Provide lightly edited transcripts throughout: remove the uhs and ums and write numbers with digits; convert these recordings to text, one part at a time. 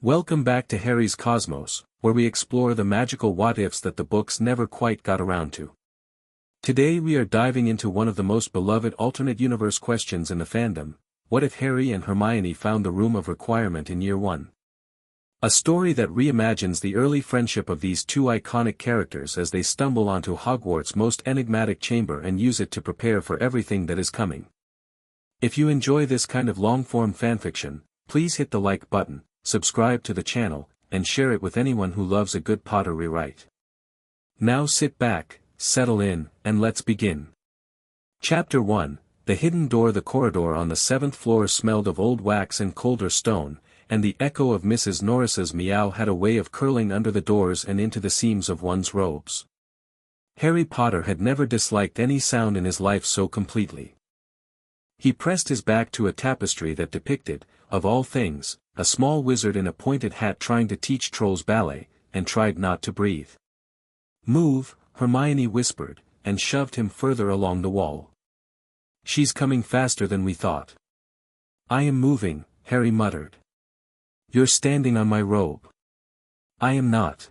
Welcome back to Harry's Cosmos, where we explore the magical what-ifs that the books never quite got around to. Today we are diving into one of the most beloved alternate universe questions in the fandom: what if Harry and Hermione found the Room of Requirement in Year 1? A story that reimagines the early friendship of these two iconic characters as they stumble onto Hogwarts' most enigmatic chamber and use it to prepare for everything that is coming. If you enjoy this kind of long-form fanfiction, please hit the like button, subscribe to the channel, and share it with anyone who loves a good Potter rewrite. Now sit back, settle in, and let's begin. Chapter 1, The Hidden Door. The corridor on the 7th floor smelled of old wax and colder stone, and the echo of Mrs. Norris's meow had a way of curling under the doors and into the seams of one's robes. Harry Potter had never disliked any sound in his life so completely. He pressed his back to a tapestry that depicted, of all things, a small wizard in a pointed hat trying to teach trolls ballet, and tried not to breathe. "Move," Hermione whispered, and shoved him further along the wall. "She's coming faster than we thought." "I am moving," Harry muttered. "You're standing on my robe." "I am not."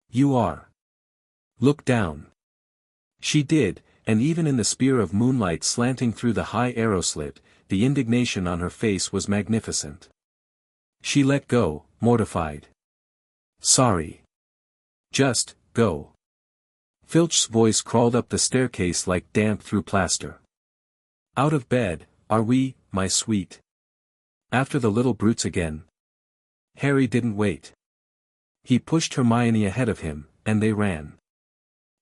"You are." "Look down." She did, and even in the spear of moonlight slanting through the high arrow slit, the indignation on her face was magnificent. She let go, mortified. "Sorry. Just, go." Filch's voice crawled up the staircase like damp through plaster. "Out of bed, are we, my sweet? After the little brutes again?" Harry didn't wait. He pushed Hermione ahead of him, and they ran.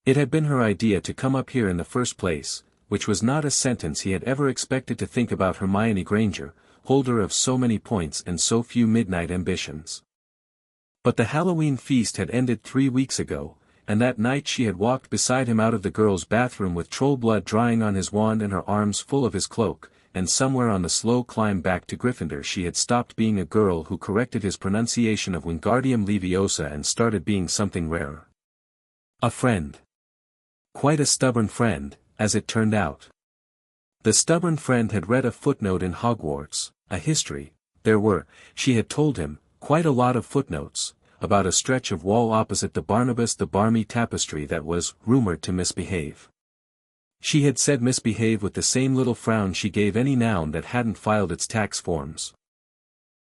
It had been her idea to come up here in the first place, which was not a sentence he had ever expected to think about Hermione Granger, holder of so many points and so few midnight ambitions. But the Halloween feast had ended 3 weeks ago, and that night she had walked beside him out of the girls' bathroom with troll blood drying on his wand and her arms full of his cloak, and somewhere on the slow climb back to Gryffindor she had stopped being a girl who corrected his pronunciation of Wingardium Leviosa and started being something rarer. A friend. Quite a stubborn friend, as it turned out. The stubborn friend had read a footnote in Hogwarts, a history. There were, she had told him, quite a lot of footnotes, about a stretch of wall opposite the Barnabas the Barmy tapestry that was rumored to misbehave. She had said misbehave with the same little frown she gave any noun that hadn't filed its tax forms.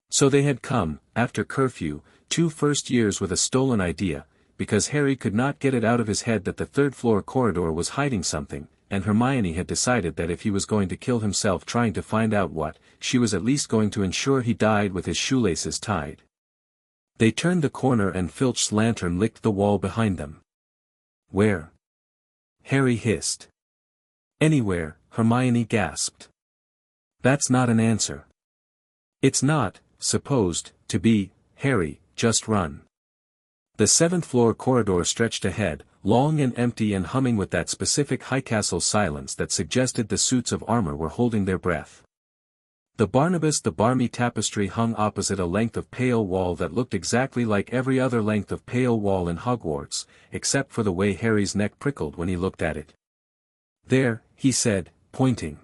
So they had come, after curfew, 2 first years with a stolen idea, because Harry could not get it out of his head that the 3rd floor corridor was hiding something, and Hermione had decided that if he was going to kill himself trying to find out what, she was at least going to ensure he died with his shoelaces tied. They turned the corner and Filch's lantern licked the wall behind them. "Where?" Harry hissed. "Anywhere," Hermione gasped. "That's not an answer." "It's not, supposed, to be, Harry, just run." The 7th floor corridor stretched ahead, long and empty and humming with that specific Highcastle silence that suggested the suits of armor were holding their breath. The Barnabas the Barmy tapestry hung opposite a length of pale wall that looked exactly like every other length of pale wall in Hogwarts, except for the way Harry's neck prickled when he looked at it. "There," he said, pointing.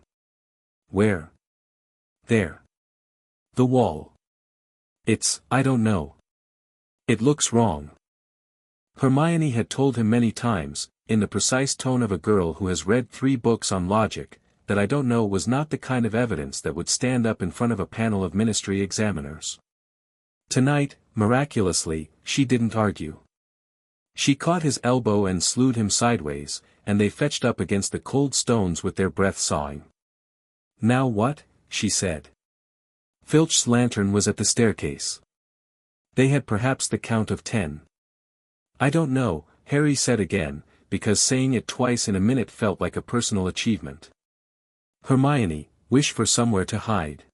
"Where?" "There. The wall. I don't know. It looks wrong." Hermione had told him many times, in the precise tone of a girl who has read 3 books on logic, that "I don't know" was not the kind of evidence that would stand up in front of a panel of ministry examiners. Tonight, miraculously, she didn't argue. She caught his elbow and slewed him sideways, and they fetched up against the cold stones with their breath sawing. "Now what?" she said. Filch's lantern was at the staircase. They had perhaps the count of 10. "I don't know," Harry said again, because saying it twice in a minute felt like a personal achievement. "Hermione, wish for somewhere to hide.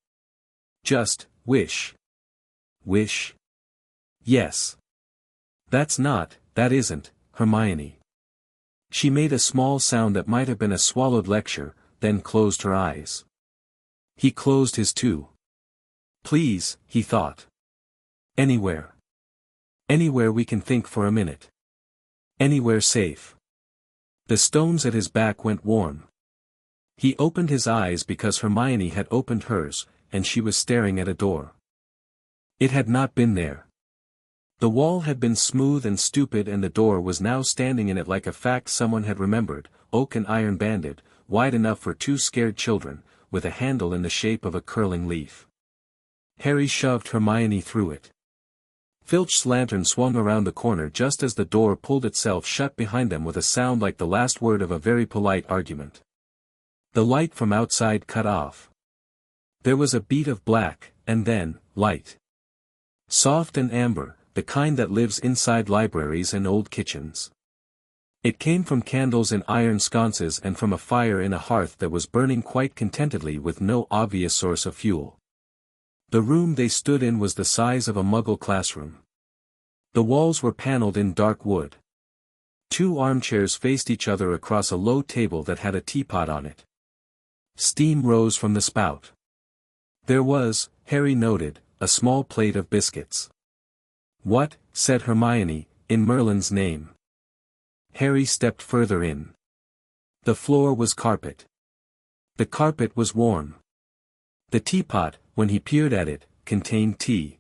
Just, wish." "Wish?" "Yes. That isn't, Hermione." She made a small sound that might have been a swallowed lecture, then closed her eyes. He closed his too. "Please," he thought. "Anywhere. Anywhere we can think for a minute. Anywhere safe." The stones at his back went warm. He opened his eyes because Hermione had opened hers, and she was staring at a door. It had not been there. The wall had been smooth and stupid, and the door was now standing in it like a fact someone had remembered, oak and iron banded, wide enough for two scared children, with a handle in the shape of a curling leaf. Harry shoved Hermione through it. Filch's lantern swung around the corner just as the door pulled itself shut behind them with a sound like the last word of a very polite argument. The light from outside cut off. There was a beat of black, and then, light. Soft and amber, the kind that lives inside libraries and old kitchens. It came from candles in iron sconces and from a fire in a hearth that was burning quite contentedly with no obvious source of fuel. The room they stood in was the size of a Muggle classroom. The walls were paneled in dark wood. Two armchairs faced each other across a low table that had a teapot on it. Steam rose from the spout. There was, Harry noted, a small plate of biscuits. "What?" said Hermione, "in Merlin's name?" Harry stepped further in. The floor was carpet. The carpet was warm. The teapot, when he peered at it, contained tea.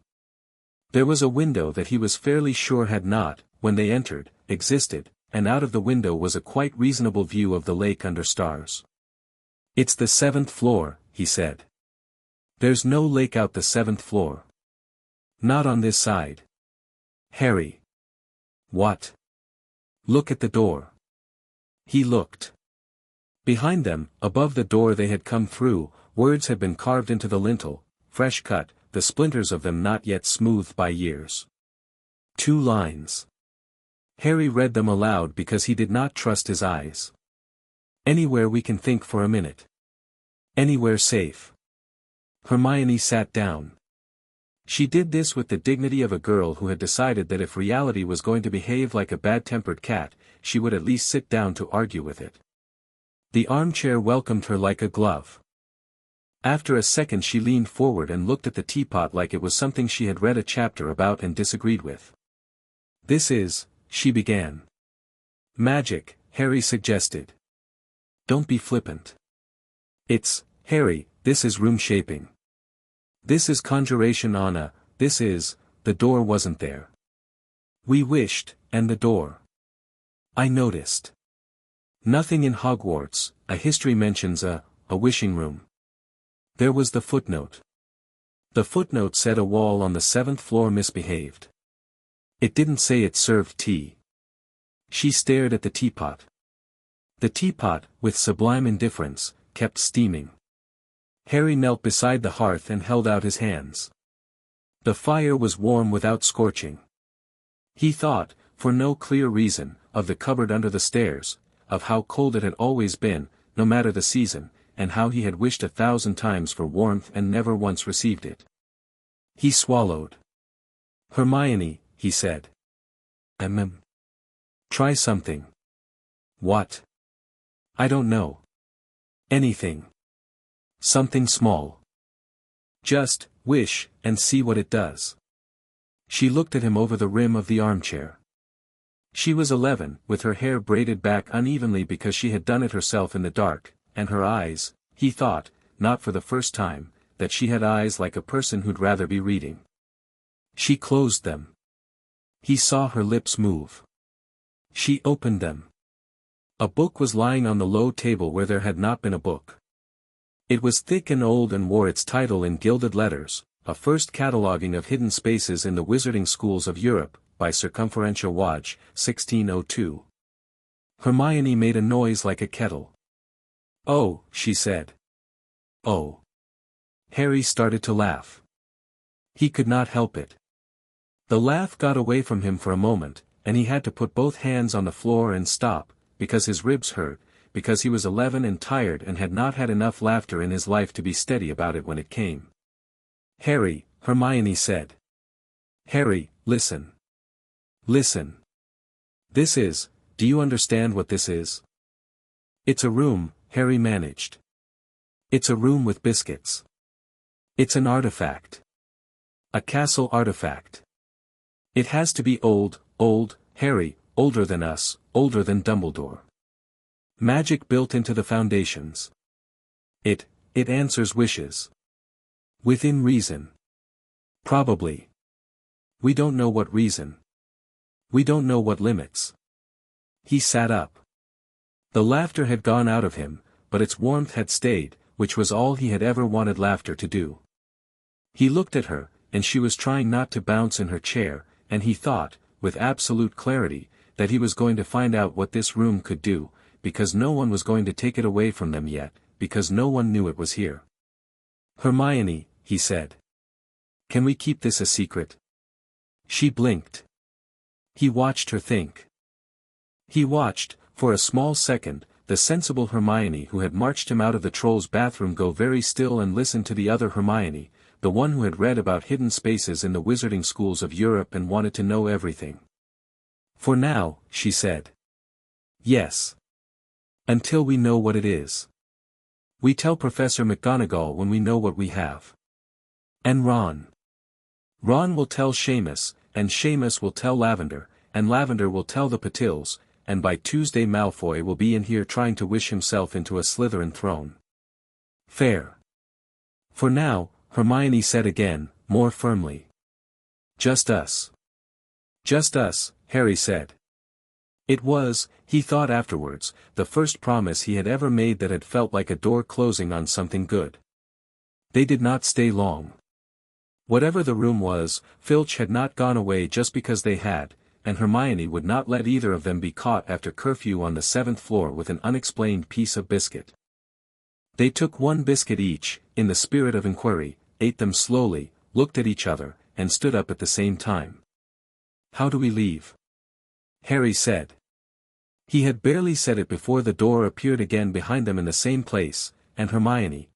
There was a window that he was fairly sure had not, when they entered, existed, and out of the window was a quite reasonable view of the lake under stars. "It's the 7th floor," he said. "There's no lake out the 7th floor. Not on this side." "Harry." "What?" "Look at the door." He looked. Behind them, above the door they had come through, words had been carved into the lintel, fresh cut, the splinters of them not yet smoothed by years. 2 lines. Harry read them aloud because he did not trust his eyes. "Anywhere we can think for a minute. Anywhere safe." Hermione sat down. She did this with the dignity of a girl who had decided that if reality was going to behave like a bad-tempered cat, she would at least sit down to argue with it. The armchair welcomed her like a glove. After a second she leaned forward and looked at the teapot like it was something she had read a chapter about and disagreed with. "This is," she began. "Magic," Harry suggested. "Don't be flippant." "It's, Harry, this is room shaping. This is conjuration this is," the door wasn't there. "We wished, and the door. I noticed. Nothing in Hogwarts, a history mentions a wishing room. There was the footnote. The footnote said a wall on the 7th floor misbehaved. It didn't say it served tea." She stared at the teapot. The teapot, with sublime indifference, kept steaming. Harry knelt beside the hearth and held out his hands. The fire was warm without scorching. He thought, for no clear reason, of the cupboard under the stairs, of how cold it had always been, no matter the season, and how he had wished 1,000 times for warmth and never once received it. He swallowed. "Hermione," he said. Try something." "What?" "I don't know. Anything. Something small. Just, wish, and see what it does." She looked at him over the rim of the armchair. She was 11, with her hair braided back unevenly because she had done it herself in the dark, and her eyes, he thought, not for the first time, that she had eyes like a person who'd rather be reading. She closed them. He saw her lips move. She opened them. A book was lying on the low table where there had not been a book. It was thick and old and wore its title in gilded letters, A First Cataloguing of Hidden Spaces in the Wizarding Schools of Europe, by Circumferential Watch, 1602. Hermione made a noise like a kettle. "Oh," she said. "Oh." Harry started to laugh. He could not help it. The laugh got away from him for a moment, and he had to put both hands on the floor and stop, because his ribs hurt, because he was 11 and tired and had not had enough laughter in his life to be steady about it when it came. "Harry," Hermione said. "Harry, listen. Listen. This is, do you understand what this is?" "It's a room," Harry managed. "It's a room with biscuits. It's an artifact. A castle artifact. It has to be old, Harry, older than us, older than Dumbledore. Magic built into the foundations. It answers wishes. Within reason. Probably. We don't know what reason. We don't know what limits. He sat up. The laughter had gone out of him, but its warmth had stayed, which was all he had ever wanted laughter to do. He looked at her, and she was trying not to bounce in her chair, and he thought, with absolute clarity, that he was going to find out what this room could do, because no one was going to take it away from them yet, because no one knew it was here. "Hermione," he said. "Can we keep this a secret?" She blinked. He watched her think. He watched, for a small second, the sensible Hermione who had marched him out of the troll's bathroom go very still and listen to the other Hermione, the one who had read about hidden spaces in the wizarding schools of Europe and wanted to know everything. "For now," she said. "Yes. Until we know what it is. We tell Professor McGonagall when we know what we have. And Ron. Ron will tell Seamus, and Seamus will tell Lavender, and Lavender will tell the Patils, and by Tuesday Malfoy will be in here trying to wish himself into a Slytherin throne. Fair." "For now," Hermione said again, more firmly. "Just us." "Just us," Harry said. It was, he thought afterwards, the first promise he had ever made that had felt like a door closing on something good. They did not stay long. Whatever the room was, Filch had not gone away just because they had, and Hermione would not let either of them be caught after curfew on the 7th floor with an unexplained piece of biscuit. They took one biscuit each, in the spirit of inquiry, ate them slowly, looked at each other, and stood up at the same time. "How do we leave?" Harry said. He had barely said it before the door appeared again behind them in the same place, and Hermione,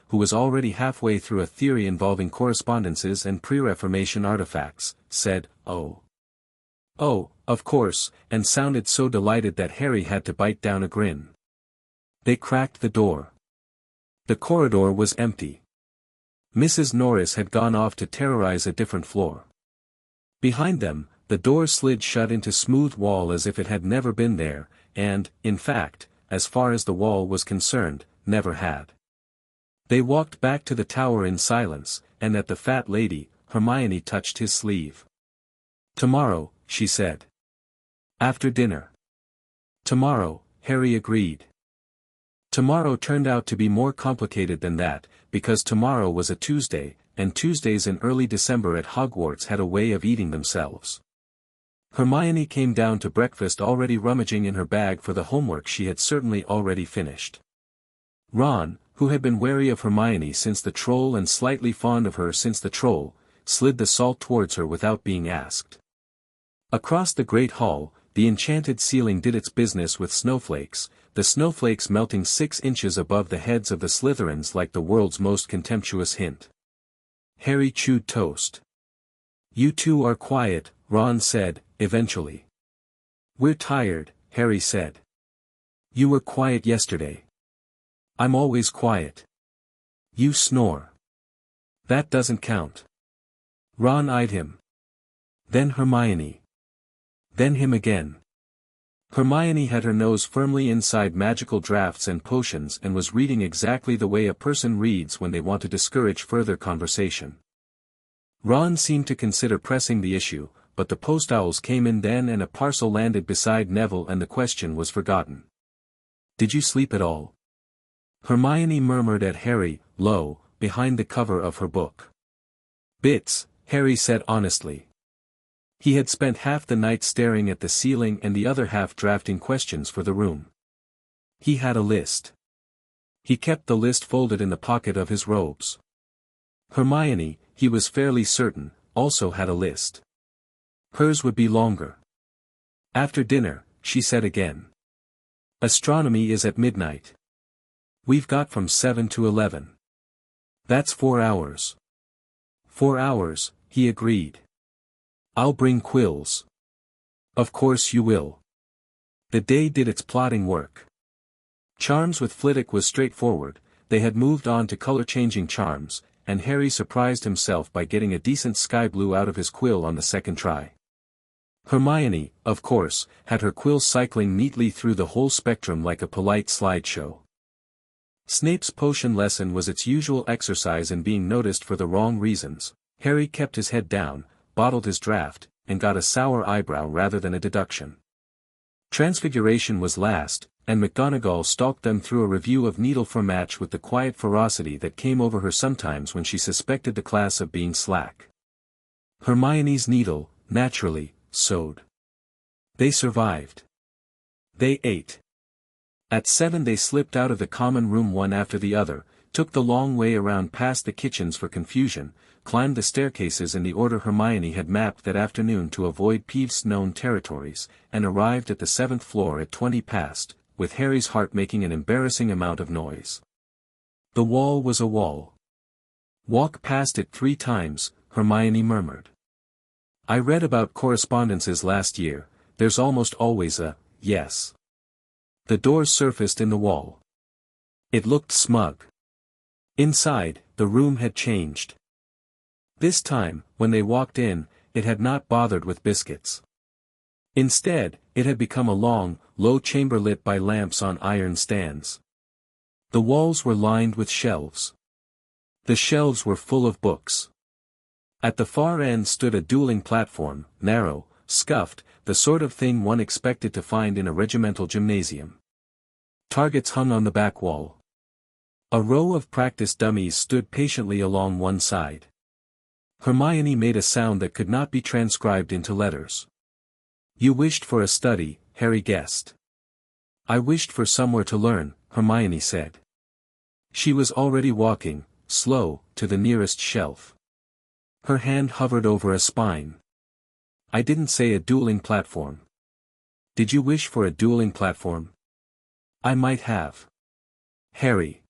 who was already halfway through a theory involving correspondences and pre-Reformation artifacts, said, "Oh. Oh, of course," and sounded so delighted that Harry had to bite down a grin. They cracked the door. The corridor was empty. Mrs. Norris had gone off to terrorize a different floor. Behind them, the door slid shut into smooth wall as if it had never been there, and, in fact, as far as the wall was concerned, never had. They walked back to the tower in silence, and at the fat lady, Hermione touched his sleeve. "Tomorrow," she said. "After dinner." "Tomorrow," Harry agreed. Tomorrow turned out to be more complicated than that, because tomorrow was a Tuesday, and Tuesdays in early December at Hogwarts had a way of eating themselves. Hermione came down to breakfast already rummaging in her bag for the homework she had certainly already finished. Ron, who had been wary of Hermione since the troll and slightly fond of her since the troll, slid the salt towards her without being asked. Across the great hall, the enchanted ceiling did its business with snowflakes, the snowflakes melting 6 inches above the heads of the Slytherins like the world's most contemptuous hint. Harry chewed toast. "You two are quiet," Ron said, eventually. "We're tired," Harry said. "You were quiet yesterday." "I'm always quiet." "You snore." "That doesn't count." Ron eyed him. Then Hermione. Then him again. Hermione had her nose firmly inside magical drafts and potions and was reading exactly the way a person reads when they want to discourage further conversation. Ron seemed to consider pressing the issue, but the post owls came in then and a parcel landed beside Neville and the question was forgotten. "Did you sleep at all?" Hermione murmured at Harry, low, behind the cover of her book. "Bits," Harry said honestly. He had spent half the night staring at the ceiling and the other half drafting questions for the room. He had a list. He kept the list folded in the pocket of his robes. Hermione, he was fairly certain, also had a list. Hers would be longer. "After dinner," she said again. "Astronomy is at midnight. We've got from 7 to 11. That's 4 hours. 4 hours, he agreed. "I'll bring quills." "Of course you will." The day did its plotting work. Charms with Flitwick was straightforward, they had moved on to color-changing charms, and Harry surprised himself by getting a decent sky blue out of his quill on the second try. Hermione, of course, had her quill cycling neatly through the whole spectrum like a polite slideshow. Snape's potion lesson was its usual exercise in being noticed for the wrong reasons. Harry kept his head down, bottled his draft, and got a sour eyebrow rather than a deduction. Transfiguration was last, and McGonagall stalked them through a review of needle for match with the quiet ferocity that came over her sometimes when she suspected the class of being slack. Hermione's needle, naturally, sewed. They survived. They ate. At 7 they slipped out of the common room one after the other, took the long way around past the kitchens for confusion, climbed the staircases in the order Hermione had mapped that afternoon to avoid Peeves' known territories, and arrived at the 7th floor at 20 past, with Harry's heart making an embarrassing amount of noise. The wall was a wall. "Walk past it 3 times, Hermione murmured. "I read about correspondences last year, there's almost always a, yes." The doors surfaced in the wall. It looked smug. Inside, the room had changed. This time, when they walked in, it had not bothered with biscuits. Instead, it had become a long, low chamber lit by lamps on iron stands. The walls were lined with shelves. The shelves were full of books. At the far end stood a dueling platform, narrow, scuffed, the sort of thing one expected to find in a regimental gymnasium. Targets hung on the back wall. A row of practice dummies stood patiently along one side. Hermione made a sound that could not be transcribed into letters. "You wished for a study," Harry guessed. "I wished for somewhere to learn," Hermione said. She was already walking, slow, to the nearest shelf. Her hand hovered over a spine. "I didn't say a dueling platform." "Did you wish for a dueling platform?" "I might have." "Harry.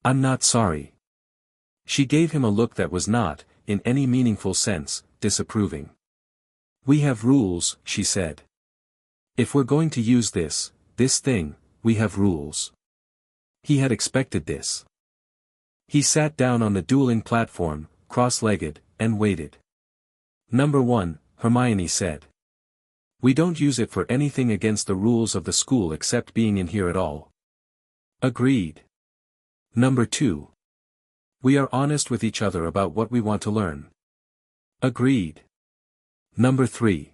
I'm not sorry." She gave him a look that was not, in any meaningful sense, disapproving. "We have rules," she said. "If we're going to use this thing, we have rules." He had expected this. He sat down on the dueling platform, cross-legged, and waited. "Number 1, Hermione said. "We don't use it for anything against the rules of the school except being in here at all." "Agreed." "Number 2. We are honest with each other about what we want to learn." "Agreed." "Number 3.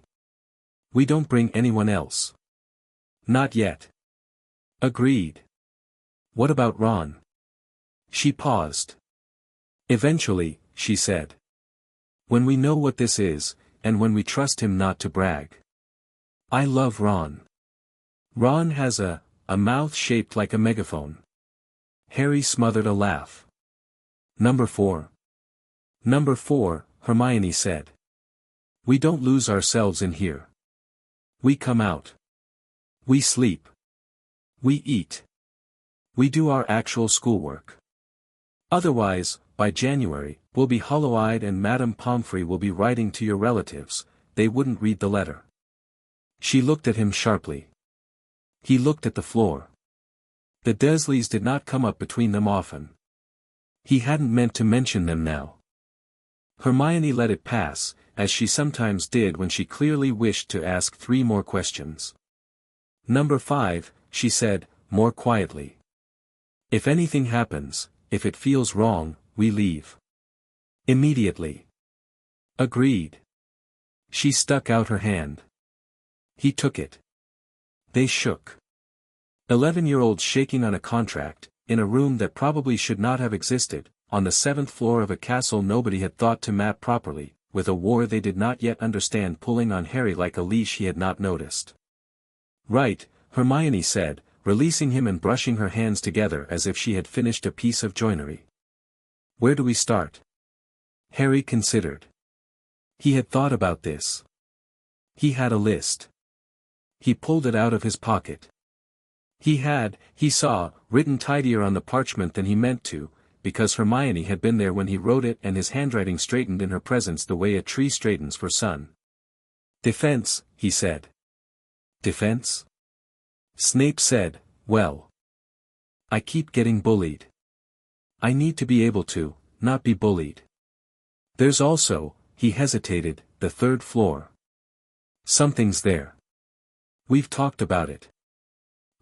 We don't bring anyone else." "Not yet." "Agreed." "What about Ron?" She paused. "Eventually," she said. "When we know what this is, and when we trust him not to brag." "I love Ron. Ron has a mouth shaped like a megaphone." Harry smothered a laugh. "Number 4. "Number 4, Hermione said. "We don't lose ourselves in here. We come out. We sleep. We eat. We do our actual schoolwork. Otherwise, by January, we'll be hollow-eyed and Madame Pomfrey will be writing to your relatives, they wouldn't read the letter." She looked at him sharply. He looked at the floor. The Dursleys did not come up between them often. He hadn't meant to mention them now. Hermione let it pass, as she sometimes did when she clearly wished to ask 3 more questions. "Number 5, she said, more quietly. "If anything happens, if it feels wrong, we leave. Immediately." "Agreed." She stuck out her hand. He took it. They shook. 11-year-olds shaking on a contract, in a room that probably should not have existed, on the 7th floor of a castle nobody had thought to map properly, with a war they did not yet understand pulling on Harry like a leash he had not noticed. "Right," Hermione said, releasing him and brushing her hands together as if she had finished a piece of joinery. "Where do we start?" Harry considered. He had thought about this. He had a list. He pulled it out of his pocket. He had, he saw, written tidier on the parchment than he meant to, because Hermione had been there when he wrote it and his handwriting straightened in her presence the way a tree straightens for sun. "Defense," he said. "Defense?" Snape said, "Well. I keep getting bullied. I need to be able to, not be bullied. There's also," he hesitated, "the 3rd floor. Something's there. We've talked about it.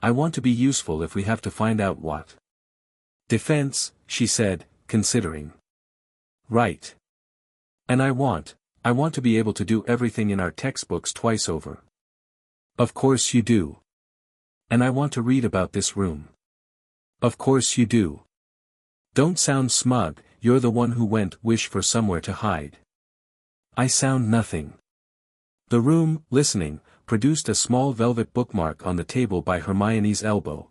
I want to be useful if we have to find out what." "Defense," she said, considering. "Right. And I want, I want to be able to do everything in our textbooks twice over. Of course you do. And I want to read about this room. Of course you do. Don't sound smug, you're the one who went wish for somewhere to hide. I sound nothing. The room, listening, produced a small velvet bookmark on the table by Hermione's elbow.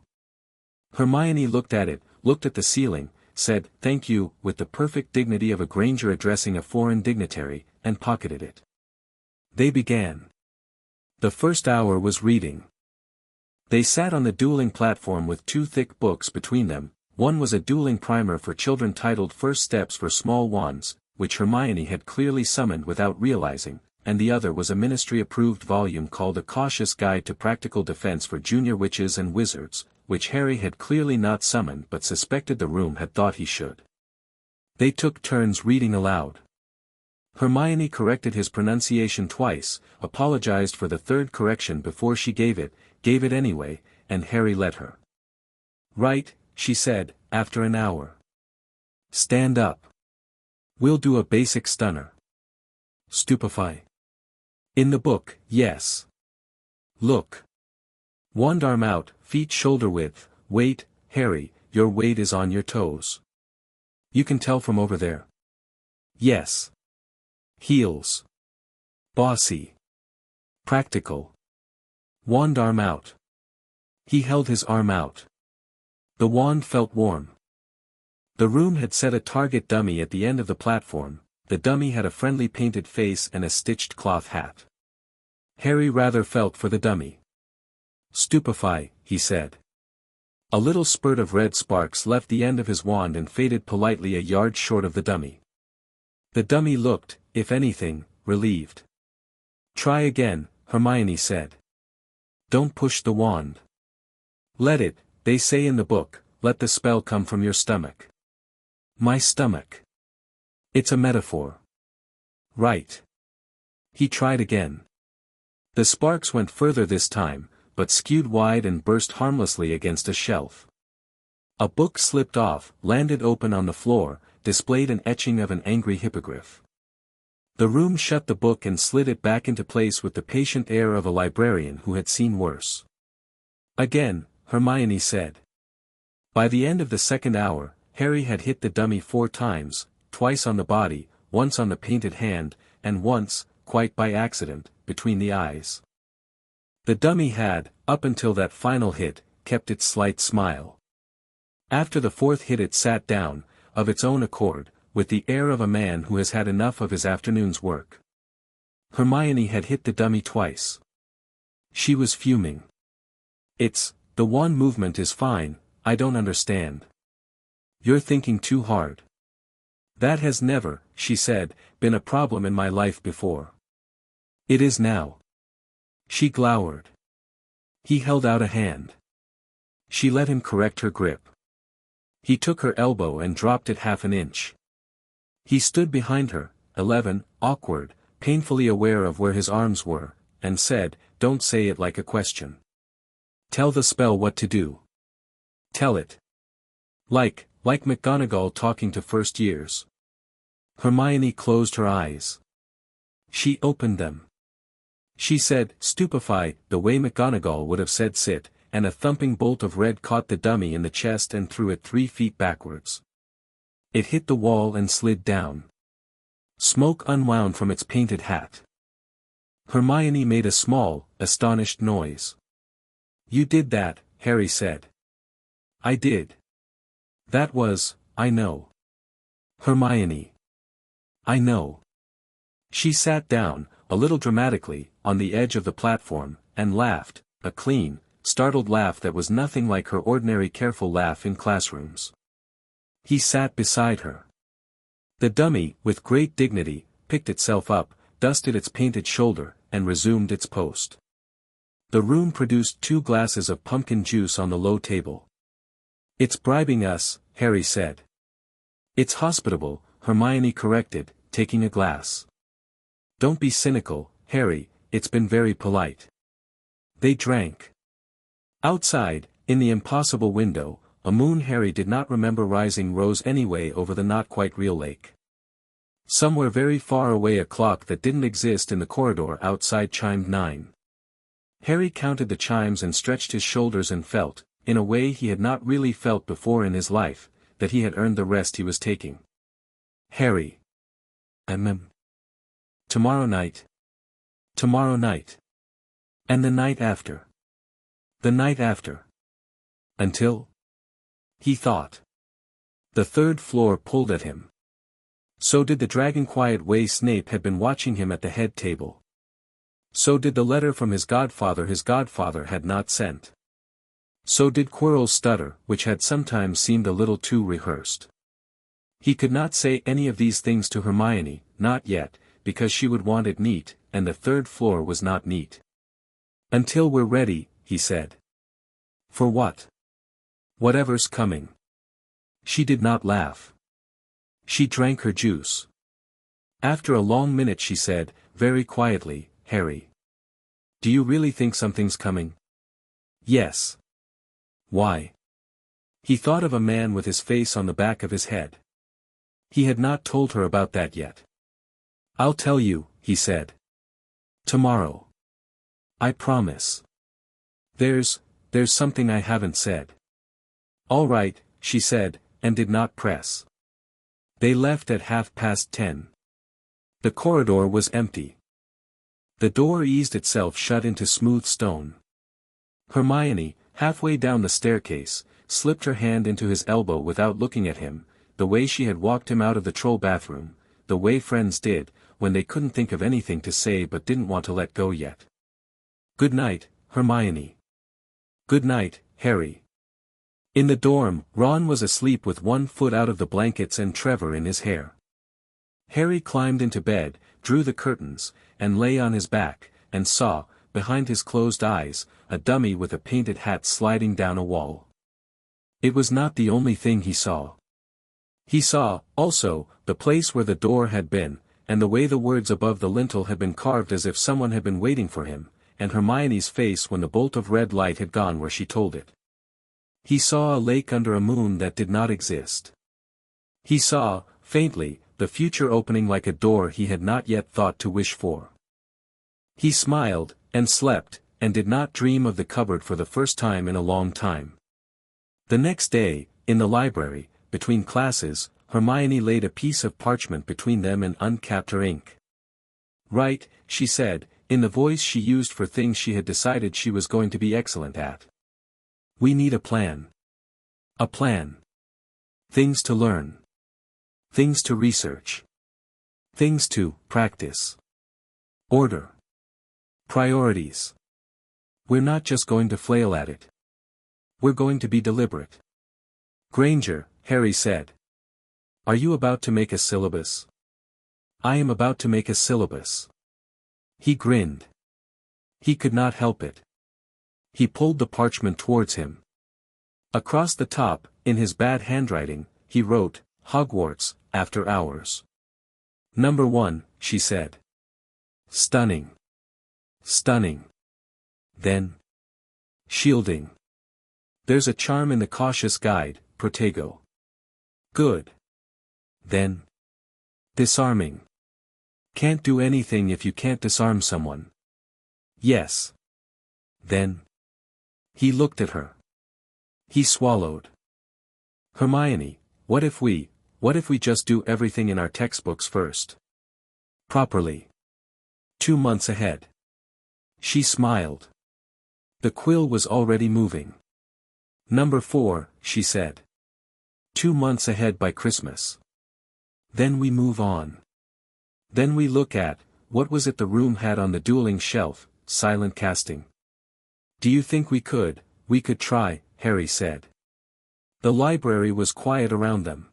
Hermione looked at it, looked at the ceiling, said, "Thank you," with the perfect dignity of a Granger addressing a foreign dignitary, and pocketed it. They began. The first hour was reading. They sat on the dueling platform with two thick books between them. One was a dueling primer for children titled First Steps for Small Wands, which Hermione had clearly summoned without realizing, and the other was a ministry-approved volume called A Cautious Guide to Practical Defense for Junior Witches and Wizards, which Harry had clearly not summoned but suspected the room had thought he should. They took turns reading aloud. Hermione corrected his pronunciation twice, apologized for the third correction before she gave it anyway, and Harry let her. "Right," she said, after an hour. "Stand up. We'll do a basic stunner. Stupefy. In the book, yes. Look. Wand arm out, feet shoulder width, weight, Harry, your weight is on your toes. You can tell from over there. Yes. Heels. Bossy. Practical. Wand arm out." He held his arm out. The wand felt warm. The room had set a target dummy at the end of the platform. The dummy had a friendly painted face and a stitched cloth hat. Harry rather felt for the dummy. "Stupefy," he said. A little spurt of red sparks left the end of his wand and faded politely a yard short of the dummy. The dummy looked, if anything, relieved. "Try again," Hermione said. "Don't push the wand. Let it, they say in the book, let the spell come from your stomach." "My stomach. It's a metaphor." "Right." He tried again. The sparks went further this time, but skewed wide and burst harmlessly against a shelf. A book slipped off, landed open on the floor, displayed an etching of an angry hippogriff. The room shut the book and slid it back into place with the patient air of a librarian who had seen worse. "Again," Hermione said. By the end of the second hour, Harry had hit the dummy 4 times, twice on the body, once on the painted hand, and once, quite by accident, between the eyes. The dummy had, up until that final hit, kept its slight smile. After the 4th hit it sat down, of its own accord, with the air of a man who has had enough of his afternoon's work. Hermione had hit the dummy twice. She was fuming. The wand movement is fine, I don't understand. You're thinking too hard. That has never," she said, "been a problem in my life before. It is now." She glowered. He held out a hand. She let him correct her grip. He took her elbow and dropped it half an inch. He stood behind her, 11, awkward, painfully aware of where his arms were, and said, "Don't say it like a question. Tell the spell what to do. Tell it. Like McGonagall talking to first years." Hermione closed her eyes. She opened them. She said, "Stupefy," the way McGonagall would have said sit, and a thumping bolt of red caught the dummy in the chest and threw it 3 feet backwards. It hit the wall and slid down. Smoke unwound from its painted hat. Hermione made a small, astonished noise. "You did that," Harry said. "I did. That was, I know." "Hermione. I know." She sat down, a little dramatically, on the edge of the platform, and laughed, a clean, startled laugh that was nothing like her ordinary careful laugh in classrooms. He sat beside her. The dummy, with great dignity, picked itself up, dusted its painted shoulder, and resumed its post. The room produced 2 glasses of pumpkin juice on the low table. "It's bribing us," Harry said. "It's hospitable," Hermione corrected, taking a glass. "Don't be cynical, Harry, it's been very polite." They drank. Outside, in the impossible window, a moon Harry did not remember rising rose anyway over the not-quite-real lake. Somewhere very far away a clock that didn't exist in the corridor outside chimed 9. Harry counted the chimes and stretched his shoulders and felt, in a way he had not really felt before in his life, that he had earned the rest he was taking. Harry. Tomorrow night. Tomorrow night. And the night after. The night after. Until? He thought. The third floor pulled at him. So did the dragon-quiet way Snape had been watching him at the head table. So did the letter from his godfather had not sent. So did Quirrell's stutter, which had sometimes seemed a little too rehearsed. He could not say any of these things to Hermione, not yet, because she would want it neat, and the third floor was not neat. Until we're ready, he said. For what? Whatever's coming. She did not laugh. She drank her juice. After a long minute she said, very quietly, Harry. Do you really think something's coming? Yes. Why? He thought of a man with his face on the back of his head. He had not told her about that yet. I'll tell you, he said. Tomorrow. I promise. There's something I haven't said. All right, she said, and did not press. They left at 10:30. The corridor was empty. The door eased itself shut into smooth stone. Hermione, halfway down the staircase, slipped her hand into his elbow without looking at him, the way she had walked him out of the troll bathroom, the way friends did, when they couldn't think of anything to say but didn't want to let go yet. Good night, Hermione. Good night, Harry. In the dorm, Ron was asleep with one foot out of the blankets and Trevor in his hair. Harry climbed into bed, drew the curtains, and lay on his back, and saw, behind his closed eyes, a dummy with a painted hat sliding down a wall. It was not the only thing he saw. He saw, also, the place where the door had been, and the way the words above the lintel had been carved as if someone had been waiting for him, and Hermione's face when the bolt of red light had gone where she told it. He saw a lake under a moon that did not exist. He saw, faintly, the future opening like a door he had not yet thought to wish for. He smiled, and slept, and did not dream of the cupboard for the first time in a long time. The next day, in the library, between classes, Hermione laid a piece of parchment between them and uncapped her ink. Write, she said, in the voice she used for things she had decided she was going to be excellent at. We need a plan. A plan. Things to learn. Things to research. Things to practice. Order. Priorities. We're not just going to flail at it. We're going to be deliberate. Granger, Harry said. Are you about to make a syllabus? I am about to make a syllabus. He grinned. He could not help it. He pulled the parchment towards him. Across the top, in his bad handwriting, he wrote, Hogwarts, after hours. Number 1, she said. Stunning. Stunning. Then. Shielding. There's a charm in the cautious guide, Protego. Good. Then. Disarming. Can't do anything if you can't disarm someone. Yes. Then. He looked at her. He swallowed. Hermione, what if we just do everything in our textbooks first? Properly. 2 months ahead. She smiled. The quill was already moving. Number 4, she said. 2 months ahead by Christmas. Then we move on. Then we look at, what was it the room had on the dueling shelf, silent casting. Do you think we could try, Harry said. The library was quiet around them.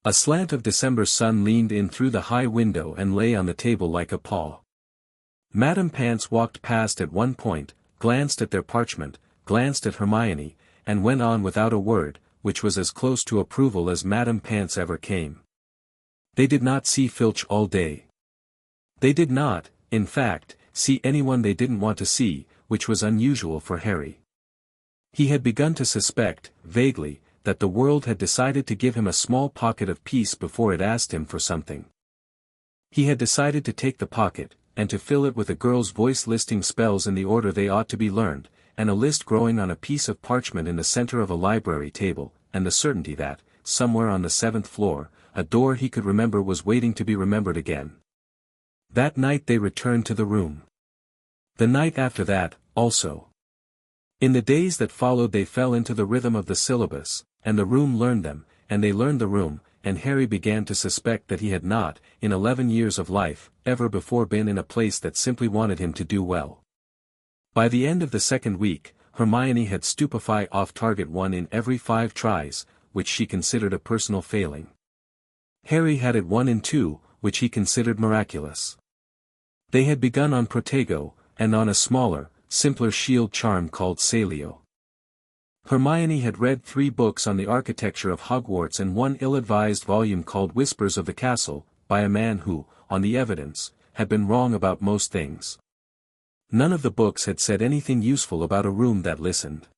A slant of December sun leaned in through the high window and lay on the table like a paw. Madame Pants walked past at one point, glanced at their parchment, glanced at Hermione, and went on without a word, which was as close to approval as Madame Pants ever came. They did not see Filch all day. They did not, in fact, see anyone they didn't want to see, which was unusual for Harry. He had begun to suspect, vaguely, that the world had decided to give him a small pocket of peace before it asked him for something. He had decided to take the pocket, and to fill it with a girl's voice listing spells in the order they ought to be learned, and a list growing on a piece of parchment in the center of a library table, and the certainty that, somewhere on the 7th floor, a door he could remember was waiting to be remembered again. That night they returned to the room. The night after that, also. In the days that followed they fell into the rhythm of the syllabus, and the room learned them, and they learned the room, and Harry began to suspect that he had not, in 11 years of life, ever before been in a place that simply wanted him to do well. By the end of the second week, Hermione had stupefy off-target 1 in every 5 tries, which she considered a personal failing. Harry had it 1 in 2, which he considered miraculous. They had begun on Protego, and on a smaller, simpler shield charm called Salio. Hermione had read 3 books on the architecture of Hogwarts and 1 ill-advised volume called Whispers of the Castle, by a man who, on the evidence, had been wrong about most things. None of the books had said anything useful about a room that listened.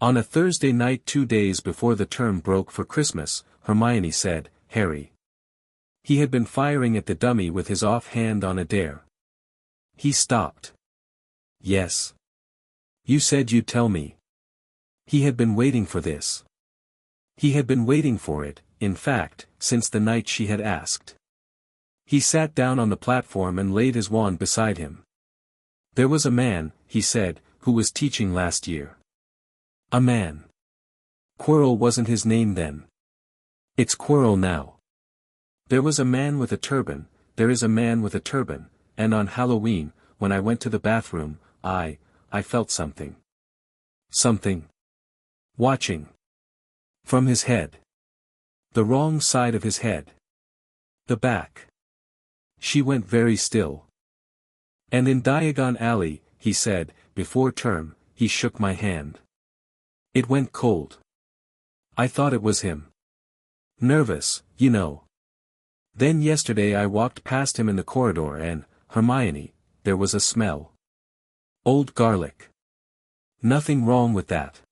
On a Thursday night 2 days before the term broke for Christmas, Hermione said, "Harry." He had been firing at the dummy with his off-hand on a dare. He stopped. "Yes. You said you'd tell me." He had been waiting for this. He had been waiting for it, in fact, since the night she had asked. He sat down on the platform and laid his wand beside him. "There was a man," he said, "who was teaching last year." A man. Quirrell wasn't his name then. It's Quirrell now. There was a man with a turban, there is a man with a turban, and on Halloween, when I went to the bathroom, I felt something. Something. Watching. From his head. The wrong side of his head. The back. She went very still. "And in Diagon Alley," he said, "before term, he shook my hand. It went cold. I thought it was him. Nervous, you know. Then yesterday I walked past him in the corridor and, Hermione, there was a smell. Old garlic. Nothing wrong with that.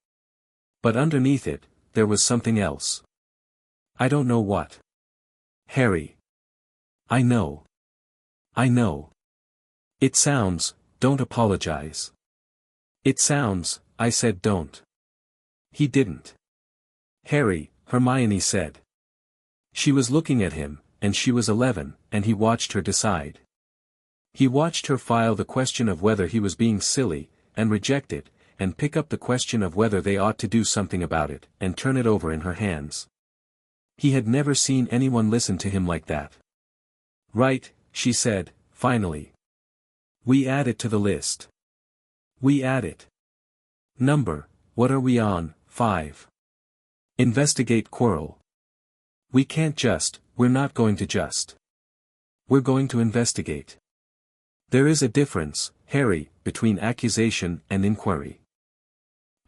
But underneath it, there was something else. I don't know what. Harry. I know. I know. It sounds, don't apologize. It sounds, I said don't. He didn't. Harry, Hermione said. She was looking at him, and she was 11, and he watched her decide. He watched her file the question of whether he was being silly, and reject it, and pick up the question of whether they ought to do something about it, and turn it over in her hands. He had never seen anyone listen to him like that. "Right," she said, finally. "We add it to the list. We add it. Number, what are we on, 5. Investigate Quirrell. We can't just, we're not going to just. We're going to investigate. There is a difference, Harry, between accusation and inquiry.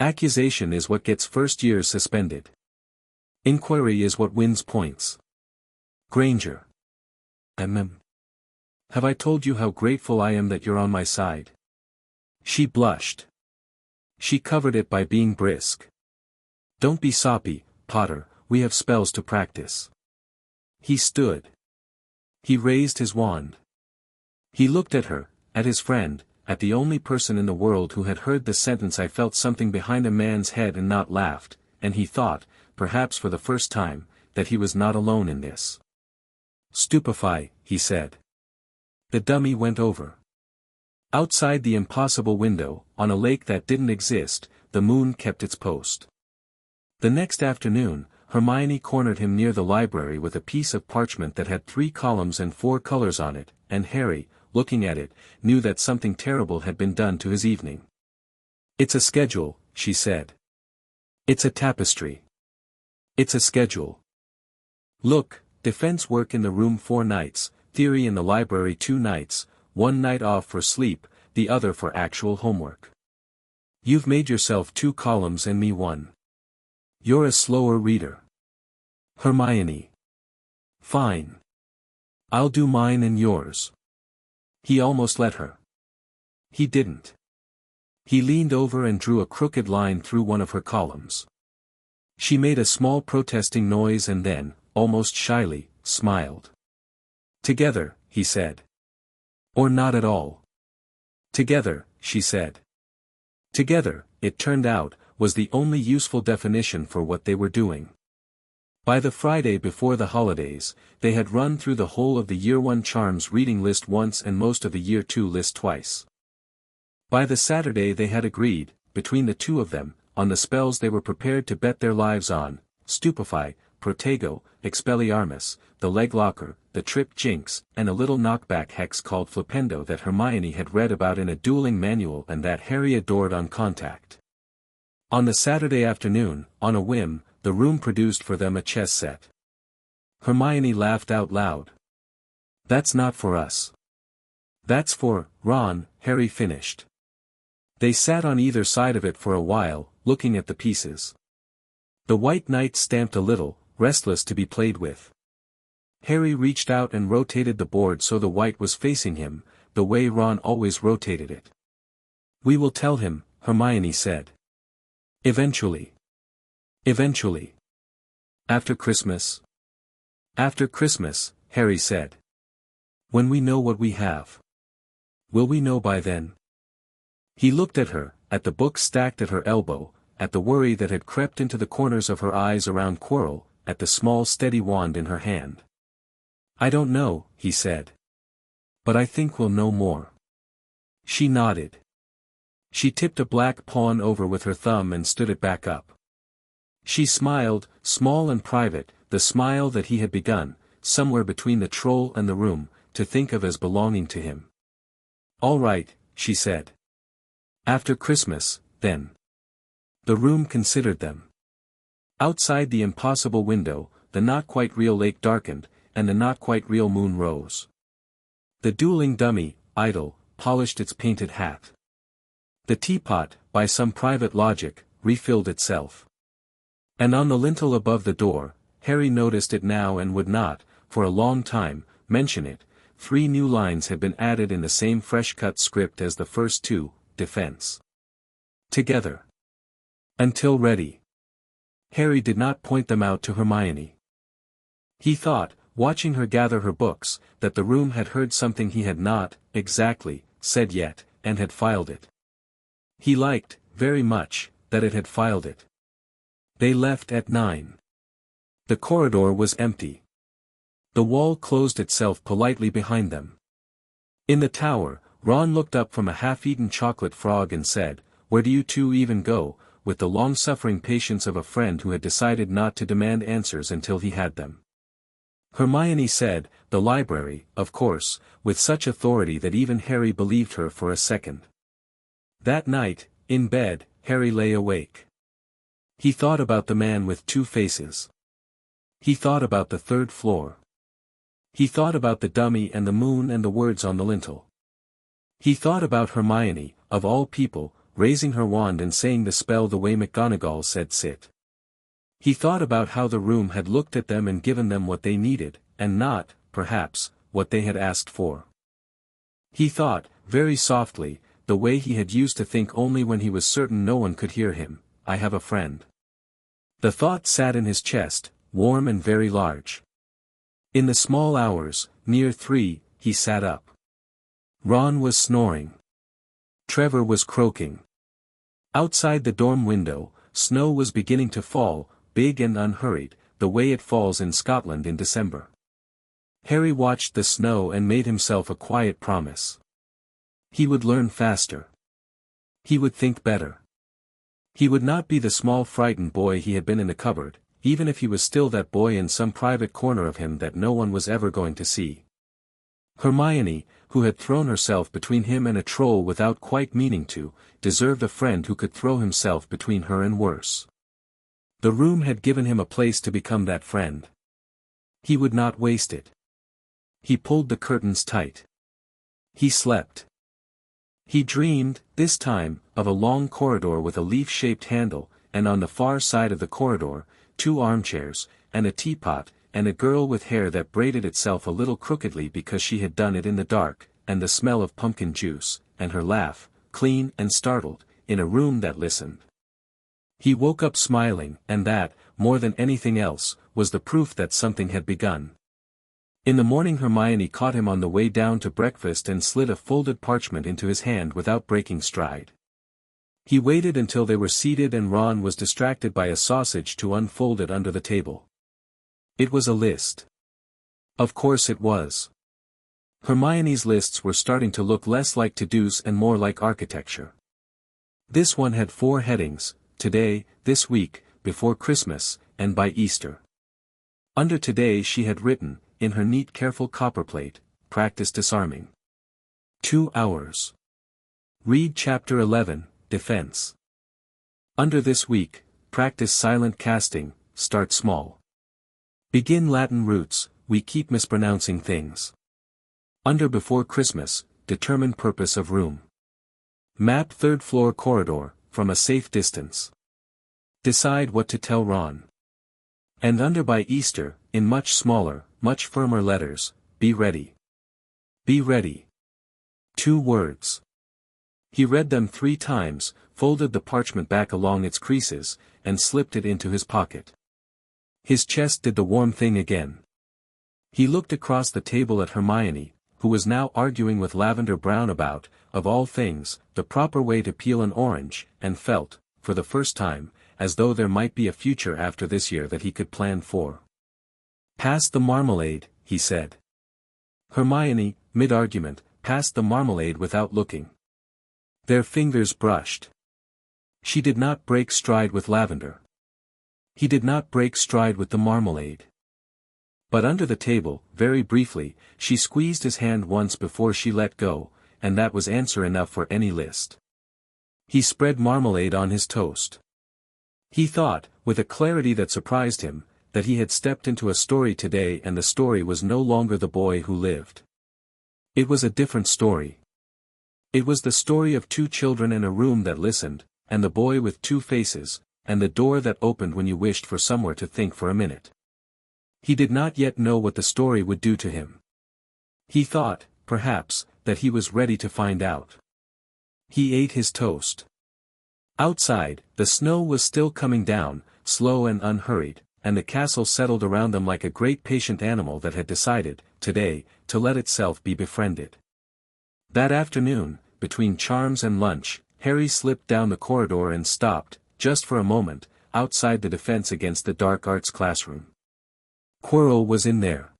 Accusation is what gets first years suspended. Inquiry is what wins points. Granger. Have I told you how grateful I am that you're on my side?" She blushed. She covered it by being brisk. "Don't be soppy, Potter, we have spells to practice." He stood. He raised his wand. He looked at her, at his friend, at the only person in the world who had heard the sentence "I felt something behind a man's head" and not laughed, and he thought, perhaps for the first time, that he was not alone in this. "Stupefy," he said. The dummy went over. Outside the impossible window, on a lake that didn't exist, the moon kept its post. The next afternoon, Hermione cornered him near the library with a piece of parchment that had 3 columns and 4 colors on it, and Harry, looking at it, knew that something terrible had been done to his evening. "It's a schedule," she said. "It's a tapestry. It's a schedule. Look, defense work in the room 4 nights, theory in the library 2 nights, 1 night off for sleep, the other for actual homework. You've made yourself 2 columns and me 1. You're a slower reader. Hermione. Fine. I'll do mine and yours." He almost let her. He didn't. He leaned over and drew a crooked line through one of her columns. She made a small protesting noise and then, almost shyly, smiled. Together, he said. Or not at all. Together, she said. Together, it turned out, was the only useful definition for what they were doing. By the Friday before the holidays, they had run through the whole of the Year 1 charms reading list once and most of the Year 2 list twice. By the Saturday they had agreed, between the two of them, on the spells they were prepared to bet their lives on: Stupefy, Protego, Expelliarmus, the Leg Locker, the Trip Jinx, and a little knockback hex called Flipendo that Hermione had read about in a dueling manual and that Harry adored on contact. On the Saturday afternoon, on a whim, the room produced for them a chess set. Hermione laughed out loud. "That's not for us. That's for Ron," Harry finished. They sat on either side of it for a while, looking at the pieces. The White Knight stamped a little, restless to be played with. Harry reached out and rotated the board so the white was facing him, the way Ron always rotated it. "We will tell him," Hermione said. "Eventually." "Eventually. After Christmas?" "After Christmas," Harry said. "When we know what we have. Will we know by then?" He looked at her, at the book stacked at her elbow, at the worry that had crept into the corners of her eyes around Quirrell, at the small steady wand in her hand. "I don't know," he said. "But I think we'll know more." She nodded. She tipped a black pawn over with her thumb and stood it back up. She smiled, small and private, the smile that he had begun, somewhere between the troll and the room, to think of as belonging to him. "All right," she said. "After Christmas, then." The room considered them. Outside the impossible window, the not-quite-real lake darkened, and the not-quite-real moon rose. The dueling dummy, idle, polished its painted hat. The teapot, by some private logic, refilled itself. And on the lintel above the door, Harry noticed it now and would not, for a long time, mention it. 3 new lines had been added in the same fresh-cut script as the first 2, defense. Together. Until ready. Harry did not point them out to Hermione. He thought, watching her gather her books, that the room had heard something he had not, exactly, said yet, and had filed it. He liked, very much, that it had filed it. They left at 9. The corridor was empty. The wall closed itself politely behind them. In the tower, Ron looked up from a half-eaten chocolate frog and said, "Where do you two even go?" with the long-suffering patience of a friend who had decided not to demand answers until he had them. Hermione said, "The library, of course," with such authority that even Harry believed her for a second. That night, in bed, Harry lay awake. He thought about the man with 2 faces. He thought about the 3rd floor. He thought about the dummy and the moon and the words on the lintel. He thought about Hermione, of all people, raising her wand and saying the spell the way McGonagall said sit. He thought about how the room had looked at them and given them what they needed, and not, perhaps, what they had asked for. He thought, very softly, the way he had used to think only when he was certain no one could hear him, "I have a friend." The thought sat in his chest, warm and very large. In the small hours, near 3, he sat up. Ron was snoring. Trevor was croaking. Outside the dorm window, snow was beginning to fall, big and unhurried, the way it falls in Scotland in December. Harry watched the snow and made himself a quiet promise. He would learn faster. He would think better. He would not be the small frightened boy he had been in the cupboard, even if he was still that boy in some private corner of him that no one was ever going to see. Hermione, who had thrown herself between him and a troll without quite meaning to, deserved a friend who could throw himself between her and worse. The room had given him a place to become that friend. He would not waste it. He pulled the curtains tight. He slept. He dreamed, this time, of a long corridor with a leaf-shaped handle, and on the far side of the corridor, 2 armchairs, and a teapot, and a girl with hair that braided itself a little crookedly because she had done it in the dark, and the smell of pumpkin juice, and her laugh, clean and startled, in a room that listened. He woke up smiling, and that, more than anything else, was the proof that something had begun. In the morning Hermione caught him on the way down to breakfast and slid a folded parchment into his hand without breaking stride. He waited until they were seated and Ron was distracted by a sausage to unfold it under the table. It was a list. Of course it was. Hermione's lists were starting to look less like to-dos and more like architecture. This one had 4 headings: today, this week, before Christmas, and by Easter. Under today she had written, in her neat careful copperplate, practice disarming. 2 hours. Read chapter 11, defense. Under this week, practice silent casting, start small. Begin Latin roots, we keep mispronouncing things. Under before Christmas, determine purpose of room. Map 3rd floor corridor, from a safe distance. Decide what to tell Ron. And under by Easter, in much smaller, much firmer letters, be ready. Be ready. 2 words. He read them 3 times, folded the parchment back along its creases, and slipped it into his pocket. His chest did the warm thing again. He looked across the table at Hermione, who was now arguing with Lavender Brown about, of all things, the proper way to peel an orange, and felt, for the first time, as though there might be a future after this year that he could plan for. Pass the marmalade, he said. Hermione, mid-argument, passed the marmalade without looking. Their fingers brushed. She did not break stride with Lavender. He did not break stride with the marmalade. But under the table, very briefly, she squeezed his hand once before she let go, and that was answer enough for any list. He spread marmalade on his toast. He thought, with a clarity that surprised him, that he had stepped into a story today and the story was no longer the boy who lived. It was a different story. It was the story of 2 children and a room that listened, and the boy with 2 faces, and the door that opened when you wished for somewhere to think for a minute. He did not yet know what the story would do to him. He thought, perhaps, that he was ready to find out. He ate his toast. Outside, the snow was still coming down, slow and unhurried, and the castle settled around them like a great patient animal that had decided, today, to let itself be befriended. That afternoon, between charms and lunch, Harry slipped down the corridor and stopped, just for a moment, outside the Defense Against the Dark Arts classroom. Quirrell was in there.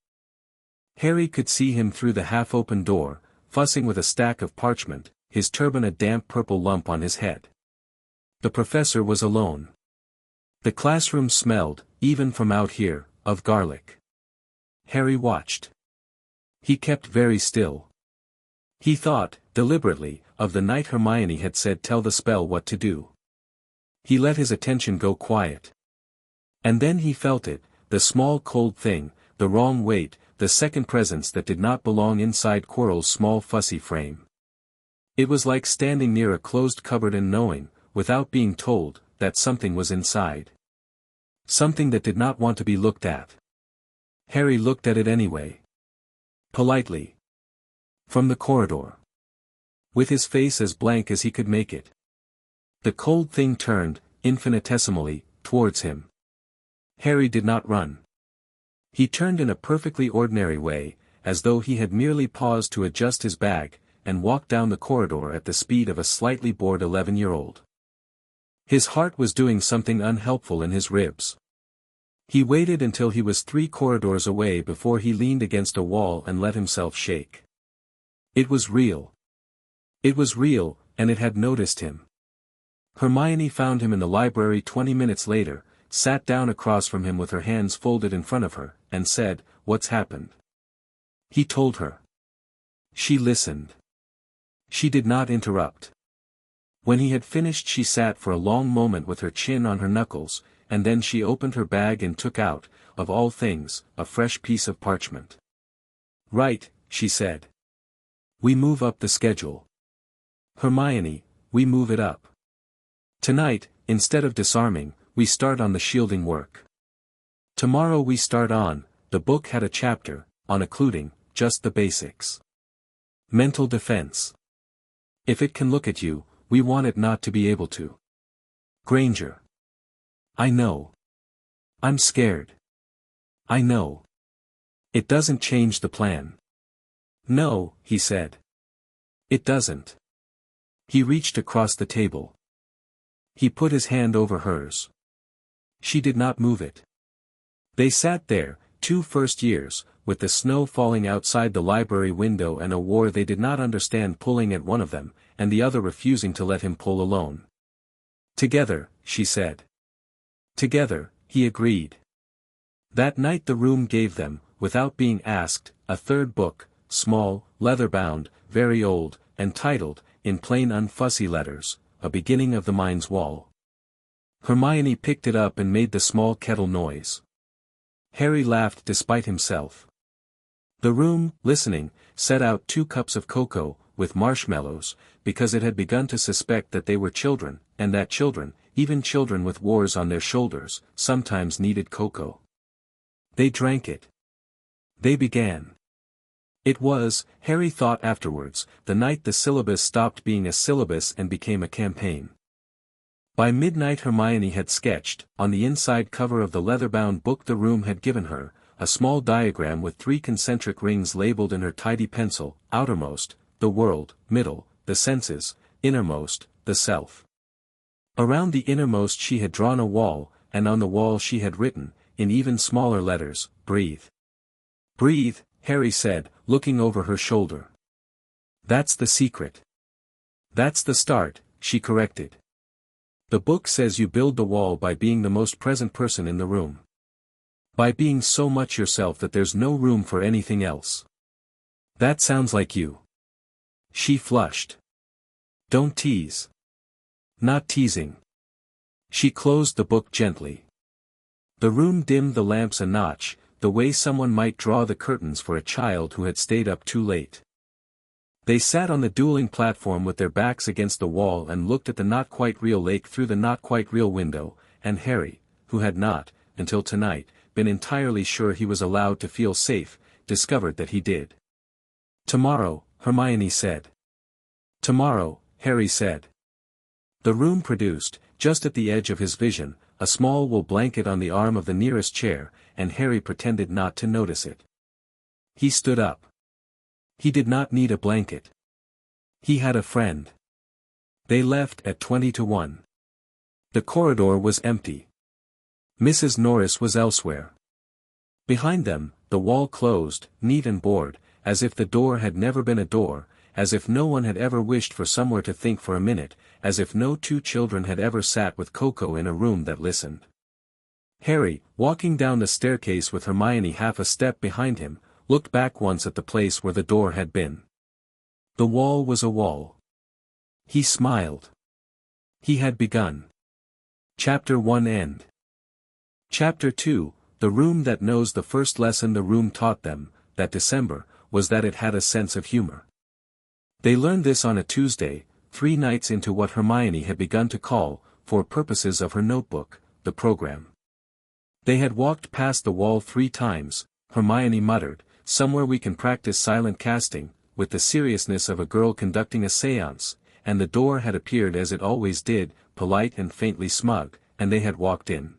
Harry could see him through the half-open door, fussing with a stack of parchment, his turban a damp purple lump on his head. The professor was alone. The classroom smelled, even from out here, of garlic. Harry watched. He kept very still. He thought, deliberately, of the night Hermione had said tell the spell what to do. He let his attention go quiet. And then he felt it, the small cold thing, the wrong weight, the second presence that did not belong inside Quirrell's small fussy frame. It was like standing near a closed cupboard and knowing, without being told, that something was inside. Something that did not want to be looked at. Harry looked at it anyway. Politely. From the corridor. With his face as blank as he could make it. The cold thing turned, infinitesimally, towards him. Harry did not run. He turned in a perfectly ordinary way, as though he had merely paused to adjust his bag, and walked down the corridor at the speed of a slightly bored 11-year-old. His heart was doing something unhelpful in his ribs. He waited until he was 3 corridors away before he leaned against a wall and let himself shake. It was real. It was real, and it had noticed him. Hermione found him in the library 20 minutes later, sat down across from him with her hands folded in front of her, and said, "What's happened?" He told her. She listened. She did not interrupt. When he had finished she sat for a long moment with her chin on her knuckles, and then she opened her bag and took out, of all things, a fresh piece of parchment. "Right," she said. "We move up the schedule. Hermione, we move it up. Tonight, instead of disarming, we start on the shielding work. Tomorrow we start on, the book had a chapter, on occluding, just the basics. Mental defense. If it can look at you, we want it not to be able to. Granger. I know. I'm scared. I know. It doesn't change the plan. No, he said. It doesn't. He reached across the table. He put his hand over hers. She did not move it. They sat there, 2 first years, with the snow falling outside the library window and a war they did not understand pulling at one of them, and the other refusing to let him pull alone. Together, she said. Together, he agreed. That night the room gave them, without being asked, a third book, small, leather-bound, very old, and titled, in plain unfussy letters, A Beginning of the Mind's Wall. Hermione picked it up and made the small kettle noise. Harry laughed despite himself. The room, listening, set out 2 cups of cocoa, with marshmallows, because it had begun to suspect that they were children, and that children, even children with wars on their shoulders, sometimes needed cocoa. They drank it. They began. It was, Harry thought afterwards, the night the syllabus stopped being a syllabus and became a campaign. By midnight Hermione had sketched, on the inside cover of the leather-bound book the room had given her, a small diagram with 3 concentric rings labeled in her tidy pencil, outermost, the world, middle, the senses, innermost, the self. Around the innermost she had drawn a wall, and on the wall she had written, in even smaller letters, breathe. Breathe, Harry said, looking over her shoulder. That's the secret. That's the start, she corrected. The book says you build the wall by being the most present person in the room. By being so much yourself that there's no room for anything else. That sounds like you. She flushed. Don't tease. Not teasing. She closed the book gently. The room dimmed the lamps a notch, the way someone might draw the curtains for a child who had stayed up too late. They sat on the dueling platform with their backs against the wall and looked at the not-quite-real lake through the not-quite-real window, and Harry, who had not, until tonight, been entirely sure he was allowed to feel safe, discovered that he did. Tomorrow, Hermione said. Tomorrow, Harry said. The room produced, just at the edge of his vision, a small wool blanket on the arm of the nearest chair, and Harry pretended not to notice it. He stood up. He did not need a blanket. He had a friend. They left at 20 to 1. The corridor was empty. Mrs. Norris was elsewhere. Behind them, the wall closed, neat and bored, as if the door had never been a door, as if no one had ever wished for somewhere to think for a minute, as if no 2 children had ever sat with cocoa in a room that listened. Harry, walking down the staircase with Hermione half a step behind him, looked back once at the place where the door had been. The wall was a wall. He smiled. He had begun. Chapter 1 End. Chapter 2, The Room That Knows. The first lesson the room taught them, that December, was that it had a sense of humor. They learned this on a Tuesday, 3 nights into what Hermione had begun to call, for purposes of her notebook, the program. They had walked past the wall 3 times, Hermione muttered, somewhere we can practice silent casting, with the seriousness of a girl conducting a séance, and the door had appeared as it always did, polite and faintly smug, and they had walked in.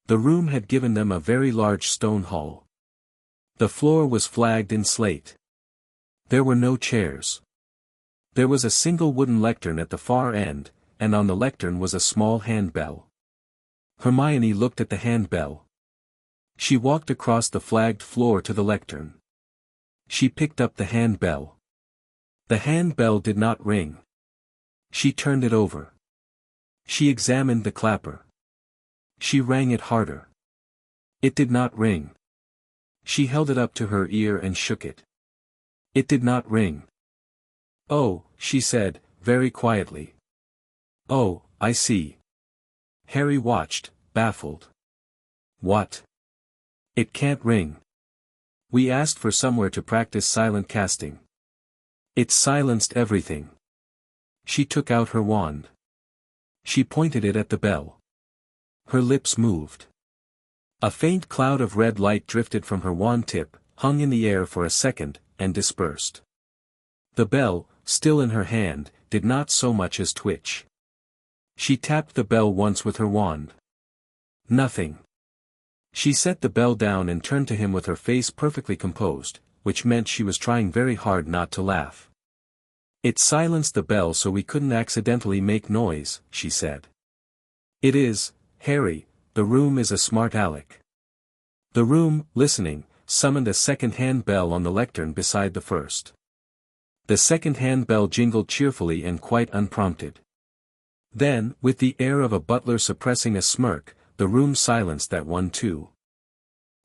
The room had given them a very large stone hall. The floor was flagged in slate. There were no chairs. There was a single wooden lectern at the far end, and on the lectern was a small handbell. Hermione looked at the handbell. She walked across the flagged floor to the lectern. She picked up the handbell. The handbell did not ring. She turned it over. She examined the clapper. She rang it harder. It did not ring. She held it up to her ear and shook it. It did not ring. Oh, she said, very quietly. Oh, I see. Harry watched, baffled. What? It can't ring. We asked for somewhere to practice silent casting. It silenced everything. She took out her wand. She pointed it at the bell. Her lips moved. A faint cloud of red light drifted from her wand tip, hung in the air for a second, and dispersed. The bell, still in her hand, did not so much as twitch. She tapped the bell once with her wand. Nothing. She set the bell down and turned to him with her face perfectly composed, which meant she was trying very hard not to laugh. "It silenced the bell so we couldn't accidentally make noise," she said. "It is, Harry, the room is a smart aleck." The room, listening, summoned a second-hand bell on the lectern beside the first. The second-hand bell jingled cheerfully and quite unprompted. Then, with the air of a butler suppressing a smirk, the room silenced that one too.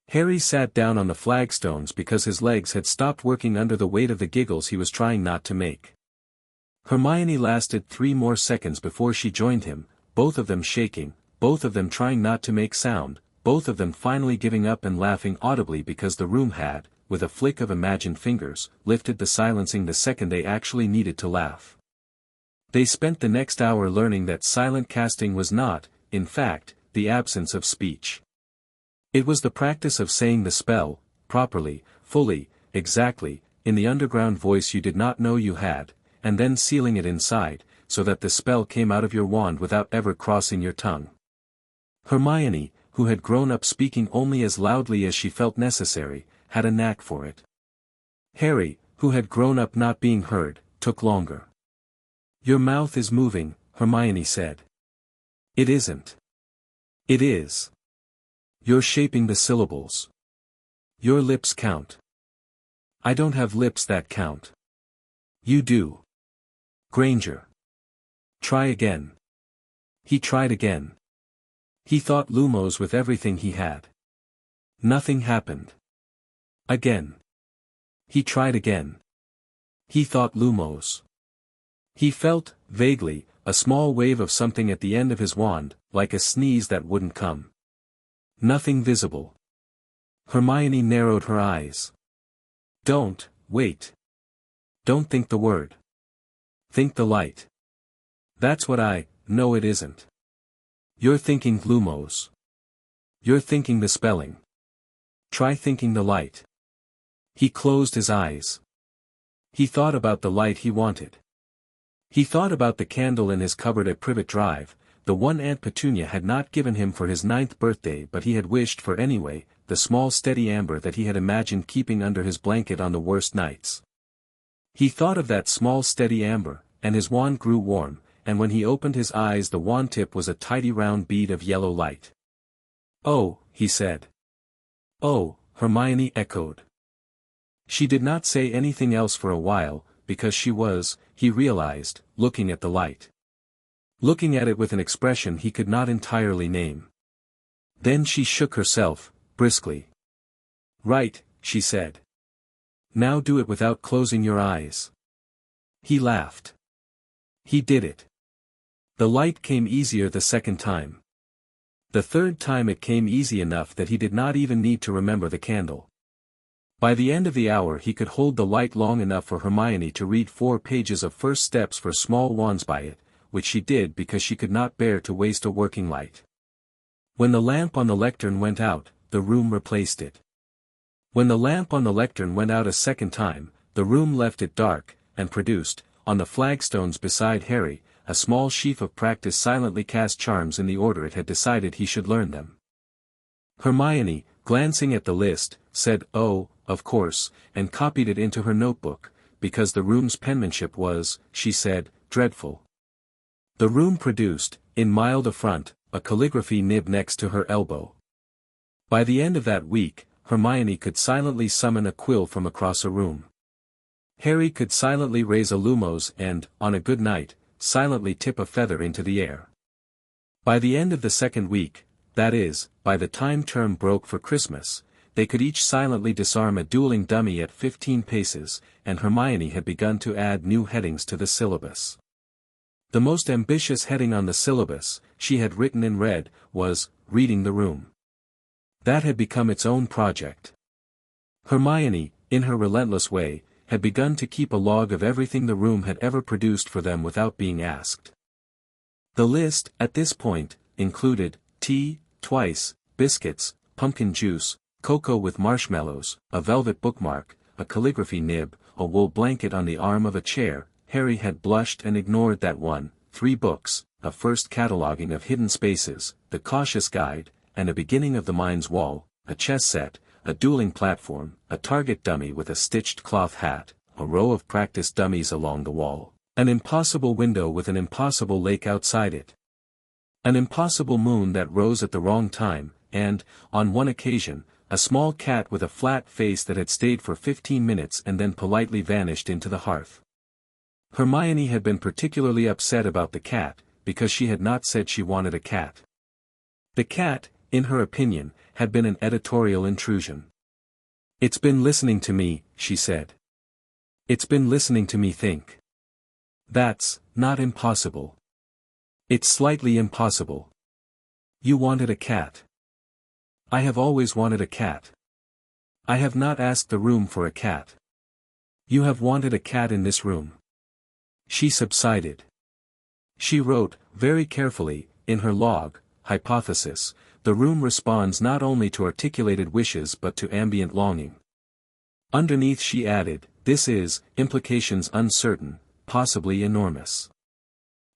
Harry sat down on the flagstones because his legs had stopped working under the weight of the giggles he was trying not to make. Hermione lasted 3 more seconds before she joined him, both of them shaking, both of them trying not to make sound, both of them finally giving up and laughing audibly because the room had, with a flick of imagined fingers, lifted the silencing the second they actually needed to laugh. They spent the next hour learning that silent casting was not, in fact, the absence of speech. It was the practice of saying the spell, properly, fully, exactly, in the underground voice you did not know you had, and then sealing it inside, so that the spell came out of your wand without ever crossing your tongue. Hermione, who had grown up speaking only as loudly as she felt necessary, had a knack for it. Harry, who had grown up not being heard, took longer. "Your mouth is moving," Hermione said. "It isn't." "It is. You're shaping the syllables. Your lips count." "I don't have lips that count." "You do. Granger. Try again." He tried again. He thought Lumos with everything he had. Nothing happened. Again. He tried again. He thought Lumos. He felt, vaguely, a small wave of something at the end of his wand, like a sneeze that wouldn't come. Nothing visible. Hermione narrowed her eyes. "Don't, wait. Don't think the word. Think the light." "That's what no it isn't. You're thinking Lumos. You're thinking the spelling. Try thinking the light." He closed his eyes. He thought about the light he wanted. He thought about the candle in his cupboard at Privet Drive, the one Aunt Petunia had not given him for his 9th birthday but he had wished for anyway, the small steady amber that he had imagined keeping under his blanket on the worst nights. He thought of that small steady amber, and his wand grew warm, and when he opened his eyes the wand tip was a tidy round bead of yellow light. "Oh," he said. "Oh," Hermione echoed. She did not say anything else for a while, because she was, he realized, looking at the light. Looking at it with an expression he could not entirely name. Then she shook herself, briskly. "Right," she said. "Now do it without closing your eyes." He laughed. He did it. The light came easier the second time. The third time it came easy enough that he did not even need to remember the candle. By the end of the hour he could hold the light long enough for Hermione to read 4 pages of First Steps for Small Wands by it, which she did because she could not bear to waste a working light. When the lamp on the lectern went out, the room replaced it. When the lamp on the lectern went out a second time, the room left it dark, and produced, on the flagstones beside Harry, a small sheaf of practice silently cast charms in the order it had decided he should learn them. Hermione, glancing at the list, said, "Oh, of course," and copied it into her notebook, because the room's penmanship was, she said, dreadful. The room produced, in mild affront, a calligraphy nib next to her elbow. By the end of that week, Hermione could silently summon a quill from across a room. Harry could silently raise a Lumos and, on a good night, silently tip a feather into the air. By the end of the second week, that is, by the time term broke for Christmas, they could each silently disarm a dueling dummy at 15 paces, and Hermione had begun to add new headings to the syllabus. The most ambitious heading on the syllabus, she had written in red, was, "Reading the Room." That had become its own project. Hermione, in her relentless way, had begun to keep a log of everything the room had ever produced for them without being asked. The list, at this point, included, tea, twice, biscuits, pumpkin juice, cocoa with marshmallows, a velvet bookmark, a calligraphy nib, a wool blanket on the arm of a chair. Harry had blushed and ignored that one, 3 books, a first cataloguing of hidden spaces, the cautious guide, and a beginning of the mind's wall, a chess set, a dueling platform, a target dummy with a stitched cloth hat, a row of practice dummies along the wall, an impossible window with an impossible lake outside it, an impossible moon that rose at the wrong time, and, on one occasion, a small cat with a flat face that had stayed for 15 minutes and then politely vanished into the hearth. Hermione had been particularly upset about the cat, because she had not said she wanted a cat. The cat, in her opinion, had been an editorial intrusion. "It's been listening to me," she said. "It's been listening to me think." "That's not impossible. It's slightly impossible. You wanted a cat." "I have always wanted a cat. I have not asked the room for a cat." "You have wanted a cat in this room." She subsided. She wrote, very carefully, in her log, hypothesis, "The room responds not only to articulated wishes but to ambient longing." Underneath she added, "This is, implications uncertain, possibly enormous."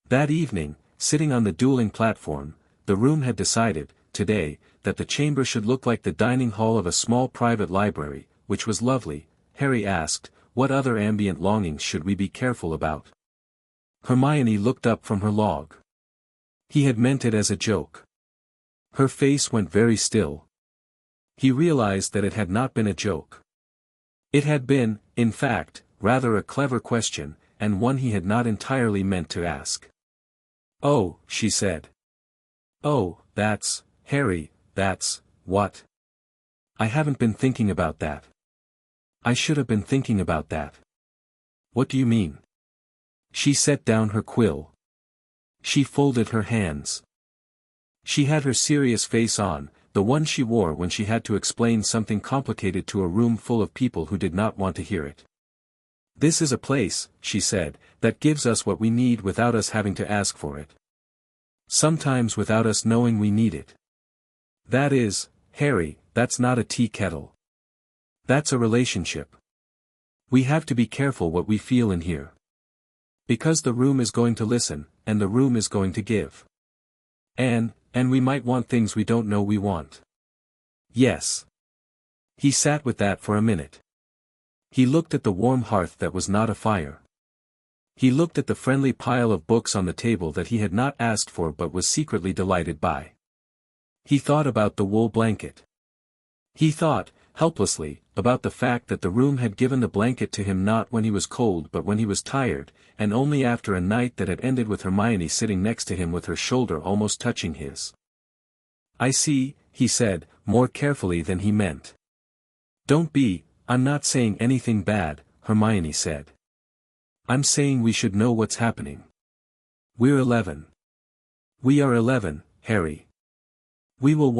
That evening, sitting on the dueling platform, the room had decided, today, that the chamber should look like the dining hall of a small private library, which was lovely. Harry asked, "What other ambient longings should we be careful about?" Hermione looked up from her log. He had meant it as a joke. Her face went very still. He realized that it had not been a joke. It had been, in fact, rather a clever question, and one he had not entirely meant to ask. "Oh," she said. "Oh, that's, Harry, that's, what? I haven't been thinking about that. I should have been thinking about that." "What do you mean?" She set down her quill. She folded her hands. She had her serious face on, the one she wore when she had to explain something complicated to a room full of people who did not want to hear it. "This is a place," she said, "that gives us what we need without us having to ask for it. Sometimes without us knowing we need it. That is, Harry, that's not a tea kettle. That's a relationship. We have to be careful what we feel in here. Because the room is going to listen, and the room is going to give. And we might want things we don't know we want." "Yes." He sat with that for a minute. He looked at the warm hearth that was not a fire. He looked at the friendly pile of books on the table that he had not asked for but was secretly delighted by. He thought about the wool blanket. He thought, helplessly, about the fact that the room had given the blanket to him not when he was cold but when he was tired, and only after a night that had ended with Hermione sitting next to him with her shoulder almost touching his. "I see," he said, more carefully than he meant. "Don't be, I'm not saying anything bad," Hermione said. "I'm saying we should know what's happening. We're 11. We are 11, Harry. We will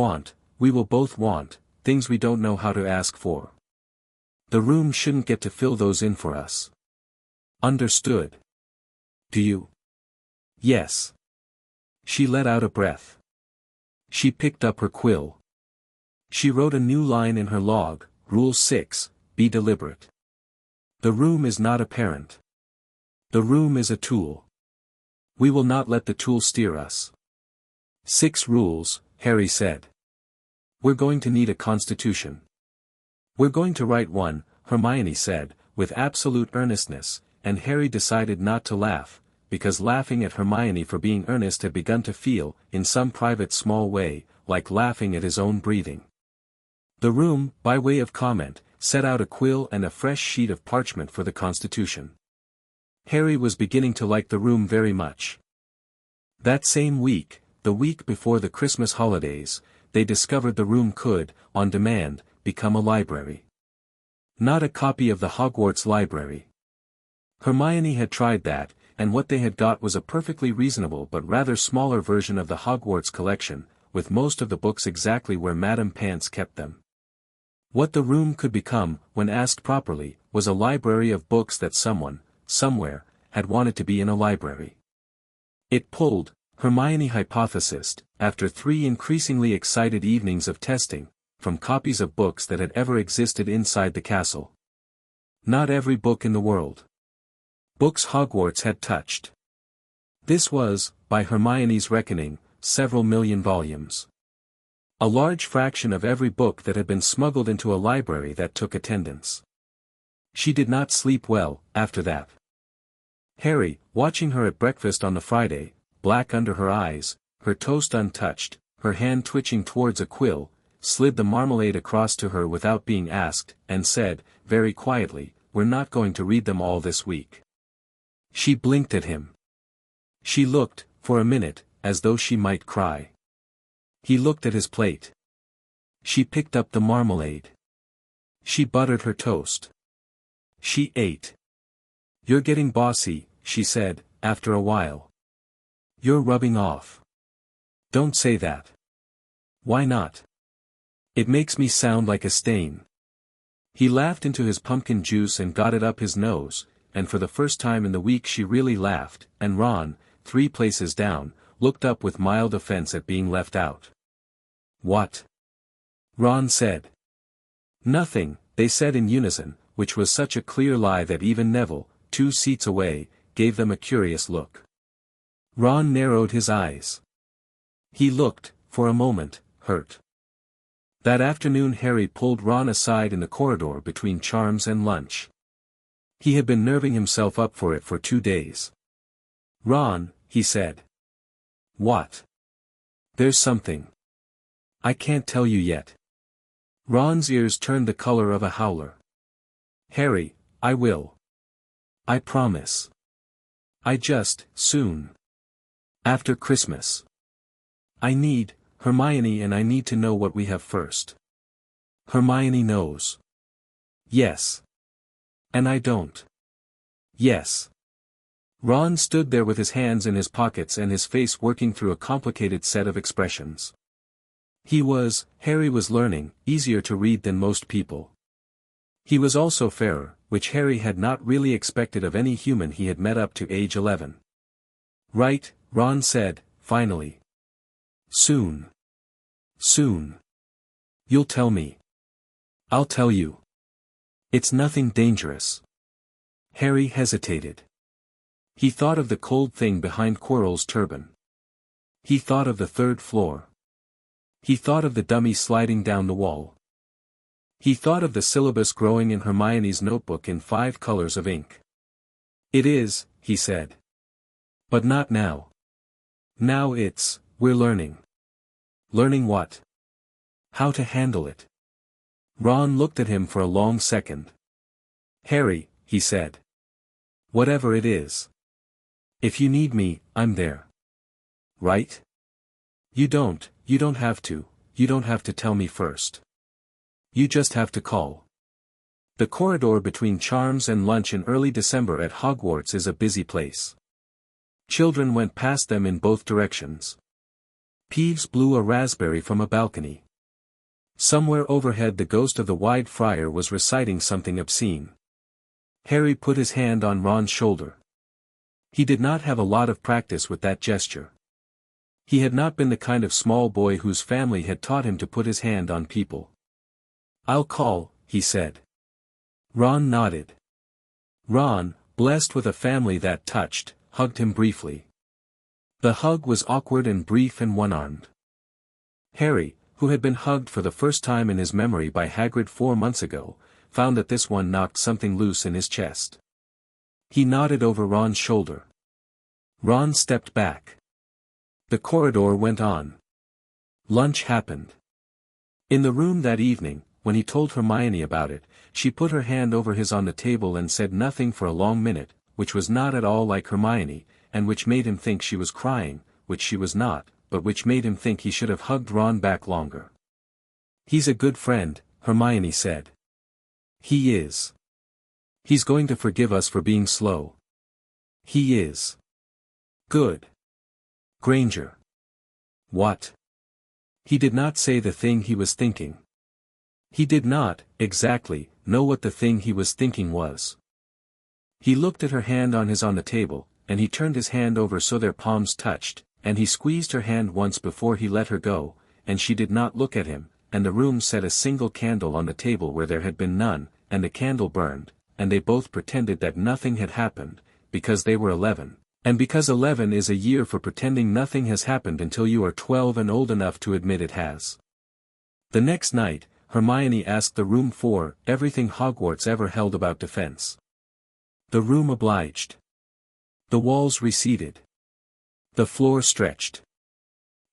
both want, things we don't know how to ask for. The room shouldn't get to fill those in for us. Understood? Do you?" "Yes." She let out a breath. She picked up her quill. She wrote a new line in her log, Rule 6, be deliberate. The room is not a parent. The room is a tool. We will not let the tool steer us. 6 rules, Harry said. We're going to need a constitution. We're going to write one, Hermione said, with absolute earnestness, and Harry decided not to laugh, because laughing at Hermione for being earnest had begun to feel, in some private small way, like laughing at his own breathing. The room, by way of comment, set out a quill and a fresh sheet of parchment for the Constitution. Harry was beginning to like the room very much. That same week, the week before the Christmas holidays, they discovered the room could, on demand, become a library. Not a copy of the Hogwarts library. Hermione had tried that, and what they had got was a perfectly reasonable but rather smaller version of the Hogwarts collection, with most of the books exactly where Madame Pants kept them. What the room could become, when asked properly, was a library of books that someone, somewhere, had wanted to be in a library. It pulled, Hermione hypothesized, after 3 increasingly excited evenings of testing, from copies of books that had ever existed inside the castle. Not every book in the world. Books Hogwarts had touched. This was, by Hermione's reckoning, several million volumes. A large fraction of every book that had been smuggled into a library that took attendance. She did not sleep well, after that. Harry, watching her at breakfast on the Friday, black under her eyes, her toast untouched, her hand twitching towards a quill, slid the marmalade across to her without being asked, and said, very quietly, "We're not going to read them all this week." She blinked at him. She looked, for a minute, as though she might cry. He looked at his plate. She picked up the marmalade. She buttered her toast. She ate. "You're getting bossy," she said, after a while. "You're rubbing off." "Don't say that." "Why not?" "It makes me sound like a stain." He laughed into his pumpkin juice and got it up his nose, and for the first time in the week she really laughed, and Ron, 3 places down, looked up with mild offense at being left out. "What?" Ron said. "Nothing," they said in unison, which was such a clear lie that even Neville, 2 seats away, gave them a curious look. Ron narrowed his eyes. He looked, for a moment, hurt. That afternoon Harry pulled Ron aside in the corridor between charms and lunch. He had been nerving himself up for it for 2 days. "Ron," he said. "What?" "There's something. I can't tell you yet." Ron's ears turned the color of a howler. "Harry, I will. I promise. Soon. After Christmas. I need, Hermione, and I need to know what we have first." "Hermione knows." "Yes. And I don't." "Yes." Ron stood there with his hands in his pockets and his face working through a complicated set of expressions. Harry was learning, easier to read than most people. He was also fairer, which Harry had not really expected of any human he had met up to age 11. "Right," Ron said, finally. "Soon. Soon. You'll tell me." "I'll tell you. It's nothing dangerous." Harry hesitated. He thought of the cold thing behind Quirrell's turban. He thought of the 3rd floor. He thought of the dummy sliding down the wall. He thought of the syllabus growing in Hermione's notebook in 5 colors of ink. "It is," he said. "But not now. Now we're learning." "Learning what?" "How to handle it." Ron looked at him for a long second. "Harry," he said. "Whatever it is. If you need me, I'm there. Right? You don't have to tell me first. You just have to call." The corridor between charms and lunch in early December at Hogwarts is a busy place. Children went past them in both directions. Peeves blew a raspberry from a balcony. Somewhere overhead the ghost of the Wide Friar was reciting something obscene. Harry put his hand on Ron's shoulder. He did not have a lot of practice with that gesture. He had not been the kind of small boy whose family had taught him to put his hand on people. "I'll call," he said. Ron nodded. Ron, blessed with a family that touched, hugged him briefly. The hug was awkward and brief and one-armed. Harry, who had been hugged for the first time in his memory by Hagrid 4 months ago, found that this one knocked something loose in his chest. He nodded over Ron's shoulder. Ron stepped back. The corridor went on. Lunch happened. In the room that evening, when he told Hermione about it, she put her hand over his on the table and said nothing for a long minute, which was not at all like Hermione, and which made him think she was crying, which she was not, but which made him think he should have hugged Ron back longer. "He's a good friend," Hermione said. "He is. He's going to forgive us for being slow. He is. Good. Granger." "What?" He did not say the thing he was thinking. He did not, exactly, know what the thing he was thinking was. He looked at her hand on the table, and he turned his hand over so their palms touched, and he squeezed her hand once before he let her go, and she did not look at him, and the room set a single candle on the table where there had been none, and the candle burned, and they both pretended that nothing had happened, because they were 11, and because 11 is a year for pretending nothing has happened until you are 12 and old enough to admit it has. The next night, Hermione asked the room for everything Hogwarts ever held about defense. The room obliged. The walls receded. The floor stretched.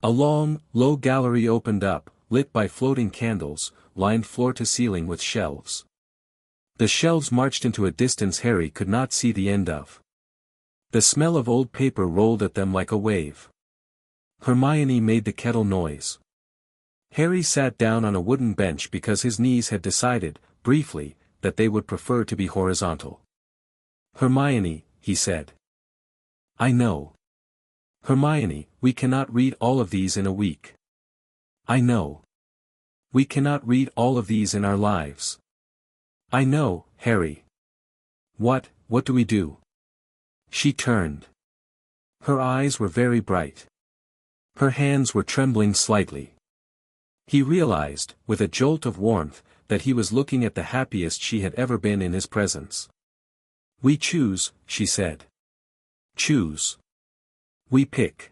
A long, low gallery opened up, lit by floating candles, lined floor to ceiling with shelves. The shelves marched into a distance Harry could not see the end of. The smell of old paper rolled at them like a wave. Hermione made the kettle noise. Harry sat down on a wooden bench because his knees had decided, briefly, that they would prefer to be horizontal. "Hermione," he said. "I know. Hermione, we cannot read all of these in a week. I know. We cannot read all of these in our lives. I know, Harry. What do we do?" She turned. Her eyes were very bright. Her hands were trembling slightly. He realized, with a jolt of warmth, that he was looking at the happiest she had ever been in his presence. "We choose," she said. "Choose. We pick.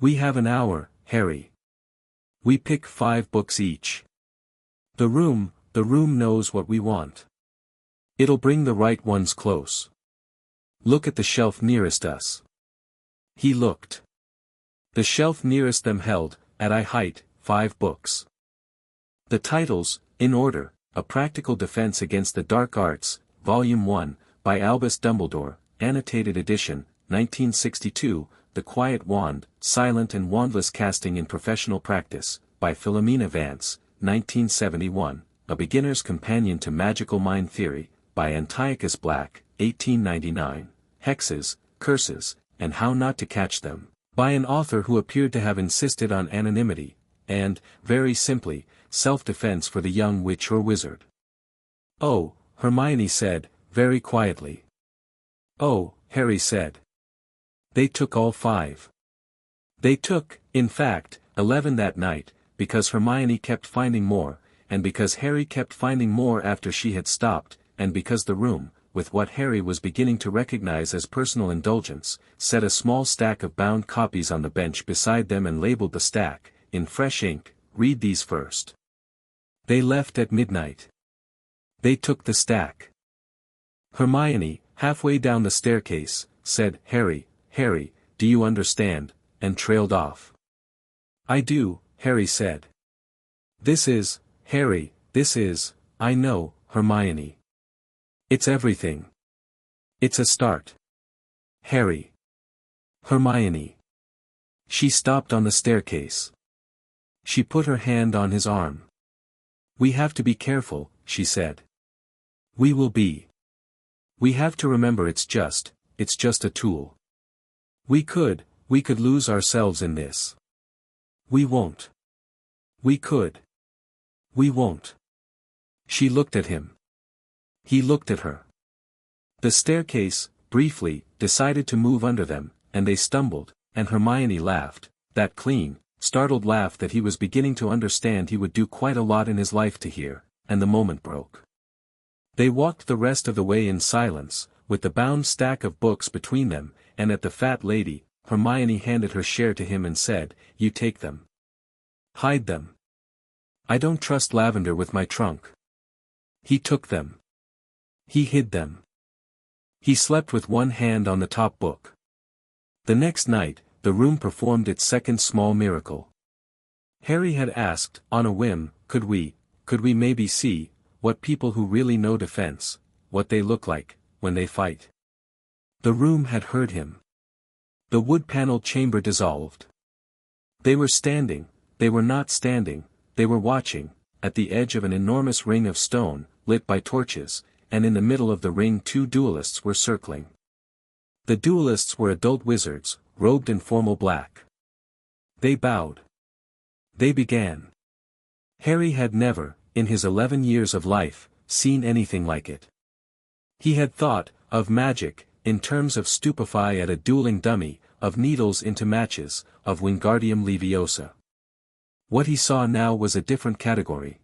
We have an hour, Harry. We pick 5 books each. The room knows what we want. It'll bring the right ones close. Look at the shelf nearest us." He looked. The shelf nearest them held, at eye height, 5 books. The titles, in order: A Practical Defense Against the Dark Arts, Volume 1, by Albus Dumbledore, Annotated Edition, 1962, The Quiet Wand, Silent and Wandless Casting in Professional Practice, by Philomena Vance, 1971, A Beginner's Companion to Magical Mind Theory, by Antiochus Black, 1899, Hexes, Curses, and How Not to Catch Them, by an author who appeared to have insisted on anonymity, and, very simply, self-defense for the young witch or wizard. "Oh," Hermione said, very quietly. "Oh," Harry said. They took all 5. They took, in fact, 11 that night, because Hermione kept finding more, and because Harry kept finding more after she had stopped, and because the room, with what Harry was beginning to recognize as personal indulgence, set a small stack of bound copies on the bench beside them and labeled the stack, in fresh ink, "Read these first." They left at midnight. They took the stack. Hermione, halfway down the staircase, said, Harry, do you understand?" and trailed off. "I do," Harry said. "This is, Harry, I know, Hermione. It's everything. It's a start. Harry. Hermione." She stopped on the staircase. She put her hand on his arm. "We have to be careful," she said. "We will be. We have to remember it's just a tool. We could lose ourselves in this. We won't. We could. We won't." She looked at him. He looked at her. The staircase, briefly, decided to move under them, and they stumbled, and Hermione laughed, that clean, startled laugh that he was beginning to understand he would do quite a lot in his life to hear, and the moment broke. They walked the rest of the way in silence, with the bound stack of books between them, and at the fat lady, Hermione handed her share to him and said, "You take them. Hide them. I don't trust Lavender with my trunk." He took them. He hid them. He slept with one hand on the top book. The next night, the room performed its second small miracle. Harry had asked, on a whim, could we maybe see what people who really know defense, what they look like, when they fight? The room had heard him. The wood-paneled chamber dissolved. They were standing, they were not standing, they were watching, at the edge of an enormous ring of stone, lit by torches, and in the middle of the ring 2 duelists were circling. The duelists were adult wizards, robed in formal black. They bowed. They began. Harry had never, in his 11 years of life, seen anything like it. He had thought of magic in terms of stupefy at a dueling dummy, of needles into matches, of Wingardium Leviosa. What he saw now was a different category.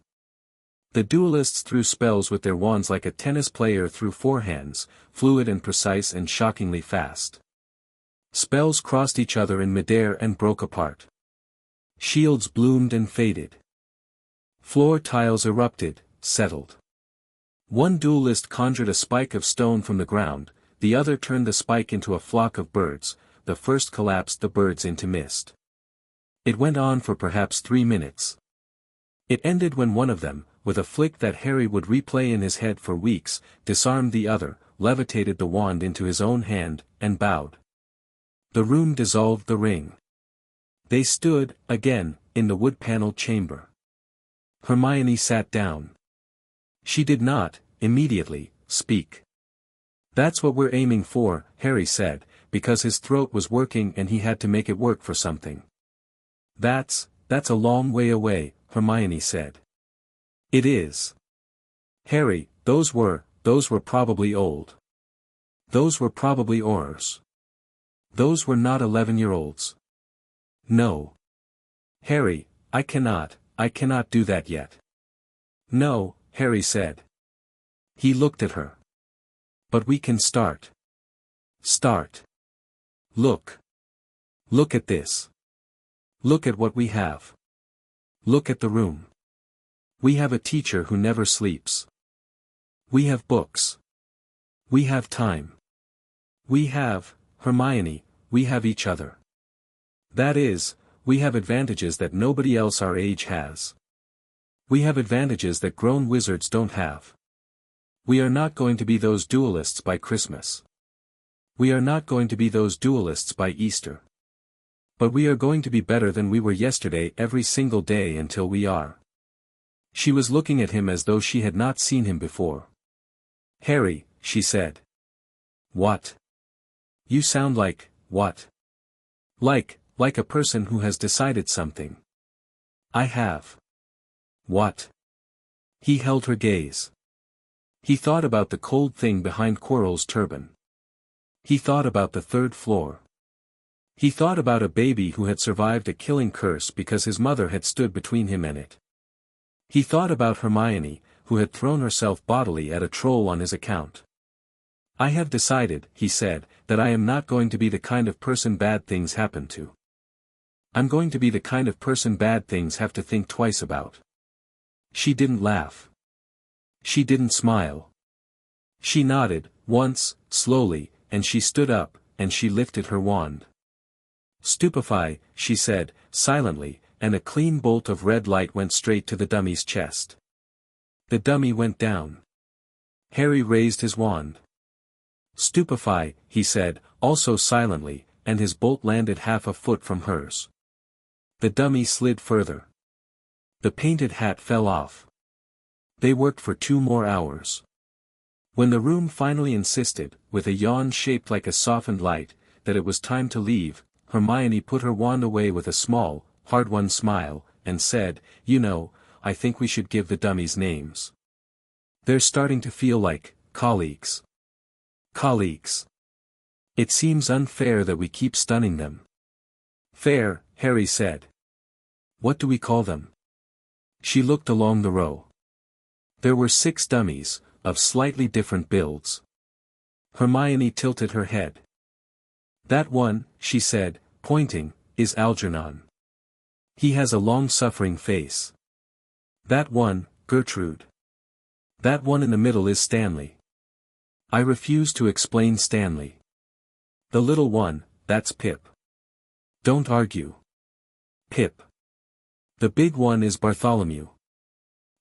The duelists threw spells with their wands like a tennis player threw forehands, fluid and precise and shockingly fast. Spells crossed each other in midair and broke apart. Shields bloomed and faded. Floor tiles erupted, settled. One duelist conjured a spike of stone from the ground, the other turned the spike into a flock of birds, the first collapsed the birds into mist. It went on for perhaps 3 minutes. It ended when one of them, with a flick that Harry would replay in his head for weeks, disarmed the other, levitated the wand into his own hand, and bowed. The room dissolved the ring. They stood, again, in the wood-paneled chamber. Hermione sat down. She did not, immediately, speak. "That's what we're aiming for," Harry said, because his throat was working and he had to make it work for something. That's a long way away," Hermione said. "It is. Harry, those were probably old. Those were probably Aurors. Those were not 11-year-olds. No. Harry, I cannot do that yet." "No," Harry said. He looked at her. "But we can start." "Start. Look. Look at this. Look at what we have. Look at the room. We have a teacher who never sleeps. We have books. We have time. We have, Hermione, we have each other. That is, we have advantages that nobody else our age has. We have advantages that grown wizards don't have. We are not going to be those duelists by Christmas. We are not going to be those duelists by Easter. But we are going to be better than we were yesterday every single day until we are." She was looking at him as though she had not seen him before. "Harry," she said. "What? You sound like, what?" Like a person who has decided something." "I have." "What?" He held her gaze. He thought about the cold thing behind Quirrell's turban. He thought about the 3rd floor. He thought about a baby who had survived a killing curse because his mother had stood between him and it. He thought about Hermione, who had thrown herself bodily at a troll on his account. "I have decided," he said, "that I am not going to be the kind of person bad things happen to. I'm going to be the kind of person bad things have to think twice about." She didn't laugh. She didn't smile. She nodded, once, slowly, and she stood up, and she lifted her wand. "Stupefy," she said, silently, and a clean bolt of red light went straight to the dummy's chest. The dummy went down. Harry raised his wand. "Stupefy," he said, also silently, and his bolt landed half a foot from hers. The dummy slid further. The painted hat fell off. They worked for 2 more hours. When the room finally insisted, with a yawn shaped like a softened light, that it was time to leave, Hermione put her wand away with a small, hard-won smile, and said, "You know, I think we should give the dummies names. They're starting to feel like colleagues. Colleagues. It seems unfair that we keep stunning them." "Fair," Harry said. "What do we call them?" She looked along the row. There were 6 dummies, of slightly different builds. Hermione tilted her head. "That one," she said, pointing, "is Algernon. He has a long-suffering face. That one, Gertrude. That one in the middle is Stanley. I refuse to explain Stanley. The little one, that's Pip. Don't argue. Pip. The big one is Bartholomew.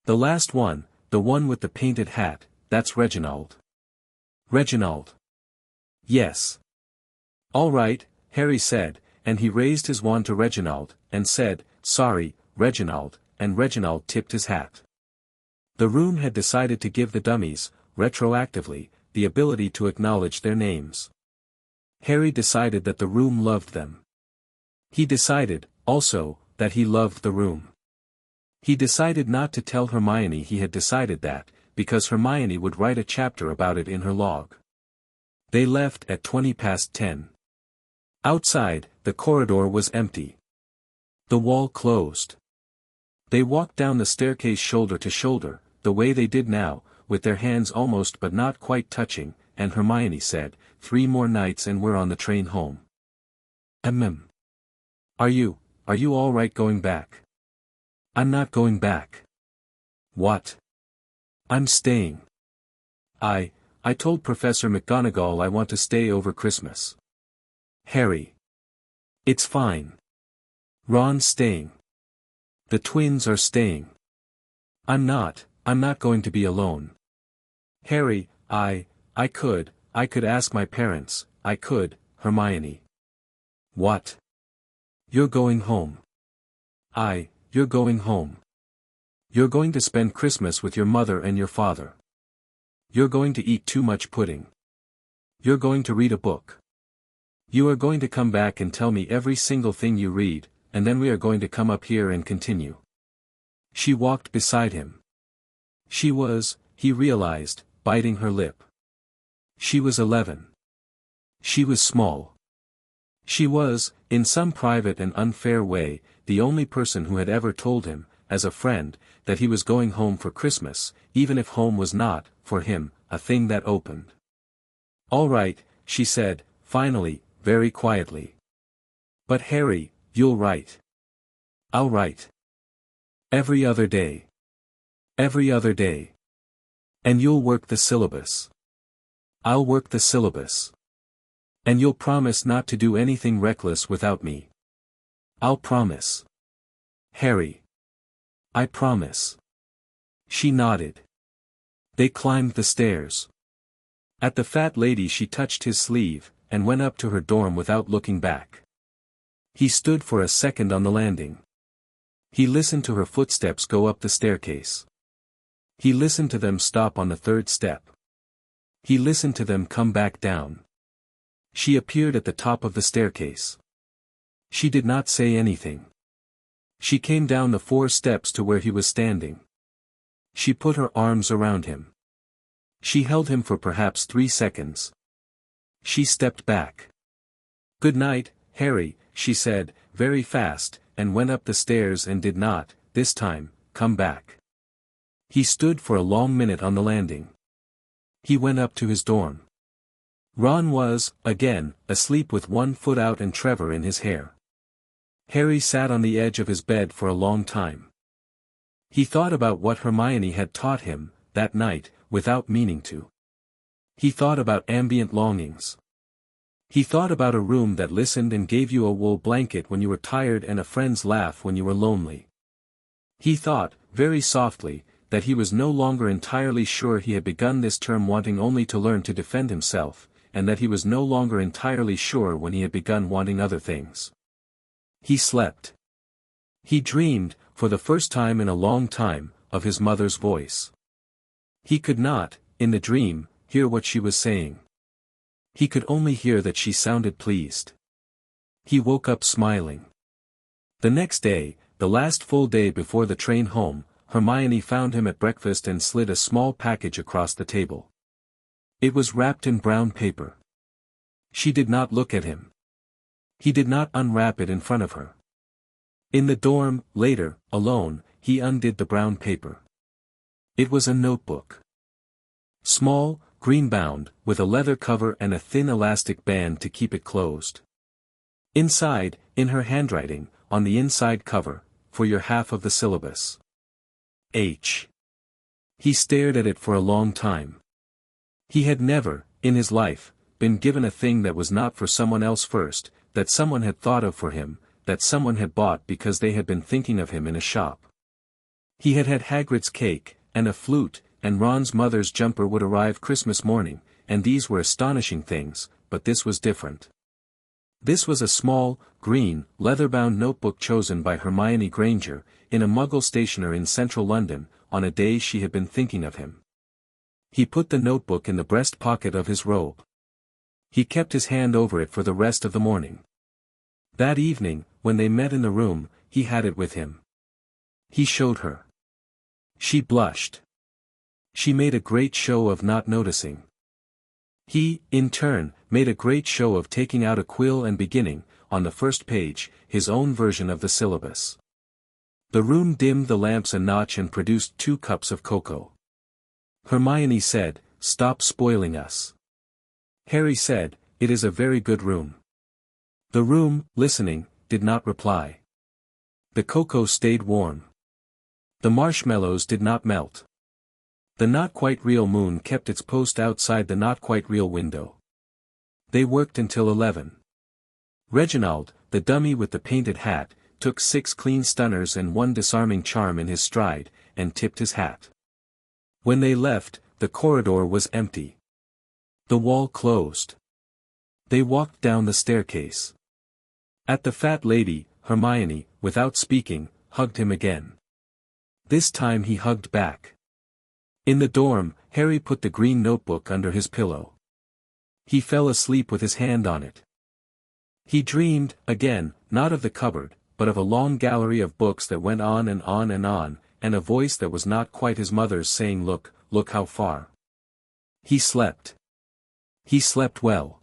The last one, the one with the painted hat, that's Reginald." "Reginald." "Yes." "All right," Harry said, and he raised his wand to Reginald, and said, "Sorry, Reginald," and Reginald tipped his hat. The room had decided to give the dummies, retroactively, the ability to acknowledge their names. Harry decided that the room loved them. He decided, also, that he loved the room. He decided not to tell Hermione he had decided that, because Hermione would write a chapter about it in her log. They left at 10:20. Outside, the corridor was empty. The wall closed. They walked down the staircase shoulder to shoulder, the way they did now, with their hands almost but not quite touching, and Hermione said, 3 more nights and we're on the train home. Are you all right going back?" "I'm not going back. What? I'm staying. I told Professor McGonagall I want to stay over Christmas. Harry. It's fine. Ron's staying. The twins are staying. I'm not going to be alone. Harry, I could ask my parents, Hermione. What? You're going home. You're going home. You're going to spend Christmas with your mother and your father. You're going to eat too much pudding. You're going to read a book. You are going to come back and tell me every single thing you read, and then we are going to come up here and continue. She walked beside him. She was, he realized, biting her lip. She was 11. She was small. She was, in some private and unfair way, the only person who had ever told him, as a friend, that he was going home for Christmas, even if home was not, for him, a thing that opened. All right, she said, finally, very quietly. But Harry, you'll write. I'll write. Every other day. Every other day. And you'll work the syllabus. I'll work the syllabus. And you'll promise not to do anything reckless without me. I'll promise. Harry. I promise. She nodded. They climbed the stairs. At the fat lady she touched his sleeve, and went up to her dorm without looking back. He stood for a second on the landing. He listened to her footsteps go up the staircase. He listened to them stop on the third step. He listened to them come back down. She appeared at the top of the staircase. She did not say anything. She came down the 4 steps to where he was standing. She put her arms around him. She held him for perhaps 3 seconds. She stepped back. "Good night, Harry," she said, very fast, and went up the stairs and did not, this time, come back. He stood for a long minute on the landing. He went up to his dorm. Ron was, again, asleep with one foot out and Trevor in his hair. Harry sat on the edge of his bed for a long time. He thought about what Hermione had taught him, that night, without meaning to. He thought about ambient longings. He thought about a room that listened and gave you a wool blanket when you were tired and a friend's laugh when you were lonely. He thought, very softly, that he was no longer entirely sure he had begun this term wanting only to learn to defend himself, and that he was no longer entirely sure when he had begun wanting other things. He slept. He dreamed, for the first time in a long time, of his mother's voice. He could not, in the dream, hear what she was saying. He could only hear that she sounded pleased. He woke up smiling. The next day, the last full day before the train home, Hermione found him at breakfast and slid a small package across the table. It was wrapped in brown paper. She did not look at him. He did not unwrap it in front of her. In the dorm, later, alone, he undid the brown paper. It was a notebook. Small, green-bound, with a leather cover and a thin elastic band to keep it closed. Inside, in her handwriting, on the inside cover, "For your half of the syllabus. H." He stared at it for a long time. He had never, in his life, been given a thing that was not for someone else first, that someone had thought of for him, that someone had bought because they had been thinking of him in a shop. He had had Hagrid's cake, and a flute, and Ron's mother's jumper would arrive Christmas morning, and these were astonishing things, but this was different. This was a small, green, leather-bound notebook chosen by Hermione Granger, in a Muggle stationer in central London, on a day she had been thinking of him. He put the notebook in the breast pocket of his robe. He kept his hand over it for the rest of the morning. That evening, when they met in the room, he had it with him. He showed her. She blushed. She made a great show of not noticing. He, in turn, made a great show of taking out a quill and beginning, on the first page, his own version of the syllabus. The room dimmed the lamps a notch and produced 2 cups of cocoa. Hermione said, "Stop spoiling us." Harry said, "It is a very good room." The room, listening, did not reply. The cocoa stayed warm. The marshmallows did not melt. The not-quite-real moon kept its post outside the not-quite-real window. They worked until 11. Reginald, the dummy with the painted hat, took 6 clean stunners and 1 disarming charm in his stride, and tipped his hat. When they left, the corridor was empty. The wall closed. They walked down the staircase. At the fat lady, Hermione, without speaking, hugged him again. This time he hugged back. In the dorm, Harry put the green notebook under his pillow. He fell asleep with his hand on it. He dreamed, again, not of the cupboard, but of a long gallery of books that went on and on and on, and a voice that was not quite his mother's saying, "Look, look how far." He slept. He slept well.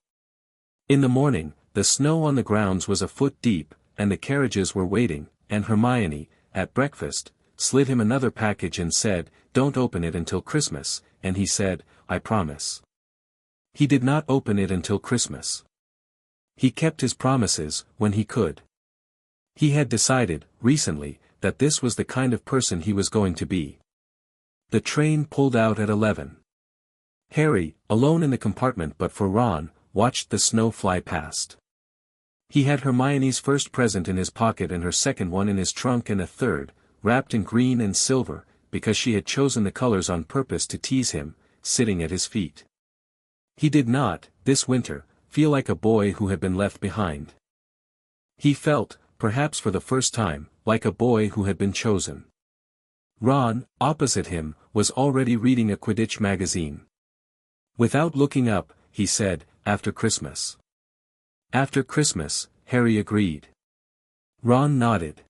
In the morning, the snow on the grounds was a foot deep, and the carriages were waiting, and Hermione, at breakfast, slid him another package and said, "Don't open it until Christmas," and he said, "I promise." He did not open it until Christmas. He kept his promises, when he could. He had decided, recently, that this was the kind of person he was going to be. The train pulled out at 11. Harry, alone in the compartment but for Ron, watched the snow fly past. He had Hermione's first present in his pocket and her second one in his trunk and a third, wrapped in green and silver, because she had chosen the colors on purpose to tease him, sitting at his feet. He did not, this winter, feel like a boy who had been left behind. He felt, perhaps for the first time, like a boy who had been chosen. Ron, opposite him, was already reading a Quidditch magazine. Without looking up, he said, "After Christmas." "After Christmas," Harry agreed. Ron nodded.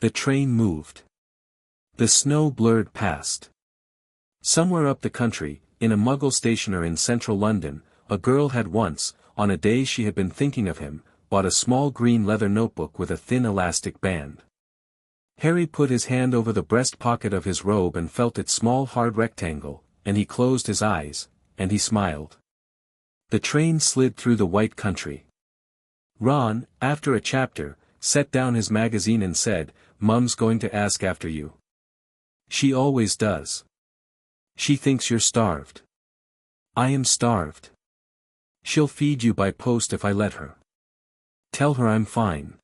The train moved. The snow blurred past. Somewhere up the country, in a Muggle stationer in central London, a girl had once, on a day she had been thinking of him, bought a small green leather notebook with a thin elastic band. Harry put his hand over the breast pocket of his robe and felt its small hard rectangle, and he closed his eyes, and he smiled. The train slid through the white country. Ron, after a chapter, set down his magazine and said, "Mum's going to ask after you. She always does. She thinks you're starved. I am starved. She'll feed you by post if I let her. Tell her I'm fine."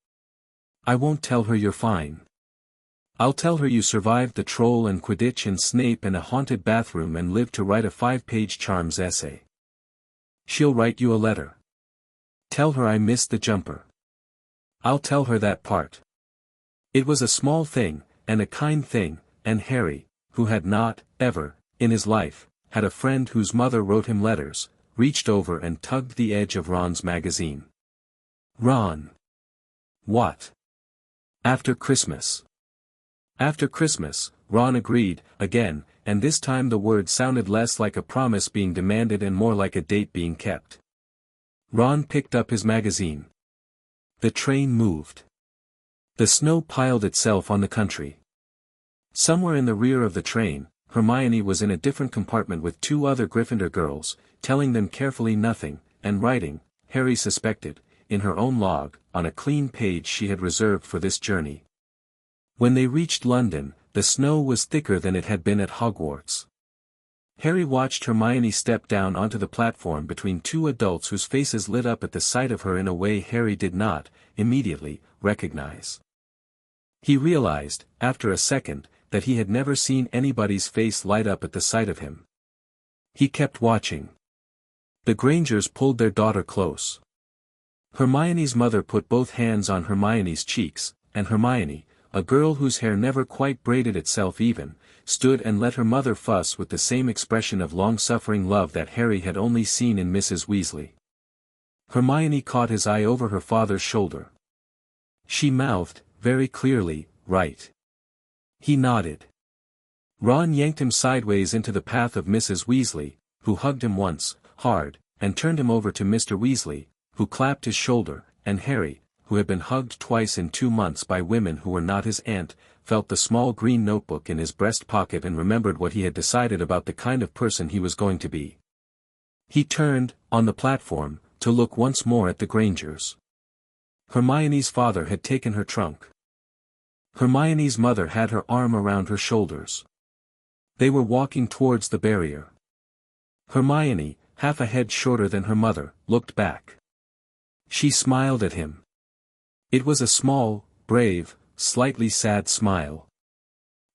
"I won't tell her you're fine. I'll tell her you survived the troll and Quidditch and Snape and a haunted bathroom and lived to write a 5-page charms essay. She'll write you a letter. Tell her I missed the jumper. I'll tell her that part." It was a small thing, and a kind thing, and Harry, who had not, ever, in his life, had a friend whose mother wrote him letters, reached over and tugged the edge of Ron's magazine. "Ron." "What?" "After Christmas." "After Christmas," Ron agreed, again, and this time the word sounded less like a promise being demanded and more like a date being kept. Ron picked up his magazine. The train moved. The snow piled itself on the country. Somewhere in the rear of the train, Hermione was in a different compartment with 2 other Gryffindor girls, telling them carefully nothing, and writing, Harry suspected, in her own log, on a clean page she had reserved for this journey. When they reached London, the snow was thicker than it had been at Hogwarts. Harry watched Hermione step down onto the platform between 2 adults whose faces lit up at the sight of her in a way Harry did not, immediately, recognize. He realized, after a second, that he had never seen anybody's face light up at the sight of him. He kept watching. The Grangers pulled their daughter close. Hermione's mother put both hands on Hermione's cheeks, and Hermione, a girl whose hair never quite braided itself even, stood and let her mother fuss with the same expression of long-suffering love that Harry had only seen in Mrs. Weasley. Hermione caught his eye over her father's shoulder. She mouthed, very clearly, "Right." He nodded. Ron yanked him sideways into the path of Mrs. Weasley, who hugged him once, hard, and turned him over to Mr. Weasley, who clapped his shoulder, and Harry, who had been hugged twice in 2 months by women who were not his aunt, felt the small green notebook in his breast pocket and remembered what he had decided about the kind of person he was going to be. He turned, on the platform, to look once more at the Grangers. Hermione's father had taken her trunk. Hermione's mother had her arm around her shoulders. They were walking towards the barrier. Hermione, half a head shorter than her mother, looked back. She smiled at him. It was a small, brave, slightly sad smile.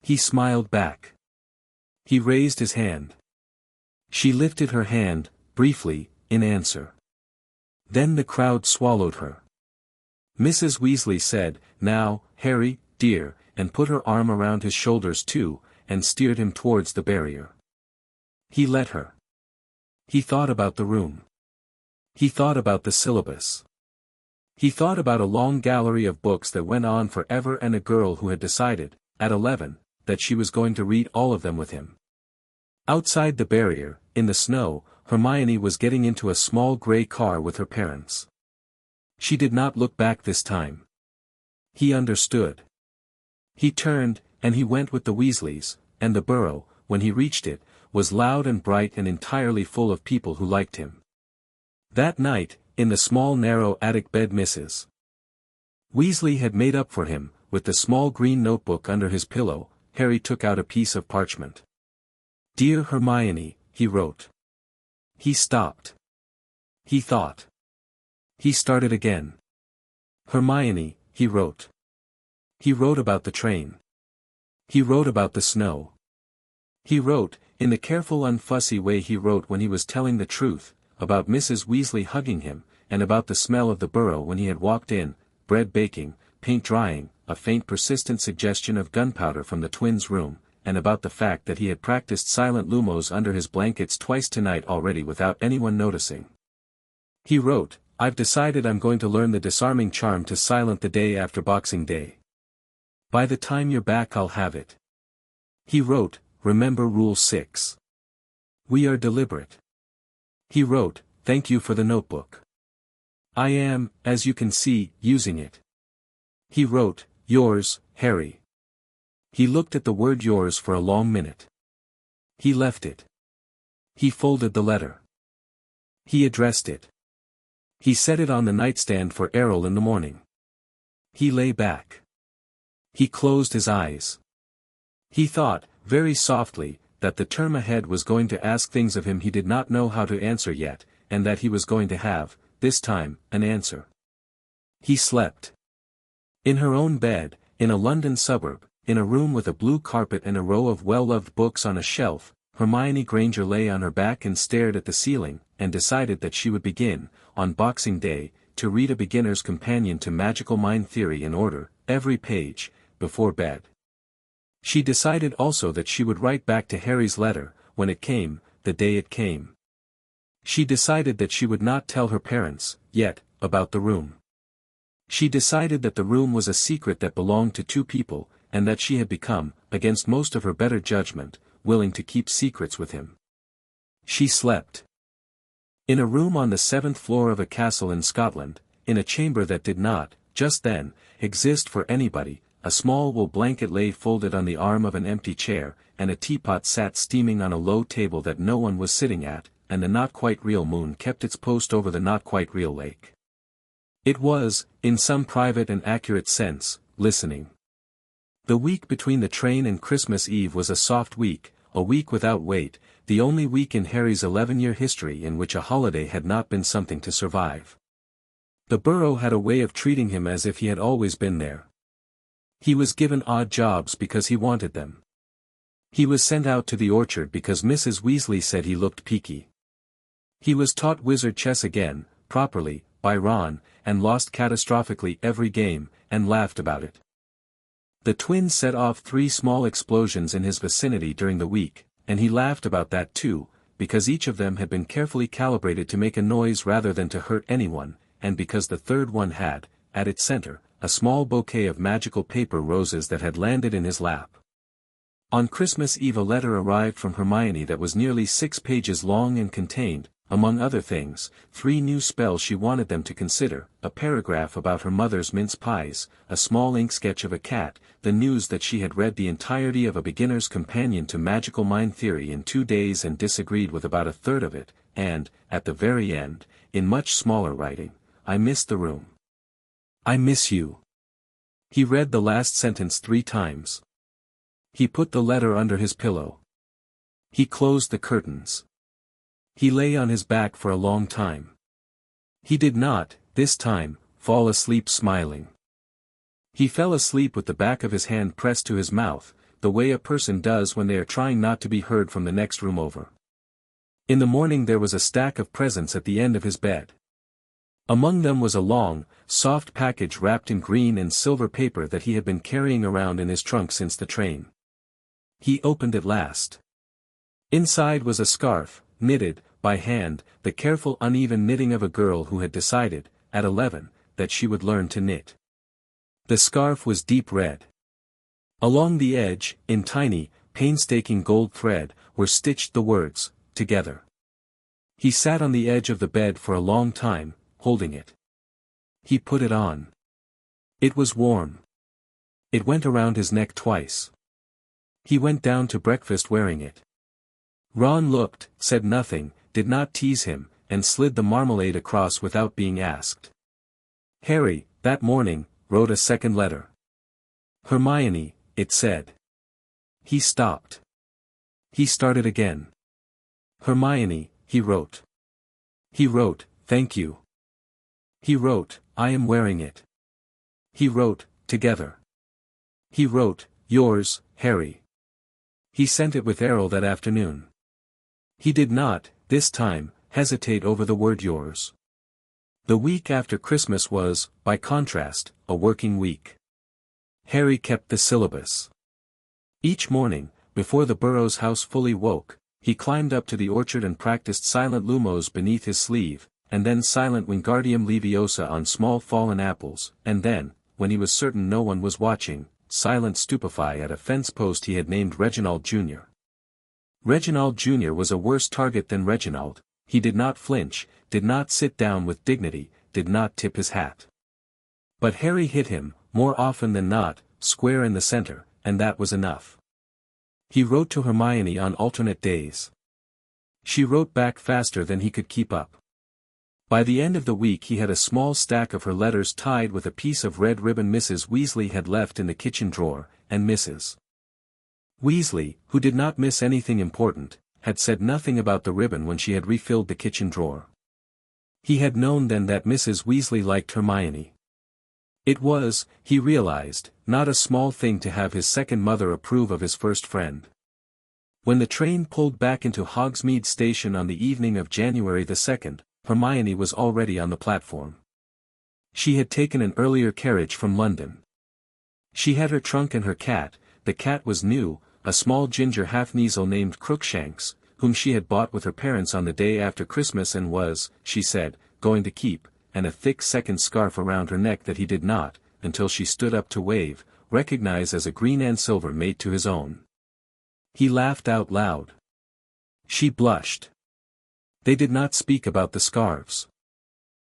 He smiled back. He raised his hand. She lifted her hand, briefly, in answer. Then the crowd swallowed her. Mrs. Weasley said, "Now, Harry, dear," and put her arm around his shoulders too, and steered him towards the barrier. He let her. He thought about the room. He thought about the syllabus. He thought about a long gallery of books that went on forever and a girl who had decided, at 11, that she was going to read all of them with him. Outside the barrier, in the snow, Hermione was getting into a small gray car with her parents. She did not look back this time. He understood. He turned, and he went with the Weasleys, and the burrow, when he reached it, was loud and bright and entirely full of people who liked him. That night, in the small narrow attic bed Mrs. Weasley had made up for him, with the small green notebook under his pillow, Harry took out a piece of parchment. "Dear Hermione," he wrote. He stopped. He thought. He started again. "Hermione," he wrote. He wrote about the train. He wrote about the snow. He wrote, in the careful unfussy way he wrote when he was telling the truth, about Mrs. Weasley hugging him, and about the smell of the burrow when he had walked in, bread baking, paint drying, a faint persistent suggestion of gunpowder from the twins' room, and about the fact that he had practiced silent lumos under his blankets twice tonight already without anyone noticing. He wrote, "I've decided I'm going to learn the disarming charm to silent the day after Boxing Day. By the time you're back I'll have it." He wrote, "Remember Rule 6. We are deliberate." He wrote, "Thank you for the notebook. I am, as you can see, using it." He wrote, "Yours, Harry." He looked at the word yours for a long minute. He left it. He folded the letter. He addressed it. He set it on the nightstand for Errol in the morning. He lay back. He closed his eyes. He thought, very softly, that the term ahead was going to ask things of him he did not know how to answer yet, and that he was going to have, this time, an answer. He slept. In her own bed, in a London suburb, in a room with a blue carpet and a row of well-loved books on a shelf, Hermione Granger lay on her back and stared at the ceiling, and decided that she would begin, on Boxing Day, to read A Beginner's Companion to Magical Mind Theory in order, every page, before bed. She decided also that she would write back to Harry's letter, when it came, the day it came. She decided that she would not tell her parents, yet, about the room. She decided that the room was a secret that belonged to two people, and that she had become, against most of her better judgment, willing to keep secrets with him. She slept. In a room on the 7th floor of a castle in Scotland, in a chamber that did not, just then, exist for anybody, a small wool blanket lay folded on the arm of an empty chair, and a teapot sat steaming on a low table that no one was sitting at, and the not-quite-real moon kept its post over the not-quite-real lake. It was, in some private and accurate sense, listening. The week between the train and Christmas Eve was a soft week, a week without weight, the only week in Harry's 11-year history in which a holiday had not been something to survive. The burrow had a way of treating him as if he had always been there. He was given odd jobs because he wanted them. He was sent out to the orchard because Mrs. Weasley said he looked peaky. He was taught wizard chess again, properly, by Ron, and lost catastrophically every game, and laughed about it. The twins set off 3 small explosions in his vicinity during the week, and he laughed about that too, because each of them had been carefully calibrated to make a noise rather than to hurt anyone, and because the third one had, at its center, a small bouquet of magical paper roses that had landed in his lap. On Christmas Eve a letter arrived from Hermione that was nearly 6 pages long and contained, among other things, 3 new spells she wanted them to consider, a paragraph about her mother's mince pies, a small ink sketch of a cat, the news that she had read the entirety of A Beginner's Companion to Magical Mind Theory in 2 days and disagreed with about a third of it, and, at the very end, in much smaller writing, "I miss the room. I miss you. He read the last sentence 3 times. He put the letter under his pillow. He closed the curtains. He lay on his back for a long time. He did not, this time, fall asleep smiling. He fell asleep with the back of his hand pressed to his mouth, the way a person does when they are trying not to be heard from the next room over. In the morning there was a stack of presents at the end of his bed. Among them was a long, soft package wrapped in green and silver paper that he had been carrying around in his trunk since the train. He opened it last. Inside was a scarf, knitted, by hand, the careful uneven knitting of a girl who had decided, at 11, that she would learn to knit. The scarf was deep red. Along the edge, in tiny, painstaking gold thread, were stitched the words, "Together." He sat on the edge of the bed for a long time, holding it. He put it on. It was warm. It went around his neck twice. He went down to breakfast wearing it. Ron looked, said nothing, did not tease him, and slid the marmalade across without being asked. Harry, that morning, wrote a second letter. Hermione, it said. He stopped. He started again. Hermione, he wrote. He wrote, thank you. He wrote, I am wearing it. He wrote, together. He wrote, yours, Harry. He sent it with Errol that afternoon. He did not, this time, hesitate over the word yours. The week after Christmas was, by contrast, a working week. Harry kept the syllabus. Each morning, before the Burrows house fully woke, he climbed up to the orchard and practiced silent lumos beneath his sleeve, and then silent Wingardium Leviosa on small fallen apples, and then, when he was certain no one was watching, silent Stupefy at a fence post he had named Reginald Jr. Reginald Jr. was a worse target than Reginald. He did not flinch, did not sit down with dignity, did not tip his hat. But Harry hit him, more often than not, square in the center, and that was enough. He wrote to Hermione on alternate days. She wrote back faster than he could keep up. By the end of the week he had a small stack of her letters tied with a piece of red ribbon Mrs. Weasley had left in the kitchen drawer, and Mrs. Weasley, who did not miss anything important, had said nothing about the ribbon when she had refilled the kitchen drawer. He had known then that Mrs. Weasley liked Hermione. It was, he realized, not a small thing to have his second mother approve of his first friend. When the train pulled back into Hogsmeade Station on the evening of January the 2nd, Hermione was already on the platform. She had taken an earlier carriage from London. She had her trunk and her cat. The cat was new, a small ginger half-Kneazle named Crookshanks, whom she had bought with her parents on the day after Christmas and was, she said, going to keep, and a thick second scarf around her neck that he did not, until she stood up to wave, recognize as a green and silver mate to his own. He laughed out loud. She blushed. They did not speak about the scarves.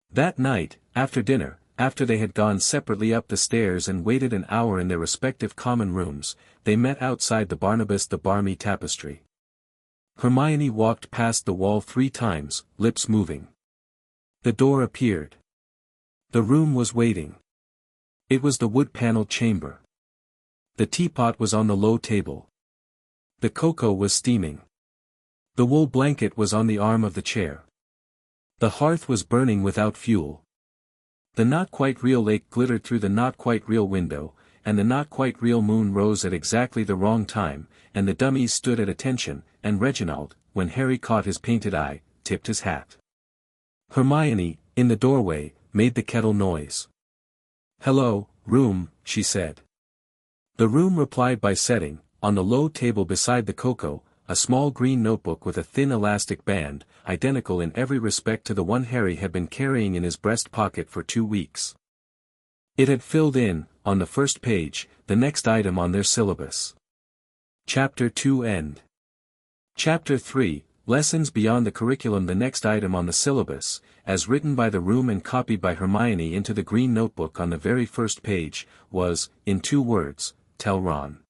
That night, after dinner, after they had gone separately up the stairs and waited an hour in their respective common rooms, they met outside the Barnabas the Barmy tapestry. Hermione walked past the wall 3 times, lips moving. The door appeared. The room was waiting. It was the wood-paneled chamber. The teapot was on the low table. The cocoa was steaming. The wool blanket was on the arm of the chair. The hearth was burning without fuel. The not-quite-real lake glittered through the not-quite-real window, and the not-quite-real moon rose at exactly the wrong time, and the dummies stood at attention, and Reginald, when Harry caught his painted eye, tipped his hat. Hermione, in the doorway, made the kettle noise. "Hello, room," she said. The room replied by setting, on the low table beside the cocoa, a small green notebook with a thin elastic band, identical in every respect to the one Harry had been carrying in his breast pocket for 2 weeks. It had filled in, on the first page, the next item on their syllabus. Chapter 2 End. Chapter 3, Lessons Beyond the Curriculum. The next item on the syllabus, as written by the room and copied by Hermione into the green notebook on the very first page, was, in 2 words, "Tell Ron."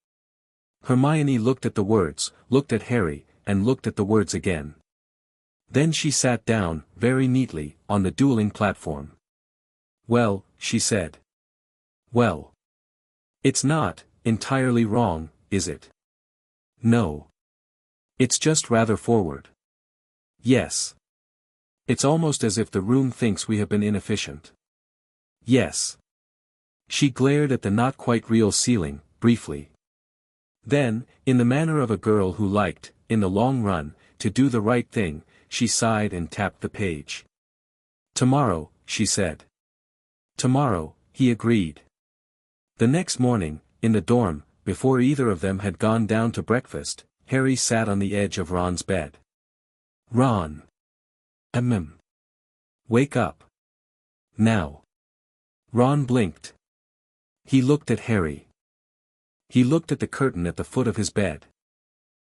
Hermione looked at the words, looked at Harry, and looked at the words again. Then she sat down, very neatly, on the dueling platform. "Well," she said. "Well. It's not entirely wrong, is it? No. It's just rather forward. Yes. It's almost as if the room thinks we have been inefficient. Yes. She glared at the not quite real ceiling, briefly. Then, in the manner of a girl who liked, in the long run, to do the right thing, she sighed and tapped the page. Tomorrow, she said. Tomorrow, he agreed. The next morning, in the dorm, before either of them had gone down to breakfast, Harry sat on the edge of Ron's bed. Ron. Wake up. Now. Ron blinked. He looked at Harry. He looked at the curtain at the foot of his bed.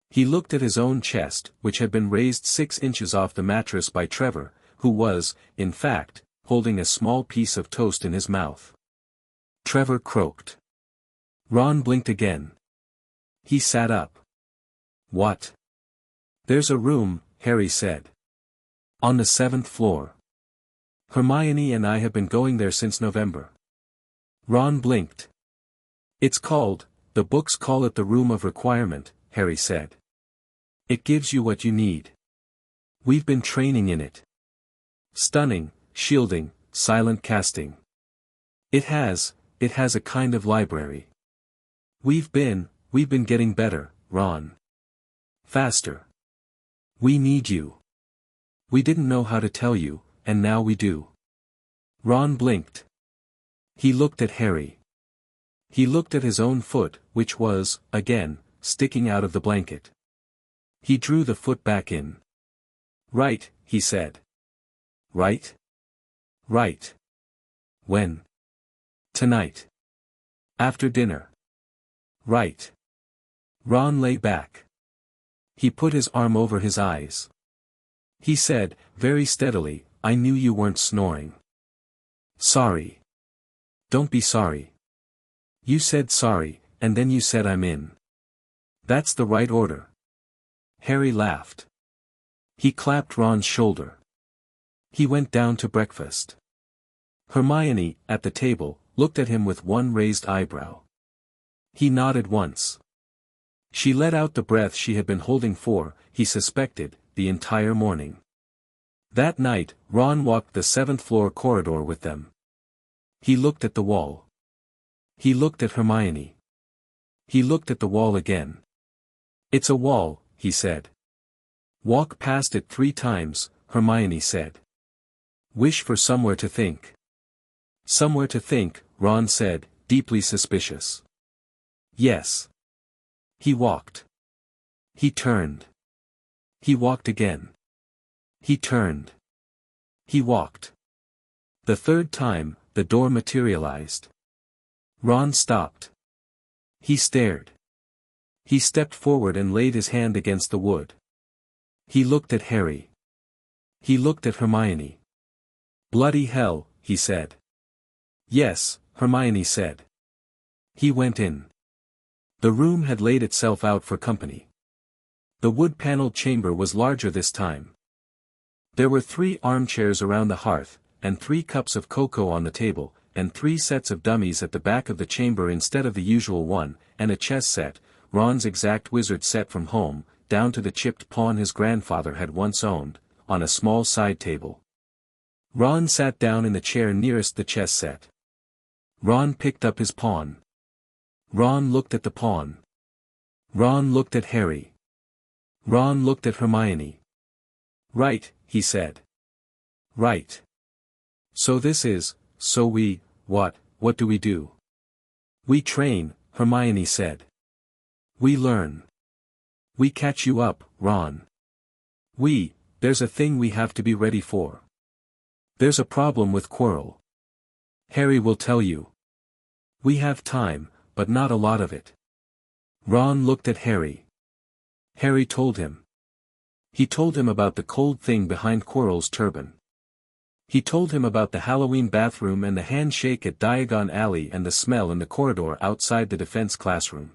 He looked at his own chest, which had been raised 6 inches off the mattress by Trevor, who was, in fact, holding a small piece of toast in his mouth. Trevor croaked. Ron blinked again. He sat up. What? There's a room, Harry said. On the 7th floor. Hermione and I have been going there since November. Ron blinked. It's called, the books call it the Room of Requirement, Harry said. It gives you what you need. We've been training in it. Stunning, shielding, silent casting. It has a kind of library. We've been getting better, Ron. Faster. We need you. We didn't know how to tell you, and now we do. Ron blinked. He looked at Harry. He looked at his own foot, which was, again, sticking out of the blanket. He drew the foot back in. Right, he said. Right? Right. When? Tonight. After dinner. Right. Ron lay back. He put his arm over his eyes. He said, very steadily, I knew you weren't snoring. Sorry. Don't be sorry. You said sorry, and then you said I'm in. That's the right order. Harry laughed. He clapped Ron's shoulder. He went down to breakfast. Hermione, at the table, looked at him with one raised eyebrow. He nodded once. She let out the breath she had been holding for, he suspected, the entire morning. That night, Ron walked the 7th floor corridor with them. He looked at the wall. He looked at Hermione. He looked at the wall again. It's a wall, he said. Walk past it 3 times, Hermione said. Wish for somewhere to think. Somewhere to think, Ron said, deeply suspicious. Yes. He walked. He turned. He walked again. He turned. He walked. The 3rd time, the door materialized. Ron stopped. He stared. He stepped forward and laid his hand against the wood. He looked at Harry. He looked at Hermione. Bloody hell, he said. Yes, Hermione said. He went in. The room had laid itself out for company. The wood-paneled chamber was larger this time. There were 3 armchairs around the hearth, and 3 cups of cocoa on the table, and 3 sets of dummies at the back of the chamber instead of the usual one, and a chess set, Ron's exact wizard set from home, down to the chipped pawn his grandfather had once owned, on a small side table. Ron sat down in the chair nearest the chess set. Ron picked up his pawn. Ron looked at the pawn. Ron looked at Harry. Ron looked at Hermione. Right, he said. Right. So this is, so we, what do we do? We train, Hermione said. We learn. We catch you up, Ron. There's a thing we have to be ready for. There's a problem with Quirrell. Harry will tell you. We have time, but not a lot of it. Ron looked at Harry. Harry told him. He told him about the cold thing behind Quirrell's turban. He told him about the Halloween bathroom and the handshake at Diagon Alley and the smell in the corridor outside the defense classroom.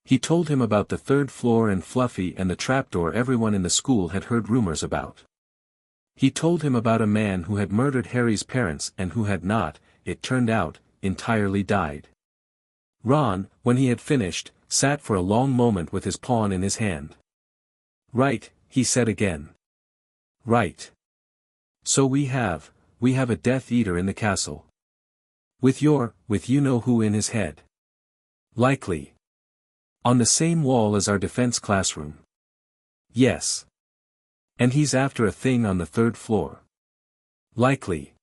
He told him about the 3rd floor and Fluffy and the trapdoor everyone in the school had heard rumors about. He told him about a man who had murdered Harry's parents and who had not, it turned out, entirely died. Ron, when he had finished, sat for a long moment with his pawn in his hand. "Right," he said again. "Right. So we have a Death Eater in the castle. With you-know-who in his head. Likely. On the same wall as our defense classroom. Yes. And he's after a thing on the 3rd floor. Likely.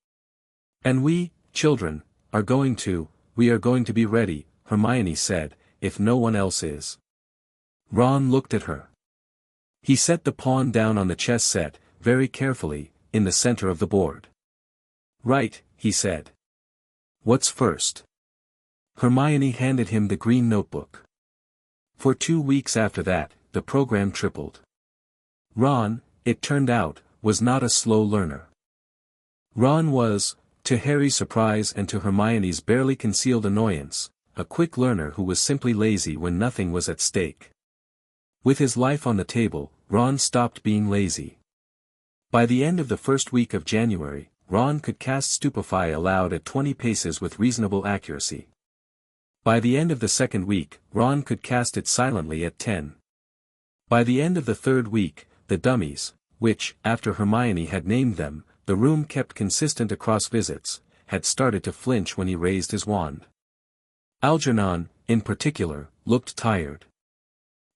And we, children, are going to be ready," Hermione said, "if no one else is." Ron looked at her. He set the pawn down on the chess set, very carefully, in the center of the board. "Right," he said. "What's first?" Hermione handed him the green notebook. For 2 weeks after that, the program tripled. Ron, it turned out, was not a slow learner. Ron was, to Harry's surprise and to Hermione's barely concealed annoyance, a quick learner who was simply lazy when nothing was at stake. With his life on the table, Ron stopped being lazy. By the end of the first week of January, Ron could cast Stupefy aloud at 20 paces with reasonable accuracy. By the end of the second week, Ron could cast it silently at 10. By the end of the third week, the dummies, which, after Hermione had named them, the room kept consistent across visits, had started to flinch when he raised his wand. Algernon, in particular, looked tired.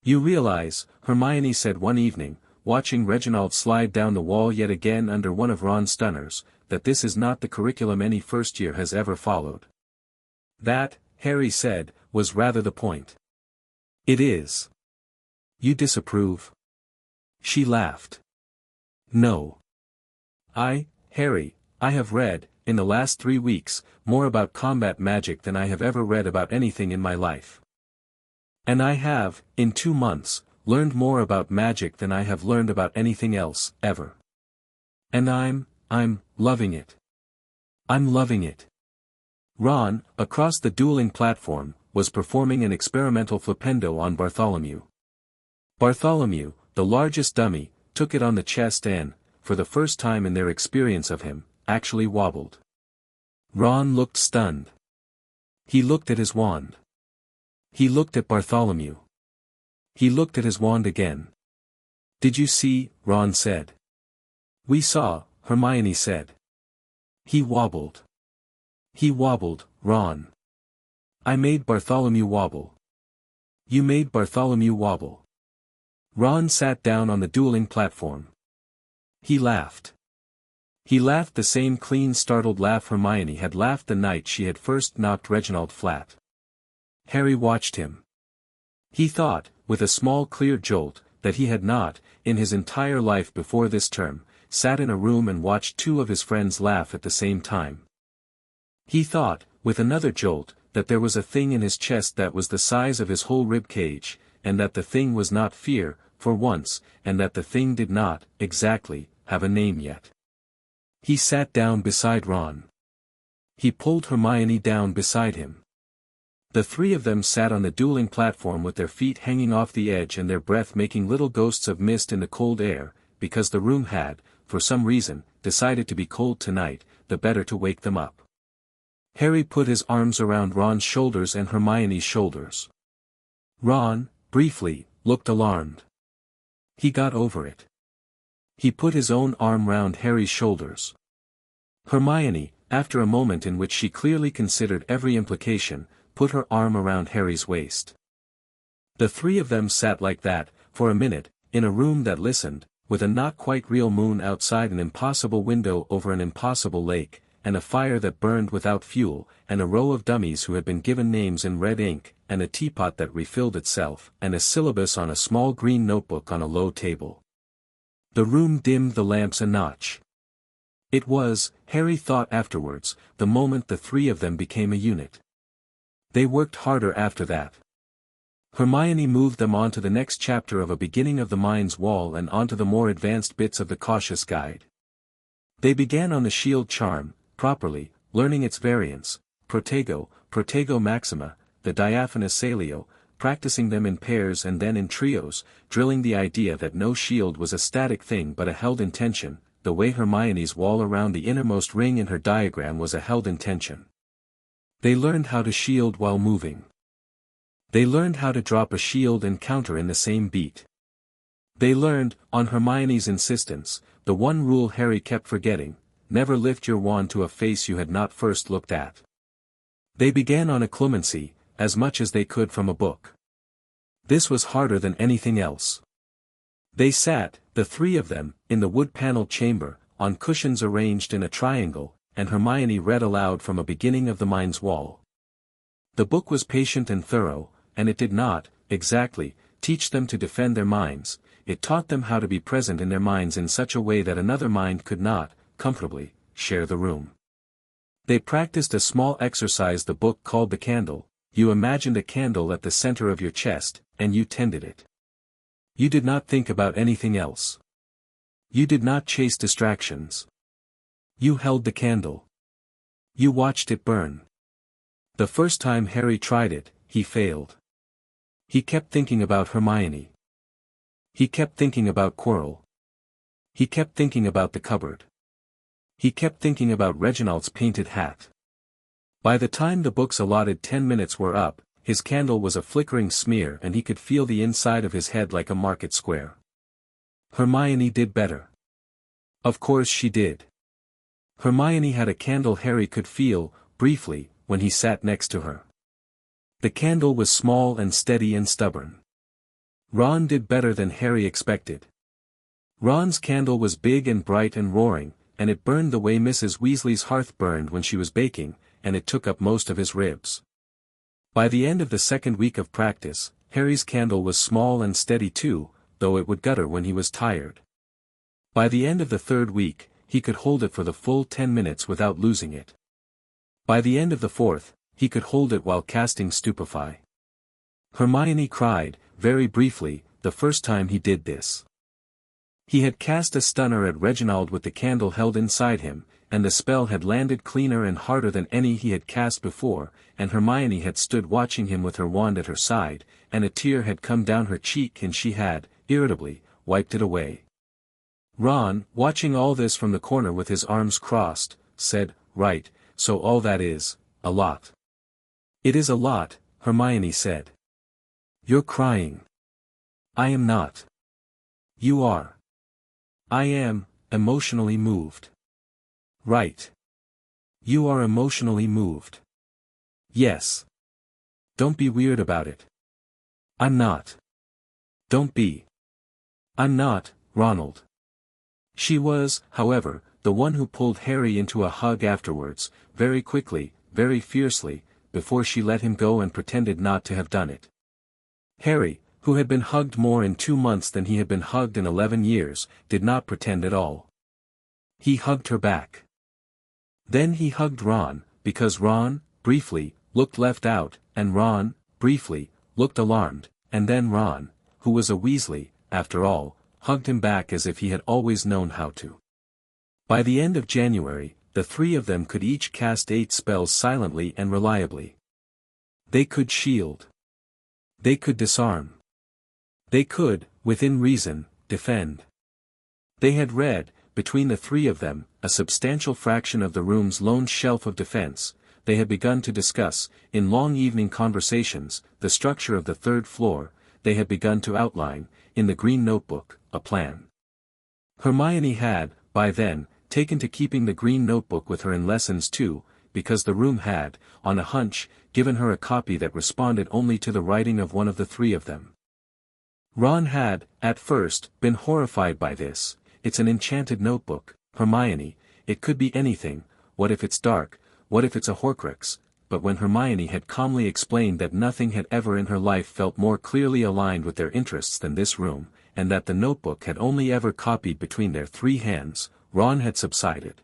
"You realize," Hermione said one evening, watching Reginald slide down the wall yet again under one of Ron's stunners, "that this is not the curriculum any first year has ever followed." "That," Harry said, "was rather the point." "It is." "You disapprove?" She laughed. "No. Harry, I have read, in the last 3 weeks, more about combat magic than I have ever read about anything in my life. And I have, in 2 months, learned more about magic than I have learned about anything else, ever. And I'm loving it. I'm loving it." Ron, across the dueling platform, was performing an experimental flipendo on Bartholomew. Bartholomew, the largest dummy, took it on the chest and, for the first time in their experience of him, actually wobbled. Ron looked stunned. He looked at his wand. He looked at Bartholomew. He looked at his wand again. "Did you see?" Ron said. "We saw," Hermione said. "He wobbled. He wobbled, Ron. I made Bartholomew wobble." "You made Bartholomew wobble." Ron sat down on the dueling platform. He laughed. He laughed the same clean startled laugh Hermione had laughed the night she had first knocked Reginald flat. Harry watched him. He thought, with a small clear jolt, that he had not, in his entire life before this term, sat in a room and watched 2 of his friends laugh at the same time. He thought, with another jolt, that there was a thing in his chest that was the size of his whole rib cage, and that the thing was not fear, for once, and that the thing did not, exactly, have a name yet. He sat down beside Ron. He pulled Hermione down beside him. The 3 of them sat on the dueling platform with their feet hanging off the edge and their breath making little ghosts of mist in the cold air, because the room had, for some reason, decided to be cold tonight, the better to wake them up. Harry put his arms around Ron's shoulders and Hermione's shoulders. Ron, briefly, looked alarmed. He got over it. He put his own arm round Harry's shoulders. Hermione, after a moment in which she clearly considered every implication, put her arm around Harry's waist. The 3 of them sat like that, for a minute, in a room that listened, with a not quite real moon outside an impossible window over an impossible lake, and a fire that burned without fuel, and a row of dummies who had been given names in red ink, and a teapot that refilled itself, and a syllabus on a small green notebook on a low table. The room dimmed the lamps a notch. It was, Harry thought afterwards, the moment the 3 of them became a unit. They worked harder after that. Hermione moved them onto the next chapter of A Beginning of the Mind's Wall and onto the more advanced bits of the Cautious Guide. They began on the shield charm, properly, learning its variants, Protego, Protego Maxima, the Diaphanous Salio, practicing them in pairs and then in trios, drilling the idea that no shield was a static thing but a held intention, the way Hermione's wall around the innermost ring in her diagram was a held intention. They learned how to shield while moving. They learned how to drop a shield and counter in the same beat. They learned, on Hermione's insistence, the one rule Harry kept forgetting: never lift your wand to a face you had not first looked at. They began on occlumency, as much as they could from a book. This was harder than anything else. They sat, the three of them, in the wood-paneled chamber, on cushions arranged in a triangle, and Hermione read aloud from a beginning of the mind's wall. The book was patient and thorough, and it did not, exactly, teach them to defend their minds. It taught them how to be present in their minds in such a way that another mind could not, comfortably, share the room. They practiced a small exercise the book called the candle. You imagined a candle at the center of your chest, and you tended it. You did not think about anything else. You did not chase distractions. You held the candle. You watched it burn. The first time Harry tried it, he failed. He kept thinking about Hermione. He kept thinking about Quirrell. He kept thinking about the cupboard. He kept thinking about Reginald's painted hat. By the time the book's allotted 10 minutes were up, his candle was a flickering smear and he could feel the inside of his head like a market square. Hermione did better. Of course she did. Hermione had a candle Harry could feel, briefly, when he sat next to her. The candle was small and steady and stubborn. Ron did better than Harry expected. Ron's candle was big and bright and roaring, and it burned the way Mrs. Weasley's hearth burned when she was baking, and it took up most of his ribs. By the end of the second week of practice, Harry's candle was small and steady too, though it would gutter when he was tired. By the end of the third week, he could hold it for the full 10 minutes without losing it. By the end of the fourth, he could hold it while casting Stupefy. Hermione cried, very briefly, the first time he did this. He had cast a stunner at Reginald with the candle held inside him, and the spell had landed cleaner and harder than any he had cast before, and Hermione had stood watching him with her wand at her side, and a tear had come down her cheek and she had, irritably, wiped it away. Ron, watching all this from the corner with his arms crossed, said, "Right, so all that is, a lot." "It is a lot," Hermione said. "You're crying." "I am not." "You are." "I am, emotionally moved." "Right. You are emotionally moved." "Yes. Don't be weird about it." "I'm not." "Don't be." "I'm not, Ronald." She was, however, the one who pulled Harry into a hug afterwards, very quickly, very fiercely, before she let him go and pretended not to have done it. Harry, who had been hugged more in 2 months than he had been hugged in 11 years, did not pretend at all. He hugged her back. Then he hugged Ron, because Ron, briefly, looked left out, and Ron, briefly, looked alarmed, and then Ron, who was a Weasley, after all, hugged him back as if he had always known how to. By the end of January, the three of them could each cast 8 spells silently and reliably. They could shield. They could disarm. They could, within reason, defend. They had read, between the three of them, a substantial fraction of the room's lone shelf of defense. They had begun to discuss, in long evening conversations, the structure of the third floor. They had begun to outline, in the green notebook, a plan. Hermione had, by then, taken to keeping the green notebook with her in lessons too, because the room had, on a hunch, given her a copy that responded only to the writing of one of the three of them. Ron had, at first, been horrified by this. "It's an enchanted notebook, Hermione, it could be anything, what if it's dark, what if it's a Horcrux?" But when Hermione had calmly explained that nothing had ever in her life felt more clearly aligned with their interests than this room, and that the notebook had only ever copied between their 3 hands, Ron had subsided.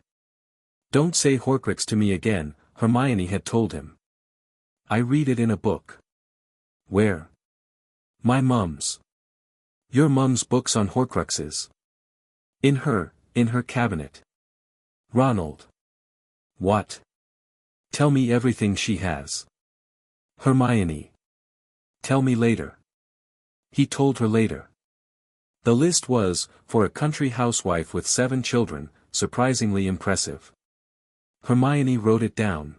"Don't say Horcrux to me again," Hermione had told him. "I read it in a book." "Where?" "My mum's." "Your mum's books on Horcruxes?" In her cabinet." "Ronald." "What?" "Tell me everything she has." "Hermione." "Tell me later." He told her later. The list was, for a country housewife with 7 children, surprisingly impressive. Hermione wrote it down.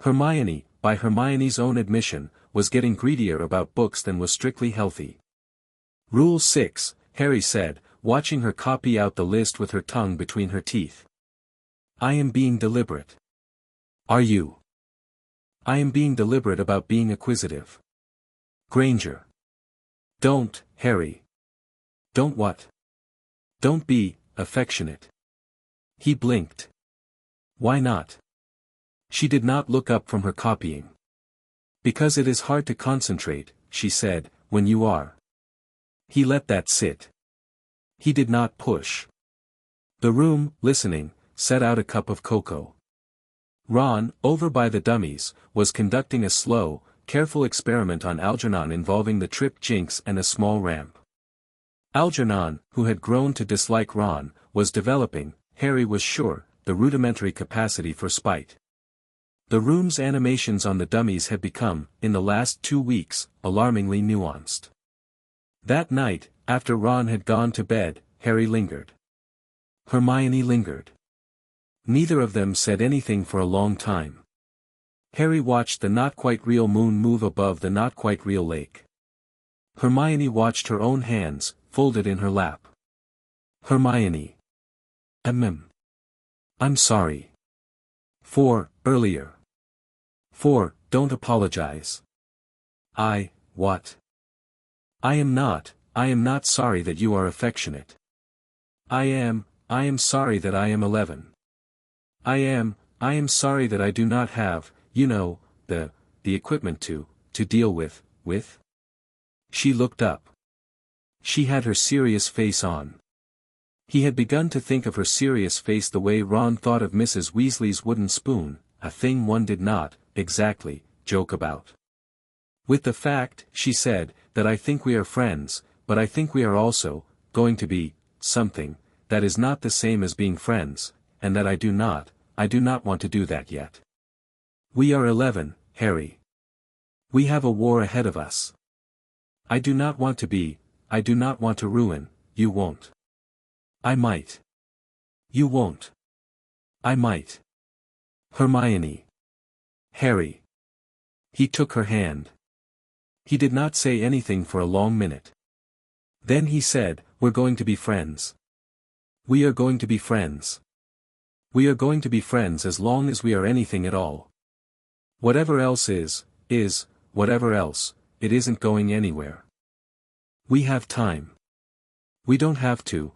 Hermione, by Hermione's own admission, was getting greedier about books than was strictly healthy. Rule 6, Harry said, watching her copy out the list with her tongue between her teeth. I am being deliberate. Are you? I am being deliberate about being acquisitive. Granger. Don't, Harry. Don't what? Don't be affectionate. He blinked. Why not? She did not look up from her copying. Because it is hard to concentrate, she said, when you are. He let that sit. He did not push. The room, listening, set out a cup of cocoa. Ron, over by the dummies, was conducting a slow, careful experiment on Algernon involving the trip jinx and a small ramp. Algernon, who had grown to dislike Ron, was developing, Harry was sure, the rudimentary capacity for spite. The room's animations on the dummies had become, in the last 2 weeks, alarmingly nuanced. That night, after Ron had gone to bed, Harry lingered. Hermione lingered. Neither of them said anything for a long time. Harry watched the not-quite-real moon move above the not-quite-real lake. Hermione watched her own hands, folded in her lap. Hermione. I'm sorry. Earlier. Don't apologize. What? I am not sorry that you are affectionate. I am sorry that I am 11. I am sorry that I do not have, the equipment to deal with. She looked up. She had her serious face on. He had begun to think of her serious face the way Ron thought of Mrs. Weasley's wooden spoon, a thing one did not, exactly, joke about. With the fact, she said, that I think we are friends, but I think we are also, going to be, something, that is not the same as being friends, and that I do not want to do that yet. We are 11, Harry. We have a war ahead of us. I do not want to ruin, you won't. I might. You won't. I might. Hermione. Harry. He took her hand. He did not say anything for a long minute. Then he said, we're going to be friends. We are going to be friends. We are going to be friends as long as we are anything at all. Whatever else is, whatever else, it isn't going anywhere. We have time. We don't have to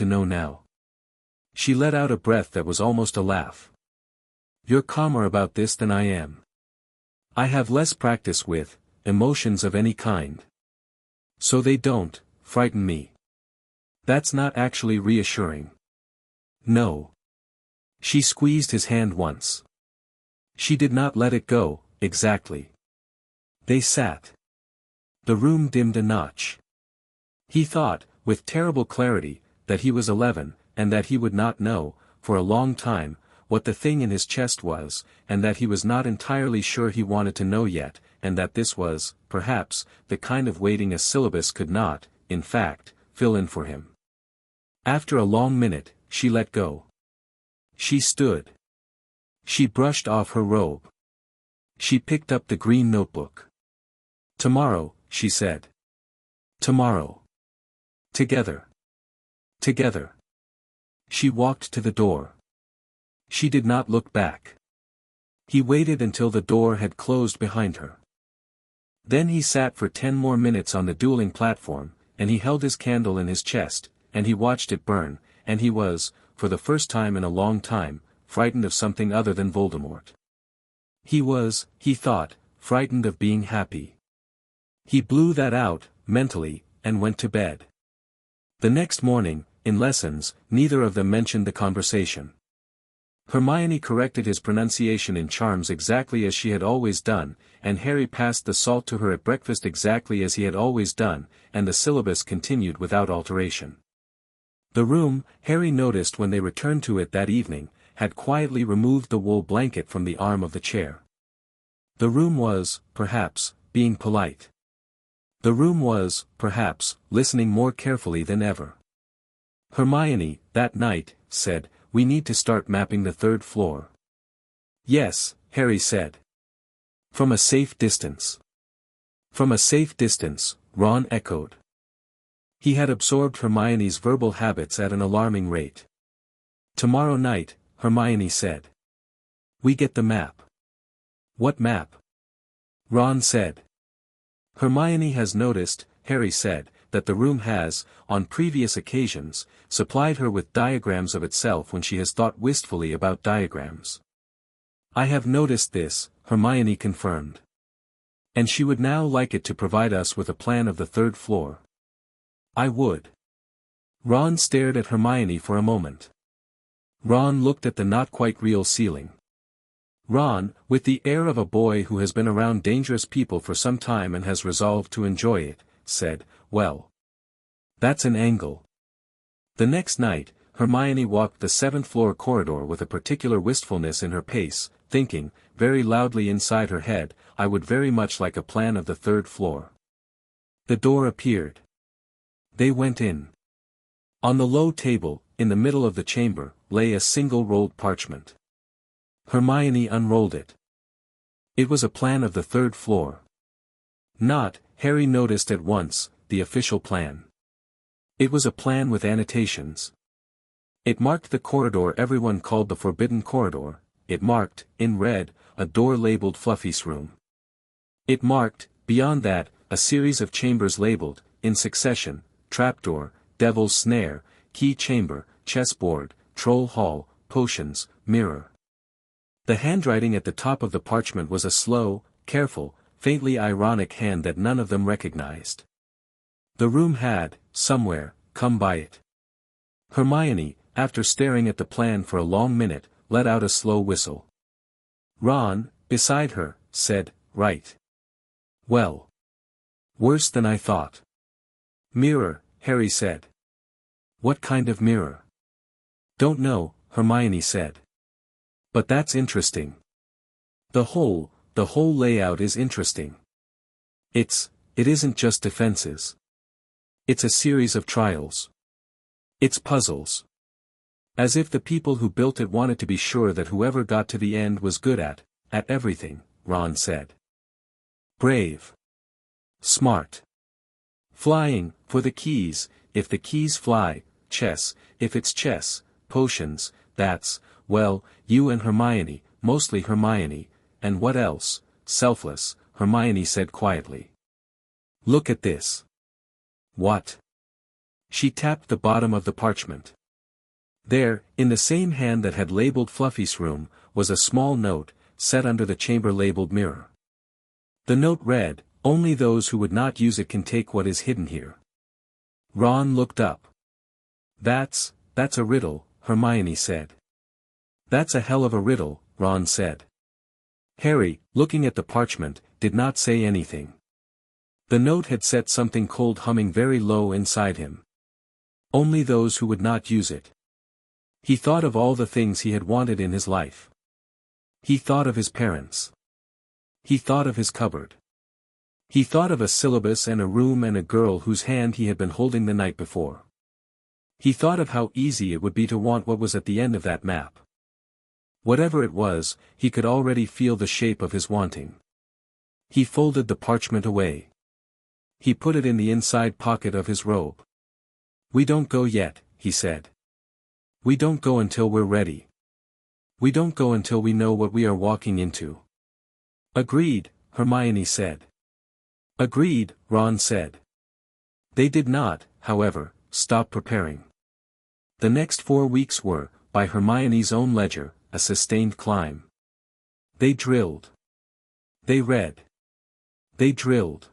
know now. She let out a breath that was almost a laugh. You're calmer about this than I am. I have less practice with emotions of any kind. So they don't frighten me. That's not actually reassuring. No. She squeezed his hand once. She did not let it go, exactly. They sat. The room dimmed a notch. He thought, with terrible clarity, that he was 11, and that he would not know, for a long time, what the thing in his chest was, and that he was not entirely sure he wanted to know yet, and that this was, perhaps, the kind of waiting a syllabus could not, in fact, fill in for him. After a long minute, she let go. She stood. She brushed off her robe. She picked up the green notebook. Tomorrow, she said. Tomorrow. Together. Together. She walked to the door. She did not look back. He waited until the door had closed behind her. Then he sat for 10 more minutes on the dueling platform, and he held his candle in his chest, and he watched it burn, and he was, for the first time in a long time, frightened of something other than Voldemort. He was, he thought, frightened of being happy. He blew that out, mentally, and went to bed. The next morning, in lessons, neither of them mentioned the conversation. Hermione corrected his pronunciation in charms exactly as she had always done, and Harry passed the salt to her at breakfast exactly as he had always done, and the syllabus continued without alteration. The room, Harry noticed when they returned to it that evening, had quietly removed the wool blanket from the arm of the chair. The room was, perhaps, being polite. The room was, perhaps, listening more carefully than ever. Hermione, that night, said, "We need to start mapping the 3rd floor." "Yes," Harry said. "From a safe distance." From a safe distance, Ron echoed. He had absorbed Hermione's verbal habits at an alarming rate. Tomorrow night, Hermione said. We get the map. What map? Ron said. Hermione has noticed, Harry said, that the room has, on previous occasions, supplied her with diagrams of itself when she has thought wistfully about diagrams. I have noticed this, Hermione confirmed. And she would now like it to provide us with a plan of the third floor. I would. Ron stared at Hermione for a moment. Ron looked at the not quite real ceiling. Ron, with the air of a boy who has been around dangerous people for some time and has resolved to enjoy it, said, well. That's an angle. The next night, Hermione walked the seventh-floor corridor with a particular wistfulness in her pace, thinking, very loudly inside her head, I would very much like a plan of the third floor. The door appeared. They went in. On the low table, in the middle of the chamber, lay a single rolled parchment. Hermione unrolled it. It was a plan of the third floor. Not, Harry noticed at once, the official plan. It was a plan with annotations. It marked the corridor everyone called the Forbidden Corridor. It marked, in red, a door labeled Fluffy's room. It marked, beyond that, a series of chambers labeled, in succession, Trapdoor, Devil's Snare, Key Chamber, Chessboard, Troll Hall, Potions, Mirror. The handwriting at the top of the parchment was a slow, careful, faintly ironic hand that none of them recognized. The room had, somewhere, come by it. Hermione, after staring at the plan for a long minute, let out a slow whistle. Ron, beside her, said, right. Well. Worse than I thought. Mirror, Harry said. What kind of mirror? Don't know, Hermione said. But that's interesting. The whole layout is interesting. It isn't just defenses. It's a series of trials. It's puzzles. As if the people who built it wanted to be sure that whoever got to the end was good at everything, Ron said. Brave. Smart. Flying, for the keys, if the keys fly, chess, if it's chess, potions, that's, well, you and Hermione, mostly Hermione, and what else, selfless, Hermione said quietly. Look at this. What? She tapped the bottom of the parchment. There, in the same hand that had labeled Fluffy's room, was a small note, set under the chamber labeled Mirror. The note read, only those who would not use it can take what is hidden here. Ron looked up. That's a riddle, Hermione said. That's a hell of a riddle, Ron said. Harry, looking at the parchment, did not say anything. The note had set something cold humming very low inside him. Only those who would not use it. He thought of all the things he had wanted in his life. He thought of his parents. He thought of his cupboard. He thought of a syllabus and a room and a girl whose hand he had been holding the night before. He thought of how easy it would be to want what was at the end of that map. Whatever it was, he could already feel the shape of his wanting. He folded the parchment away. He put it in the inside pocket of his robe. We don't go yet, he said. We don't go until we're ready. We don't go until we know what we are walking into. Agreed, Hermione said. Agreed, Ron said. They did not, however, stop preparing. The next 4 weeks were, by Hermione's own ledger, a sustained climb. They drilled. They read. They drilled.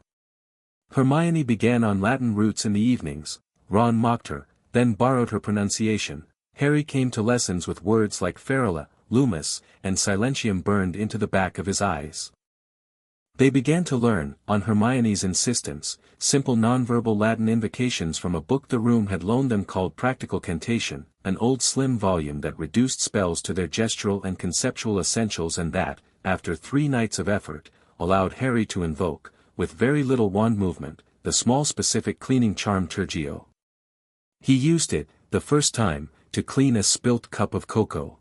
Hermione began on Latin roots in the evenings, Ron mocked her, then borrowed her pronunciation. Harry came to lessons with words like ferula, lumus, and silentium burned into the back of his eyes. They began to learn, on Hermione's insistence, simple nonverbal Latin invocations from a book the room had loaned them called Practical Cantation, an old slim volume that reduced spells to their gestural and conceptual essentials and that, after 3 nights of effort, allowed Harry to invoke, with very little wand movement, the small specific cleaning charm Tergio. He used it, the first time, to clean a spilt cup of cocoa.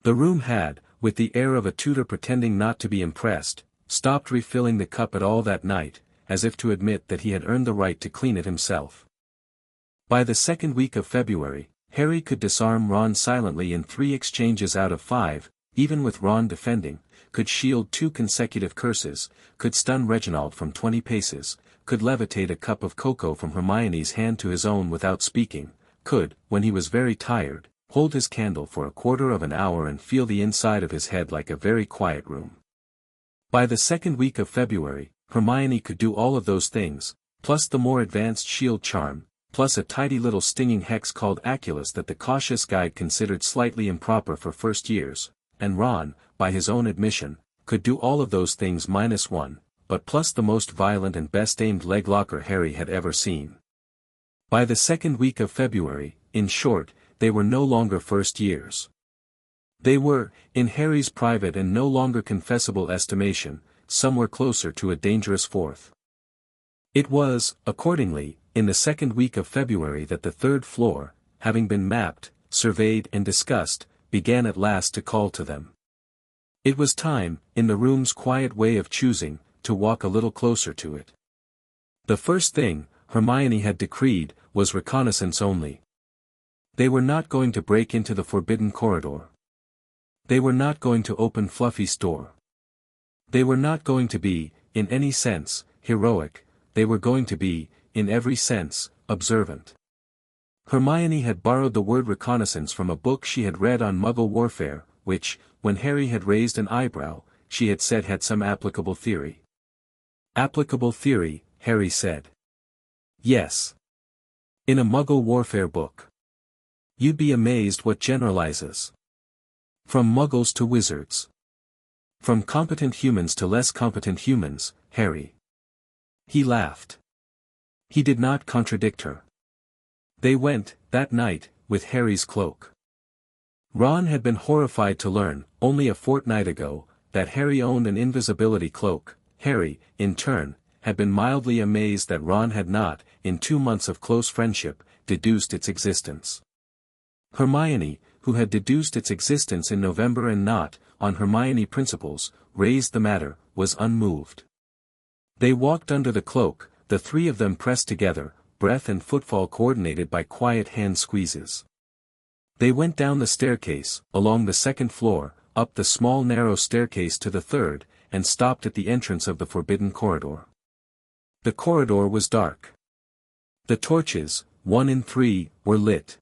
The room had, with the air of a tutor pretending not to be impressed, stopped refilling the cup at all that night, as if to admit that he had earned the right to clean it himself. By the second week of February, Harry could disarm Ron silently in 3 exchanges out of 5, even with Ron defending, could shield 2 consecutive curses, could stun Reginald from 20 paces, could levitate a cup of cocoa from Hermione's hand to his own without speaking, could, when he was very tired, hold his candle for a quarter of an hour and feel the inside of his head like a very quiet room. By the second week of February, Hermione could do all of those things, plus the more advanced shield charm, plus a tidy little stinging hex called Aculus that the cautious guide considered slightly improper for first years, and Ron, by his own admission, could do all of those things minus 1, but plus the most violent and best-aimed leg locker Harry had ever seen. By the second week of February, in short, they were no longer first years. They were, in Harry's private and no longer confessible estimation, somewhere closer to a dangerous 4th. It was, accordingly, in the second week of February that the 3rd floor, having been mapped, surveyed and discussed, began at last to call to them. It was time, in the room's quiet way of choosing, to walk a little closer to it. The first thing, Hermione had decreed, was reconnaissance only. They were not going to break into the forbidden corridor. They were not going to open Fluffy's door. They were not going to be, in any sense, heroic, they were going to be, in every sense, observant. Hermione had borrowed the word reconnaissance from a book she had read on Muggle warfare, which, when Harry had raised an eyebrow, she had said had some applicable theory. Applicable theory, Harry said. Yes. In a Muggle warfare book. You'd be amazed what generalizes. From Muggles to wizards. From competent humans to less competent humans, Harry. He laughed. He did not contradict her. They went, that night, with Harry's cloak. Ron had been horrified to learn, only a fortnight ago, that Harry owned an invisibility cloak. Harry, in turn, had been mildly amazed that Ron had not, in 2 months of close friendship, deduced its existence. Hermione, who had deduced its existence in November and not, on Hermione principles, raised the matter, was unmoved. They walked under the cloak, the 3 of them pressed together, breath and footfall coordinated by quiet hand squeezes. They went down the staircase, along the 2nd floor, up the small narrow staircase to the 3rd, and stopped at the entrance of the forbidden corridor. The corridor was dark. The torches, 1 in 3, were lit.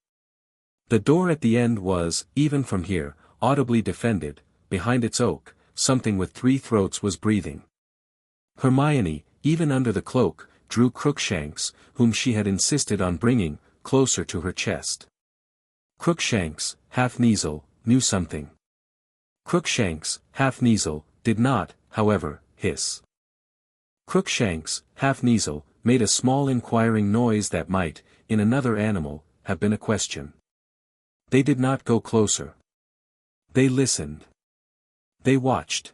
The door at the end was, even from here, audibly defended. Behind its oak, something with 3 throats was breathing. Hermione, even under the cloak, drew Crookshanks, whom she had insisted on bringing, closer to her chest. Crookshanks, half-Kneazle, knew something. Crookshanks, half-Kneazle, did not, however, hiss. Crookshanks, half-Kneazle, made a small inquiring noise that might, in another animal, have been a question. They did not go closer. They listened. They watched.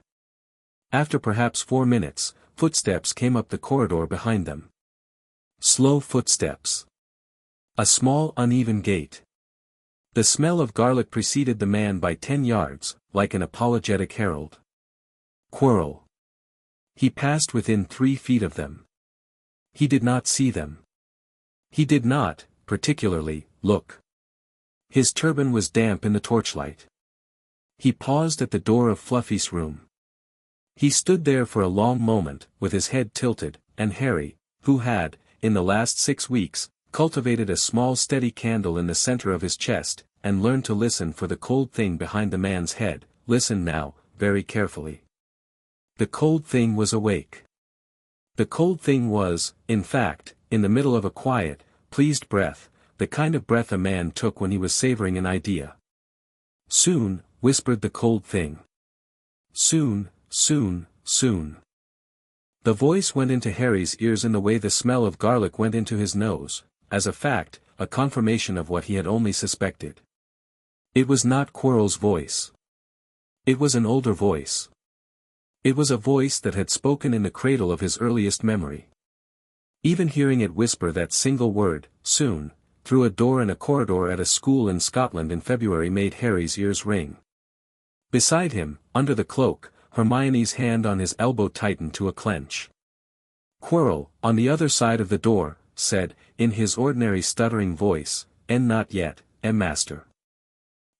After perhaps 4 minutes, footsteps came up the corridor behind them. Slow footsteps. A small uneven gait. The smell of garlic preceded the man by 10 yards, like an apologetic herald. Quirrell. He passed within 3 feet of them. He did not see them. He did not, particularly, look. His turban was damp in the torchlight. He paused at the door of Fluffy's room. He stood there for a long moment, with his head tilted, and Harry, who had, in the last 6 weeks, cultivated a small steady candle in the center of his chest, and learned to listen for the cold thing behind the man's head, listened now, very carefully. The cold thing was awake. The cold thing was, in fact, in the middle of a quiet, pleased breath, the kind of breath a man took when he was savoring an idea. Soon, whispered the cold thing. Soon, soon, soon. The voice went into Harry's ears in the way the smell of garlic went into his nose, as a fact, a confirmation of what he had only suspected. It was not Quirrell's voice. It was an older voice. It was a voice that had spoken in the cradle of his earliest memory. Even hearing it whisper that single word, soon, through a door in a corridor at a school in Scotland in February made Harry's ears ring. Beside him, under the cloak, Hermione's hand on his elbow tightened to a clench. Quirrell, on the other side of the door, said, in his ordinary stuttering voice, "And not yet, master.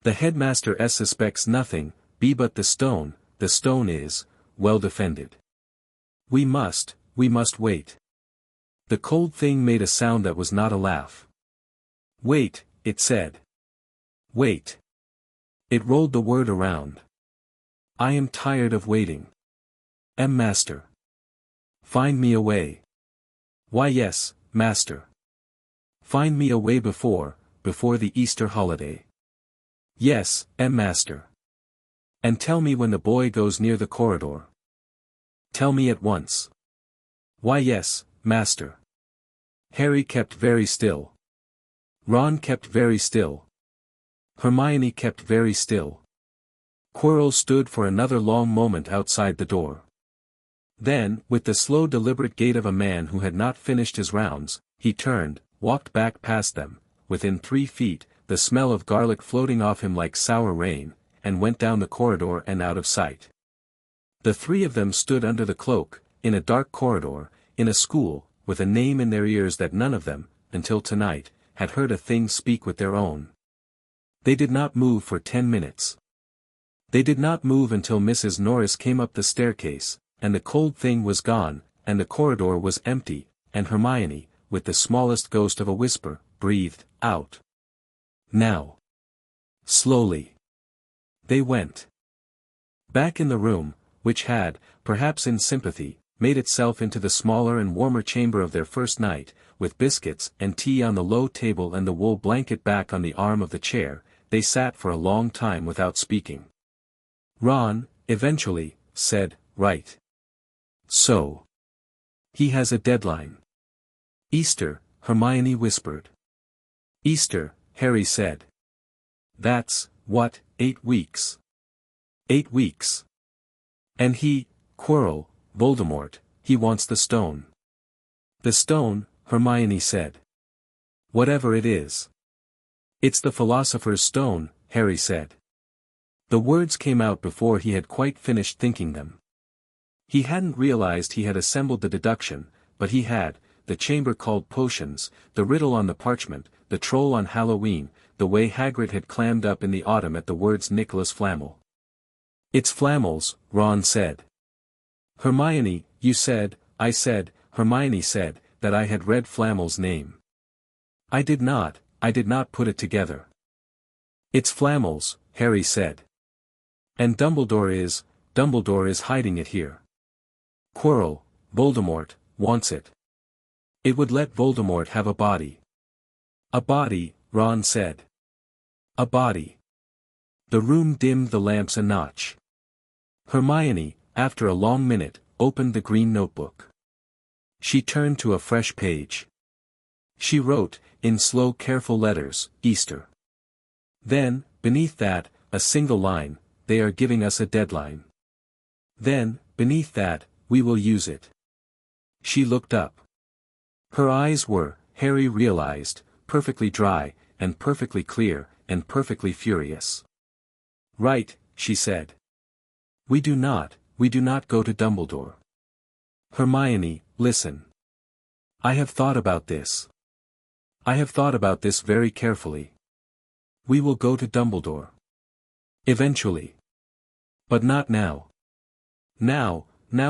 The headmaster suspects nothing, but the stone is, well defended. We must wait." The cold thing made a sound that was not a laugh. "Wait," it said. "Wait." It rolled the word around. "I am tired of waiting. Master. Find me a way." "Why yes, master. Find me a way before the Easter holiday." "Yes, master." "And tell me when the boy goes near the corridor." "Tell me at once." "Why yes, master." Harry kept very still. Ron kept very still. Hermione kept very still. Quirrell stood for another long moment outside the door. Then, with the slow deliberate gait of a man who had not finished his rounds, he turned, walked back past them, within 3 feet, the smell of garlic floating off him like sour rain, and went down the corridor and out of sight. The 3 of them stood under the cloak, in a dark corridor, in a school, with a name in their ears that none of them, until tonight, had heard a thing speak with their own. They did not move for 10 minutes. They did not move until Mrs. Norris came up the staircase, and the cold thing was gone, and the corridor was empty, and Hermione, with the smallest ghost of a whisper, breathed out. "Now." Slowly. They went. Back in the room, which had, perhaps in sympathy, made itself into the smaller and warmer chamber of their first night, with biscuits and tea on the low table and the wool blanket back on the arm of the chair, they sat for a long time without speaking. Ron, eventually, said, "Right. So. He has a deadline." "Easter," Hermione whispered. "Easter," Harry said. "That's, 8 weeks. 8 weeks. And he, Quirrell, Voldemort, he wants the stone." "The stone," Hermione said. "Whatever it is." "It's the Philosopher's Stone," Harry said. The words came out before he had quite finished thinking them. He hadn't realized he had assembled the deduction, but he had, the chamber called potions, the riddle on the parchment, the troll on Halloween, the way Hagrid had clammed up in the autumn at the words Nicholas Flamel. "It's Flamels," Ron said. "Hermione, you said," I said, Hermione said, "that I had read Flamel's name." I did not put it together." "It's Flamels," Harry said. "And Dumbledore is hiding it here. Quirrell, Voldemort, wants it. It would let Voldemort have a body." "A body," Ron said. "A body." The room dimmed the lamps a notch. Hermione, after a long minute, opened the green notebook. She turned to a fresh page. She wrote, in slow careful letters, "Easter." Then, beneath that, a single line, "They are giving us a deadline." Then, beneath that, "We will use it." She looked up. Her eyes were, Harry realized, perfectly dry, and perfectly clear, and perfectly furious. "Right," she said. We do not go to Dumbledore." "Hermione, listen. I have thought about this. I have thought about this very carefully. We will go to Dumbledore. Eventually. But not now. Now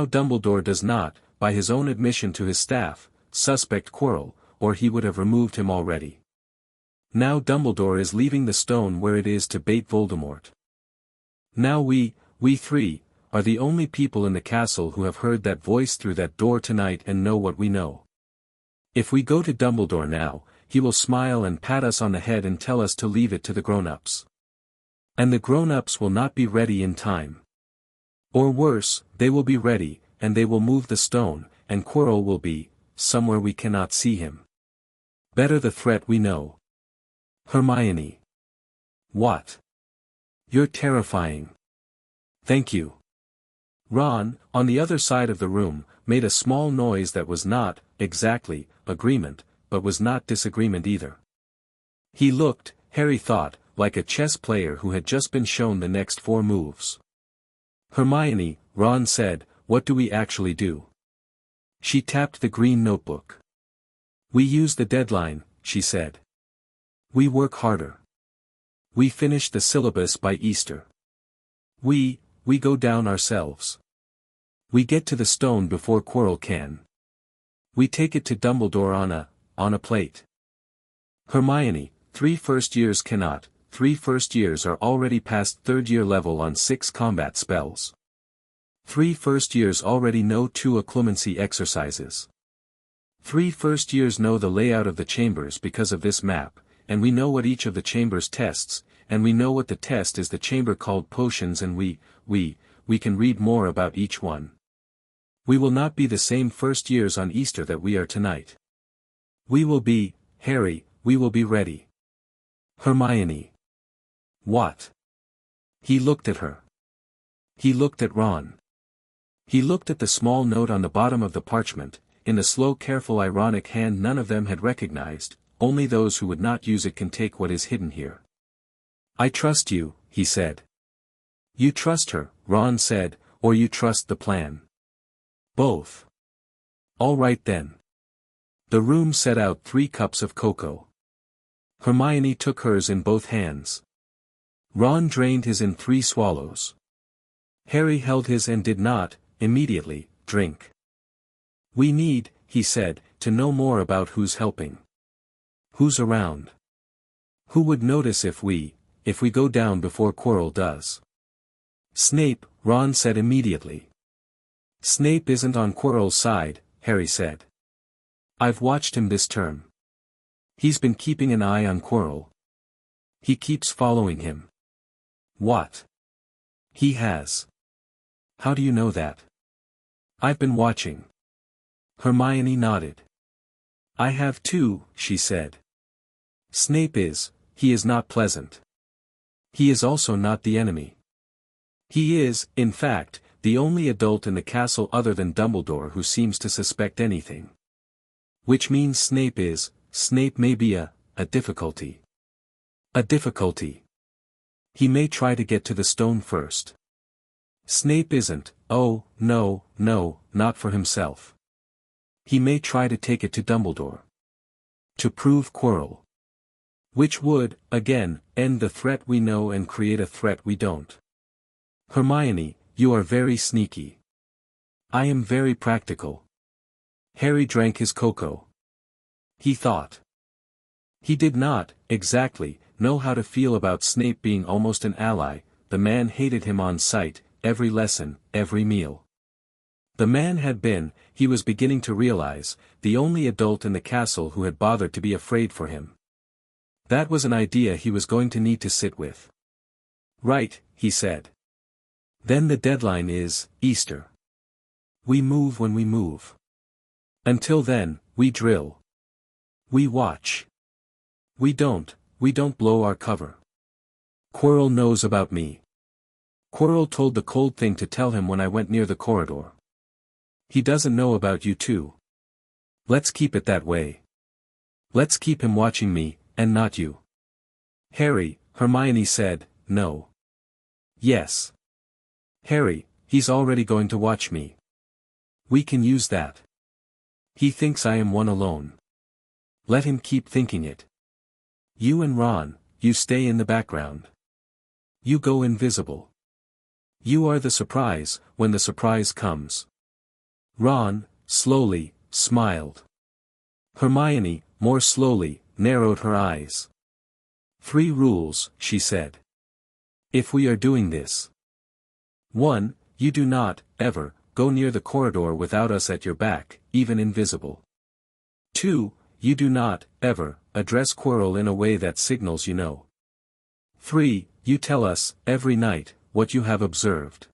Dumbledore does not, by his own admission to his staff, suspect Quirrell, or he would have removed him already. Now Dumbledore is leaving the stone where it is to bait Voldemort. Now we 3, are the only people in the castle who have heard that voice through that door tonight and know what we know. If we go to Dumbledore now, he will smile and pat us on the head and tell us to leave it to the grown-ups. And the grown-ups will not be ready in time. Or worse, they will be ready, and they will move the stone, and Quirrell will be, somewhere we cannot see him. Better the threat we know." "Hermione." "What?" "You're terrifying." "Thank you." Ron, on the other side of the room, made a small noise that was not, exactly, agreement, but was not disagreement either. He looked, Harry thought, like a chess player who had just been shown the next 4 moves. "Hermione," Ron said, what do we actually do? She tapped the green notebook. We use the deadline, she said. We work harder. We finish the syllabus by Easter. We go down ourselves. We get to the stone before Quirrell can. We take it to Dumbledore on a plate. Hermione, 3 first years cannot, 3 first years are already past 3rd year level on 6 combat spells. 3 first years already know 2 occlumency exercises. 3 first years know the layout of the chambers because of this map, and we know what each of the chambers tests, and we know what the test is the chamber called potions, and we can read more about each one. We will not be the same first years on Easter that we are tonight. We will be, Harry, we will be ready. Hermione. What? He looked at her. He looked at Ron. He looked at the small note on the bottom of the parchment, in the slow, careful, ironic hand none of them had recognized. Only those who would not use it can take what is hidden here. I trust you, he said. You trust her, Ron said, or you trust the plan. Both. All right then. The room set out 3 cups of cocoa. Hermione took hers in both hands. Ron drained his in 3 swallows. Harry held his and did not, immediately, drink. We need, he said, to know more about who's helping. Who's around? Who would notice if we go down before Quirrell does? Snape, Ron said immediately. Snape isn't on Quirrell's side, Harry said. I've watched him this term. He's been keeping an eye on Quirrell. He keeps following him. What? He has. How do you know that? I've been watching. Hermione nodded. I have too, she said. Snape he is not pleasant. He is also not the enemy. He is, in fact, the only adult in the castle other than Dumbledore who seems to suspect anything. Which means Snape may be a difficulty. A difficulty. He may try to get to the stone first. Snape isn't, oh, no, not for himself. He may try to take it to Dumbledore. To prove Quirrell. Which would, again, end the threat we know and create a threat we don't. Hermione, you are very sneaky. I am very practical. Harry drank his cocoa. He thought. He did not, exactly, know how to feel about Snape being almost an ally. The man hated him on sight, every lesson, every meal. The man had been, he was beginning to realize, the only adult in the castle who had bothered to be afraid for him. That was an idea he was going to need to sit with. Right, he said. Then the deadline is, Easter. We move when we move. Until then, we drill. We watch. We don't blow our cover. Quirrell knows about me. Quirrell told the cold thing to tell him when I went near the corridor. He doesn't know about you too. Let's keep it that way. Let's keep him watching me, and not you. Harry, Hermione said, no. Yes. Harry, he's already going to watch me. We can use that. He thinks I am one alone. Let him keep thinking it. You and Ron, you stay in the background. You go invisible. You are the surprise, when the surprise comes. Ron, slowly, smiled. Hermione, more slowly, narrowed her eyes. 3 rules, she said. If we are doing this. 1, you do not, ever, go near the corridor without us at your back, even invisible. 2, you do not, ever, address Quirrell in a way that signals you know. 3, you tell us, every night, what you have observed.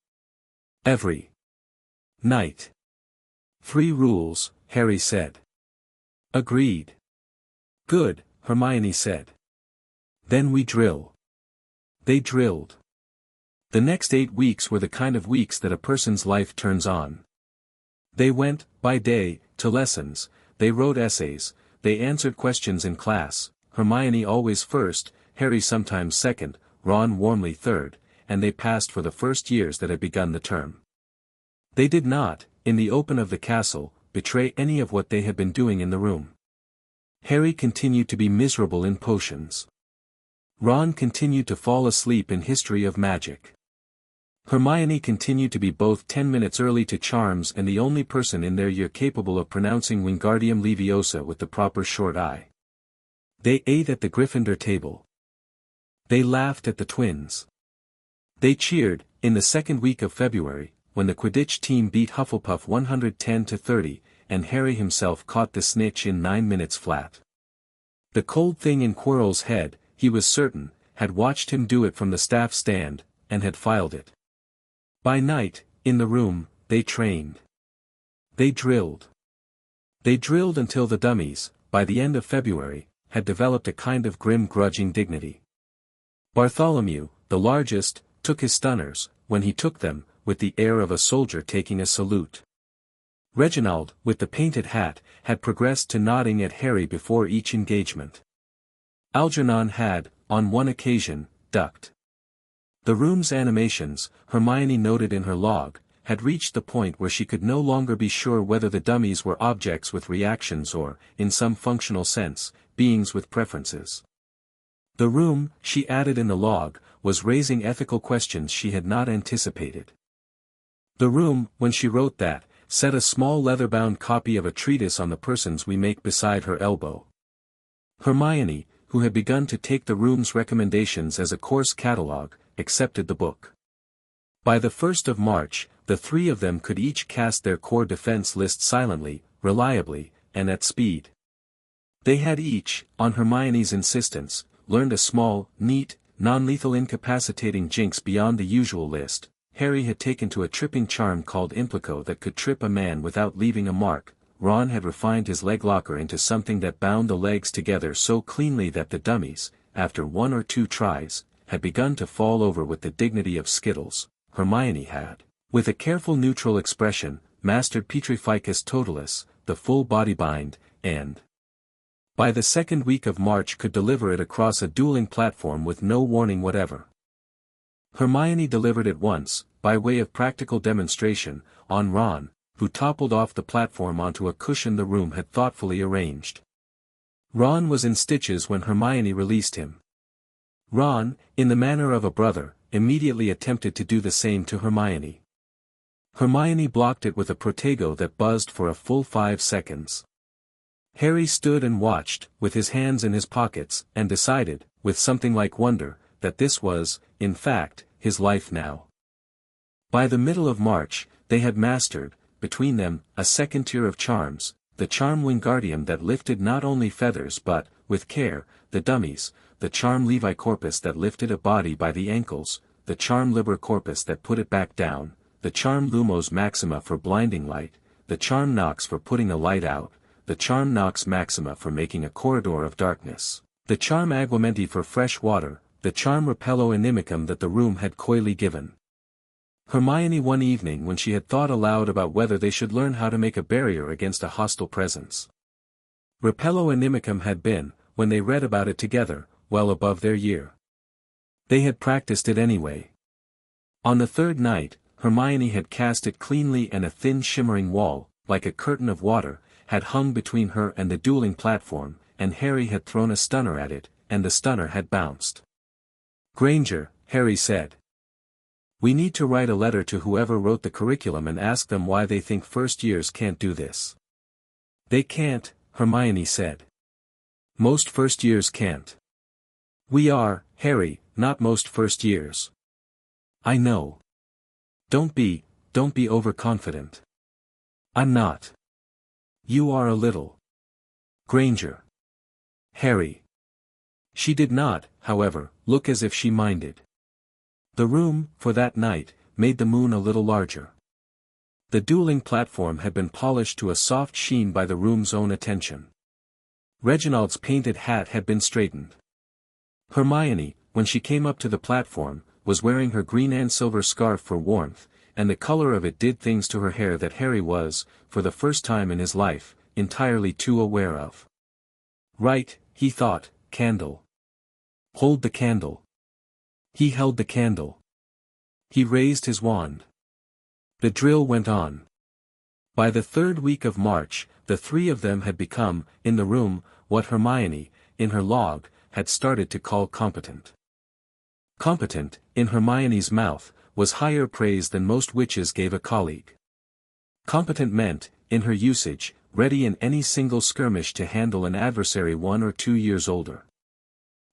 Every night. 3 rules, Harry said. Agreed. Good, Hermione said. Then we drill. They drilled. The next 8 weeks were the kind of weeks that a person's life turns on. They went, by day, to lessons, they wrote essays, they answered questions in class, Hermione always first, Harry sometimes second, Ron warmly third, and they passed for the first years that had begun the term. They did not, in the open of the castle, betray any of what they had been doing in the room. Harry continued to be miserable in potions. Ron continued to fall asleep in history of magic. Hermione continued to be both 10 minutes early to charms and the only person in their year capable of pronouncing Wingardium Leviosa with the proper short I. They ate at the Gryffindor table. They laughed at the twins. They cheered, in the second week of February, when the Quidditch team beat Hufflepuff 110-30, and Harry himself caught the snitch in 9 minutes flat. The cold thing in Quirrell's head, he was certain, had watched him do it from the staff stand, and had filed it. By night, in the room, they trained. They drilled. They drilled until the dummies, by the end of February, had developed a kind of grim grudging dignity. Bartholomew, the largest, took his stunners, when he took them, with the air of a soldier taking a salute. Reginald, with the painted hat, had progressed to nodding at Harry before each engagement. Algernon had, on one occasion, ducked. The room's animations, Hermione noted in her log, had reached the point where she could no longer be sure whether the dummies were objects with reactions or, in some functional sense, beings with preferences. The room, she added in the log, was raising ethical questions she had not anticipated. The room, when she wrote that, set a small leather-bound copy of a treatise on the persons we make beside her elbow. Hermione, who had begun to take the room's recommendations as a course catalogue, accepted the book. By the 1st of March, the three of them could each cast their core defense list silently, reliably, and at speed. They had each, on Hermione's insistence, learned a small, neat, non-lethal incapacitating jinx beyond the usual list. Harry had taken to a tripping charm called Implico that could trip a man without leaving a mark. Ron had refined his leg locker into something that bound the legs together so cleanly that the dummies, after 1 or 2 tries, had begun to fall over with the dignity of skittles. Hermione had, with a careful neutral expression, mastered Petrificus Totalis, the full body bind, and by the second week of March could deliver it across a dueling platform with no warning whatever. Hermione delivered it once, by way of practical demonstration, on Ron, who toppled off the platform onto a cushion the room had thoughtfully arranged. Ron was in stitches when Hermione released him. Ron, in the manner of a brother, immediately attempted to do the same to Hermione. Hermione blocked it with a protego that buzzed for a full 5 seconds. Harry stood and watched, with his hands in his pockets, and decided, with something like wonder, that this was, in fact, his life now. By the middle of March, they had mastered, between them, a second tier of charms, the charm Wingardium that lifted not only feathers but, with care, the dummies, the charm Levi Corpus that lifted a body by the ankles, the charm Liber Corpus that put it back down, the charm Lumos Maxima for blinding light, the charm Nox for putting a light out, the charm Nox Maxima for making a corridor of darkness, the charm Aguamenti for fresh water, the charm Repello Inimicum that the room had coyly given. Hermione one evening when she had thought aloud about whether they should learn how to make a barrier against a hostile presence. Repello Inimicum had been, when they read about it together, well above their year. They had practiced it anyway. On the third night, Hermione had cast it cleanly and a thin shimmering wall, like a curtain of water, had hung between her and the dueling platform, and Harry had thrown a stunner at it, and the stunner had bounced. "Granger," Harry said. "We need to write a letter to whoever wrote the curriculum and ask them why they think first years can't do this." "They can't," Hermione said. "Most first years can't." "We are, Harry, not most first years." "I know. Don't be overconfident." "I'm not." "You are a little." "Granger." "Harry." She did not, however, look as if she minded. The room, for that night, made the moon a little larger. The dueling platform had been polished to a soft sheen by the room's own attention. Reginald's painted hat had been straightened. Hermione, when she came up to the platform, was wearing her green and silver scarf for warmth, and the color of it did things to her hair that Harry was, for the first time in his life, entirely too aware of. Right, he thought, candle. Hold the candle. He held the candle. He raised his wand. The drill went on. By the third week of March, the three of them had become, in the room, what Hermione, in her log, had started to call competent. Competent, in Hermione's mouth, was higher praise than most witches gave a colleague. Competent meant, in her usage, ready in any single skirmish to handle an adversary 1 or 2 years older.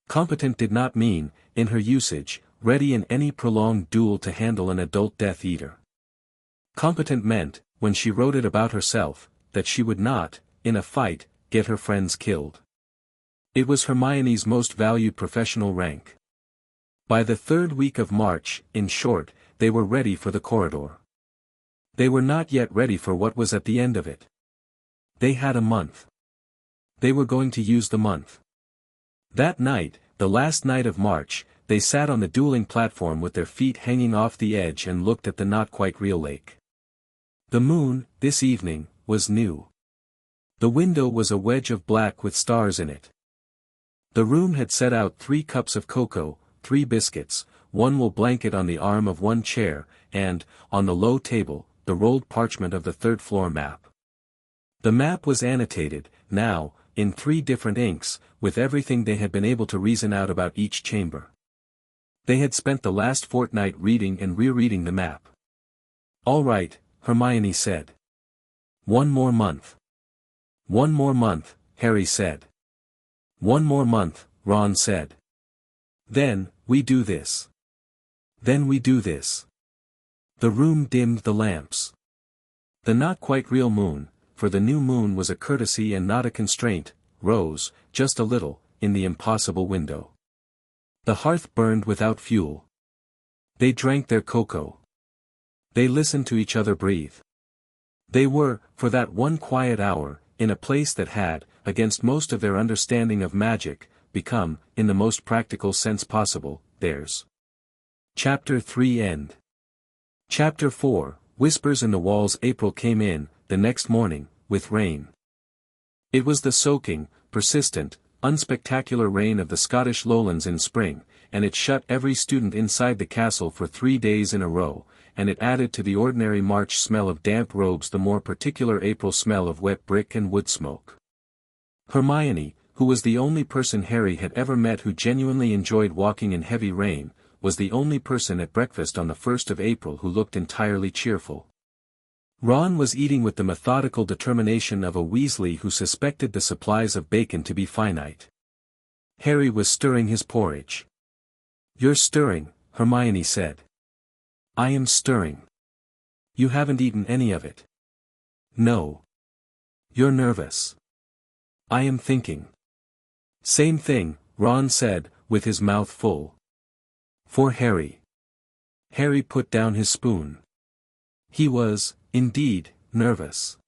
Competent did not mean, in her usage, ready in any prolonged duel to handle an adult Death Eater. Competent meant, when she wrote it about herself, that she would not, in a fight, get her friends killed. It was Hermione's most valued professional rank. By the third week of March, in short, they were ready for the corridor. They were not yet ready for what was at the end of it. They had a month. They were going to use the month. That night, the last night of March, they sat on the dueling platform with their feet hanging off the edge and looked at the not-quite-real lake. The moon, this evening, was new. The window was a wedge of black with stars in it. The room had set out 3 cups of cocoa, 3 biscuits, 1 wool blanket on the arm of 1 chair, and, on the low table, the rolled parchment of the third-floor map. The map was annotated, now, in 3 different inks, with everything they had been able to reason out about each chamber. They had spent the last fortnight reading and rereading the map. "All right," Hermione said. "1 more month." "1 more month," Harry said. "1 more month," Ron said. "Then, we do this. Then we do this." The room dimmed the lamps. The not-quite-real moon, for the new moon was a courtesy and not a constraint, rose, just a little, in the impossible window. The hearth burned without fuel. They drank their cocoa. They listened to each other breathe. They were, for that one quiet hour, in a place that had, against most of their understanding of magic, become, in the most practical sense possible, theirs. Chapter 3 End. Chapter 4, Whispers in the Walls. April came in, the next morning, with rain. It was the soaking, persistent, unspectacular rain of the Scottish lowlands in spring, and it shut every student inside the castle for 3 days in a row, and it added to the ordinary March smell of damp robes the more particular April smell of wet brick and wood smoke. Hermione, who was the only person Harry had ever met who genuinely enjoyed walking in heavy rain, was the only person at breakfast on the 1st of April who looked entirely cheerful. Ron was eating with the methodical determination of a Weasley who suspected the supplies of bacon to be finite. Harry was stirring his porridge. "You're stirring," Hermione said. "I am stirring. You haven't eaten any of it." "No. You're nervous." "I am thinking." "Same thing," Ron said, with his mouth full. "For Harry." Harry put down his spoon. He was, indeed, nervous.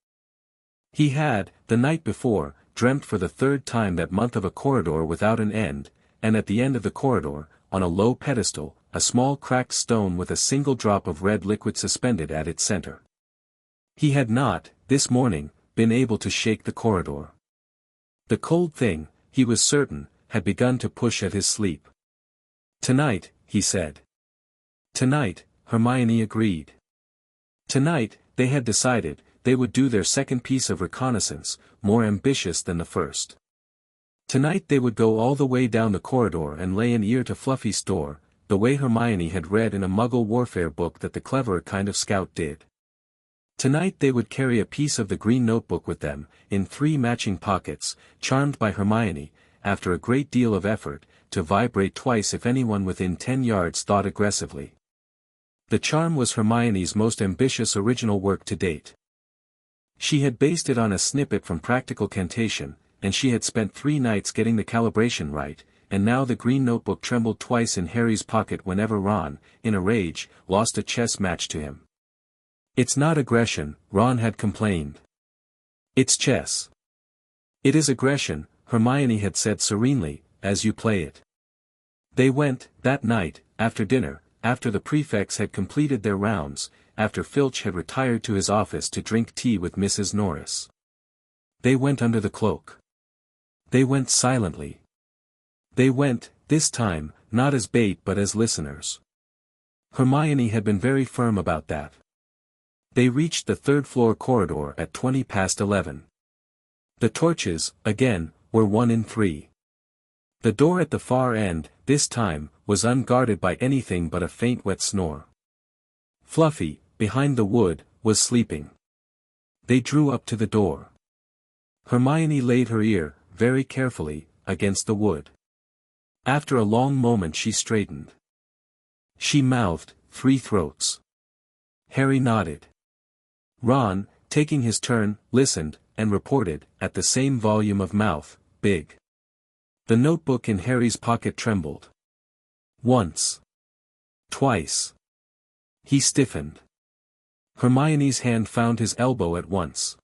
He had, the night before, dreamt for the 3rd time that month of a corridor without an end, and at the end of the corridor, on a low pedestal, a small cracked stone with a single drop of red liquid suspended at its center. He had not, this morning, been able to shake the corridor. The cold thing, he was certain, had begun to push at his sleep. "Tonight," he said. "Tonight," Hermione agreed. Tonight, they had decided, they would do their second piece of reconnaissance, more ambitious than the first. Tonight they would go all the way down the corridor and lay an ear to Fluffy's door, the way Hermione had read in a Muggle warfare book that the cleverer kind of scout did. Tonight they would carry a piece of the green notebook with them, in 3 matching pockets, charmed by Hermione, after a great deal of effort, to vibrate twice if anyone within 10 yards thought aggressively. The charm was Hermione's most ambitious original work to date. She had based it on a snippet from Practical Cantation, and she had spent 3 nights getting the calibration right, and now the green notebook trembled twice in Harry's pocket whenever Ron, in a rage, lost a chess match to him. "It's not aggression," Ron had complained. "It's chess." "It is aggression," Hermione had said serenely, "as you play it." They went, that night, after dinner, after the prefects had completed their rounds, after Filch had retired to his office to drink tea with Mrs. Norris. They went under the cloak. They went silently. They went, this time, not as bait but as listeners. Hermione had been very firm about that. They reached the third-floor corridor at 11:20. The torches, again, were 1 in 3. The door at the far end, this time, was unguarded by anything but a faint wet snore. Fluffy, behind the wood, was sleeping. They drew up to the door. Hermione laid her ear, very carefully, against the wood. After a long moment she straightened. She mouthed, 3 throats. Harry nodded. Ron, taking his turn, listened, and reported, at the same volume of mouth, big. The notebook in Harry's pocket trembled. Once. Twice. He stiffened. Hermione's hand found his elbow at once.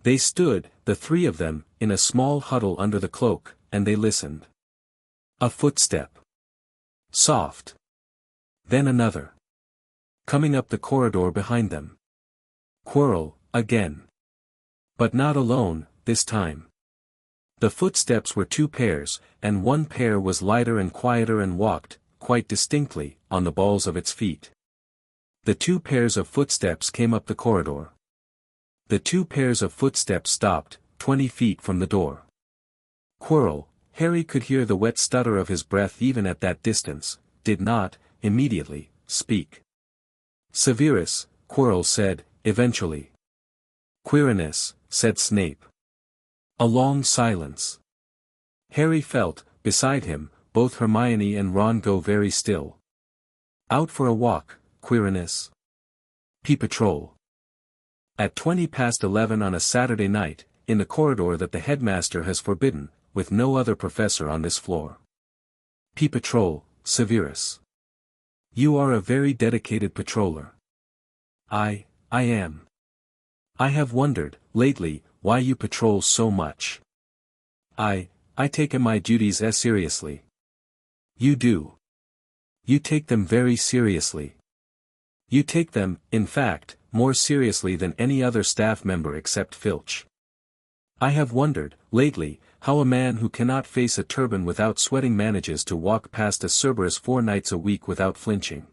They stood, the 3 of them, in a small huddle under the cloak, and they listened. A footstep. Soft. Then another. Coming up the corridor behind them. Quirrell, again. But not alone, this time. The footsteps were 2 pairs, and one pair was lighter and quieter and walked, quite distinctly, on the balls of its feet. The 2 pairs of footsteps came up the corridor. The 2 pairs of footsteps stopped, 20 feet from the door. Quirrell, Harry could hear the wet stutter of his breath even at that distance, did not, immediately, speak. Severus, Quirrell said, eventually. Quirinus, said Snape. A long silence. Harry felt, beside him, both Hermione and Ron go very still. Out for a walk, Quirinus. Patrol. At 11:20 on a Saturday night, in the corridor that the headmaster has forbidden, with no other professor on this floor. Patrol, Severus. You are a very dedicated patroller. I am. I have wondered, lately, why you patrol so much. I take my duties as seriously. You do. You take them very seriously. You take them, in fact, more seriously than any other staff member except Filch. I have wondered, lately, how a man who cannot face a turban without sweating manages to walk past a Cerberus 4 nights a week without flinching.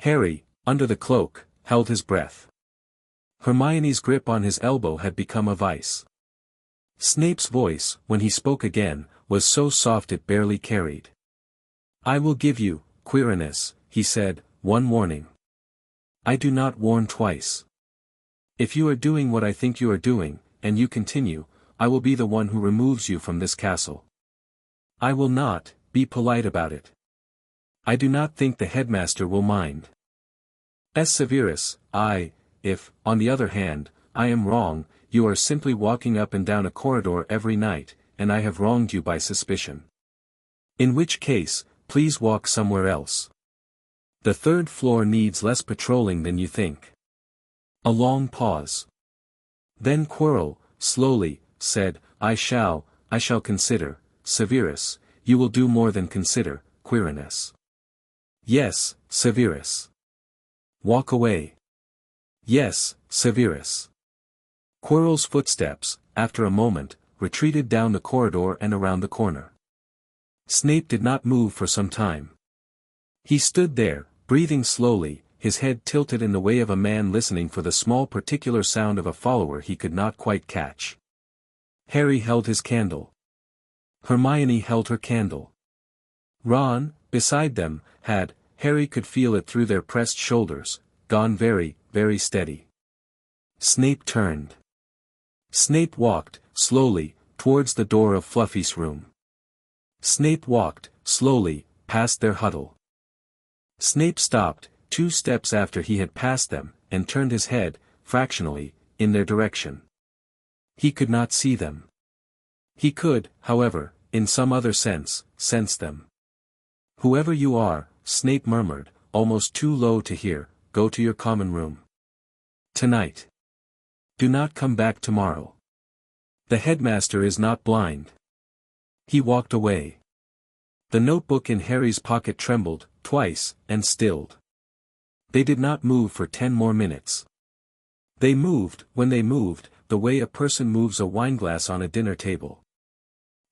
Harry, under the cloak, held his breath. Hermione's grip on his elbow had become a vice. Snape's voice, when he spoke again, was so soft it barely carried. I will give you, Quirinus, he said, one warning. I do not warn twice. If you are doing what I think you are doing, and you continue, I will be the one who removes you from this castle. I will not, be polite about it. I do not think the headmaster will mind. S. Severus, if, on the other hand, I am wrong, you are simply walking up and down a corridor every night, and I have wronged you by suspicion. In which case, please walk somewhere else. The 3rd floor needs less patrolling than you think. A long pause. Then Quirrell, slowly, said, I shall consider, Severus, you will do more than consider, Quirinus. Yes, Severus. Walk away. Yes, Severus. Quirrell's footsteps, after a moment, retreated down the corridor and around the corner. Snape did not move for some time. He stood there, breathing slowly, his head tilted in the way of a man listening for the small particular sound of a follower he could not quite catch. Harry held his candle. Hermione held her candle. Ron, beside them, had, Harry could feel it through their pressed shoulders, gone very, very steady. Snape turned. Snape walked, slowly, towards the door of Fluffy's room. Snape walked, slowly, past their huddle. Snape stopped, 2 steps after he had passed them, and turned his head, fractionally, in their direction. He could not see them. He could, however, in some other sense, sense them. Whoever you are, Snape murmured, almost too low to hear, go to your common room. Tonight. Do not come back tomorrow. The headmaster is not blind. He walked away. The notebook in Harry's pocket trembled, twice, and stilled. They did not move for 10 more minutes. They moved, when they moved, the way a person moves a wineglass on a dinner table.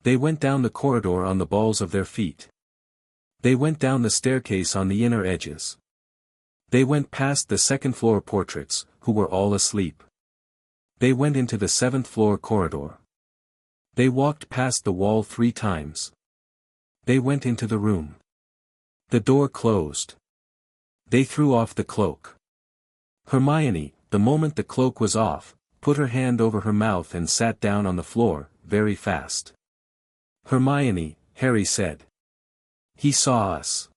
They went down the corridor on the balls of their feet. They went down the staircase on the inner edges. They went past the second-floor portraits, who were all asleep. They went into the seventh-floor corridor. They walked past the wall 3 times. They went into the room. The door closed. They threw off the cloak. Hermione, the moment the cloak was off, put her hand over her mouth and sat down on the floor, very fast. Hermione, Harry said. He saw us.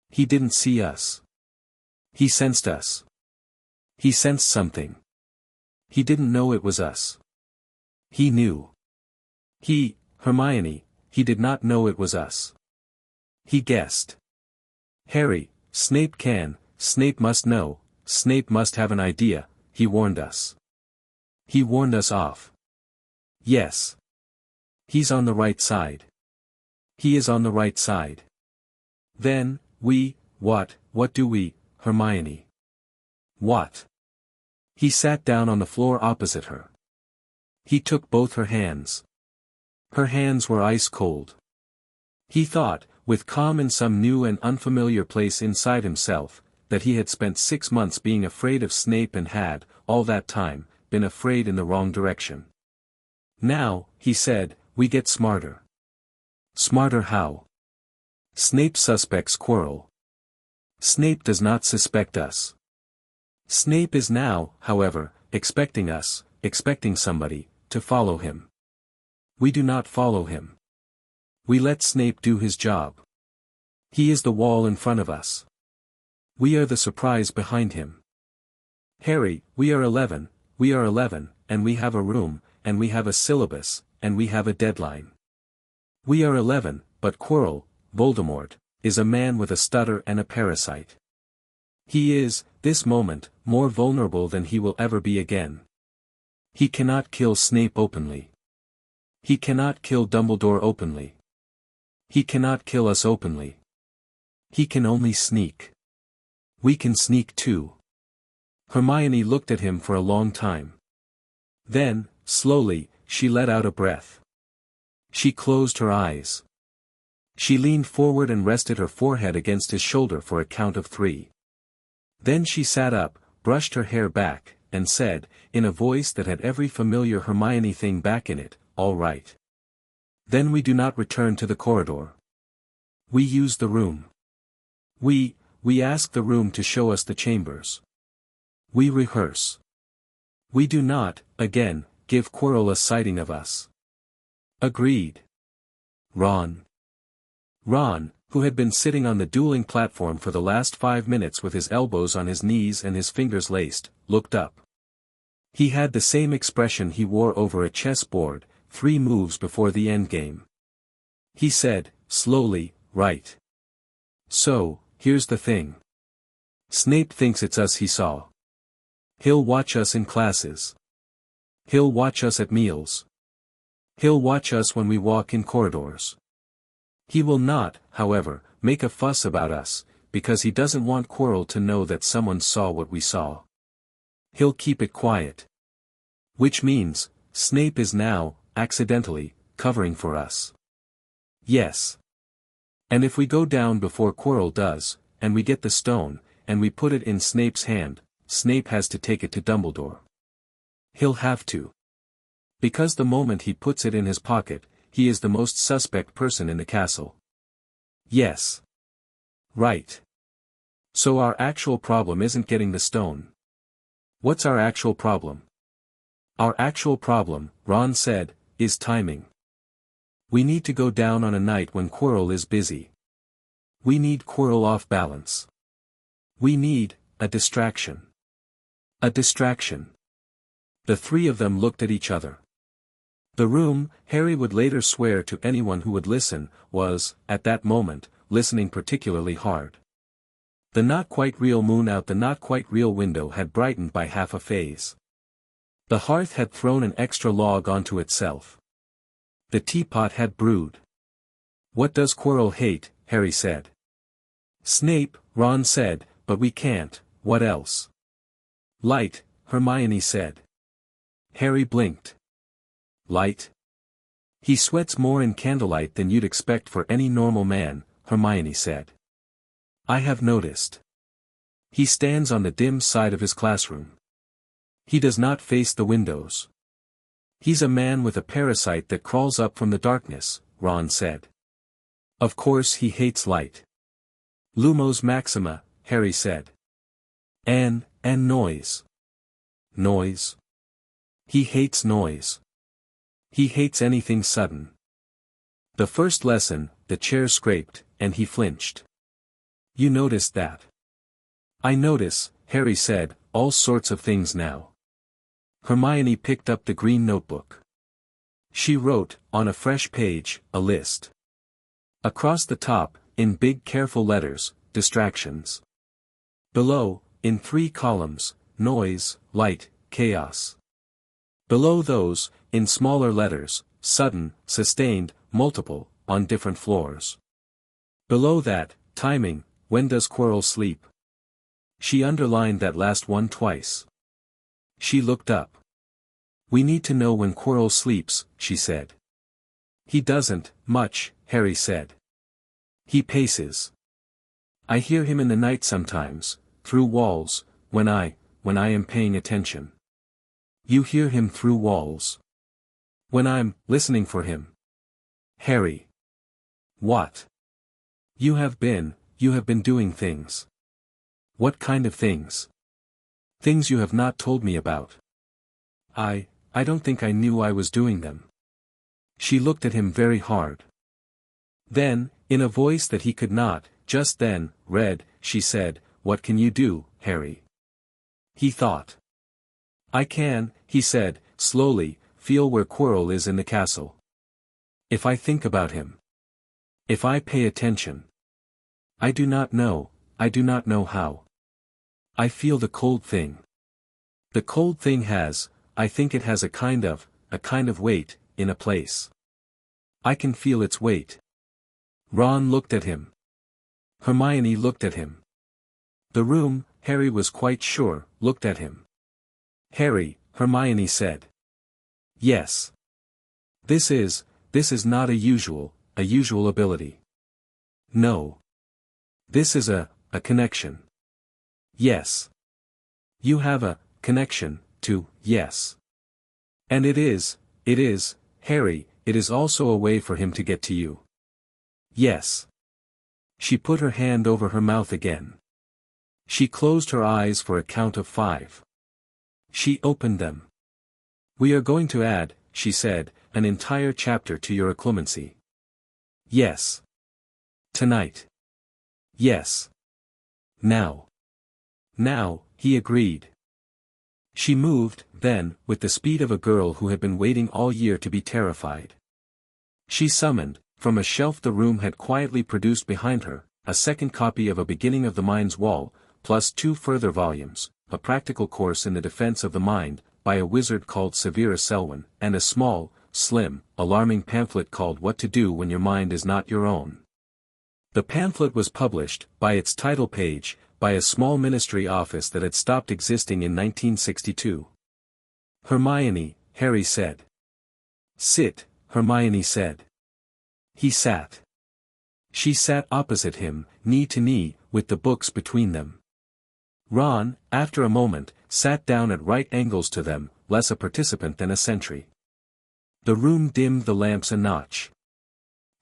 He didn't see us. He sensed us. He sensed something. He didn't know it was us. He knew. Hermione, he did not know it was us. He guessed. Harry, Snape must know, Snape must have an idea, he warned us. He warned us off. Yes. He's on the right side. He is on the right side. Then, what do we, Hermione? What? He sat down on the floor opposite her. He took both her hands. Her hands were ice cold. He thought, with calm in some new and unfamiliar place inside himself, that he had spent 6 months being afraid of Snape and had, all that time, been afraid in the wrong direction. Now, he said, we get smarter. Smarter how? Snape suspects Quirrell. Snape does not suspect us. Snape is now, however, expecting us, expecting somebody, to follow him. We do not follow him. We let Snape do his job. He is the wall in front of us. We are the surprise behind him. Harry, we are 11, and we have a room, and we have a syllabus, and we have a deadline. We are 11, but Quirrell, Voldemort, is a man with a stutter and a parasite. He is, this moment, more vulnerable than he will ever be again. He cannot kill Snape openly. He cannot kill Dumbledore openly. He cannot kill us openly. He can only sneak. We can sneak too. Hermione looked at him for a long time. Then, slowly, she let out a breath. She closed her eyes. She leaned forward and rested her forehead against his shoulder for a count of 3. Then she sat up, brushed her hair back, and said, in a voice that had every familiar Hermione thing back in it, all right. Then we do not return to the corridor. We use the room. We ask the room to show us the chambers. We rehearse. We do not, again, give Quirrell a sighting of us. Agreed. Ron, who had been sitting on the dueling platform for the last 5 minutes with his elbows on his knees and his fingers laced, looked up. He had the same expression he wore over a chessboard, 3 moves before the endgame. He said, slowly, right. So, here's the thing. Snape thinks it's us he saw. He'll watch us in classes. He'll watch us at meals. He'll watch us when we walk in corridors. He will not, however, make a fuss about us, because he doesn't want Quirrell to know that someone saw what we saw. He'll keep it quiet. Which means, Snape is now, accidentally, covering for us. Yes. And if we go down before Quirrell does, and we get the stone, and we put it in Snape's hand, Snape has to take it to Dumbledore. He'll have to. Because the moment he puts it in his pocket, he is the most suspect person in the castle. Yes. Right. So our actual problem isn't getting the stone. What's our actual problem? Our actual problem, Ron said, is timing. We need to go down on a night when Quirrell is busy. We need Quirrell off balance. We need a distraction. A distraction. The 3 of them looked at each other. The room, Harry would later swear to anyone who would listen, was, at that moment, listening particularly hard. The not-quite-real moon out the not-quite-real window had brightened by half a phase. The hearth had thrown an extra log onto itself. The teapot had brewed. What does Quirrell hate? Harry said. Snape, Ron said, but we can't, what else? Light, Hermione said. Harry blinked. Light? He sweats more in candlelight than you'd expect for any normal man, Hermione said. I have noticed. He stands on the dim side of his classroom. He does not face the windows. He's a man with a parasite that crawls up from the darkness, Ron said. Of course he hates light. Lumos maxima, Harry said. And noise. Noise? He hates noise. He hates anything sudden. The first lesson, the chair scraped, and he flinched. You noticed that? I notice, Harry said, all sorts of things now. Hermione picked up the green notebook. She wrote, on a fresh page, a list. Across the top, in big careful letters, distractions. Below, in 3 columns, noise, light, chaos. Below those, in smaller letters, sudden, sustained, multiple, on different floors. Below that, timing, when does Quirrell sleep? She underlined that last one twice. She looked up. We need to know when Quirrell sleeps, she said. He doesn't, much, Harry said. He paces. I hear him in the night sometimes, through walls, when I am paying attention. You hear him through walls. When I'm listening for him. Harry. What? You have been doing things. What kind of things? Things you have not told me about. I don't think I knew I was doing them. She looked at him very hard. Then, in a voice that he could not, just then, read, she said, What can you do, Harry? He thought. I can, he said, slowly, feel where Quirrell is in the castle. If I think about him. If I pay attention. I do not know how. I feel the cold thing. The cold thing has, I think it has a kind of weight, in a place. I can feel its weight. Ron looked at him. Hermione looked at him. The room, Harry was quite sure, looked at him. Harry, Hermione said. Yes. This is not a usual ability. No. This is a connection. Yes. You have a connection, to, yes. And it is, Harry, it is also a way for him to get to you. Yes. She put her hand over her mouth again. She closed her eyes for a count of 5. She opened them. We are going to add, she said, an entire chapter to your occlumency. Yes. Tonight. Yes. Now. Now, he agreed. She moved, then, with the speed of a girl who had been waiting all year to be terrified. She summoned, from a shelf the room had quietly produced behind her, a second copy of A Beginning of the Mind's Wall, plus 2 further volumes, a practical course in the defense of the mind, by a wizard called Severus Selwyn, and a small, slim, alarming pamphlet called What to Do When Your Mind Is Not Your Own. The pamphlet was published, by its title page, by a small ministry office that had stopped existing in 1962. Hermione, Harry said. Sit, Hermione said. He sat. She sat opposite him, knee to knee, with the books between them. Ron, after a moment, sat down at right angles to them, less a participant than a sentry. The room dimmed the lamps a notch.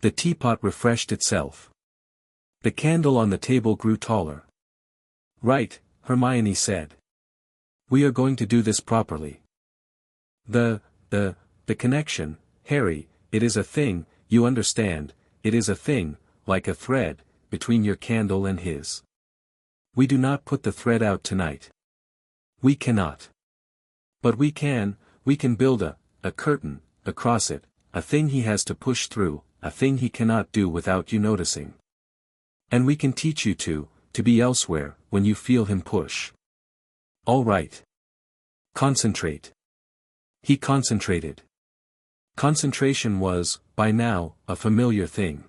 The teapot refreshed itself. The candle on the table grew taller. Right, Hermione said. We are going to do this properly. The connection, Harry, it is a thing, you understand, it is a thing, like a thread, between your candle and his. We do not put the thread out tonight. We cannot. But we can build a curtain, across it, a thing he has to push through, a thing he cannot do without you noticing. And we can teach you to be elsewhere, when you feel him push. All right. Concentrate. He concentrated. Concentration was, by now, a familiar thing.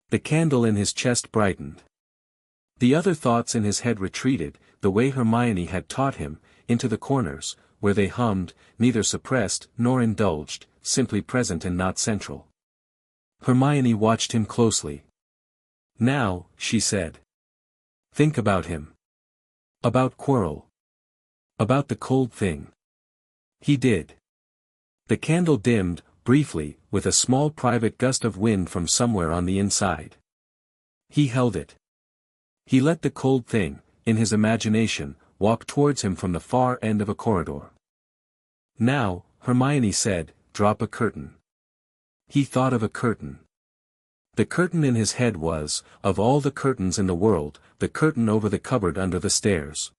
The candle in his chest brightened. The other thoughts in his head retreated, the way Hermione had taught him, into the corners, where they hummed, neither suppressed nor indulged, simply present and not central. Hermione watched him closely. Now, she said. Think about him. About Quirrell. About the cold thing. He did. The candle dimmed, briefly, with a small private gust of wind from somewhere on the inside. He held it. He let the cold thing, in his imagination, walk towards him from the far end of a corridor. Now, Hermione said, drop a curtain. He thought of a curtain. The curtain in his head was, of all the curtains in the world, the curtain over the cupboard under the stairs.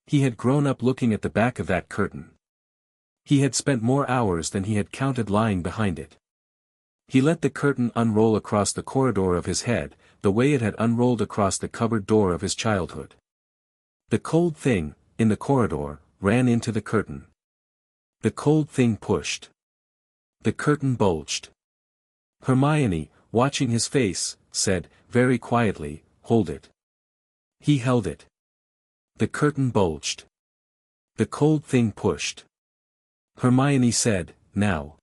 He had grown up looking at the back of that curtain. He had spent more hours than he had counted lying behind it. He let the curtain unroll across the corridor of his head, the way it had unrolled across the cupboard door of his childhood. The cold thing, in the corridor, ran into the curtain. The cold thing pushed. The curtain bulged. Hermione, watching his face, said, very quietly, hold it. He held it. The curtain bulged. The cold thing pushed. Hermione said, now.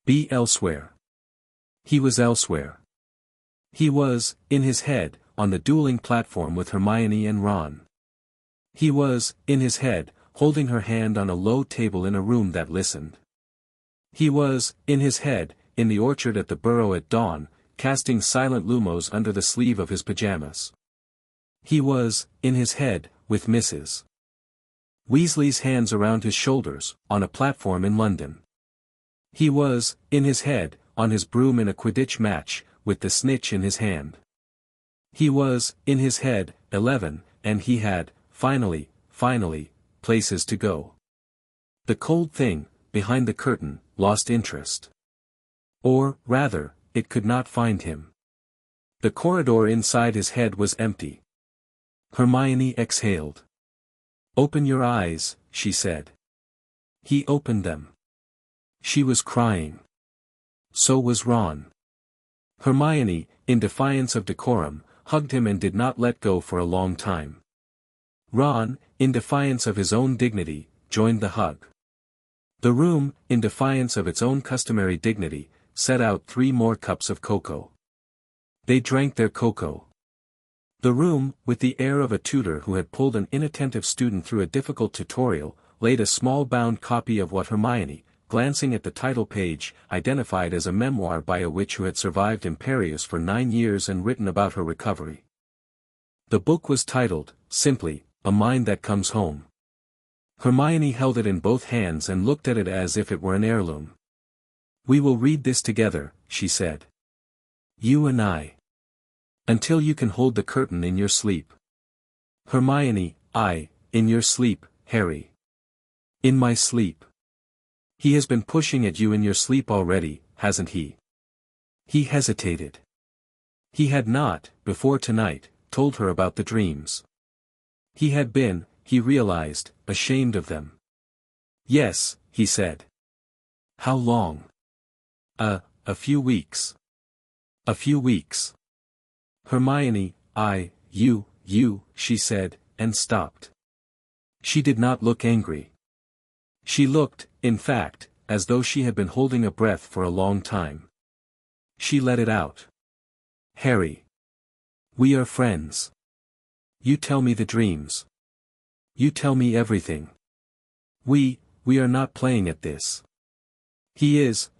Be elsewhere. He was elsewhere. He was, in his head, on the dueling platform with Hermione and Ron. He was, in his head, holding her hand on a low table in a room that listened. He was, in his head, in the orchard at the Burrow at dawn, casting silent lumos under the sleeve of his pajamas. He was, in his head, with Mrs. Weasley's hands around his shoulders, on a platform in London. He was, in his head, on his broom in a Quidditch match, with the snitch in his hand. He was, in his head, 11, and he had, finally, places to go. The cold thing, behind the curtain, lost interest. Or, rather, it could not find him. The corridor inside his head was empty. Hermione exhaled. Open your eyes, she said. He opened them. She was crying. So was Ron. Hermione, in defiance of decorum, hugged him and did not let go for a long time. Ron, in defiance of his own dignity, joined the hug. The room, in defiance of its own customary dignity, set out 3 more cups of cocoa. They drank their cocoa. The room, with the air of a tutor who had pulled an inattentive student through a difficult tutorial, laid a small bound copy of what Hermione, glancing at the title page, identified as a memoir by a witch who had survived Imperius for 9 years and written about her recovery. The book was titled, simply, A Mind That Comes Home. Hermione held it in both hands and looked at it as if it were an heirloom. We will read this together, she said. You and I. Until you can hold the curtain in your sleep. Hermione, in your sleep, Harry. In my sleep. He has been pushing at you in your sleep already, hasn't he? He hesitated. He had not, before tonight, told her about the dreams. He had been, he realized, ashamed of them. Yes, he said. How long? A few weeks. A few weeks. Hermione, you, she said, and stopped. She did not look angry. She looked, in fact, as though she had been holding a breath for a long time. She let it out. Harry. We are friends. You tell me the dreams. You tell me everything. We are not playing at this. He is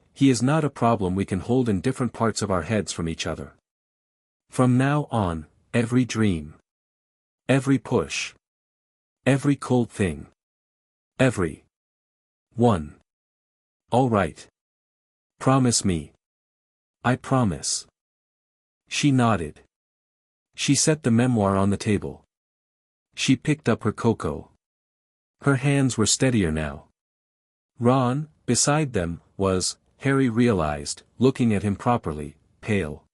not a problem we can hold in different parts of our heads from each other. From now on, every dream. Every push. Every cold thing. Every one. All right. Promise me. I promise. She nodded. She set the memoir on the table. She picked up her cocoa. Her hands were steadier now. Ron, beside them, was, Harry realized, looking at him properly, pale.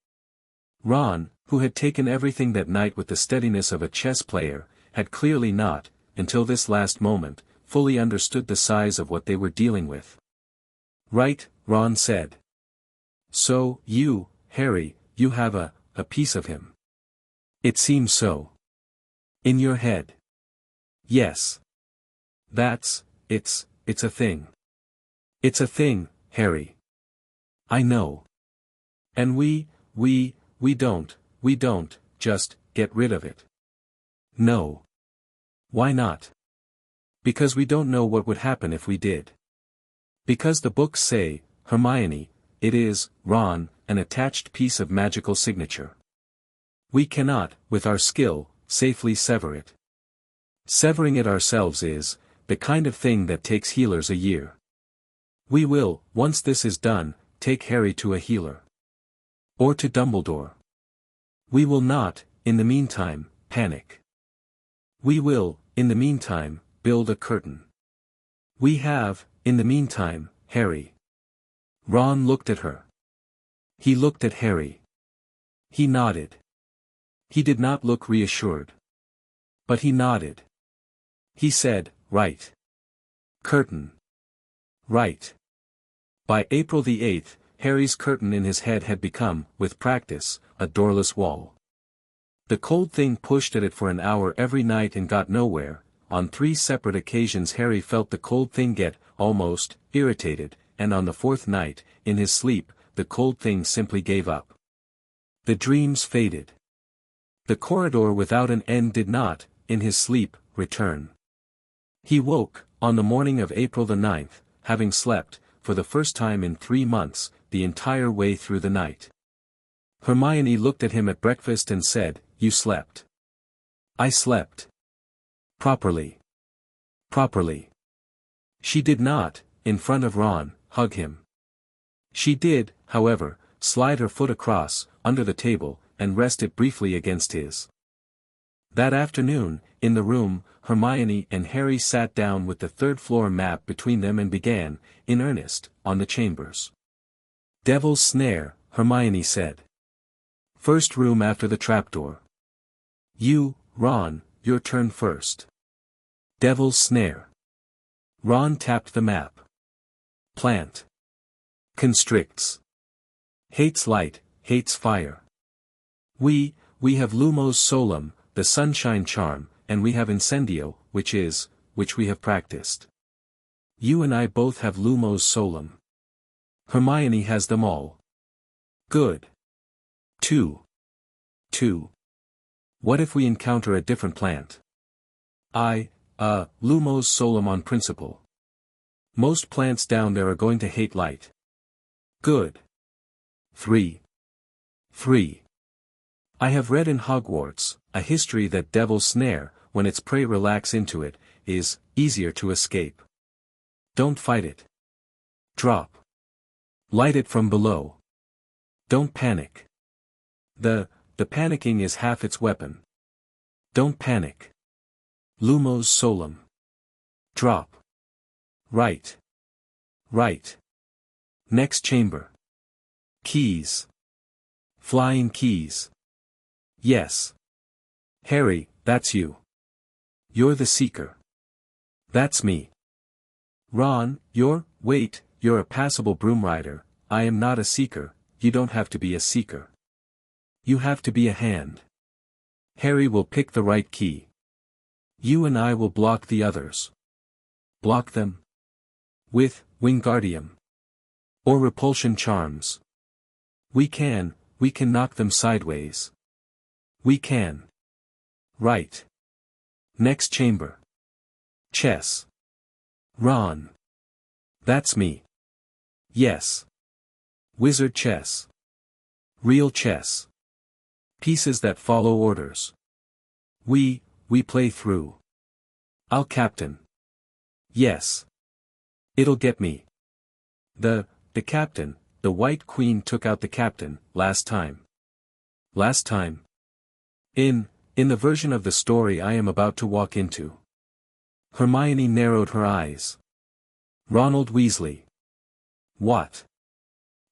Ron, who had taken everything that night with the steadiness of a chess player, had clearly not, until this last moment, fully understood the size of what they were dealing with. Right, Ron said. So, you, Harry, you have a piece of him. It seems so. In your head. Yes. It's a thing. It's a thing, Harry. I know. And we don't just get rid of it. No. Why not? Because we don't know what would happen if we did. Because the books say, Hermione, it is, Ron, an attached piece of magical signature. We cannot, with our skill, safely sever it. Severing it ourselves is, the kind of thing that takes healers a year. We will, once this is done, take Harry to a healer. Or to Dumbledore. We will not, in the meantime, panic. We will, in the meantime, build a curtain. We have, in the meantime, Harry. Ron looked at her. He looked at Harry. He nodded. He did not look reassured. But he nodded. He said, right. Curtain. Right. By April the 8th, Harry's curtain in his head had become, with practice, a doorless wall. The cold thing pushed at it for an hour every night and got nowhere. On 3 separate occasions Harry felt the cold thing get, almost, irritated, and on the 4th night, in his sleep, the cold thing simply gave up. The dreams faded. The corridor without an end did not, in his sleep, return. He woke, on the morning of April the 9th, having slept, for the first time in 3 months, the entire way through the night. Hermione looked at him at breakfast and said, "You slept." "I slept. Properly. Properly." She did not, in front of Ron, hug him. She did, however, slide her foot across, under the table, and rest it briefly against his. That afternoon, in the room, Hermione and Harry sat down with the 3rd-floor map between them and began, in earnest, on the chambers. "Devil's Snare," Hermione said. "First room after the trapdoor. You, Ron, your turn first." "Devil's Snare." Ron tapped the map. "Plant. Constricts. Hates light, hates fire. We have Lumos Solum, the sunshine charm, and we have Incendio, which we have practiced. You and I both have Lumos Solum. Hermione has them all. Good. 2. What if we encounter a different plant? Lumos Solum on principle. Most plants down there are going to hate light. Good. 3. I have read in Hogwarts, a history that Devil's Snare, when its prey relax into it, is easier to escape. Don't fight it. Drop. Light it from below. Don't panic. The panicking is half its weapon. Don't panic. Lumos Solum. Drop. Right. Next chamber. Keys. Flying keys. Yes. Harry, that's you. You're the seeker. That's me. Ron, you're a passable broom rider. I am not a seeker. You don't have to be a seeker. You have to be a hand. Harry will pick the right key. You and I will block the others. Block them? With Wingardium. Or repulsion charms. We can knock them sideways. We can. Right. Next chamber. Chess. Ron. That's me. Yes. Wizard chess. Real chess. Pieces that follow orders. We play through. I'll captain. Yes. It'll get me. The captain, the White Queen took out the captain, last time. Last time? In the version of the story I am about to walk into. Hermione narrowed her eyes. Ronald Weasley. What?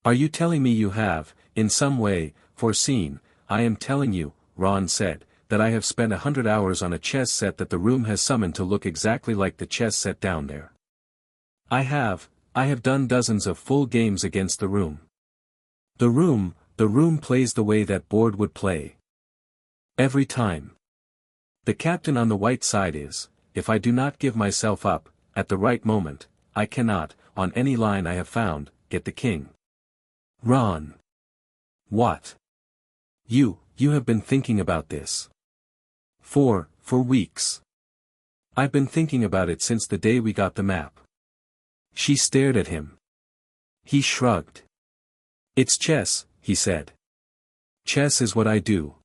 Are you telling me you have, in some way, foreseen? I am telling you, Ron said, that I have spent 100 hours on a chess set that the room has summoned to look exactly like the chess set down there. I have done dozens of full games against the room. The room plays the way that board would play. Every time. The captain on the white side is, if I do not give myself up, at the right moment, I cannot, on any line I have found, get the king. Ron. What? You have been thinking about this. For weeks. I've been thinking about it since the day we got the map. She stared at him. He shrugged. It's chess, he said. Chess is what I do.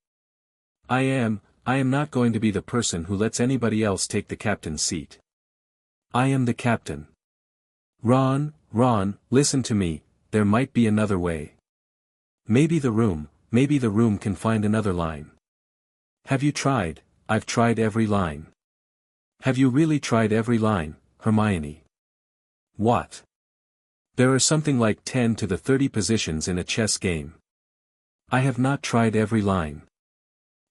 I am not going to be the person who lets anybody else take the captain's seat. I am the captain. Ron, listen to me, there might be another way. Maybe the room can find another line. Have you tried? I've tried every line. Have you really tried every line, Hermione? What? There are something like 10 to the 30 positions in a chess game. I have not tried every line.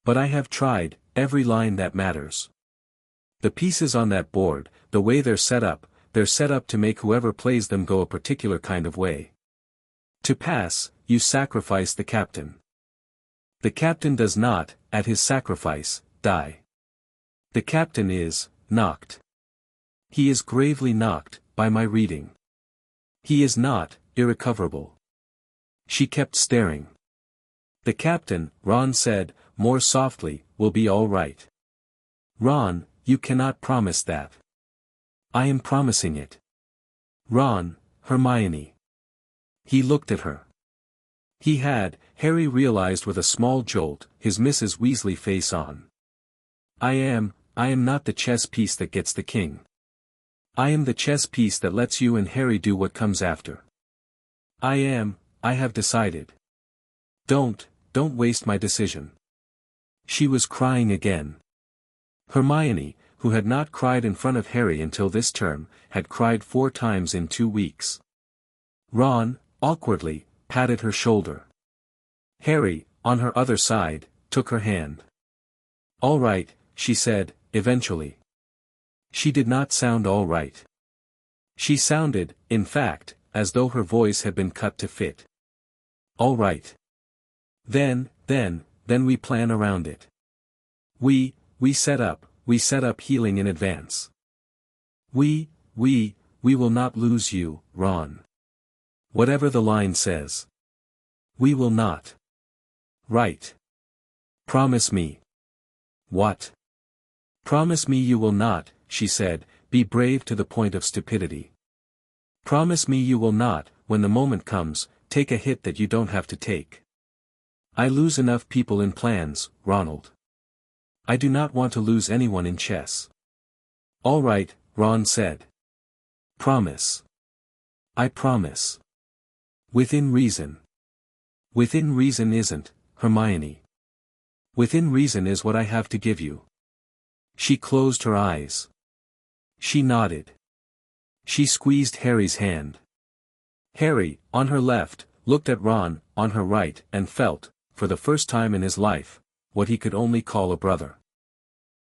But I have tried every line that matters. The pieces on that board, the way they're set up to make whoever plays them go a particular kind of way. To pass, you sacrifice the captain. The captain does not, at his sacrifice, die. The captain is knocked. He is gravely knocked, by my reading. He is not irrecoverable. She kept staring. The captain, Ron said, more softly, will be all right. Ron, you cannot promise that. I am promising it. Ron, Hermione. He looked at her. He had, Harry realized with a small jolt, his Mrs. Weasley face on. I am not the chess piece that gets the king. I am the chess piece that lets you and Harry do what comes after. I have decided. Don't waste my decision. She was crying again. Hermione, who had not cried in front of Harry until this term, had cried 4 times in 2 weeks. Ron, awkwardly, patted her shoulder. Harry, on her other side, took her hand. All right, she said, eventually. She did not sound all right. She sounded, in fact, as though her voice had been cut to fit. All right. Then we plan around it. We set up healing in advance. We will not lose you, Ron. Whatever the line says. We will not. Right. Promise me. What? Promise me you will not, she said, be brave to the point of stupidity. Promise me you will not, when the moment comes, take a hit that you don't have to take. I lose enough people in plans, Ronald. I do not want to lose anyone in chess. All right, Ron said. Promise. I promise. Within reason. Within reason isn't, Hermione. Within reason is what I have to give you. She closed her eyes. She nodded. She squeezed Harry's hand. Harry, on her left, looked at Ron, on her right, and felt, for the first time in his life, what he could only call a brother.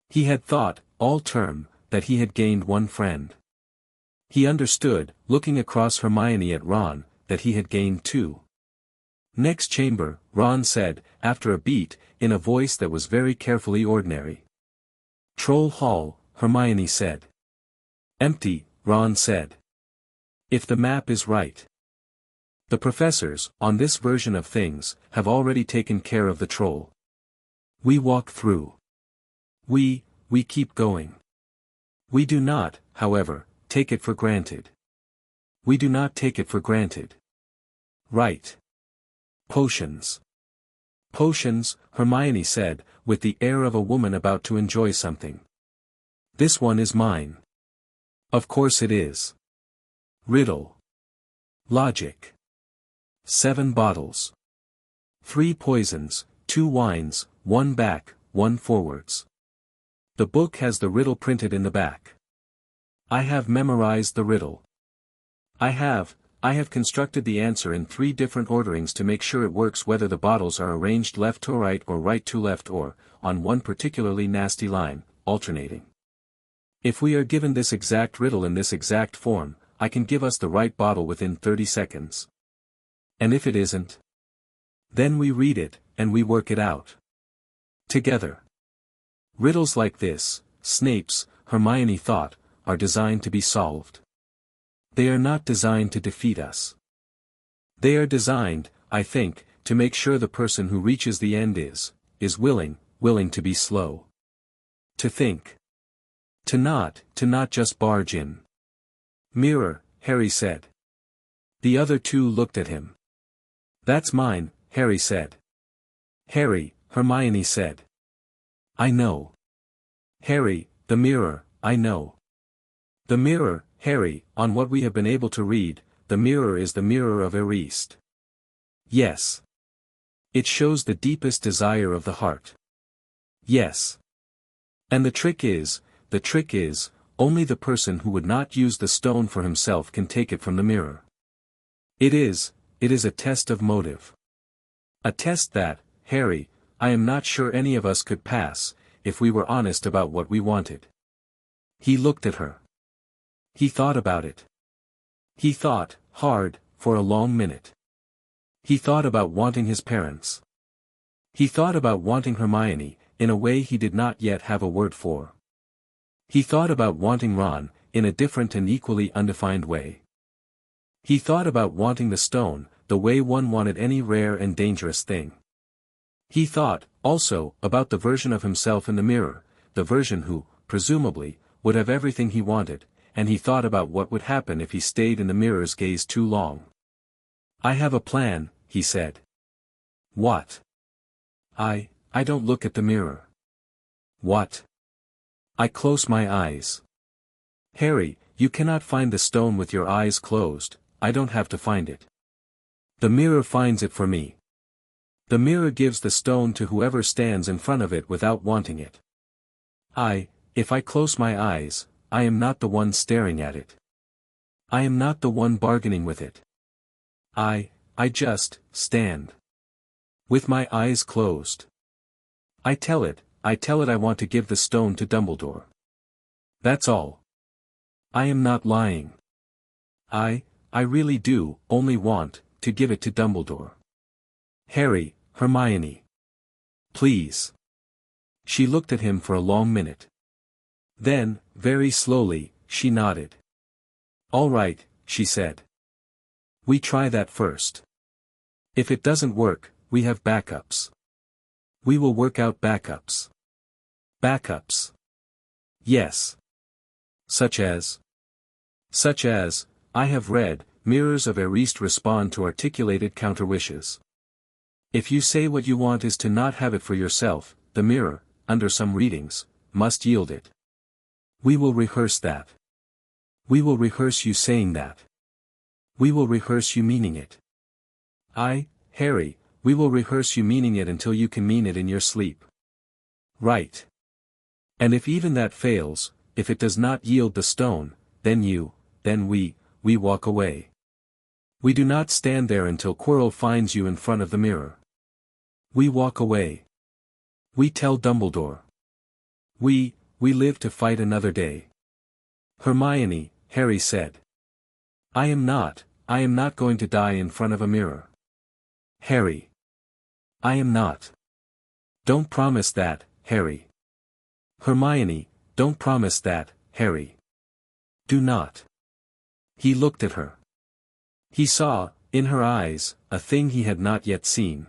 He had thought, all term, that he had gained one friend. He understood, looking across Hermione at Ron, that he had gained 2. Next chamber, Ron said, after a beat, in a voice that was very carefully ordinary. Troll Hall, Hermione said. Empty, Ron said. If the map is right. The professors, on this version of things, have already taken care of the troll. We walk through. We keep going. We do not, however, take it for granted. We do not take it for granted. Right. Potions. Potions, Hermione said, with the air of a woman about to enjoy something. This one is mine. Of course it is. Riddle. Logic. 7 bottles. 3 poisons, 2 wines, 1 back, 1 forwards. The book has the riddle printed in the back. I have memorized the riddle. I have constructed the answer in 3 different orderings to make sure it works whether the bottles are arranged left to right or right to left or, on one particularly nasty line, alternating. If we are given this exact riddle in this exact form, I can give us the right bottle within 30 seconds. And if it isn't? Then we read it, and we work it out. Together. Riddles like this, Snape's, Hermione thought, are designed to be solved. They are not designed to defeat us. They are designed, I think, to make sure the person who reaches the end is willing to be slow. To think. To not just barge in. Mirror, Harry said. The other two looked at him. That's mine, Harry said. Harry, Hermione said. I know. Harry, the mirror, I know. The mirror, Harry, on what we have been able to read, the mirror is the mirror of Erist. Yes. It shows the deepest desire of the heart. Yes. And the trick is, only the person who would not use the stone for himself can take it from the mirror. It is a test of motive. A test that, Harry, I am not sure any of us could pass, if we were honest about what we wanted. He looked at her. He thought about it. He thought, hard, for a long minute. He thought about wanting his parents. He thought about wanting Hermione, in a way he did not yet have a word for. He thought about wanting Ron, in a different and equally undefined way. He thought about wanting the stone, the way one wanted any rare and dangerous thing. He thought, also, about the version of himself in the mirror, the version who, presumably, would have everything he wanted, and he thought about what would happen if he stayed in the mirror's gaze too long. I have a plan, he said. What? I don't look at the mirror. What? I close my eyes. Harry, you cannot find the stone with your eyes closed, I don't have to find it. The mirror finds it for me. The mirror gives the stone to whoever stands in front of it without wanting it. If I close my eyes, I am not the one staring at it. I am not the one bargaining with it. I just, stand. With my eyes closed. I tell it I want to give the stone to Dumbledore. That's all. I am not lying. I really do, only want, to give it to Dumbledore. Harry, Hermione. Please. She looked at him for a long minute. Then, very slowly, she nodded. All right, she said. We try that first. If it doesn't work, we have backups. We will work out backups. Backups. Yes. Such as, I have read, mirrors of Erist respond to articulated counter-wishes. If you say what you want is to not have it for yourself, the mirror, under some readings, must yield it. We will rehearse that. We will rehearse you saying that. We will rehearse you meaning it. Harry, we will rehearse you meaning it until you can mean it in your sleep. Right. And if even that fails, if it does not yield the stone, then we walk away. We do not stand there until Quirrell finds you in front of the mirror. We walk away. We tell Dumbledore. We live to fight another day. Hermione, Harry said. I am not going to die in front of a mirror. Harry. I am not. Don't promise that, Harry. Hermione, don't promise that, Harry. Do not. He looked at her. He saw, in her eyes, a thing he had not yet seen.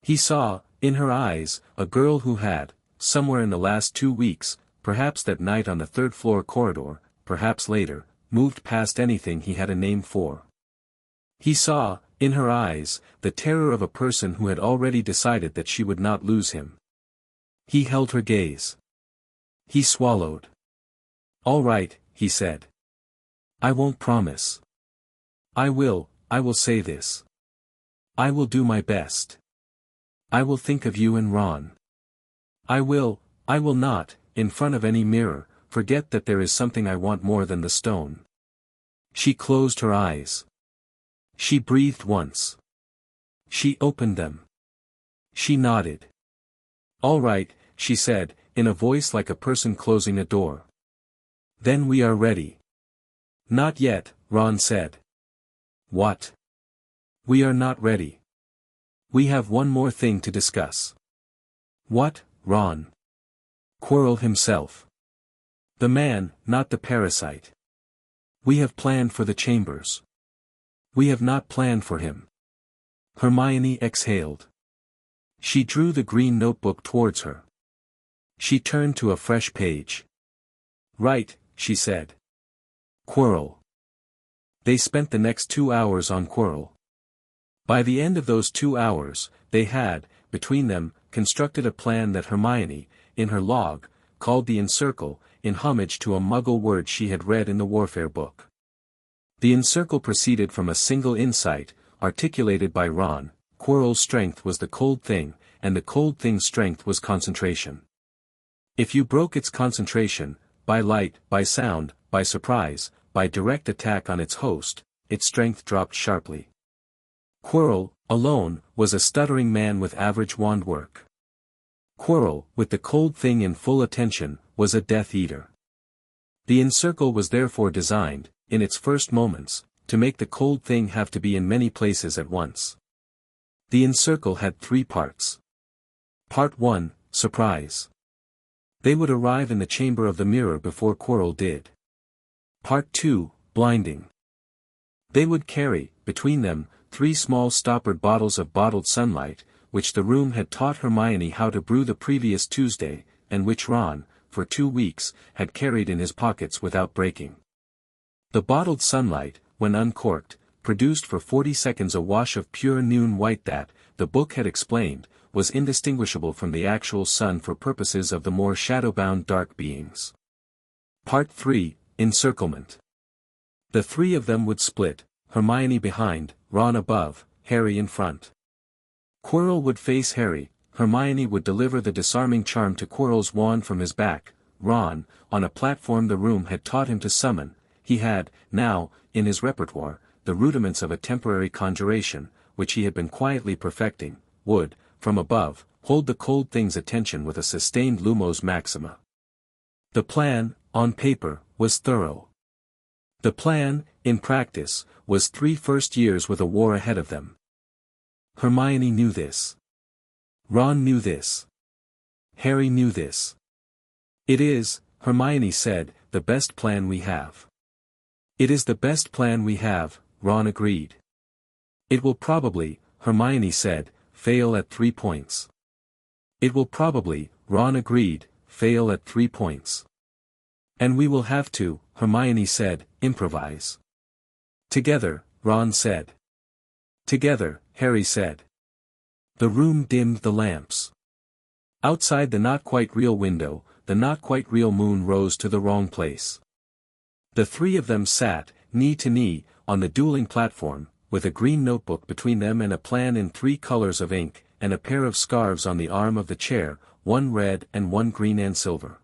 He saw, in her eyes, a girl who had, somewhere in the last 2 weeks, perhaps that night on the third-floor corridor, perhaps later, moved past anything he had a name for. He saw, in her eyes, the terror of a person who had already decided that she would not lose him. He held her gaze. He swallowed. All right, he said. I won't promise. I will say this. I will do my best. I will think of you and Ron. I will not, in front of any mirror, forget that there is something I want more than the stone. She closed her eyes. She breathed once. She opened them. She nodded. All right, she said, in a voice like a person closing a door. Then we are ready. Not yet, Ron said. What? We are not ready. We have one more thing to discuss. What, Ron? Quirrell himself. The man, not the parasite. We have planned for the chambers. We have not planned for him. Hermione exhaled. She drew the green notebook towards her. She turned to a fresh page. Right, she said. Quirrell. They spent the next 2 hours on Quirrell. By the end of those 2 hours, they had, between them, constructed a plan that Hermione, in her log, called the Encircle, in homage to a Muggle word she had read in the Warfare book. The Encircle proceeded from a single insight, articulated by Ron: Quirrell's strength was the cold thing, and the cold thing's strength was concentration. If you broke its concentration, by light, by sound, by surprise, by direct attack on its host, its strength dropped sharply. Quirrell, alone, was a stuttering man with average wand work. Quirrell, with the cold thing in full attention, was a Death Eater. The Encircle was therefore designed, in its first moments, to make the cold thing have to be in many places at once. The Encircle had 3 parts. Part 1, surprise. They would arrive in the chamber of the mirror before Quirrell did. Part 2, blinding. They would carry, between them, 3 small stoppered bottles of bottled sunlight, which the room had taught Hermione how to brew the previous Tuesday, and which Ron, for 2 weeks, had carried in his pockets without breaking. The bottled sunlight, when uncorked, produced for 40 seconds a wash of pure noon white that, the book had explained, was indistinguishable from the actual sun for purposes of the more shadow-bound dark beings. Part 3, encirclement. The 3 of them would split, Hermione behind, Ron above, Harry in front. Quirrell would face Harry, Hermione would deliver the disarming charm to Quirrell's wand from his back, Ron, on a platform the room had taught him to summon. He had, now, in his repertoire, the rudiments of a temporary conjuration, which he had been quietly perfecting, would, from above, hold the cold thing's attention with a sustained Lumos Maxima. The plan, on paper, was thorough. The plan, in practice, was 3 first years with a war ahead of them. Hermione knew this. Ron knew this. Harry knew this. It is, Hermione said, the best plan we have. It is the best plan we have, Ron agreed. It will probably, Hermione said, fail at 3 points. It will probably, Ron agreed, fail at 3 points. And we will have to, Hermione said, improvise. Together, Ron said. Together, Harry said. The room dimmed the lamps. Outside the not-quite-real window, the not-quite-real moon rose to the wrong place. The 3 of them sat, knee to knee, on the dueling platform, with a green notebook between them and a plan in 3 colors of ink, and a pair of scarves on the arm of the chair, 1 red and 1 green and silver.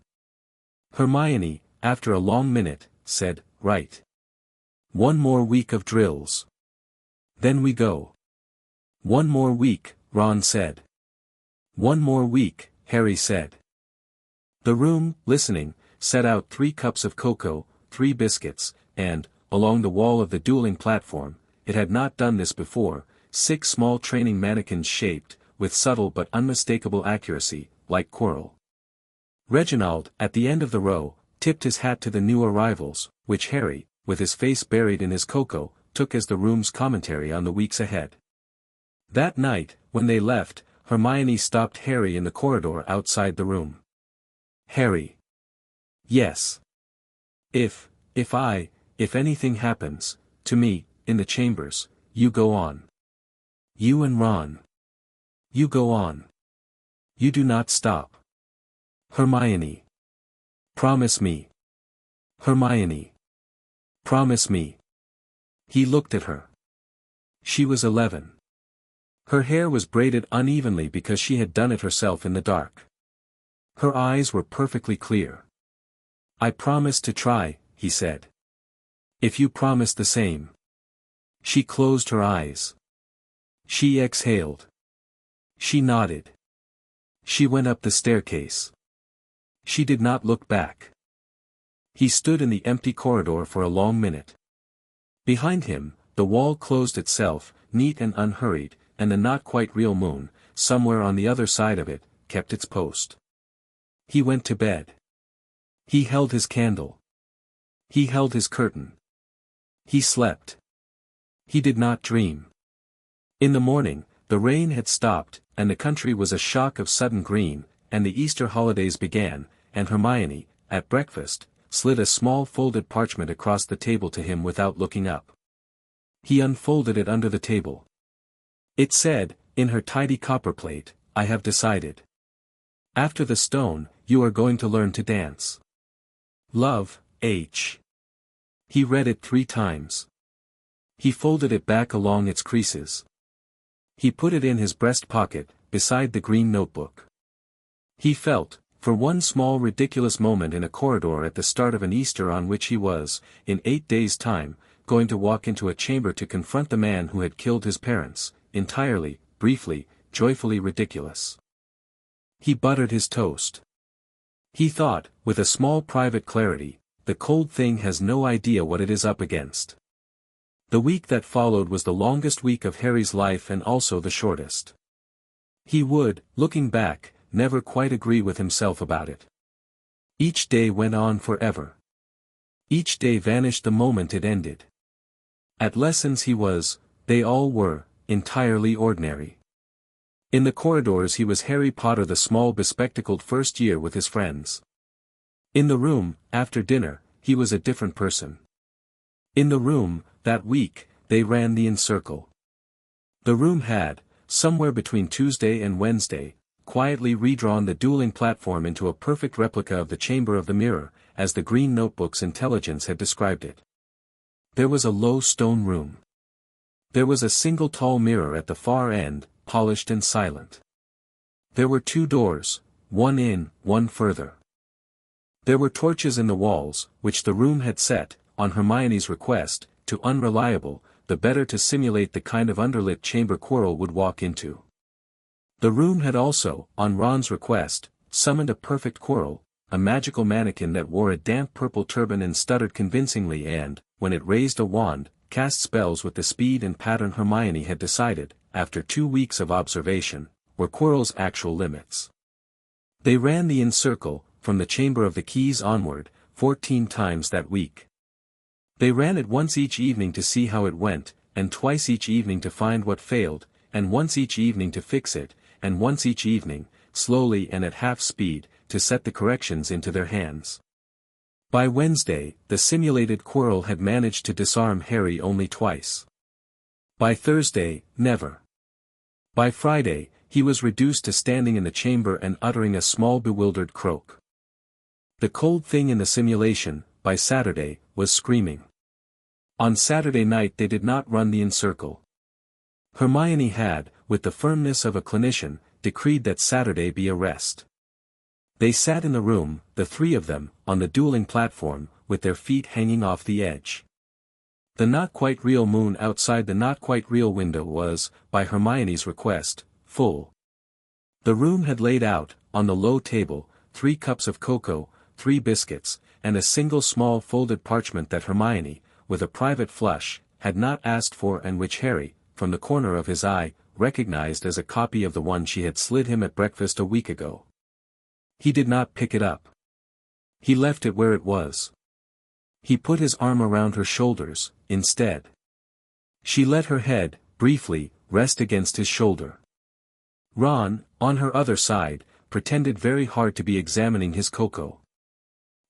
Hermione, after a long minute, said, "Right. 1 more week of drills. Then we go." "1 more week," Ron said. "1 more week," Harry said. The room, listening, set out 3 cups of cocoa, 3 biscuits, and, along the wall of the dueling platform, it had not done this before, 6 small training mannequins shaped, with subtle but unmistakable accuracy, like Quirrell. Reginald, at the end of the row, tipped his hat to the new arrivals, which Harry, with his face buried in his cocoa, took as the room's commentary on the weeks ahead. That night, when they left, Hermione stopped Harry in the corridor outside the room. "Harry." "Yes. If anything happens, to me, in the chambers, you go on. You and Ron. You go on. You do not stop. Hermione. Promise me. Hermione. Promise me." He looked at her. She was 11. Her hair was braided unevenly because she had done it herself in the dark. Her eyes were perfectly clear. "I promise to try," he said. "If you promise the same." She closed her eyes. She exhaled. She nodded. She went up the staircase. She did not look back. He stood in the empty corridor for a long minute. Behind him, the wall closed itself, neat and unhurried, and the not-quite-real moon, somewhere on the other side of it, kept its post. He went to bed. He held his candle. He held his curtain. He slept. He did not dream. In the morning, the rain had stopped, and the country was a shock of sudden green, and the Easter holidays began, and Hermione, at breakfast, slid a small folded parchment across the table to him without looking up. He unfolded it under the table. It said, in her tidy copperplate, "I have decided. After the stone, you are going to learn to dance. Love, H." He read it 3 times. He folded it back along its creases. He put it in his breast pocket, beside the green notebook. He felt, for one small ridiculous moment in a corridor at the start of an Easter on which he was, in 8 days' time, going to walk into a chamber to confront the man who had killed his parents, entirely, briefly, joyfully ridiculous. He buttered his toast. He thought, with a small private clarity, the cold thing has no idea what it is up against. The week that followed was the longest week of Harry's life and also the shortest. He would, looking back, never quite agree with himself about it. Each day went on forever. Each day vanished the moment it ended. At lessons he was, they all were, entirely ordinary. In the corridors he was Harry Potter, the small bespectacled first year with his friends. In the room, after dinner, he was a different person. In the room, that week, they ran the in-circle. The room had, somewhere between Tuesday and Wednesday, quietly redrawn the dueling platform into a perfect replica of the Chamber of the Mirror, as the Green Notebook's intelligence had described it. There was a low stone room. There was a single tall mirror at the far end, polished and silent. There were 2 doors, one in, one further. There were torches in the walls, which the room had set, on Hermione's request, to unreliable, the better to simulate the kind of underlit chamber Quirrell would walk into. The room had also, on Ron's request, summoned a perfect Quirrell, a magical mannequin that wore a damp purple turban and stuttered convincingly and, when it raised a wand, cast spells with the speed and pattern Hermione had decided, after 2 weeks of observation, were Quirrell's actual limits. They ran the in-circle, from the Chamber of the Keys onward, 14 times that week. They ran it once each evening to see how it went, and twice each evening to find what failed, and once each evening to fix it, and once each evening, slowly and at half speed, to set the corrections into their hands. By Wednesday, the simulated Quirrell had managed to disarm Harry only twice. By Thursday, never. By Friday, he was reduced to standing in the chamber and uttering a small bewildered croak. The cold thing in the simulation, by Saturday, was screaming. On Saturday night they did not run the in-circle. Hermione had, with the firmness of a clinician, decreed that Saturday be a rest. They sat in the room, the 3 of them, on the dueling platform, with their feet hanging off the edge. The not-quite-real moon outside the not-quite-real window was, by Hermione's request, full. The room had laid out, on the low table, 3 cups of cocoa, 3 biscuits, and a single small folded parchment that Hermione, with a private flush, had not asked for and which Harry, from the corner of his eye, recognized as a copy of the one she had slid him at breakfast a week ago. He did not pick it up. He left it where it was. He put his arm around her shoulders, instead. She let her head, briefly, rest against his shoulder. Ron, on her other side, pretended very hard to be examining his cocoa.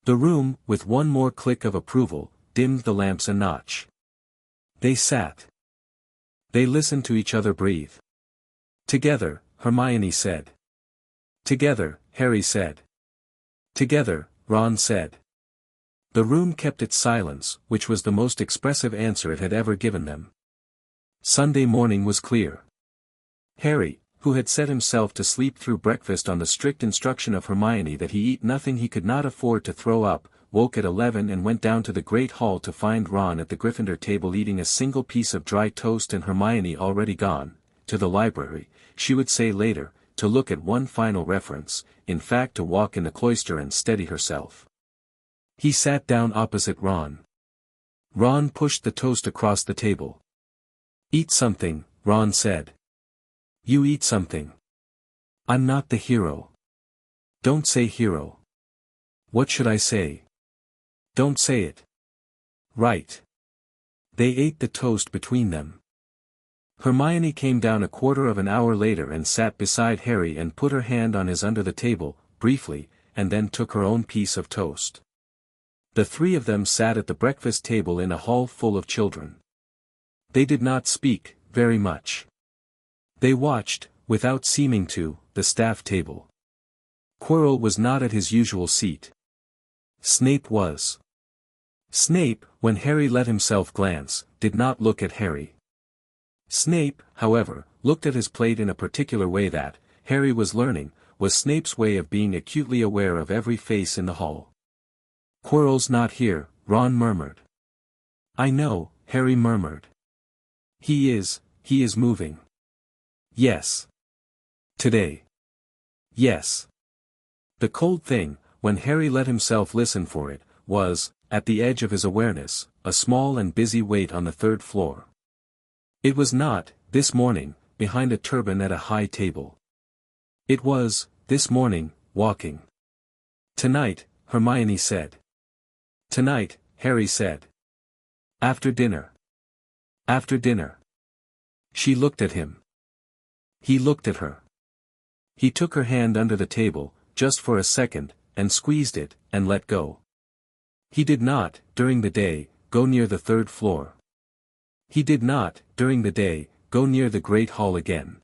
The room, with one more click of approval, dimmed the lamps a notch. They sat. They listened to each other breathe. Together, Hermione said. Together, Harry said. Together, Ron said. The room kept its silence, which was the most expressive answer it had ever given them. Sunday morning was clear. Harry, who had set himself to sleep through breakfast on the strict instruction of Hermione that he eat nothing he could not afford to throw up, woke at 11 and went down to the great hall to find Ron at the Gryffindor table eating a single piece of dry toast and Hermione already gone, to the library, she would say later, to look at one final reference, in fact to walk in the cloister and steady herself. He sat down opposite Ron. Ron pushed the toast across the table. Eat something, Ron said. You eat something. I'm not the hero. Don't say hero. What should I say? Don't say it. Right. They ate the toast between them. Hermione came down a quarter of an hour later and sat beside Harry and put her hand on his under the table, briefly, and then took her own piece of toast. The three of them sat at the breakfast table in a hall full of children. They did not speak, very much. They watched, without seeming to, the staff table. Quirrell was not at his usual seat. Snape was. Snape, when Harry let himself glance, did not look at Harry. Snape, however, looked at his plate in a particular way that, Harry was learning, was Snape's way of being acutely aware of every face in the hall. "Quirrell's not here," Ron murmured. "I know," Harry murmured. He is moving." "Yes. Today." "Yes." The cold thing, when Harry let himself listen for it, was, at the edge of his awareness, a small and busy wait on the third floor. It was not, this morning, behind a turban at a high table. It was, this morning, walking. "Tonight," Hermione said. "Tonight," Harry said. "After dinner." "After dinner." She looked at him. He looked at her. He took her hand under the table, just for a second, and squeezed it, and let go. He did not, during the day, go near the third floor. He did not, during the day, go near the great hall again.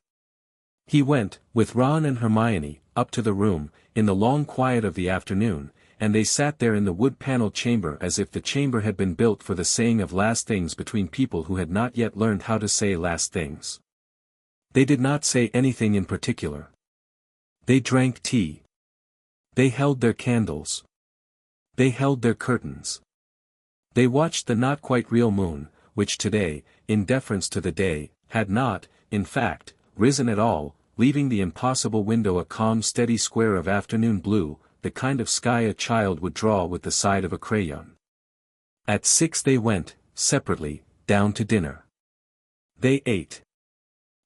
He went, with Ron and Hermione, up to the room, in the long quiet of the afternoon, and they sat there in the wood-paneled chamber as if the chamber had been built for the saying of last things between people who had not yet learned how to say last things. They did not say anything in particular. They drank tea. They held their candles. They held their curtains. They watched the not-quite-real moon, which today, in deference to the day, had not, in fact, risen at all, leaving the impossible window a calm steady square of afternoon blue, the kind of sky a child would draw with the side of a crayon. At 6 they went, separately, down to dinner. They ate.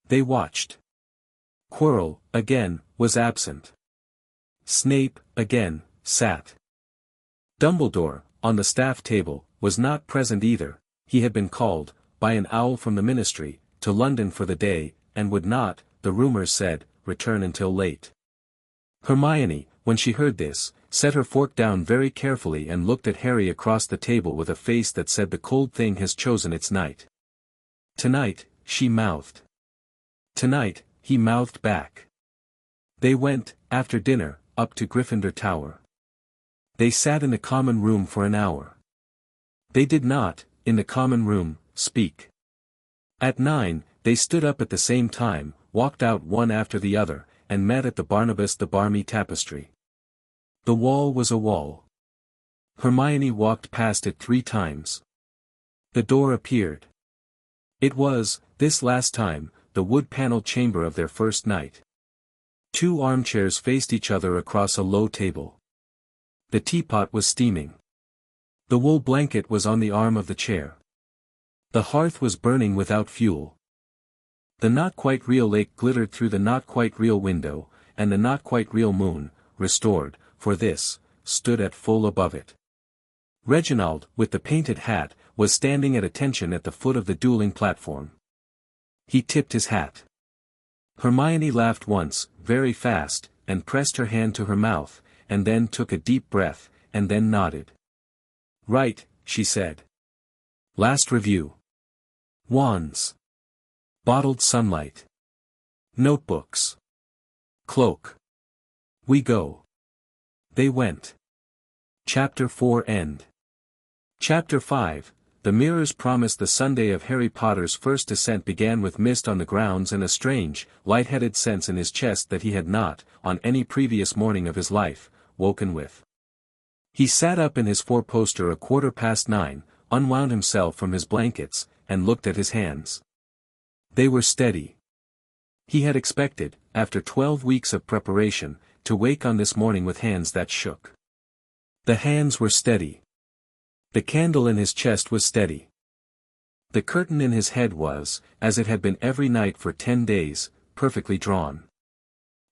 They watched. Quirrell, again, was absent. Snape, again, sat. Dumbledore, on the staff table, was not present either. He had been called, by an owl from the ministry, to London for the day, and would not, the rumours said, return until late. Hermione, when she heard this, set her fork down very carefully and looked at Harry across the table with a face that said the cold thing has chosen its night. "Tonight," she mouthed. "Tonight," he mouthed back. They went, after dinner, up to Gryffindor Tower. They sat in the common room for an hour. They did not, in the common room, speak. At 9, they stood up at the same time, walked out one after the other, and met at the Barnabas the Barmy tapestry. The wall was a wall. Hermione walked past it 3 times. The door appeared. It was, this last time, the wood-paneled chamber of their first night. 2 armchairs faced each other across a low table. The teapot was steaming. The wool blanket was on the arm of the chair. The hearth was burning without fuel. The not-quite-real lake glittered through the not-quite-real window, and the not-quite-real moon, restored, for this, stood at full above it. Reginald, with the painted hat, was standing at attention at the foot of the dueling platform. He tipped his hat. Hermione laughed once, very fast, and pressed her hand to her mouth, and then took a deep breath, and then nodded. "Right," she said. "Last review. Wands. Bottled sunlight. Notebooks. Cloak. We go." They went. Chapter 4 End. Chapter 5, The Mirrors promised. The Sunday of Harry Potter's first descent began with mist on the grounds and a strange, light-headed sense in his chest that he had not, on any previous morning of his life, woken with. He sat up in his 4-poster a 9:15, unwound himself from his blankets, and looked at his hands. They were steady. He had expected, after 12 weeks of preparation, to wake on this morning with hands that shook. The hands were steady. The candle in his chest was steady. The curtain in his head was, as it had been every night for 10 days, perfectly drawn.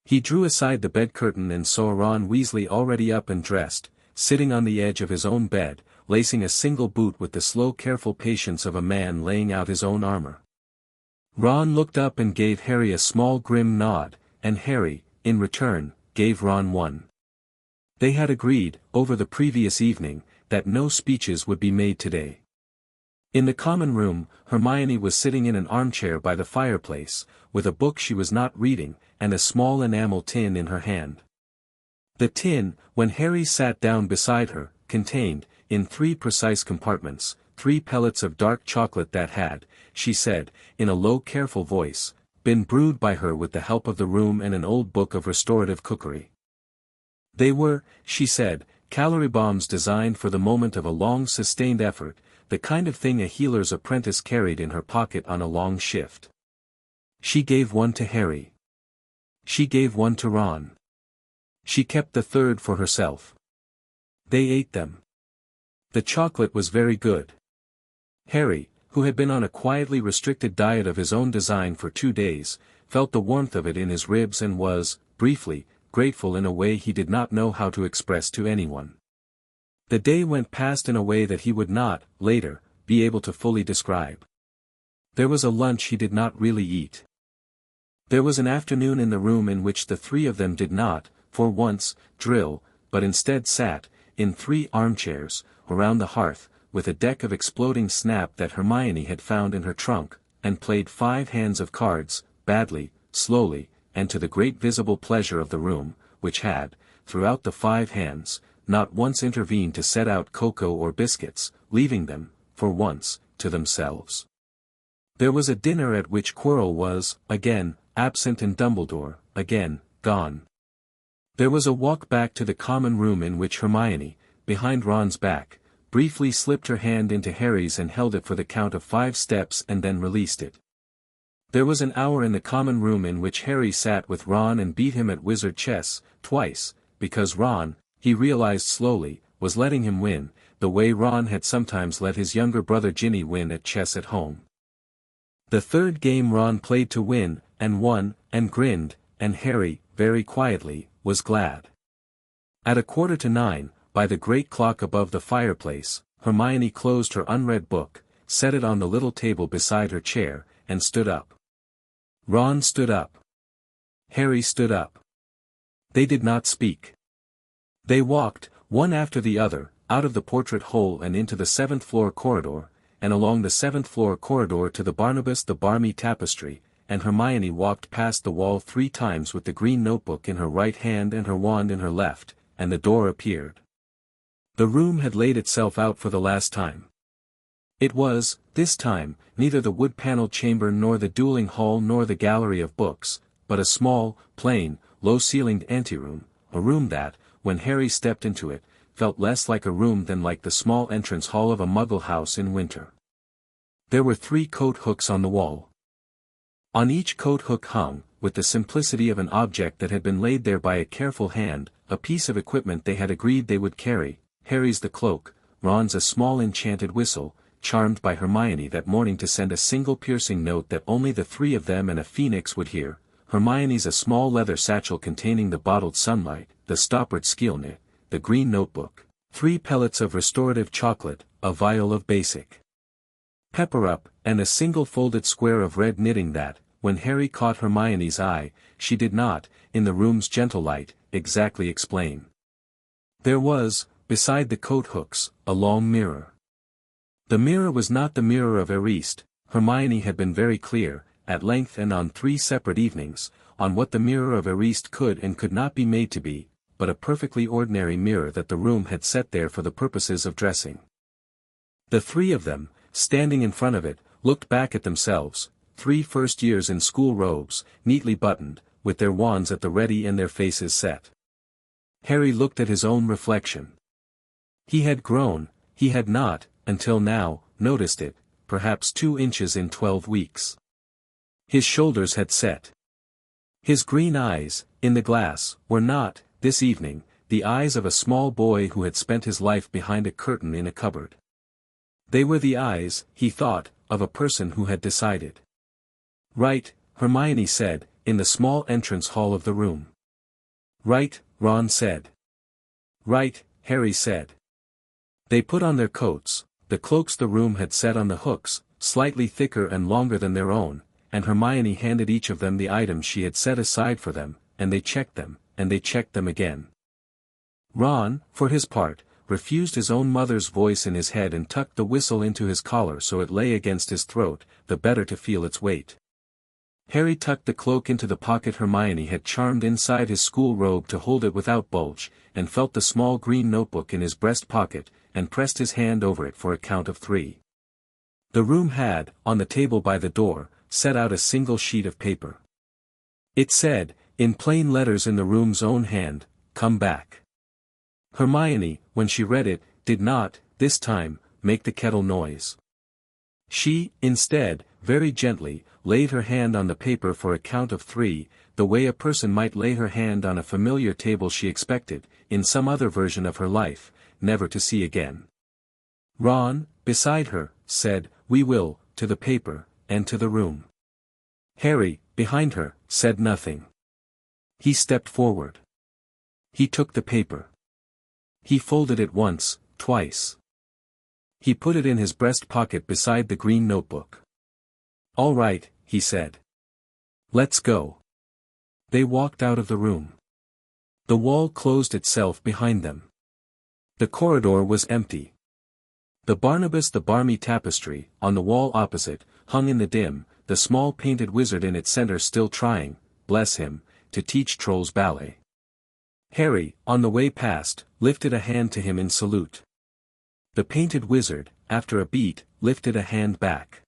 He drew aside the bed curtain and saw Ron Weasley already up and dressed, sitting on the edge of his own bed, lacing a single boot with the slow careful patience of a man laying out his own armor. Ron looked up and gave Harry a small grim nod, and Harry, in return, gave Ron one. They had agreed, over the previous evening, that no speeches would be made today. In the common room, Hermione was sitting in an armchair by the fireplace, with a book she was not reading, and a small enamel tin in her hand. The tin, when Harry sat down beside her, contained, in 3 precise compartments, 3 pellets of dark chocolate that had, she said, in a low careful voice, been brewed by her with the help of the room and an old book of restorative cookery. They were, she said, calorie bombs designed for the moment of a long sustained effort, the kind of thing a healer's apprentice carried in her pocket on a long shift. She gave one to Harry. She gave one to Ron. She kept the third for herself. They ate them. The chocolate was very good. Harry, who had been on a quietly restricted diet of his own design for 2 days, felt the warmth of it in his ribs and was, briefly, grateful in a way he did not know how to express to anyone. The day went past in a way that he would not, later, be able to fully describe. There was a lunch he did not really eat. There was an afternoon in the room in which the 3 of them did not, for once, drill, but instead sat, in 3 armchairs, around the hearth, with a deck of exploding snap that Hermione had found in her trunk, and played 5 hands of cards, badly, slowly, and to the great visible pleasure of the room, which had, throughout the 5 hands, not once intervened to set out cocoa or biscuits, leaving them, for once, to themselves. There was a dinner at which Quirrell was, again, absent and Dumbledore, again, gone. There was a walk back to the common room in which Hermione, behind Ron's back, briefly slipped her hand into Harry's and held it for the count of 5 steps and then released it. There was an hour in the common room in which Harry sat with Ron and beat him at wizard chess, twice, because Ron, he realized slowly, was letting him win, the way Ron had sometimes let his younger brother Ginny win at chess at home. The 3rd game Ron played to win, and won, and grinned, and Harry, very quietly, was glad. At 9:15, by the great clock above the fireplace, Hermione closed her unread book, set it on the little table beside her chair, and stood up. Ron stood up. Harry stood up. They did not speak. They walked, one after the other, out of the portrait hole and into the 7th-floor corridor, and along the 7th-floor corridor to the Barnabas the Barmy tapestry, and Hermione walked past the wall 3 times with the green notebook in her right hand and her wand in her left, and the door appeared. The room had laid itself out for the last time. It was, this time, neither the wood-paneled chamber nor the dueling hall nor the gallery of books, but a small, plain, low-ceilinged anteroom, a room that, when Harry stepped into it, felt less like a room than like the small entrance hall of a Muggle house in winter. There were 3 coat hooks on the wall. On each coat hook hung, with the simplicity of an object that had been laid there by a careful hand, a piece of equipment they had agreed they would carry, Harry's the cloak, Ron's a small enchanted whistle, charmed by Hermione that morning to send a single piercing note that only the 3 of them and a phoenix would hear, Hermione's a small leather satchel containing the bottled sunlight, the stoppered skillnet, the green notebook, 3 pellets of restorative chocolate, a vial of basic pepper-up, and a single folded square of red knitting that, when Harry caught Hermione's eye, she did not, in the room's gentle light, exactly explain. There was, beside the coat hooks, a long mirror. The mirror was not the mirror of Ariste, Hermione had been very clear, at length and on 3 separate evenings, on what the mirror of Ariste could and could not be made to be, but a perfectly ordinary mirror that the room had set there for the purposes of dressing. The 3 of them, standing in front of it, looked back at themselves, 3 first years in school robes, neatly buttoned, with their wands at the ready and their faces set. Harry looked at his own reflection. He had grown, he had not, until now, noticed it, perhaps 2 inches in 12 weeks. His shoulders had set. His green eyes, in the glass, were not, this evening, the eyes of a small boy who had spent his life behind a curtain in a cupboard. They were the eyes, he thought, of a person who had decided. Right, Hermione said, in the small entrance hall of the room. Right, Ron said. Right, Harry said. They put on their coats, the cloaks the room had set on the hooks, slightly thicker and longer than their own, and Hermione handed each of them the items she had set aside for them, and they checked them again. Ron, for his part, refused his own mother's voice in his head and tucked the whistle into his collar so it lay against his throat, the better to feel its weight. Harry tucked the cloak into the pocket Hermione had charmed inside his school robe to hold it without bulge, and felt the small green notebook in his breast pocket, and pressed his hand over it for a count of 3. The room had, on the table by the door, set out a single sheet of paper. It said, in plain letters in the room's own hand, "Come back." Hermione, when she read it, did not, this time, make the kettle noise. She, instead, very gently, laid her hand on the paper for a count of 3, the way a person might lay her hand on a familiar table she expected, in some other version of her life, never to see again. Ron, beside her, said, "We will," to the paper, and to the room. Harry, behind her, said nothing. He stepped forward. He took the paper. He folded it once, twice. He put it in his breast pocket beside the green notebook. "All right," he said. "Let's go." They walked out of the room. The wall closed itself behind them. The corridor was empty. The Barnabas the Barmy tapestry, on the wall opposite, hung in the dim, the small painted wizard in its center still trying, bless him, to teach trolls ballet. Harry, on the way past, lifted a hand to him in salute. The painted wizard, after a beat, lifted a hand back.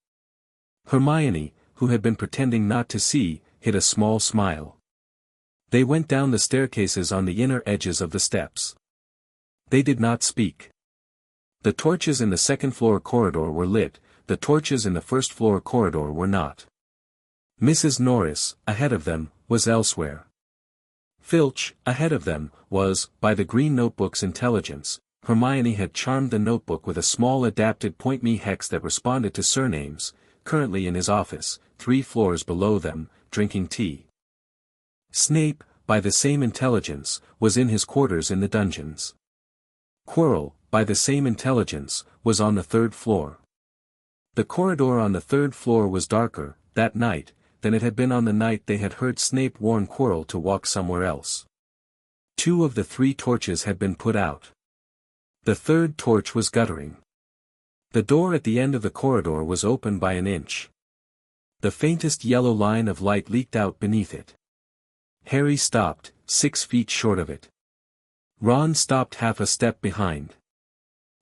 Hermione, who had been pretending not to see, hid a small smile. They went down the staircases on the inner edges of the steps. They did not speak. The torches in the second-floor corridor were lit, the torches in the first-floor corridor were not. Mrs. Norris, ahead of them, was elsewhere. Filch, ahead of them, was, by the green notebook's intelligence, Hermione had charmed the notebook with a small adapted point-me hex that responded to surnames, currently in his office, 3 floors below them, drinking tea. Snape, by the same intelligence, was in his quarters in the dungeons. Quirrell, by the same intelligence, was on the 3rd floor. The corridor on the 3rd floor was darker, that night, than it had been on the night they had heard Snape warn Quirrell to walk somewhere else. 2 of the 3 torches had been put out. The 3rd torch was guttering. The door at the end of the corridor was open by an inch. The faintest yellow line of light leaked out beneath it. Harry stopped, 6 feet short of it. Ron stopped half a step behind.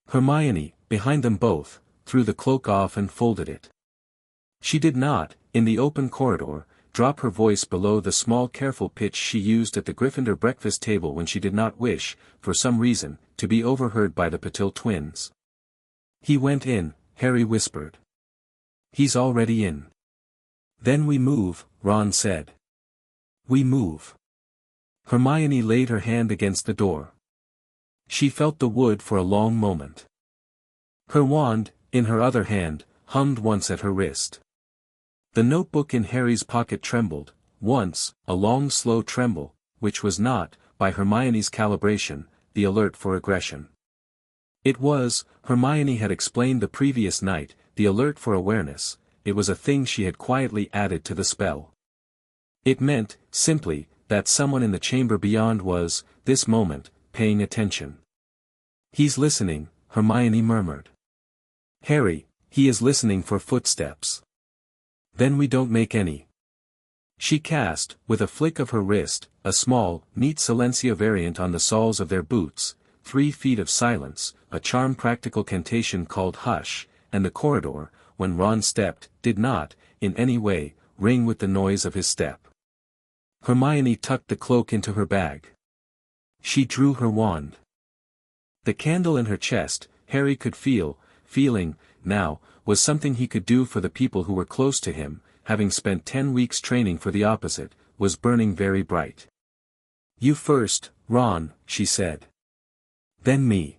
Hermione, behind them both, threw the cloak off and folded it. She did not, in the open corridor, drop her voice below the small careful pitch she used at the Gryffindor breakfast table when she did not wish, for some reason, to be overheard by the Patil twins. "He went in," Harry whispered. "He's already in." "Then we move," Ron said. "We move." Hermione laid her hand against the door. She felt the wood for a long moment. Her wand, in her other hand, hummed once at her wrist. The notebook in Harry's pocket trembled, once, a long slow tremble, which was not, by Hermione's calibration, the alert for aggression. It was, Hermione had explained the previous night, the alert for awareness. It was a thing she had quietly added to the spell. It meant, simply, that someone in the chamber beyond was, this moment, paying attention. "He's listening," Hermione murmured. "Harry, he is listening for footsteps." "Then we don't make any." She cast, with a flick of her wrist, a small, neat silencia variant on the soles of their boots, 3 feet of silence, a charm practical cantation called Hush, and the corridor, when Ron stepped, did not, in any way, ring with the noise of his step. Hermione tucked the cloak into her bag. She drew her wand. The candle in her chest, Harry could feel, feeling, now, was something he could do for the people who were close to him, having spent 10 weeks training for the opposite, was burning very bright. "You first, Ron," she said. "Then me.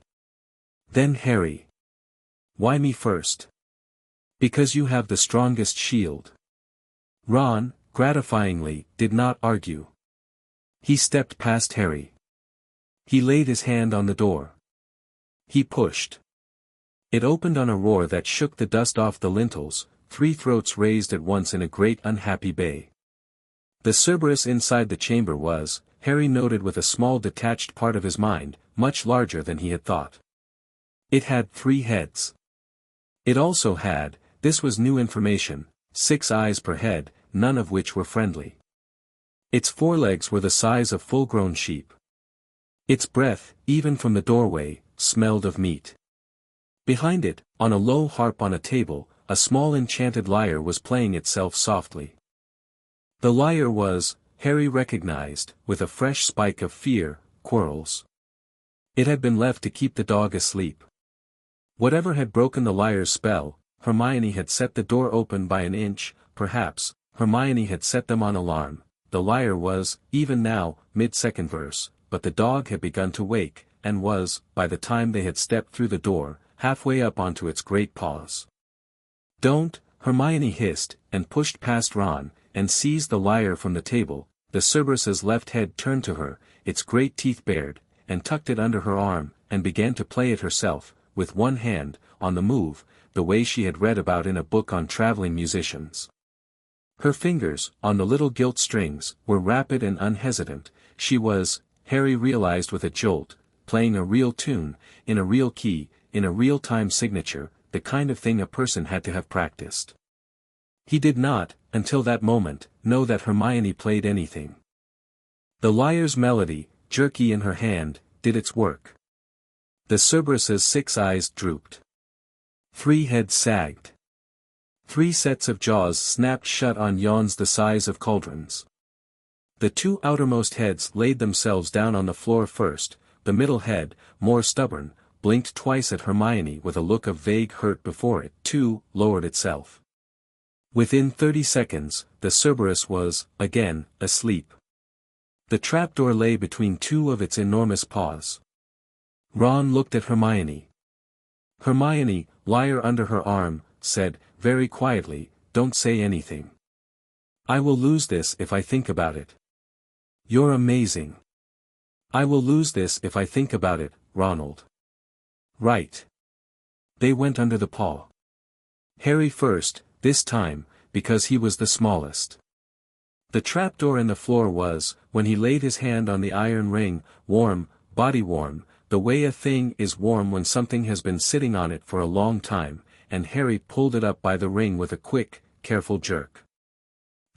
Then Harry." "Why me first?" "Because you have the strongest shield." Ron, gratifyingly, did not argue. He stepped past Harry. He laid his hand on the door. He pushed. It opened on a roar that shook the dust off the lintels, 3 throats raised at once in a great unhappy bay. The Cerberus inside the chamber was, Harry noted with a small detached part of his mind, much larger than he had thought. It had 3 heads. It also had, this was new information, 6 eyes per head, none of which were friendly. Its forelegs were the size of full-grown sheep. Its breath, even from the doorway, smelled of meat. Behind it, on a low harp on a table, a small enchanted lyre was playing itself softly. The lyre was, Harry recognized, with a fresh spike of fear, Quirrell's. It had been left to keep the dog asleep. Whatever had broken the lyre's spell, Hermione had set the door open by an inch, perhaps, Hermione had set them on alarm. The lyre was, even now, mid-second verse, but the dog had begun to wake, and was, by the time they had stepped through the door, halfway up onto its great paws. "Don't," Hermione hissed, and pushed past Ron, and seized the lyre from the table. The Cerberus's left head turned to her, its great teeth bared, and tucked it under her arm, and began to play it herself, with one hand, on the move, the way she had read about in a book on traveling musicians. Her fingers, on the little gilt strings, were rapid and unhesitant. She was, Harry realized with a jolt, playing a real tune, in a real key, in a real-time signature, the kind of thing a person had to have practiced. He did not, until that moment, know that Hermione played anything. The lyre's melody, jerky in her hand, did its work. The Cerberus's 6 eyes drooped. 3 heads sagged. 3 sets of jaws snapped shut on yawns the size of cauldrons. The 2 outermost heads laid themselves down on the floor first. The middle head, more stubborn, blinked twice at Hermione with a look of vague hurt before it, too, lowered itself. Within 30 seconds, the Cerberus was, again, asleep. The trapdoor lay between 2 of its enormous paws. Ron looked at Hermione. Hermione, lyre under her arm, said, very quietly, "Don't say anything. I will lose this if I think about it." "You're amazing." "I will lose this if I think about it, Ronald." "Right." They went under the paw. Harry first, this time, because he was the smallest. The trapdoor in the floor was, when he laid his hand on the iron ring, warm, body warm, the way a thing is warm when something has been sitting on it for a long time, and Harry pulled it up by the ring with a quick, careful jerk.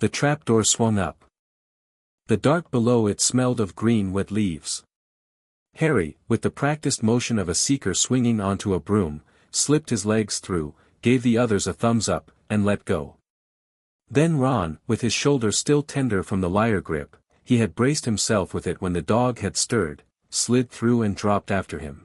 The trapdoor swung up. The dark below it smelled of green wet leaves. Harry, with the practiced motion of a seeker swinging onto a broom, slipped his legs through, gave the others a thumbs up, and let go. Then Ron, with his shoulder still tender from the lyre grip, he had braced himself with it when the dog had stirred, slid through and dropped after him.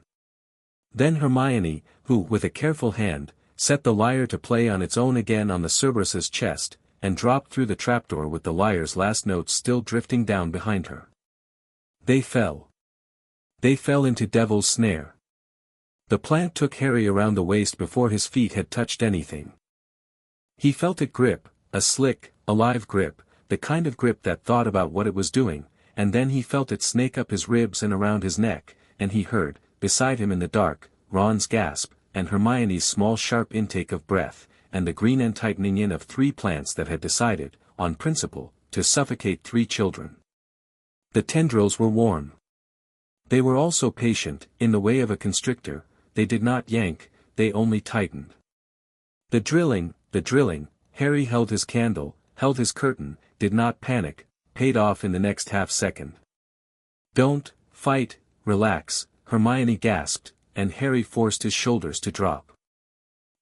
Then Hermione, who, with a careful hand, set the lyre to play on its own again on the Cerberus's chest, and dropped through the trapdoor with the lyre's last notes still drifting down behind her. They fell. They fell into Devil's Snare. The plant took Harry around the waist before his feet had touched anything. He felt it grip, a slick, alive grip, the kind of grip that thought about what it was doing, and then he felt it snake up his ribs and around his neck, and he heard, beside him in the dark, Ron's gasp, and Hermione's small sharp intake of breath, and the green and tightening in of 3 plants that had decided, on principle, to suffocate 3 children. The tendrils were warm. They were also patient, in the way of a constrictor. They did not yank, they only tightened. The drilling, Harry held his candle, held his curtain, did not panic, paid off in the next half-second. "Don't fight, relax," Hermione gasped, and Harry forced his shoulders to drop.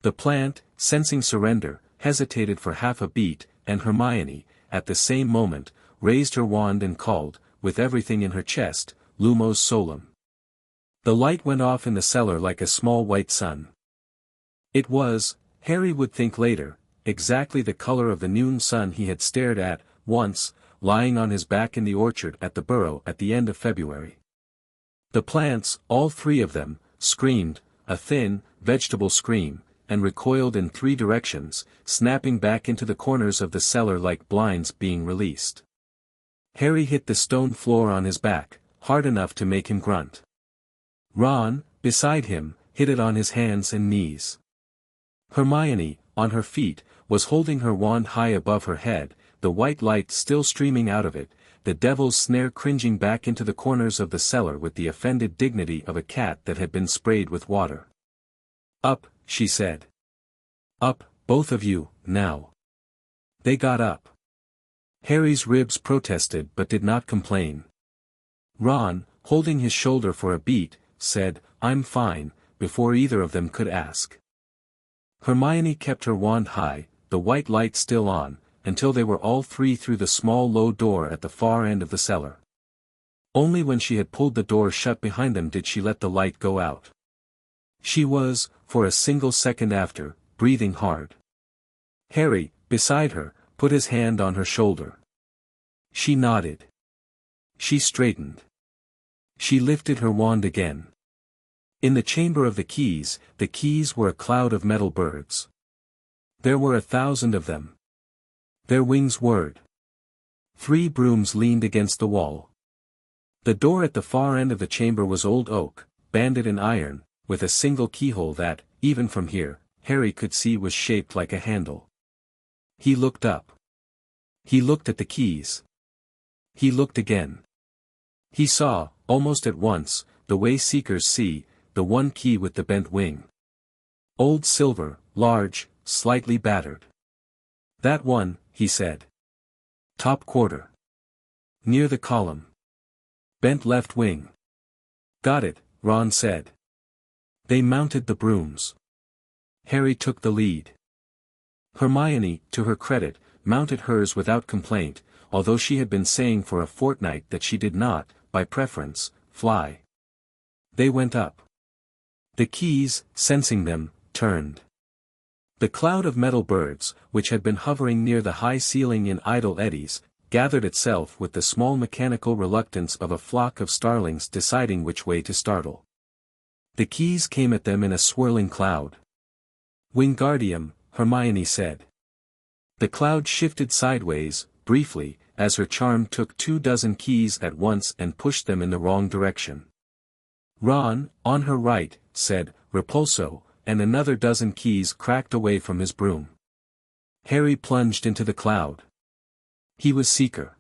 The plant, sensing surrender, hesitated for half a beat, and Hermione, at the same moment, raised her wand and called, with everything in her chest, "Lumos Solum." The light went off in the cellar like a small white sun. It was, Harry would think later, exactly the color of the noon sun he had stared at, once, lying on his back in the orchard at the Burrow at the end of February. The plants, all 3 of them, screamed, a thin, vegetable scream, and recoiled in 3 directions, snapping back into the corners of the cellar like blinds being released. Harry hit the stone floor on his back, hard enough to make him grunt. Ron, beside him, hit it on his hands and knees. Hermione, on her feet, was holding her wand high above her head, the white light still streaming out of it, the Devil's Snare cringing back into the corners of the cellar with the offended dignity of a cat that had been sprayed with water. Up, she said. Up, both of you, now. They got up. Harry's ribs protested but did not complain. Ron, holding his shoulder for a beat, said, "I'm fine," before either of them could ask. Hermione kept her wand high, the white light still on, until they were all three through the small low door at the far end of the cellar. Only when she had pulled the door shut behind them did she let the light go out. She was, for a single second after, breathing hard. Harry, beside her, put his hand on her shoulder. She nodded. She straightened. She lifted her wand again. In the chamber of the keys were a cloud of metal birds. There were 1,000 of them. Their wings whirred. 3 brooms leaned against the wall. The door at the far end of the chamber was old oak, banded in iron, with a single keyhole that, even from here, Harry could see was shaped like a handle. He looked up. He looked at the keys. He looked again. He saw, almost at once, the way seekers see, the one key with the bent wing. Old silver, large, slightly battered. "That one," he said. "Top quarter. Near the column. Bent left wing." "Got it," Ron said. They mounted the brooms. Harry took the lead. Hermione, to her credit, mounted hers without complaint, although she had been saying for a fortnight that she did not, by preference, fly. They went up. The keys, sensing them, turned. The cloud of metal birds, which had been hovering near the high ceiling in idle eddies, gathered itself with the small mechanical reluctance of a flock of starlings deciding which way to startle. The keys came at them in a swirling cloud. "Wingardium," Hermione said. The cloud shifted sideways, briefly, as her charm took 24 keys at once and pushed them in the wrong direction. Ron, on her right, said, "Repulso," and another 12 keys cracked away from his broom. Harry plunged into the cloud. He was Seeker.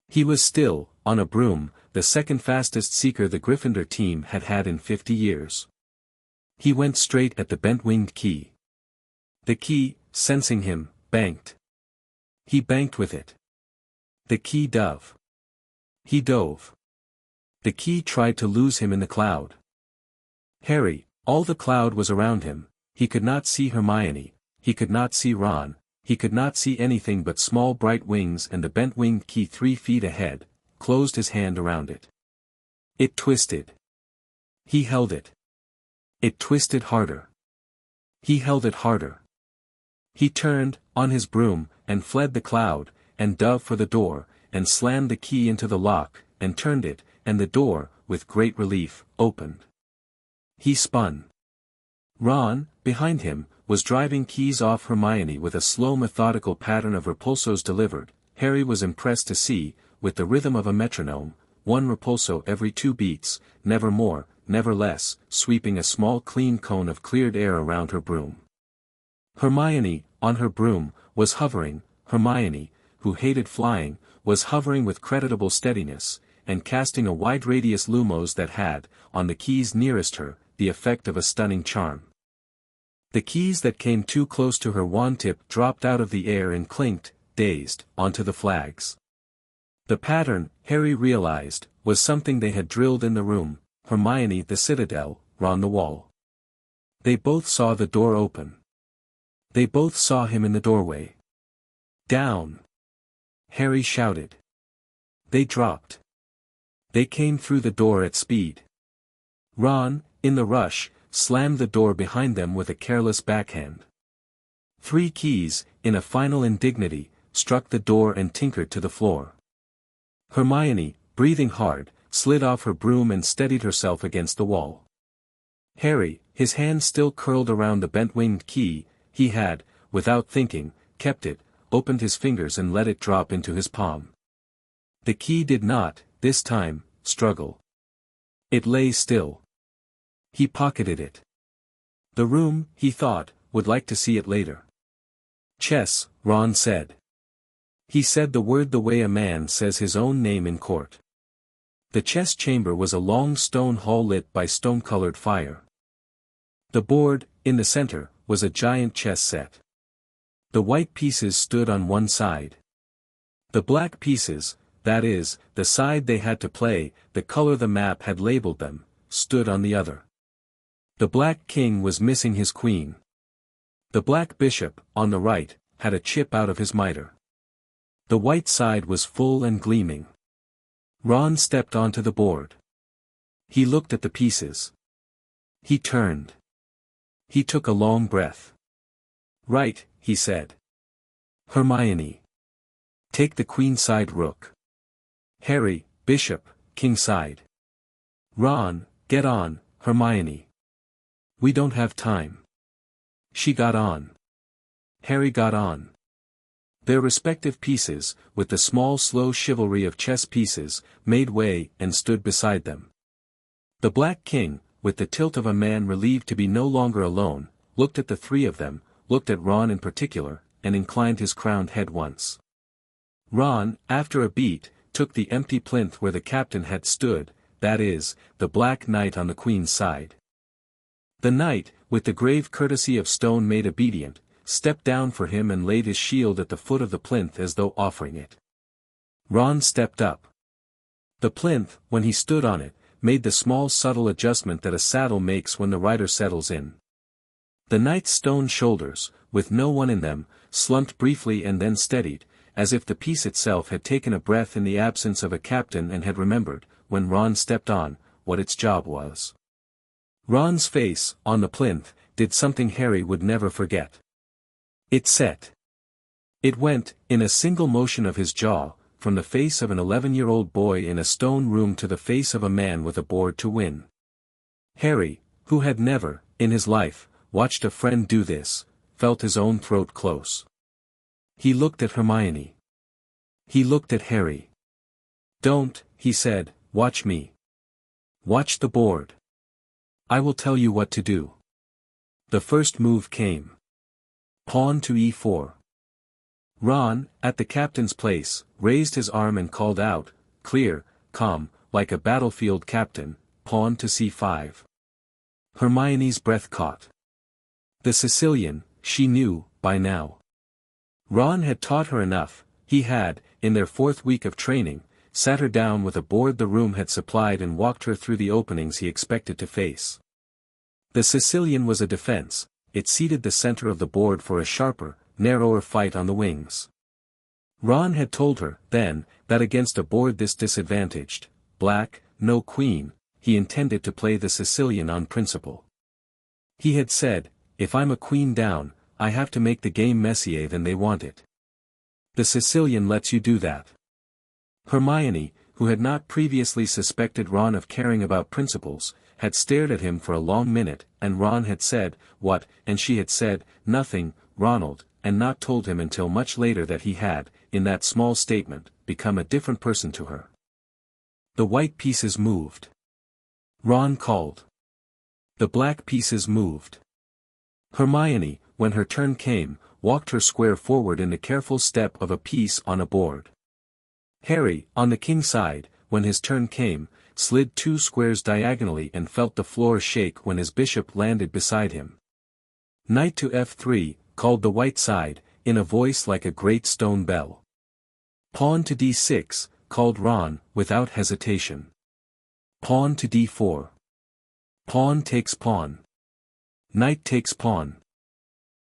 He was still, on a broom, the second fastest Seeker the Gryffindor team had had in 50 years. He went straight at the bent-winged key. The key, sensing him, banked. He banked with it. The key dove. He dove. The key tried to lose him in the cloud. Harry, all the cloud was around him, he could not see Hermione, he could not see Ron, he could not see anything but small bright wings and the bent-winged key 3 feet ahead, closed his hand around it. It twisted. He held it. It twisted harder. He held it harder. He turned, on his broom, and fled the cloud, and dove for the door, and slammed the key into the lock, and turned it, and the door, with great relief, opened. He spun. Ron, behind him, was driving keys off Hermione with a slow methodical pattern of repulsos delivered. Harry was impressed to see, with the rhythm of a metronome, 1 repulso every 2 beats, never more, never less, sweeping a small clean cone of cleared air around her broom. Hermione, on her broom, was hovering. Hermione, who hated flying, was hovering with creditable steadiness, and casting a wide radius lumos that had, on the keys nearest her, the effect of a stunning charm. The keys that came too close to her wand tip dropped out of the air and clinked, dazed, onto the flags. The pattern, Harry realized, was something they had drilled in the room, Hermione the citadel, Ron the wall. They both saw the door open. They both saw him in the doorway. "Down!" Harry shouted. They dropped. They came through the door at speed. Ron, in the rush, slammed the door behind them with a careless backhand. 3 keys, in a final indignity, struck the door and tinkered to the floor. Hermione, breathing hard, slid off her broom and steadied herself against the wall. Harry, his hand still curled around the bent-winged key, he had, without thinking, kept it, opened his fingers and let it drop into his palm. The key did not, this time, struggle. It lay still. He pocketed it. The room, he thought, would like to see it later. "Chess," Ron said. He said the word the way a man says his own name in court. The chess chamber was a long stone hall lit by stone-colored fire. The board, in the center, was a giant chess set. The white pieces stood on one side. The black pieces, that is, the side they had to play, the color the map had labeled them, stood on the other. The black king was missing his queen. The black bishop, on the right, had a chip out of his mitre. The white side was full and gleaming. Ron stepped onto the board. He looked at the pieces. He turned. He took a long breath. "Right," he said. "Hermione. Take the queen side rook. Harry, bishop, king side. Ron, get on, Hermione. We don't have time." She got on. Harry got on. Their respective pieces, with the small slow chivalry of chess pieces, made way and stood beside them. The black king, with the tilt of a man relieved to be no longer alone, looked at the three of them, looked at Ron in particular, and inclined his crowned head once. Ron, after a beat, took the empty plinth where the captain had stood, that is, the black knight on the queen's side. The knight, with the grave courtesy of stone made obedient, stepped down for him and laid his shield at the foot of the plinth as though offering it. Ron stepped up. The plinth, when he stood on it, made the small subtle adjustment that a saddle makes when the rider settles in. The knight's stone shoulders, with no one in them, slumped briefly and then steadied, as if the piece itself had taken a breath in the absence of a captain and had remembered, when Ron stepped on, what its job was. Ron's face, on the plinth, did something Harry would never forget. It set. It went, in a single motion of his jaw, from the face of an 11-year-old boy in a stone room to the face of a man with a board to win. Harry, who had never, in his life, watched a friend do this, felt his own throat close. He looked at Hermione. He looked at Harry. "Don't," he said, "watch me. Watch the board. I will tell you what to do." The first move came. Pawn to e4. Ron, at the captain's place, raised his arm and called out, clear, calm, like a battlefield captain, pawn to c5. Hermione's breath caught. The Sicilian, she knew, by now. Ron had taught her enough. He had, in their 4th week of training, sat her down with a board the room had supplied and walked her through the openings he expected to face. The Sicilian was a defense. It seated the center of the board for a sharper, narrower fight on the wings. Ron had told her, then, that against a board this disadvantaged, black, no queen, he intended to play the Sicilian on principle. He had said, "If I'm a queen down, I have to make the game messier than they want it." The Sicilian lets you do that. Hermione, who had not previously suspected Ron of caring about principles, had stared at him for a long minute, and Ron had said, "What?" and she had said, "Nothing, Ronald," and not told him until much later that he had, in that small statement, become a different person to her. The white pieces moved. Ron called. The black pieces moved. Hermione, when her turn came, walked her square forward in the careful step of a piece on a board. Harry, on the king side, when his turn came, slid 2 squares diagonally and felt the floor shake when his bishop landed beside him. Knight to f3, called the white side, in a voice like a great stone bell. Pawn to d6, called Ron, without hesitation. Pawn to d4. Pawn takes pawn. Knight takes pawn.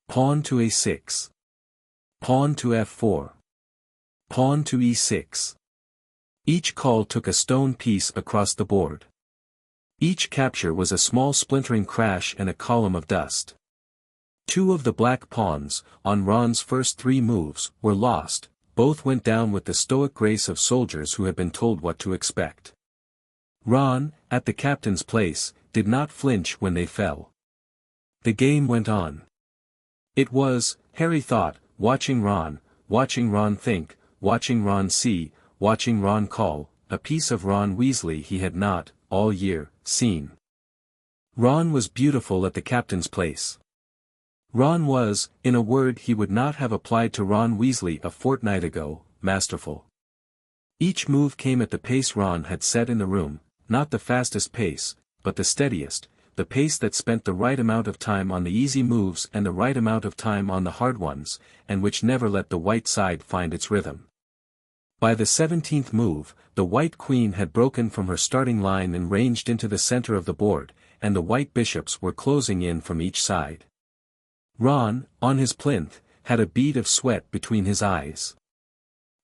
Pawn to a6. Pawn to f4. Pawn to e6. Each call took a stone piece across the board. Each capture was a small splintering crash and a column of dust. 2 of the black pawns, on Ron's first 3 moves, were lost. Both went down with the stoic grace of soldiers who had been told what to expect. Ron, at the captain's place, did not flinch when they fell. The game went on. It was, Harry thought, watching Ron think, watching Ron see, watching Ron call, a piece of Ron Weasley he had not, all year, seen. Ron was beautiful at the captain's place. Ron was, in a word he would not have applied to Ron Weasley a fortnight ago, masterful. Each move came at the pace Ron had set in the room, not the fastest pace, but the steadiest, the pace that spent the right amount of time on the easy moves and the right amount of time on the hard ones, and which never let the white side find its rhythm. By the 17th move, the white queen had broken from her starting line and ranged into the center of the board, and the white bishops were closing in from each side. Ron, on his plinth, had a bead of sweat between his eyes.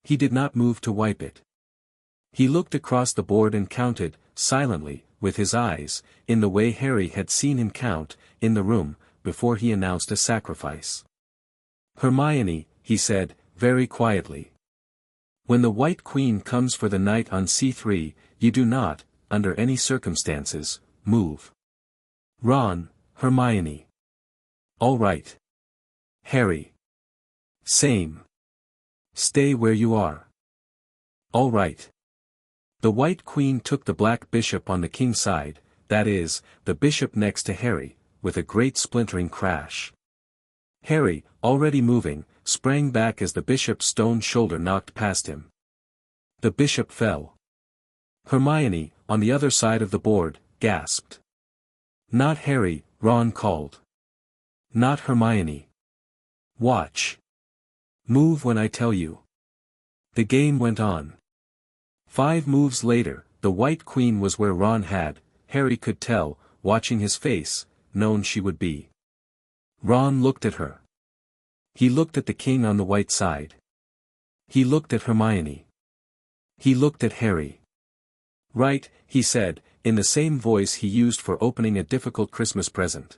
He did not move to wipe it. He looked across the board and counted, silently, with his eyes, in the way Harry had seen him count, in the room, before he announced a sacrifice. "Hermione," he said, very quietly. "When the white queen comes for the knight on c3, you do not, under any circumstances, move." "Ron, Hermione." "All right." "Harry." "Same. Stay where you are." "All right." The white queen took the black bishop on the king's side, that is, the bishop next to Harry, with a great splintering crash. Harry, already moving, sprang back as the bishop's stone shoulder knocked past him. The bishop fell. Hermione, on the other side of the board, gasped. "Not Harry," Ron called. "Not Hermione. Watch. Move when I tell you." The game went on. 5 moves later, the white queen was where Ron had, Harry could tell, watching his face, known she would be. Ron looked at her. He looked at the king on the white side. He looked at Hermione. He looked at Harry. "Right," he said, in the same voice he used for opening a difficult Christmas present.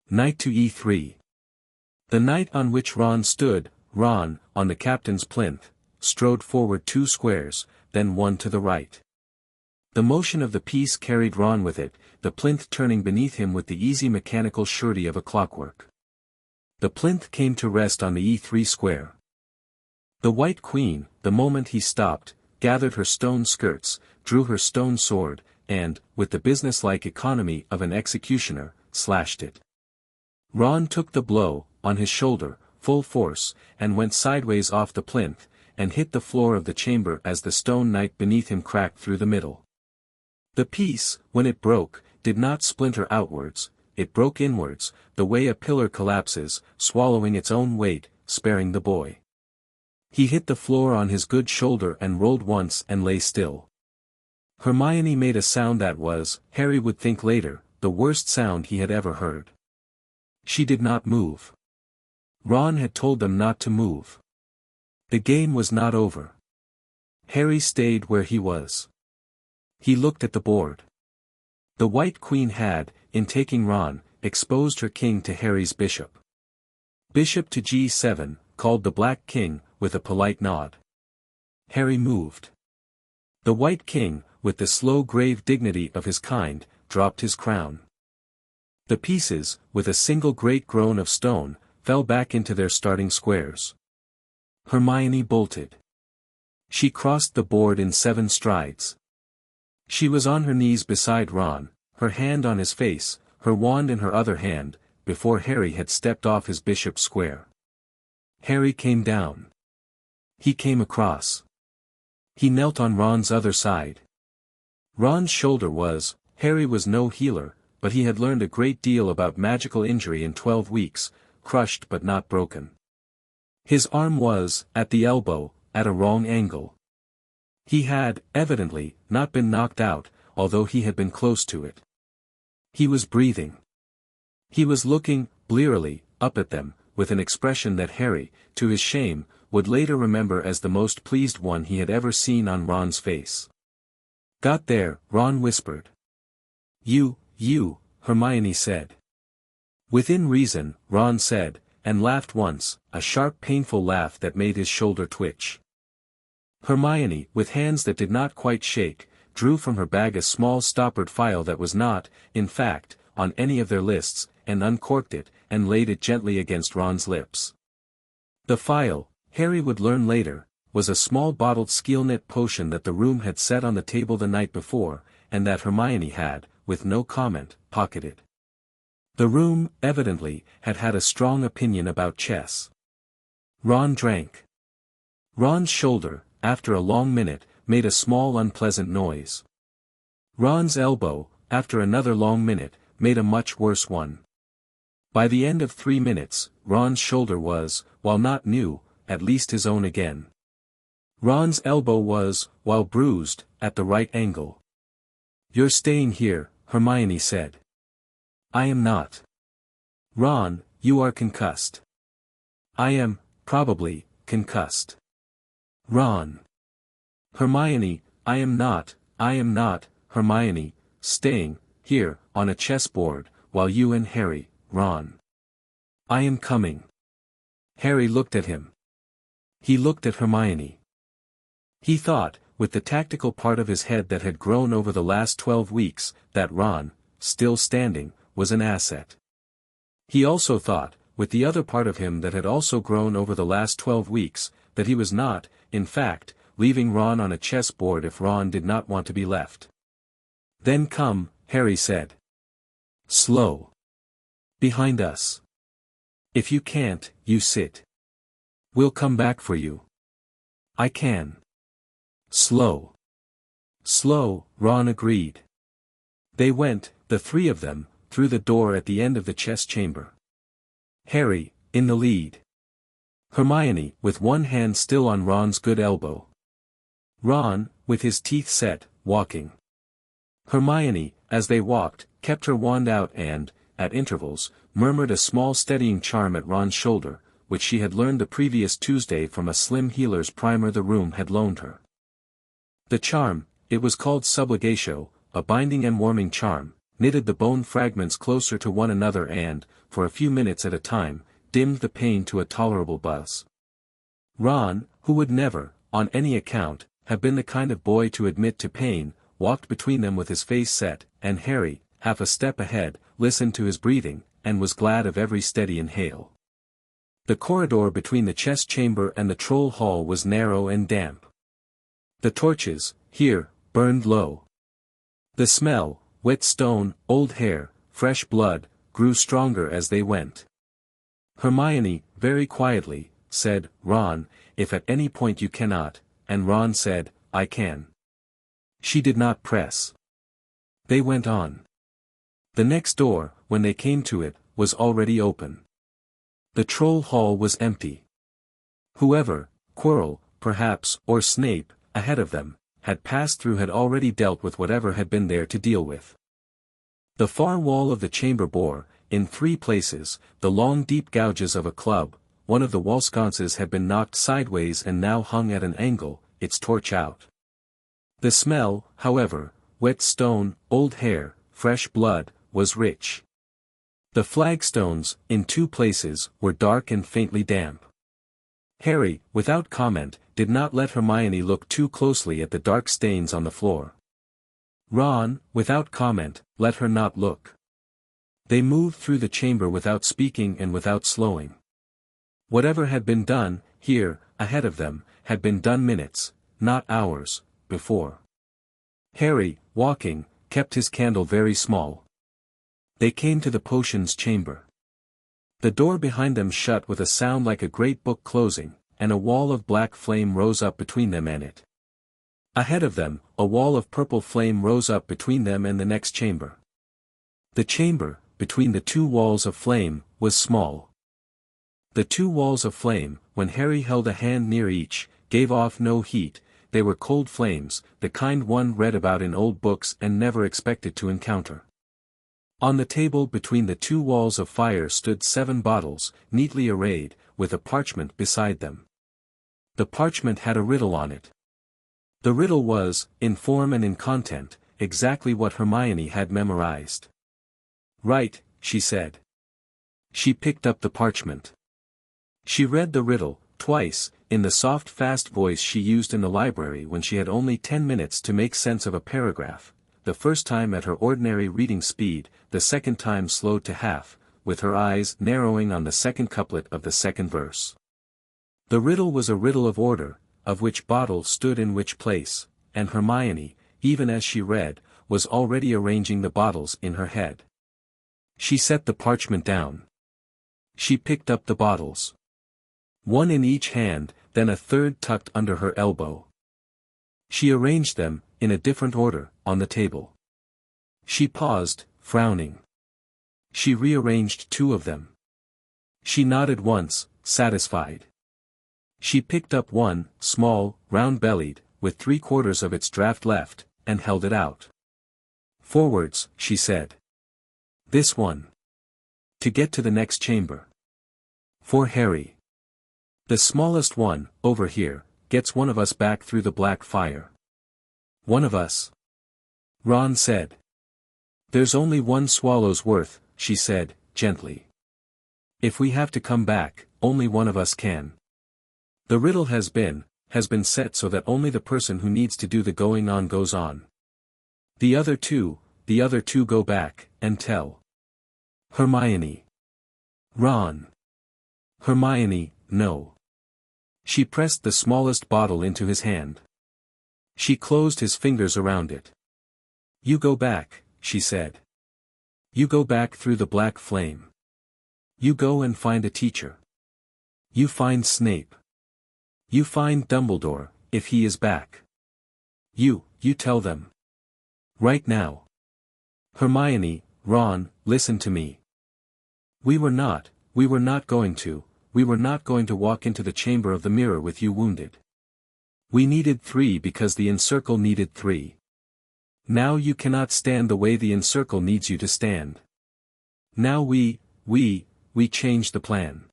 "Knight to e3. The knight on which Ron stood, Ron, on the captain's plinth, strode forward 2 squares, then 1 to the right. The motion of the piece carried Ron with it, the plinth turning beneath him with the easy mechanical surety of a clockwork. The plinth came to rest on the e3 square. The white queen, the moment he stopped, gathered her stone skirts, drew her stone sword, and, with the businesslike economy of an executioner, slashed it. Ron took the blow, on his shoulder, full force, and went sideways off the plinth, and hit the floor of the chamber as the stone knight beneath him cracked through the middle. The piece, when it broke, did not splinter outwards, it broke inwards, the way a pillar collapses, swallowing its own weight, sparing the boy. He hit the floor on his good shoulder and rolled once and lay still. Hermione made a sound that was, Harry would think later, the worst sound he had ever heard. She did not move. Ron had told them not to move. The game was not over. Harry stayed where he was. He looked at the board. The white queen had, in taking Ron, exposed her king to Harry's bishop. "Bishop to g7, called the black king, with a polite nod. Harry moved. The white king, with the slow grave dignity of his kind, dropped his crown. The pieces, with a single great groan of stone, fell back into their starting squares. Hermione bolted. She crossed the board in 7 strides. She was on her knees beside Ron, her hand on his face, her wand in her other hand, before Harry had stepped off his bishop's square. Harry came down. He came across. He knelt on Ron's other side. Ron's shoulder was, Harry was no healer, but he had learned a great deal about magical injury in 12 weeks, crushed but not broken. His arm was, at the elbow, at a wrong angle. He had, evidently, not been knocked out, although he had been close to it. He was breathing. He was looking, blearily, up at them, with an expression that Harry, to his shame, would later remember as the most pleased one he had ever seen on Ron's face. "Got there," Ron whispered. You, Hermione said. "Within reason," Ron said, and laughed once, a sharp painful laugh that made his shoulder twitch. Hermione, with hands that did not quite shake, drew from her bag a small stoppered phial that was not, in fact, on any of their lists, and uncorked it, and laid it gently against Ron's lips. The phial, Harry would learn later, was a small bottled skeel-knit potion that the room had set on the table the night before, and that Hermione had, with no comment, pocketed. The room, evidently, had had a strong opinion about chess. Ron drank. Ron's shoulder, after a long minute, made a small unpleasant noise. Ron's elbow, after another long minute, made a much worse one. By the end of 3 minutes, Ron's shoulder was, while not new, at least his own again. Ron's elbow was, while bruised, at the right angle. "You're staying here," Hermione said. "I am not." "Ron, you are concussed." "I am, probably, concussed." "Ron." "Hermione, I am not, Hermione, staying, here, on a chessboard, while you and Harry, Ron." "I am coming." Harry looked at him. He looked at Hermione. He thought, with the tactical part of his head that had grown over the last 12 weeks, that Ron, still standing, was an asset. He also thought, with the other part of him that had also grown over the last 12 weeks, that he was not, in fact, leaving Ron on a chessboard if Ron did not want to be left. "Then come," Harry said. "Slow. Behind us. If you can't, you sit. We'll come back for you." "I can." "Slow." "Slow," Ron agreed. They went, the three of them, through the door at the end of the chess chamber. Harry, in the lead. Hermione, with one hand still on Ron's good elbow. Ron, with his teeth set, walking. Hermione, as they walked, kept her wand out and, at intervals, murmured a small steadying charm at Ron's shoulder, which she had learned the previous Tuesday from a slim healer's primer the room had loaned her. The charm, it was called subligatio, a binding and warming charm, knitted the bone fragments closer to one another and, for a few minutes at a time, dimmed the pain to a tolerable buzz. Ron, who would never, on any account, have been the kind of boy to admit to pain, walked between them with his face set, and Harry, half a step ahead, listened to his breathing, and was glad of every steady inhale. The corridor between the chess chamber and the troll hall was narrow and damp. The torches, here, burned low. The smell, wet stone, old hair, fresh blood, grew stronger as they went. Hermione, very quietly, said, "Ron, if at any point you cannot," and Ron said, "I can." She did not press. They went on. The next door, when they came to it, was already open. The troll hall was empty. Whoever, Quirrell, perhaps, or Snape, ahead of them, had passed through had already dealt with whatever had been there to deal with. The far wall of the chamber bore, in 3 places, the long deep gouges of a club. One of the wall sconces had been knocked sideways and now hung at an angle, its torch out. The smell, however, wet stone, old hair, fresh blood, was rich. The flagstones, in 2 places, were dark and faintly damp. Harry, without comment, did not let Hermione look too closely at the dark stains on the floor. Ron, without comment, let her not look. They moved through the chamber without speaking and without slowing. Whatever had been done, here, ahead of them, had been done minutes, not hours, before. Harry, walking, kept his candle very small. They came to the potions chamber. The door behind them shut with a sound like a great book closing, and a wall of black flame rose up between them and it. Ahead of them, a wall of purple flame rose up between them and the next chamber. The chamber, between the 2 walls of flame, was small. The 2 walls of flame, when Harry held a hand near each, gave off no heat. They were cold flames, the kind one read about in old books and never expected to encounter. On the table between the 2 walls of fire stood 7 bottles, neatly arrayed, with a parchment beside them. The parchment had a riddle on it. The riddle was, in form and in content, exactly what Hermione had memorized. "Right," she said. She picked up the parchment. She read the riddle, twice, in the soft fast voice she used in the library when she had only 10 minutes to make sense of a paragraph, the first time at her ordinary reading speed, the second time slowed to half, with her eyes narrowing on the second couplet of the second verse. The riddle was a riddle of order, of which bottle stood in which place, and Hermione, even as she read, was already arranging the bottles in her head. She set the parchment down. She picked up the bottles. 1 in each hand, then a third tucked under her elbow. She arranged them, in a different order, on the table. She paused, frowning. She rearranged two of them. She nodded once, satisfied. She picked up one, small, round-bellied, with 3/4 of its draft left, and held it out. "Forwards," she said. "This one. To get to the next chamber. For Harry. The smallest one, over here, gets one of us back through the black fire." "One of us?" Ron said. "There's only one swallow's worth," she said, gently. "If we have to come back, only one of us can. The riddle has been set so that only the person who needs to do the going on goes on. The other two go back, and tell. Hermione." "Ron." "Hermione, no." She pressed the smallest bottle into his hand. She closed his fingers around it. "You go back," she said. "You go back through the black flame. You go and find a teacher. You find Snape. You find Dumbledore, if he is back. You tell them. Right now. Hermione, Ron, listen to me. We were not going to walk into the chamber of the mirror with you wounded. We needed 3 because the Encircle needed 3. Now you cannot stand the way the Encircle needs you to stand. Now we change the plan.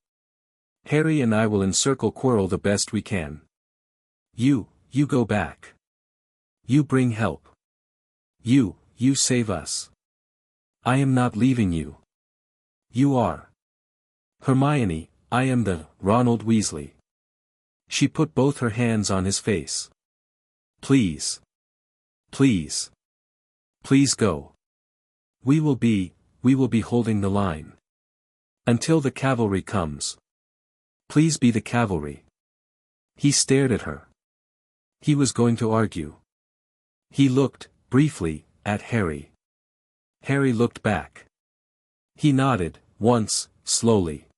Harry and I will Encircle Quirrell the best we can. You go back. You bring help. You save us. I am not leaving you. You are. Hermione, I am the Ronald Weasley." She put both her hands on his face. "Please. Please. Please go. We will be holding the line. Until the cavalry comes. Please be the cavalry." He stared at her. He was going to argue. He looked, briefly, at Harry. Harry looked back. He nodded, once, slowly.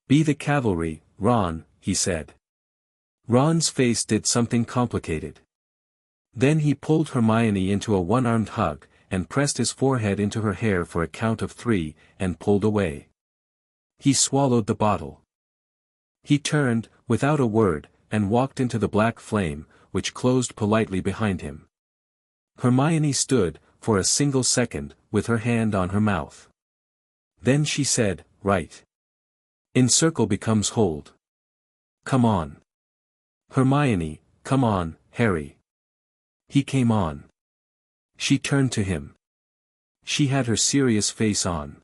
"Be the cavalry, Ron," he said. Ron's face did something complicated. Then he pulled Hermione into a one-armed hug, and pressed his forehead into her hair for a count of 3, and pulled away. He swallowed the bottle. He turned, without a word, and walked into the black flame, which closed politely behind him. Hermione stood, for a single second, with her hand on her mouth. Then she said, "Right. Encircle becomes hold. Come on. Hermione, come on, Harry." He came on. She turned to him. She had her serious face on.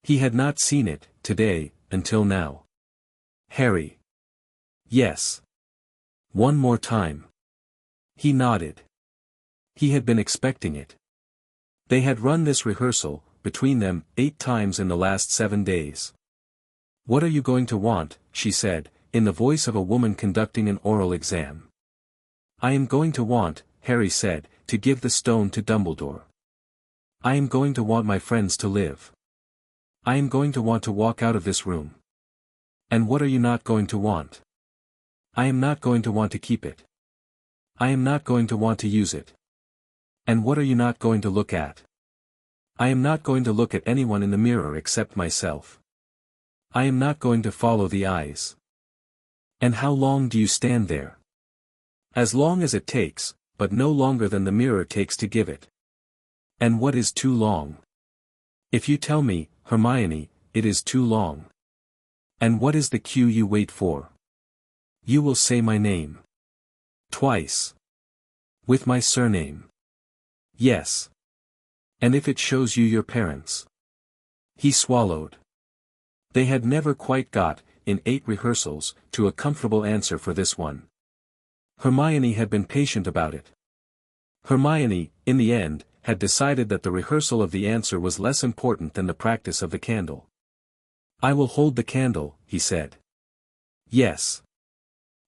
He had not seen it, today, until now. "Harry." "Yes. One more time." He nodded. He had been expecting it. They had run this rehearsal, between them, 8 times in the last 7 days. "What are you going to want?" she said, in the voice of a woman conducting an oral exam. "I am going to want," Harry said, "to give the stone to Dumbledore. I am going to want my friends to live. I am going to want to walk out of this room. And what are you not going to want?" "I am not going to want to keep it. I am not going to want to use it." "And what are you not going to look at?" "I am not going to look at anyone in the mirror except myself. I am not going to follow the eyes." "And how long do you stand there?" "As long as it takes, but no longer than the mirror takes to give it." "And what is too long?" "If you tell me, Hermione, it is too long." "And what is the cue you wait for?" "You will say my name. Twice. With my surname." "Yes. And if it shows you your parents?" He swallowed. They had never quite got, in 8 rehearsals, to a comfortable answer for this one. Hermione had been patient about it. Hermione, in the end, had decided that the rehearsal of the answer was less important than the practice of the candle. "I will hold the candle," he said. "Yes.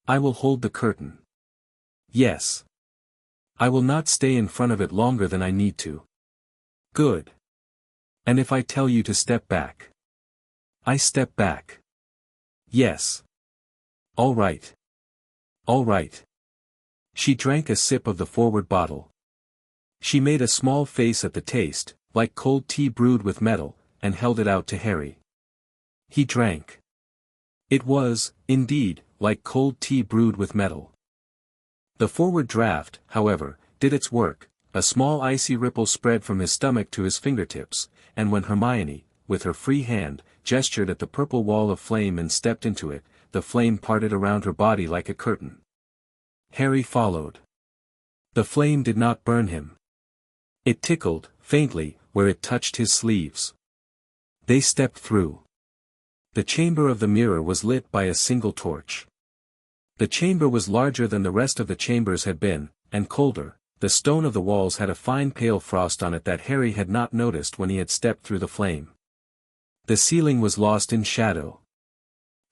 I will hold the curtain." "Yes. I will not stay in front of it longer than I need to." "Good. And if I tell you to step back?" "I step back." "Yes. All right. All right." She drank a sip of the forward bottle. She made a small face at the taste, like cold tea brewed with metal, and held it out to Harry. He drank. It was, indeed, like cold tea brewed with metal. The forward draught, however, did its work. A small icy ripple spread from his stomach to his fingertips, and when Hermione, with her free hand, gestured at the purple wall of flame and stepped into it, the flame parted around her body like a curtain. Harry followed. The flame did not burn him. It tickled, faintly, where it touched his sleeves. They stepped through. The chamber of the mirror was lit by a single torch. The chamber was larger than the rest of the chambers had been, and colder. The stone of the walls had a fine pale frost on it that Harry had not noticed when he had stepped through the flame. The ceiling was lost in shadow.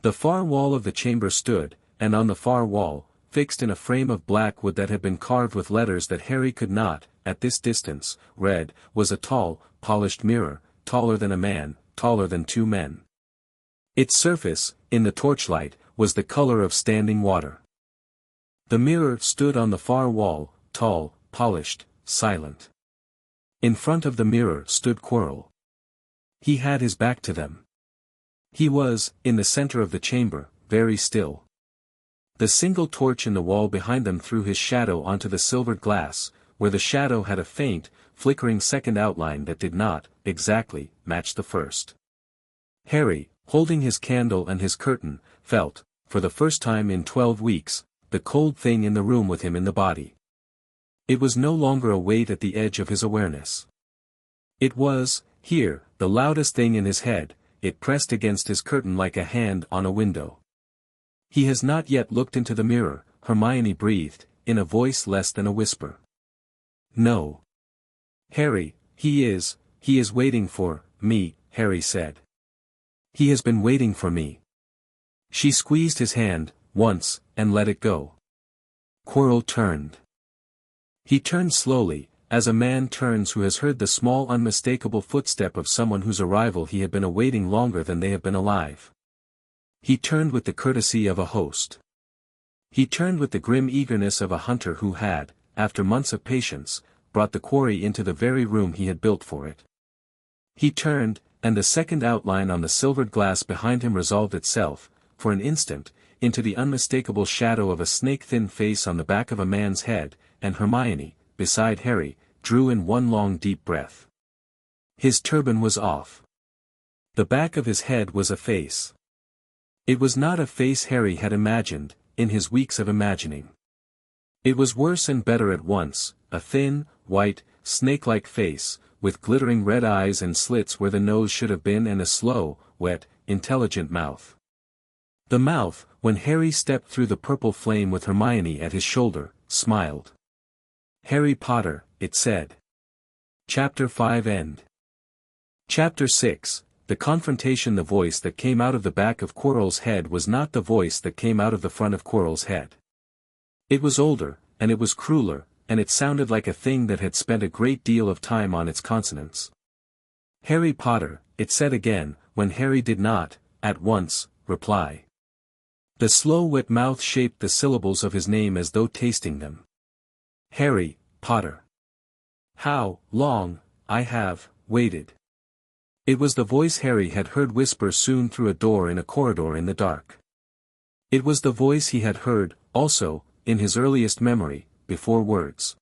The far wall of the chamber stood, and on the far wall, fixed in a frame of black wood that had been carved with letters that Harry could not, at this distance, read, was a tall, polished mirror, taller than a man, taller than two men. Its surface, in the torchlight, was the color of standing water. The mirror stood on the far wall, tall, polished, silent. In front of the mirror stood Quirrell. He had his back to them. He was, in the center of the chamber, very still. The single torch in the wall behind them threw his shadow onto the silvered glass, where the shadow had a faint, flickering second outline that did not, exactly, match the first. Harry, holding his candle and his curtain, felt, for the first time in 12 weeks, the cold thing in the room with him in the body. It was no longer a weight at the edge of his awareness. It was, here, the loudest thing in his head. It pressed against his curtain like a hand on a window. He has not yet looked into the mirror, Hermione breathed, in a voice less than a whisper. No. Harry, he is waiting for me, Harry said. He has been waiting for me. She squeezed his hand, once, and let it go. Quirrell turned. He turned slowly, as a man turns who has heard the small unmistakable footstep of someone whose arrival he had been awaiting longer than they have been alive. He turned with the courtesy of a host. He turned with the grim eagerness of a hunter who had, after months of patience, brought the quarry into the very room he had built for it. He turned, and the second outline on the silvered glass behind him resolved itself, for an instant, into the unmistakable shadow of a snake-thin face on the back of a man's head, and Hermione, beside Harry, drew in one long deep breath. His turban was off. The back of his head was a face. It was not a face Harry had imagined, in his weeks of imagining. It was worse and better at once, a thin, white, snake-like face, with glittering red eyes and slits where the nose should have been and a slow, wet, intelligent mouth. The mouth, when Harry stepped through the purple flame with Hermione at his shoulder, smiled. Harry Potter, it said. Chapter 5 End. Chapter 6, The Confrontation. The voice that came out of the back of Quirrell's head was not the voice that came out of the front of Quirrell's head. It was older, and it was crueler, and it sounded like a thing that had spent a great deal of time on its consonants. Harry Potter, it said again, when Harry did not, at once, reply. The slow wet mouth shaped the syllables of his name as though tasting them. Harry Potter. How long I have waited. It was the voice Harry had heard whisper soon through a door in a corridor in the dark. It was the voice he had heard, also, in his earliest memory, before words.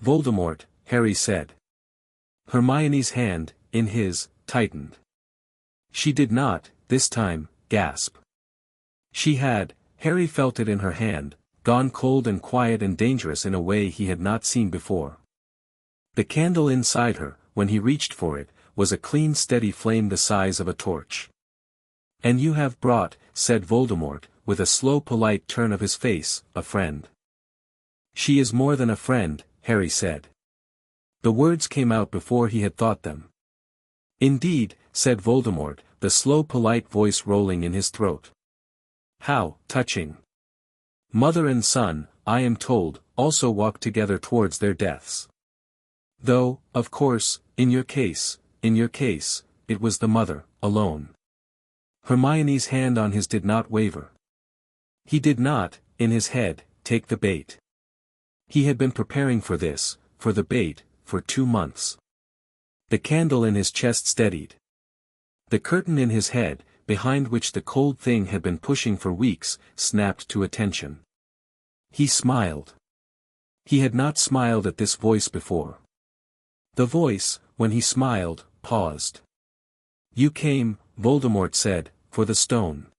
Voldemort, Harry said. Hermione's hand, in his, tightened. She did not, this time, gasp. She had, Harry felt it in her hand, gone cold and quiet and dangerous in a way he had not seen before. The candle inside her, when he reached for it, was a clean steady flame the size of a torch. And you have brought, said Voldemort, with a slow polite turn of his face, a friend. She is more than a friend, Harry said. The words came out before he had thought them. Indeed, said Voldemort, the slow polite voice rolling in his throat. How touching. Mother and son, I am told, also walk together towards their deaths. Though, of course, in your case, it was the mother, alone. Hermione's hand on his did not waver. He did not, in his head, take the bait. He had been preparing for this, for the bait, for 2 months. The candle in his chest steadied. The curtain in his head, behind which the cold thing had been pushing for weeks, snapped to attention. He smiled. He had not smiled at this voice before. The voice, when he smiled, paused. "You came," Voldemort said, "for the stone."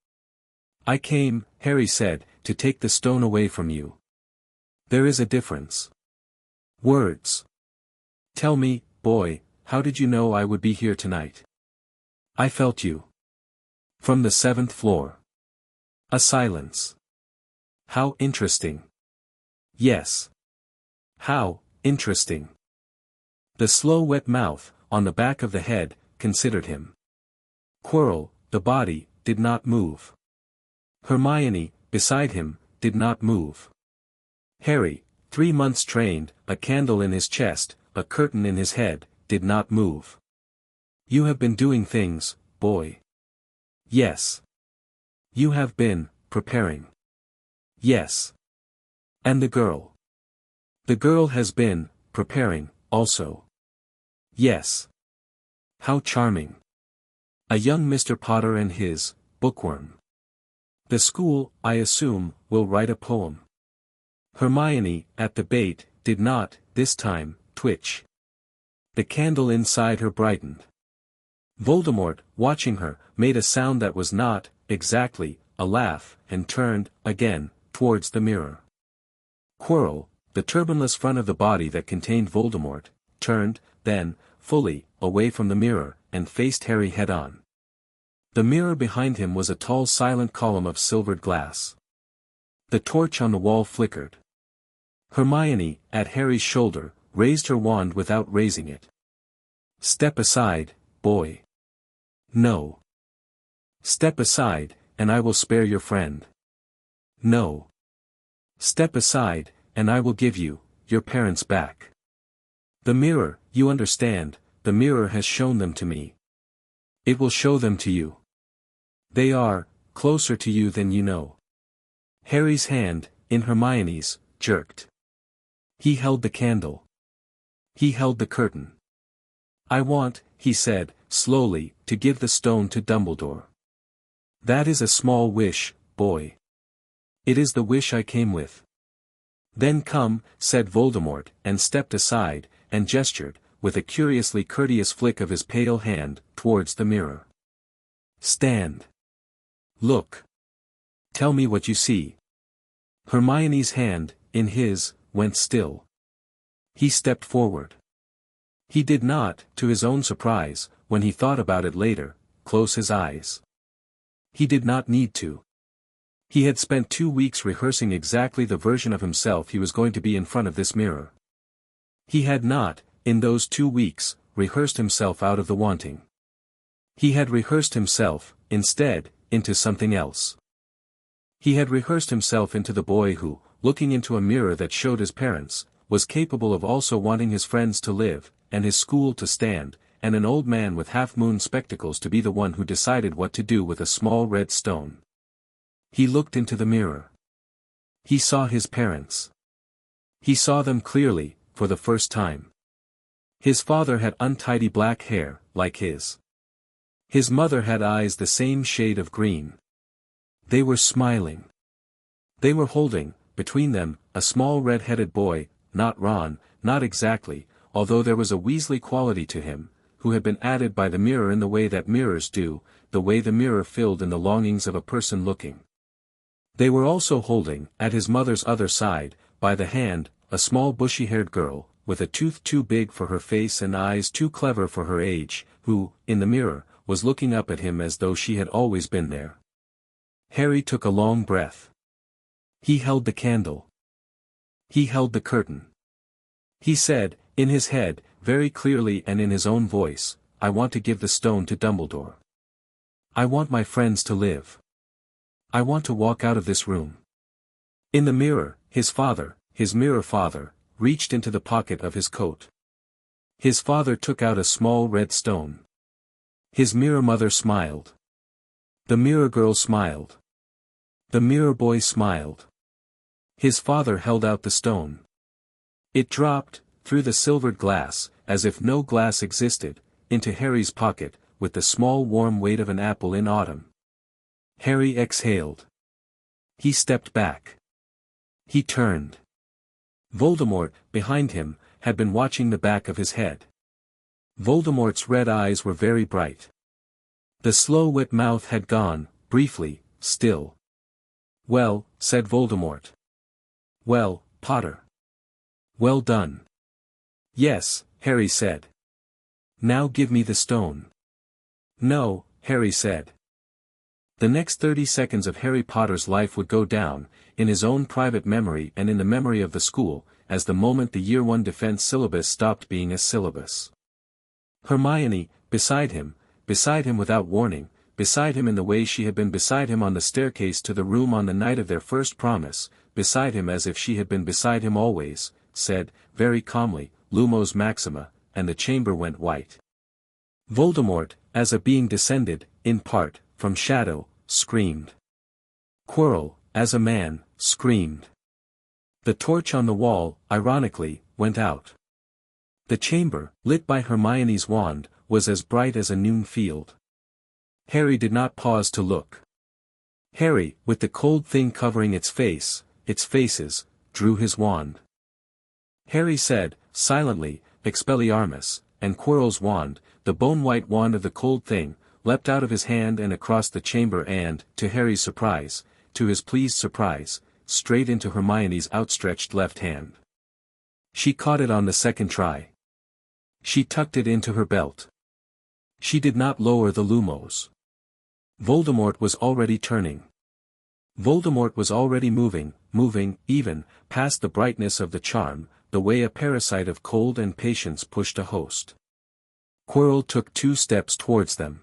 "I came," Harry said, "to take the stone away from you." "There is a difference." "Words. Tell me, boy, how did you know I would be here tonight?" "I felt you." "From the 7th floor." A silence. "How interesting." "Yes. How interesting." The slow wet mouth, on the back of the head, considered him. Quirrell, the body, did not move. Hermione, beside him, did not move. Harry, 3 months trained, a candle in his chest, a curtain in his head, did not move. "You have been doing things, boy." "Yes." "You have been preparing." "Yes." "And the girl?" "The girl has been preparing, also." "Yes." "How charming. A young Mr. Potter and his bookworm. The school, I assume, will write a poem." Hermione, at the bait, did not, this time, twitch. The candle inside her brightened. Voldemort, watching her, made a sound that was not, exactly, a laugh, and turned, again, towards the mirror. Quirrell, the turbanless front of the body that contained Voldemort, turned, then, fully, away from the mirror, and faced Harry head-on. The mirror behind him was a tall silent column of silvered glass. The torch on the wall flickered. Hermione, at Harry's shoulder, raised her wand without raising it. "Step aside, boy." "No." "Step aside, and I will spare your friend." "No." "Step aside, and I will give you, your parents back." "The mirror, you understand, the mirror has shown them to me. It will show them to you. They are, closer to you than you know." Harry's hand, in Hermione's, jerked. He held the candle. He held the curtain. "I want," he said, slowly, "to give the stone to Dumbledore." "That is a small wish, boy. It is the wish I came with." "Then come," said Voldemort, and stepped aside, and gestured, with a curiously courteous flick of his pale hand, towards the mirror. "Stand. Look. Tell me what you see." Hermione's hand, in his, went still. He stepped forward. He did not, to his own surprise, when he thought about it later, close his eyes. He did not need to. He had spent 2 weeks rehearsing exactly the version of himself he was going to be in front of this mirror. He had not, in those 2 weeks, rehearsed himself out of the wanting. He had rehearsed himself, instead, into something else. He had rehearsed himself into the boy who, looking into a mirror that showed his parents, was capable of also wanting his friends to live, and his school to stand, and an old man with half-moon spectacles to be the one who decided what to do with a small red stone. He looked into the mirror. He saw his parents. He saw them clearly, for the first time. His father had untidy black hair, like his. His mother had eyes the same shade of green. They were smiling. They were holding, between them, a small red-headed boy, not Ron, not exactly, although there was a Weasley quality to him, who had been added by the mirror in the way that mirrors do, the way the mirror filled in the longings of a person looking. They were also holding, at his mother's other side, by the hand, a small bushy-haired girl, with a tooth too big for her face and eyes too clever for her age, who, in the mirror, was looking up at him as though she had always been there. Harry took a long breath. He held the candle. He held the curtain. He said, in his head, very clearly and in his own voice, "I want to give the stone to Dumbledore. I want my friends to live. I want to walk out of this room." In the mirror, his father, his mirror father, reached into the pocket of his coat. His father took out a small red stone. His mirror mother smiled. The mirror girl smiled. The mirror boy smiled. His father held out the stone. It dropped, through the silvered glass, as if no glass existed, into Harry's pocket, with the small warm weight of an apple in autumn. Harry exhaled. He stepped back. He turned. Voldemort, behind him, had been watching the back of his head. Voldemort's red eyes were very bright. The slow wet mouth had gone, briefly, still. "Well," said Voldemort. "Well, Potter. Well done." "Yes," Harry said. "Now give me the stone." "No," Harry said. The next 30 seconds of Harry Potter's life would go down, in his own private memory and in the memory of the school, as the moment the Year 1 defense syllabus stopped being a syllabus. Hermione, beside him without warning, beside him in the way she had been beside him on the staircase to the room on the night of their first promise, beside him as if she had been beside him always, said, very calmly, "Lumos Maxima," and the chamber went white. Voldemort, as a being descended, in part, from shadow, screamed. Quirrell, as a man, screamed. The torch on the wall, ironically, went out. The chamber, lit by Hermione's wand, was as bright as a noon field. Harry did not pause to look. Harry, with the cold thing covering its faces, drew his wand. Harry said, silently, Expelliarmus, and Quirrell's wand, the bone-white wand of the cold thing, leapt out of his hand and across the chamber and, to Harry's surprise, to his pleased surprise, straight into Hermione's outstretched left hand. She caught it on the second try. She tucked it into her belt. She did not lower the lumos. Voldemort was already turning. Voldemort was already moving, even, past the brightness of the charm, the way a parasite of cold and patience pushed a host. Quirrell took 2 steps towards them.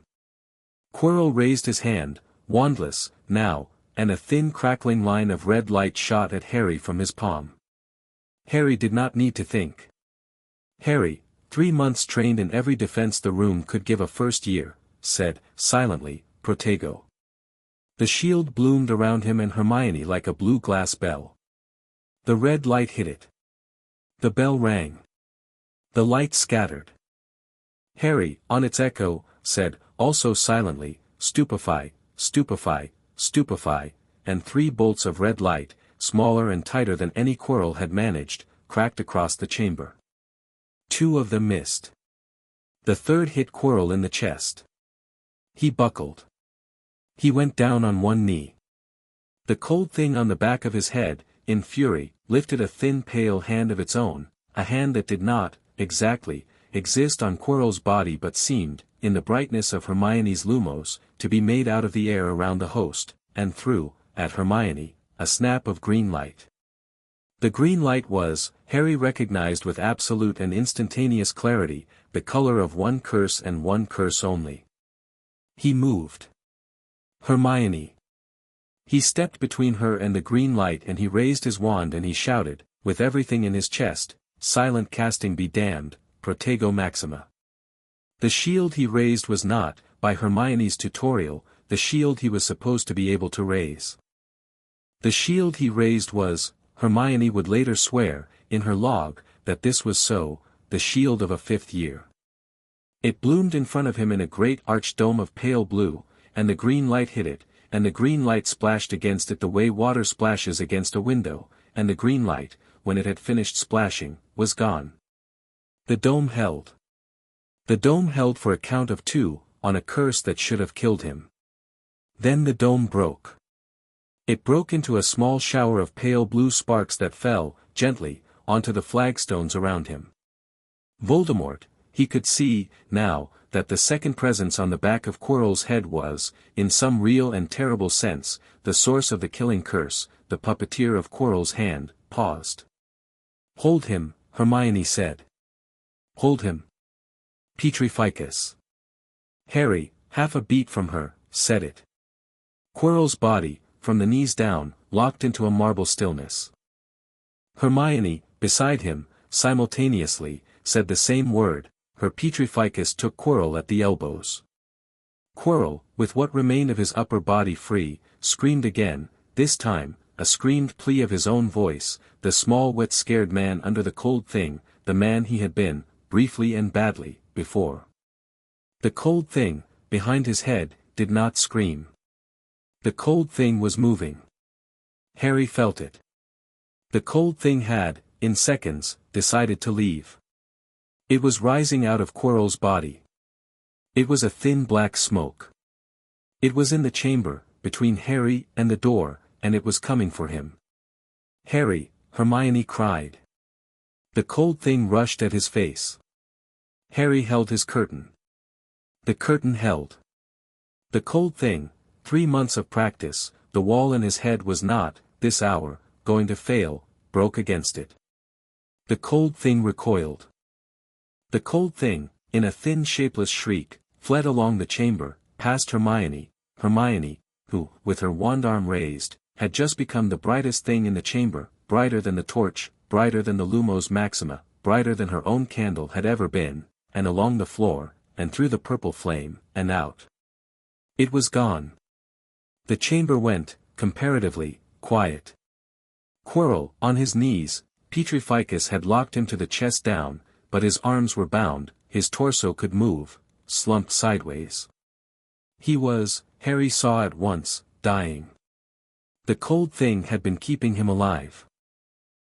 Quirrell raised his hand, wandless, now, and a thin crackling line of red light shot at Harry from his palm. Harry did not need to think. Harry, 3 months trained in every defense the room could give a first year, said, silently, Protego. The shield bloomed around him and Hermione like a blue glass bell. The red light hit it. The bell rang. The light scattered. Harry, on its echo, said, also silently, Stupefy, stupefy, stupefy, and 3 bolts of red light, smaller and tighter than any Quirrell had managed, cracked across the chamber. 2 of them missed. The third hit Quirrell in the chest. He buckled. He went down on one knee. The cold thing on the back of his head, in fury, lifted a thin pale hand of its own, a hand that did not, exactly, exist on Quirrell's body but seemed, in the brightness of Hermione's lumos, to be made out of the air around the host, and threw, at Hermione, a snap of green light. The green light was, Harry recognized with absolute and instantaneous clarity, the color of one curse and one curse only. He moved. Hermione. He stepped between her and the green light and he raised his wand and he shouted, with everything in his chest, silent casting be damned, Protego Maxima. The shield he raised was not, by Hermione's tutorial, the shield he was supposed to be able to raise. The shield he raised was, Hermione would later swear, in her log, that this was so, the shield of a 5th year. It bloomed in front of him in a great arched dome of pale blue, and the green light hit it, and the green light splashed against it the way water splashes against a window, and the green light, when it had finished splashing, was gone. The dome held. The dome held for a count of 2, on a curse that should have killed him. Then the dome broke. It broke into a small shower of pale blue sparks that fell, gently, onto the flagstones around him. Voldemort, he could see, now, that the second presence on the back of Quirrell's head was, in some real and terrible sense, the source of the killing curse. The puppeteer of Quirrell's hand, paused. Hold him, Hermione said. Hold him. Petrificus. Harry, half a beat from her, said it. Quirrell's body, from the knees down, locked into a marble stillness. Hermione, beside him, simultaneously, said the same word. Her Petrificus took Quirrell at the elbows. Quirrell, with what remained of his upper body free, screamed again, this time, a screamed plea of his own voice, the small wet scared man under the cold thing, the man he had been, briefly and badly, before. The cold thing, behind his head, did not scream. The cold thing was moving. Harry felt it. The cold thing had, in seconds, decided to leave. It was rising out of Quirrell's body. It was a thin black smoke. It was in the chamber, between Harry and the door, and it was coming for him. "Harry," Hermione cried. The cold thing rushed at his face. Harry held his curtain. The curtain held. The cold thing, 3 months of practice, the wall in his head was not, this hour, going to fail, broke against it. The cold thing recoiled. The cold thing, in a thin shapeless shriek, fled along the chamber, past Hermione, who, with her wand arm raised, had just become the brightest thing in the chamber, brighter than the torch, brighter than the Lumos Maxima, brighter than her own candle had ever been, and along the floor, and through the purple flame, and out. It was gone. The chamber went, comparatively, quiet. Quirrell, on his knees, Petrificus had locked him to the chest down, but his arms were bound, his torso could move, slumped sideways. He was, Harry saw at once, dying. The cold thing had been keeping him alive.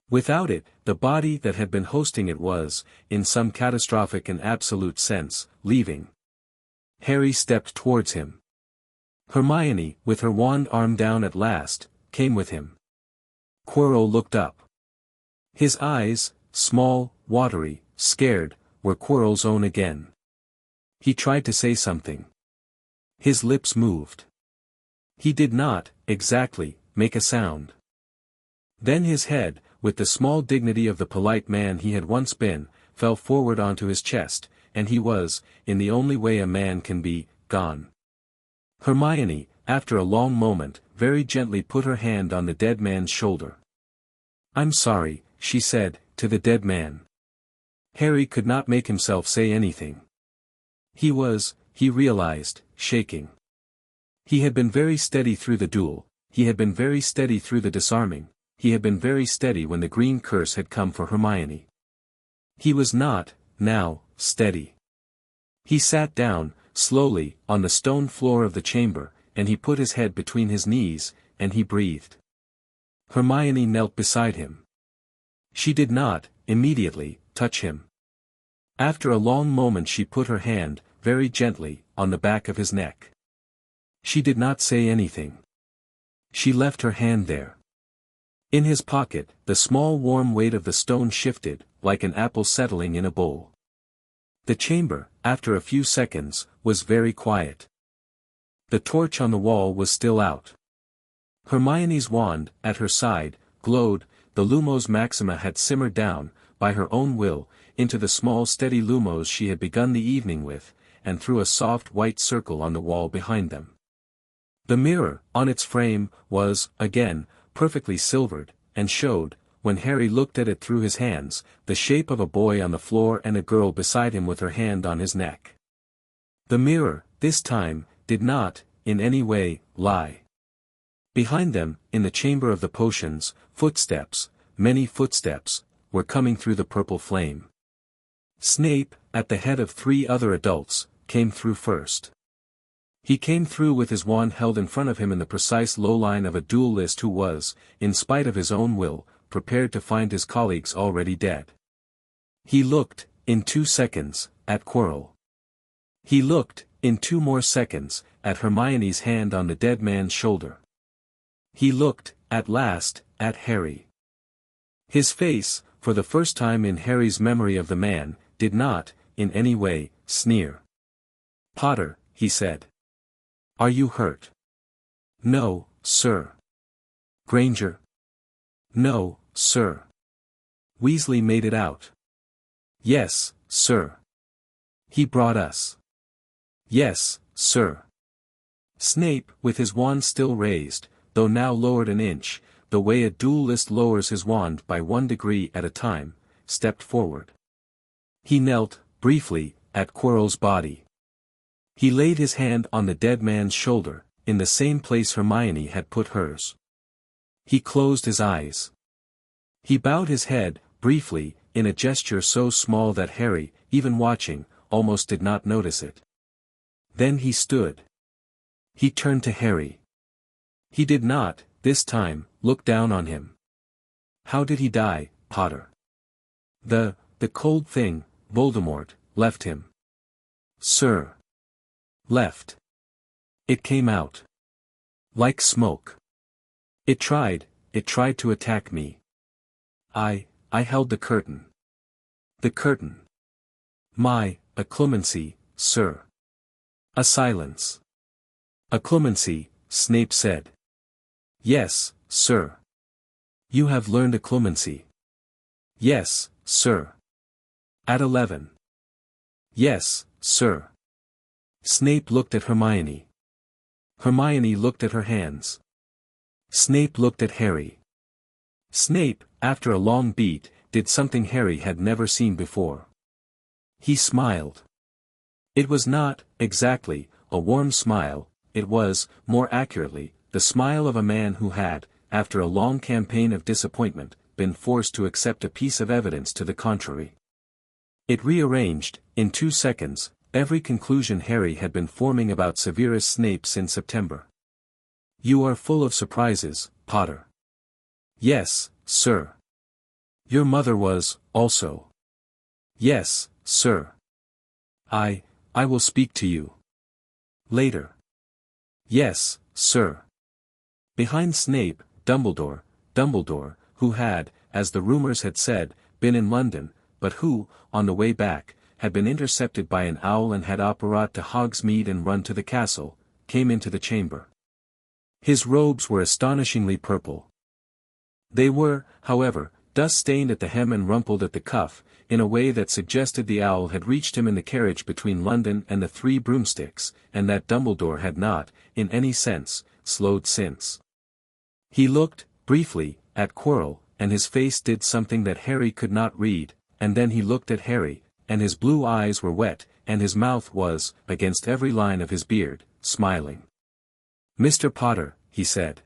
Without it, the body that had been hosting it was, in some catastrophic and absolute sense, leaving. Harry stepped towards him. Hermione, with her wand arm down at last, came with him. Quirrell looked up. His eyes, small, watery, scared, were Quirrell's own again. He tried to say something. His lips moved. He did not, exactly, make a sound. Then his head, with the small dignity of the polite man he had once been, fell forward onto his chest, and he was, in the only way a man can be, gone. Hermione, after a long moment, very gently put her hand on the dead man's shoulder. "I'm sorry," she said, to the dead man. Harry could not make himself say anything. He was, he realized, shaking. He had been very steady through the duel, he had been very steady through the disarming, he had been very steady when the green curse had come for Hermione. He was not, now, steady. He sat down, slowly, on the stone floor of the chamber, and he put his head between his knees, and he breathed. Hermione knelt beside him. She did not, immediately, touch him. After a long moment she put her hand, very gently, on the back of his neck. She did not say anything. She left her hand there. In his pocket, the small warm weight of the stone shifted, like an apple settling in a bowl. The chamber, after a few seconds, was very quiet. The torch on the wall was still out. Hermione's wand, at her side, glowed, the Lumos Maxima had simmered down, by her own will, into the small steady Lumos she had begun the evening with, and through a soft white circle on the wall behind them. The mirror, on its frame, was, again, perfectly silvered, and showed, when Harry looked at it through his hands, the shape of a boy on the floor and a girl beside him with her hand on his neck. The mirror, this time, did not, in any way, lie. Behind them, in the chamber of the potions, footsteps, many footsteps, were coming through the purple flame. Snape, at the head of 3 other adults, came through first. He came through with his wand held in front of him in the precise low line of a duelist who was, in spite of his own will, prepared to find his colleagues already dead. He looked, in 2 seconds, at Quirrell. He looked, in 2 more seconds, at Hermione's hand on the dead man's shoulder. He looked, at last, at Harry. His face, for the first time in Harry's memory of the man, did not, in any way, sneer. "Potter," he said. "Are you hurt?" "No, sir." "Granger?" "No, sir." Weasley made it out. "Yes, sir." "He brought us." "Yes, sir." Snape, with his wand still raised, though now lowered an inch, the way a duelist lowers his wand by 1 degree at a time, stepped forward. He knelt, briefly, at Quirrell's body. He laid his hand on the dead man's shoulder, in the same place Hermione had put hers. He closed his eyes. He bowed his head, briefly, in a gesture so small that Harry, even watching, almost did not notice it. Then he stood. He turned to Harry. He did not, this time, look down on him. How did he die, Potter? The cold thing, Voldemort, left him. Sir. Left. It came out. Like smoke. It tried to attack me. I held the curtain. The curtain. A clemency, sir. A silence. A clemency, Snape said. Yes, sir. You have learned a clemency. Yes, sir. At 11. Yes, sir. Snape looked at Hermione. Hermione looked at her hands. Snape looked at Harry. Snape, after a long beat, did something Harry had never seen before. He smiled. It was not, exactly, a warm smile, it was, more accurately, the smile of a man who had, after a long campaign of disappointment, been forced to accept a piece of evidence to the contrary. It rearranged, in 2 seconds, every conclusion Harry had been forming about Severus Snape since September. You are full of surprises, Potter. Yes, sir. Your mother was, also. Yes, sir. I will speak to you. Later. Yes, sir. Behind Snape, Dumbledore, who had, as the rumors had said, been in London, but who, on the way back, had been intercepted by an owl and had apparat to Hogsmeade and run to the castle, came into the chamber. His robes were astonishingly purple. They were, however, dust-stained at the hem and rumpled at the cuff, in a way that suggested the owl had reached him in the carriage between London and the Three Broomsticks, and that Dumbledore had not, in any sense, slowed since. He looked, briefly, at Quirrell, and his face did something that Harry could not read, and then he looked at Harry, and his blue eyes were wet, and his mouth was, against every line of his beard, smiling. Mr. Potter, he said.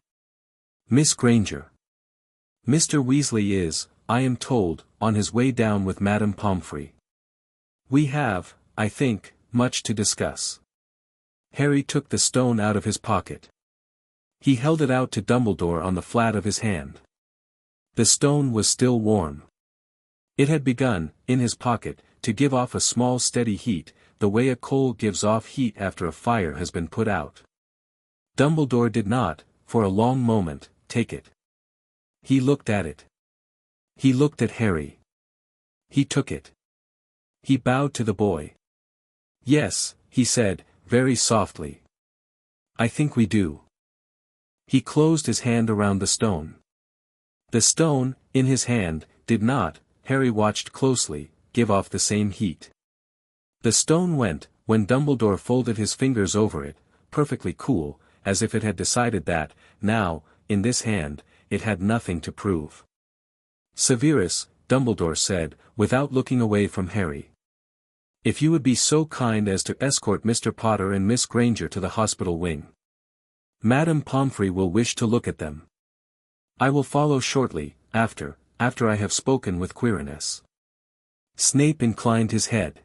Miss Granger. Mr. Weasley is, I am told, on his way down with Madame Pomfrey. We have, I think, much to discuss. Harry took the stone out of his pocket. He held it out to Dumbledore on the flat of his hand. The stone was still warm. It had begun, in his pocket, to give off a small steady heat, the way a coal gives off heat after a fire has been put out. Dumbledore did not, for a long moment, take it. He looked at it. He looked at Harry. He took it. He bowed to the boy. Yes, he said, very softly. I think we do. He closed his hand around the stone. The stone, in his hand, did not, Harry watched closely, give off the same heat. The stone went, when Dumbledore folded his fingers over it, perfectly cool, as if it had decided that, now, in this hand, it had nothing to prove. Severus, Dumbledore said, without looking away from Harry. If you would be so kind as to escort Mr. Potter and Miss Granger to the hospital wing. Madame Pomfrey will wish to look at them. I will follow shortly, after I have spoken with Quirinus. Snape inclined his head.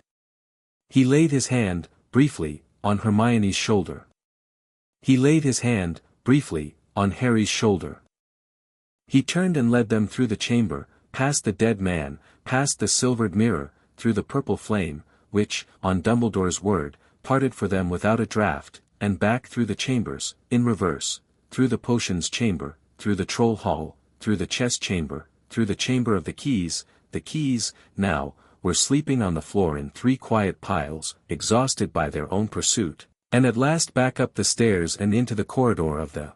He laid his hand, briefly, on Hermione's shoulder. He laid his hand, briefly, on Harry's shoulder. He turned and led them through the chamber, past the dead man, past the silvered mirror, through the purple flame, which, on Dumbledore's word, parted for them without a draught, and back through the chambers, in reverse, through the potions chamber, through the troll hall, through the chess chamber, through the chamber of the keys, now, were sleeping on the floor in 3 quiet piles, exhausted by their own pursuit, and at last back up the stairs and into the corridor of the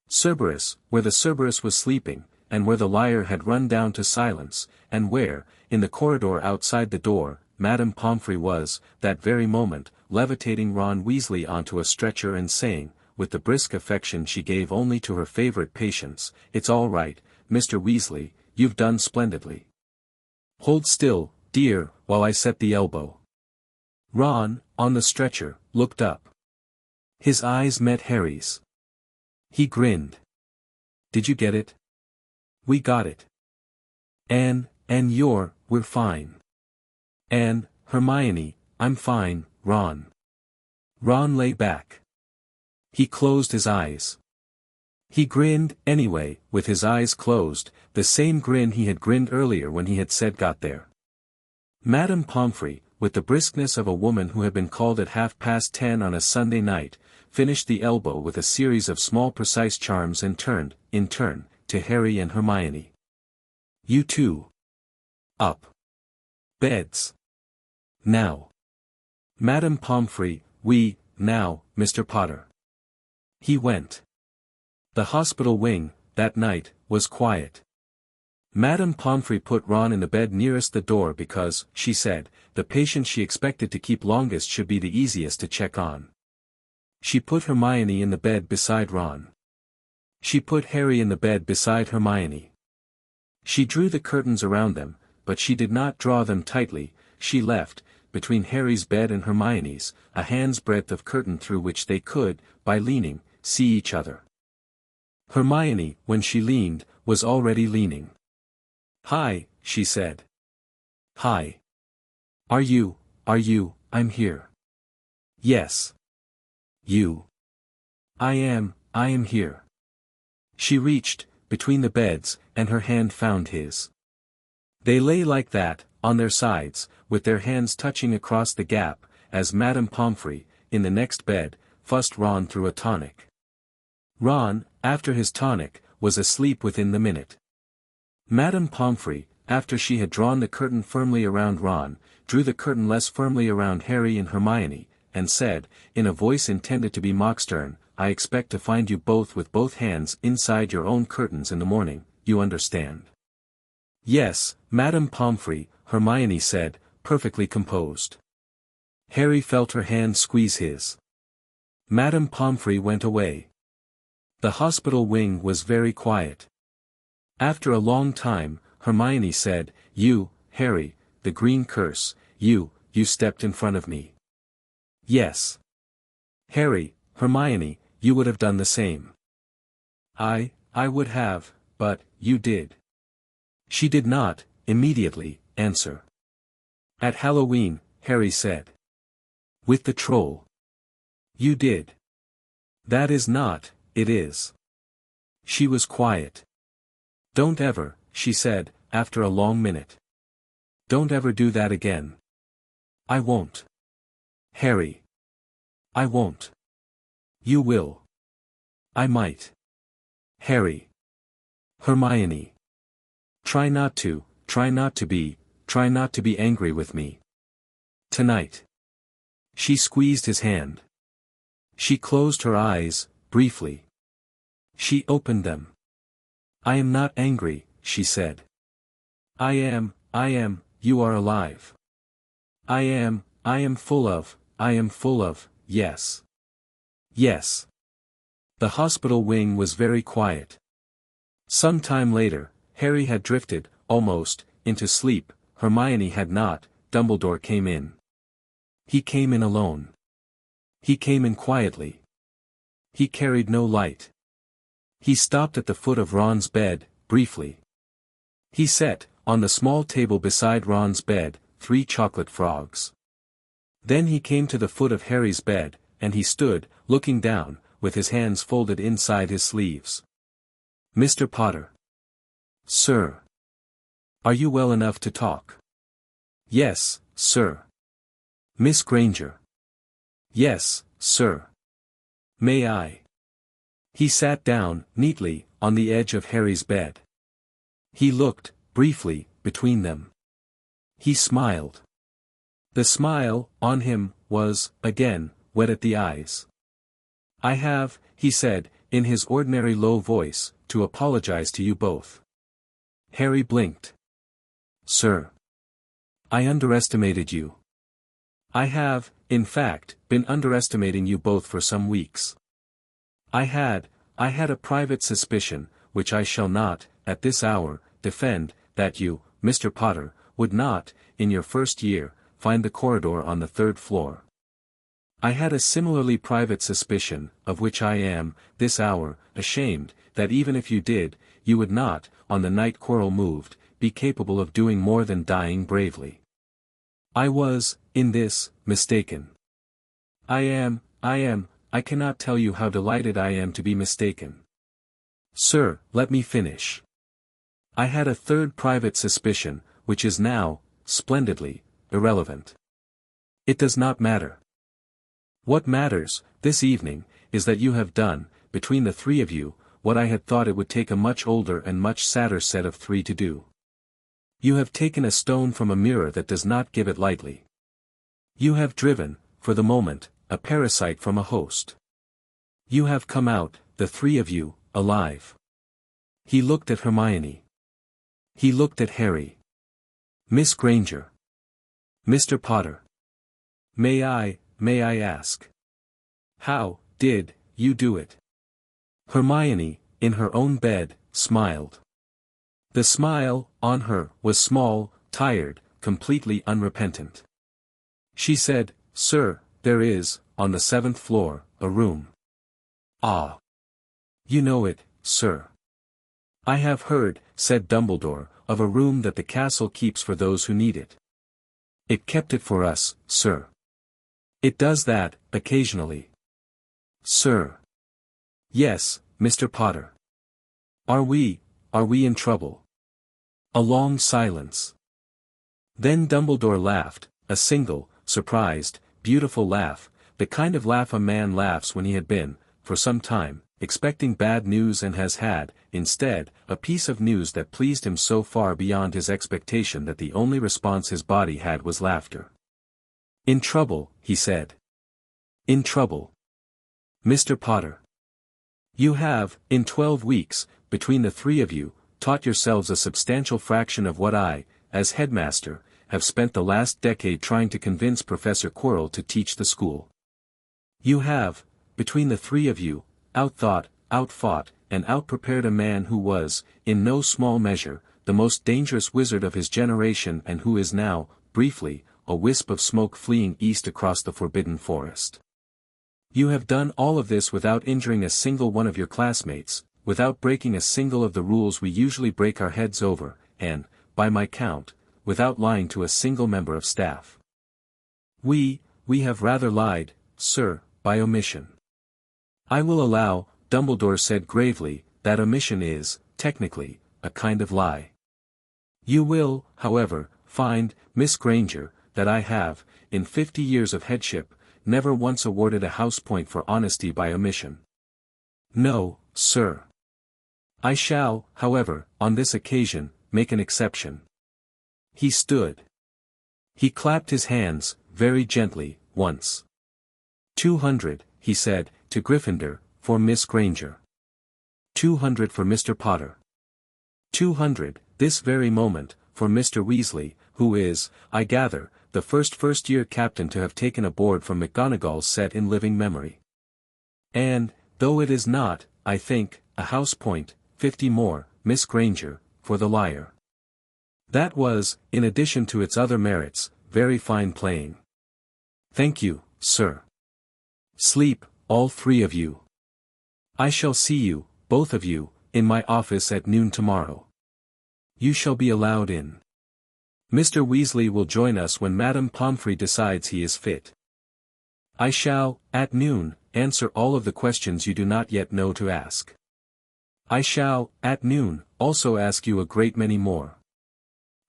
Cerberus, where the Cerberus was sleeping, and where the liar had run down to silence, and where, in the corridor outside the door, Madame Pomfrey was, that very moment, levitating Ron Weasley onto a stretcher and saying, with the brisk affection she gave only to her favorite patients, "It's all right, Mr. Weasley, you've done splendidly. Hold still, dear, while I set the elbow." Ron, on the stretcher, looked up. His eyes met Harry's. He grinned. "Did you get it?" "We got it. And we're fine." "And, Hermione, I'm fine, Ron." Ron lay back. He closed his eyes. He grinned, anyway, with his eyes closed, the same grin he had grinned earlier when he had said got there. Madame Pomfrey, with the briskness of a woman who had been called at 10:30 on a Sunday night, finished the elbow with a series of small precise charms and turned, in turn, to Harry and Hermione. You two. Up. Beds. Now. Madame Pomfrey, now, Mr. Potter. He went. The hospital wing, that night, was quiet. Madame Pomfrey put Ron in the bed nearest the door because, she said, the patient she expected to keep longest should be the easiest to check on. She put Hermione in the bed beside Ron. She put Harry in the bed beside Hermione. She drew the curtains around them, but she did not draw them tightly. She left, between Harry's bed and Hermione's, a hand's breadth of curtain through which they could, by leaning, see each other. Hermione, when she leaned, was already leaning. Hi, she said. Hi. Are you, I'm here. Yes. You. I am here. She reached, between the beds, and her hand found his. They lay like that, on their sides, with their hands touching across the gap, as Madame Pomfrey, in the next bed, fussed Ron through a tonic. Ron, after his tonic, was asleep within the minute. Madame Pomfrey, after she had drawn the curtain firmly around Ron, drew the curtain less firmly around Harry and Hermione, and said, in a voice intended to be mock-stern, I expect to find you both with both hands inside your own curtains in the morning, you understand. Yes, Madame Pomfrey, Hermione said, perfectly composed. Harry felt her hand squeeze his. Madame Pomfrey went away. The hospital wing was very quiet. After a long time, Hermione said, You, Harry, the green curse, you stepped in front of me. Yes. Harry, Hermione, you would have done the same. I would have, but, you did. She did not, immediately, answer. At Halloween, Harry said. With the troll. You did. That is not, it is. She was quiet. Don't ever, she said, after a long minute. Don't ever do that again. I won't. Harry. I won't. You will. I might. Harry. Hermione. Try not to be angry with me. Tonight. She squeezed his hand. She closed her eyes, briefly. She opened them. I am not angry, she said. I am, you are alive. I am full of, yes. Yes. The hospital wing was very quiet. Some time later, Harry had drifted, almost, into sleep. Hermione had not. Dumbledore came in. He came in alone. He came in quietly. He carried no light. He stopped at the foot of Ron's bed, briefly. He set, on the small table beside Ron's bed, 3 chocolate frogs. Then he came to the foot of Harry's bed, and he stood, looking down, with his hands folded inside his sleeves. Mr. Potter. Sir. Are you well enough to talk? Yes, sir. Miss Granger. Yes, sir. May I? He sat down, neatly, on the edge of Harry's bed. He looked, briefly, between them. He smiled. The smile, on him, was, again, wet at the eyes. I have, he said, in his ordinary low voice, to apologize to you both. Harry blinked. Sir. I underestimated you. I have, in fact, been underestimating you both for some weeks. I had a private suspicion, which I shall not, at this hour, defend, that you, Mr. Potter, would not, in your first year, find the corridor on the 3rd floor. I had a similarly private suspicion, of which I am, this hour, ashamed, that even if you did, you would not, on the night Quirrell moved, be capable of doing more than dying bravely. I was, in this, mistaken. I am, I cannot tell you how delighted I am to be mistaken. Sir, let me finish. I had a third private suspicion, which is now, splendidly, irrelevant. It does not matter. What matters, this evening, is that you have done, between the three of you, what I had thought it would take a much older and much sadder set of three to do. You have taken a stone from a mirror that does not give it lightly. You have driven, for the moment, a parasite from a host. You have come out, the three of you, alive. He looked at Hermione. He looked at Harry. Miss Granger. Mr. Potter. May I ask? How did you do it? Hermione, in her own bed, smiled. The smile, on her, was small, tired, completely unrepentant. She said, Sir, there is, on the 7th floor, a room. Ah. You know it, sir. I have heard, said Dumbledore, of a room that the castle keeps for those who need it. It kept it for us, sir. It does that, occasionally. Sir. Yes, Mr. Potter. Are we in trouble? A long silence. Then Dumbledore laughed, a single, surprised, beautiful laugh, the kind of laugh a man laughs when he had been, for some time, expecting bad news and has had, instead, a piece of news that pleased him so far beyond his expectation that the only response his body had was laughter. In trouble, he said. In trouble. Mr. Potter. You have, in 12 weeks, between the three of you, taught yourselves a substantial fraction of what I, as headmaster, have spent the last decade trying to convince Professor Quirrell to teach the school. You have, between the three of you, outthought, outfought, and outprepared a man who was, in no small measure, the most dangerous wizard of his generation and who is now, briefly, a wisp of smoke fleeing east across the forbidden forest. You have done all of this without injuring a single one of your classmates, without breaking a single of the rules we usually break our heads over, and, by my count, without lying to a single member of staff. We have rather lied, sir, by omission. I will allow, Dumbledore said gravely, that omission is, technically, a kind of lie. You will, however, find, Miss Granger, that I have, in 50 years of headship, never once awarded a house point for honesty by omission. No, sir. I shall, however, on this occasion, make an exception. He stood. He clapped his hands, very gently, once. 200, he said, to Gryffindor, for Miss Granger. 200 for Mr. Potter. 200, this very moment, for Mr. Weasley, who is, I gather, the first-year captain to have taken a board from McGonagall's set in living memory. And, though it is not, I think, a house point, 50 more, Miss Granger, for the liar. That was, in addition to its other merits, very fine playing. Thank you, sir. Sleep, all three of you. I shall see you, both of you, in my office at noon tomorrow. You shall be allowed in. Mr. Weasley will join us when Madame Pomfrey decides he is fit. I shall, at noon, answer all of the questions you do not yet know to ask. I shall, at noon, also ask you a great many more.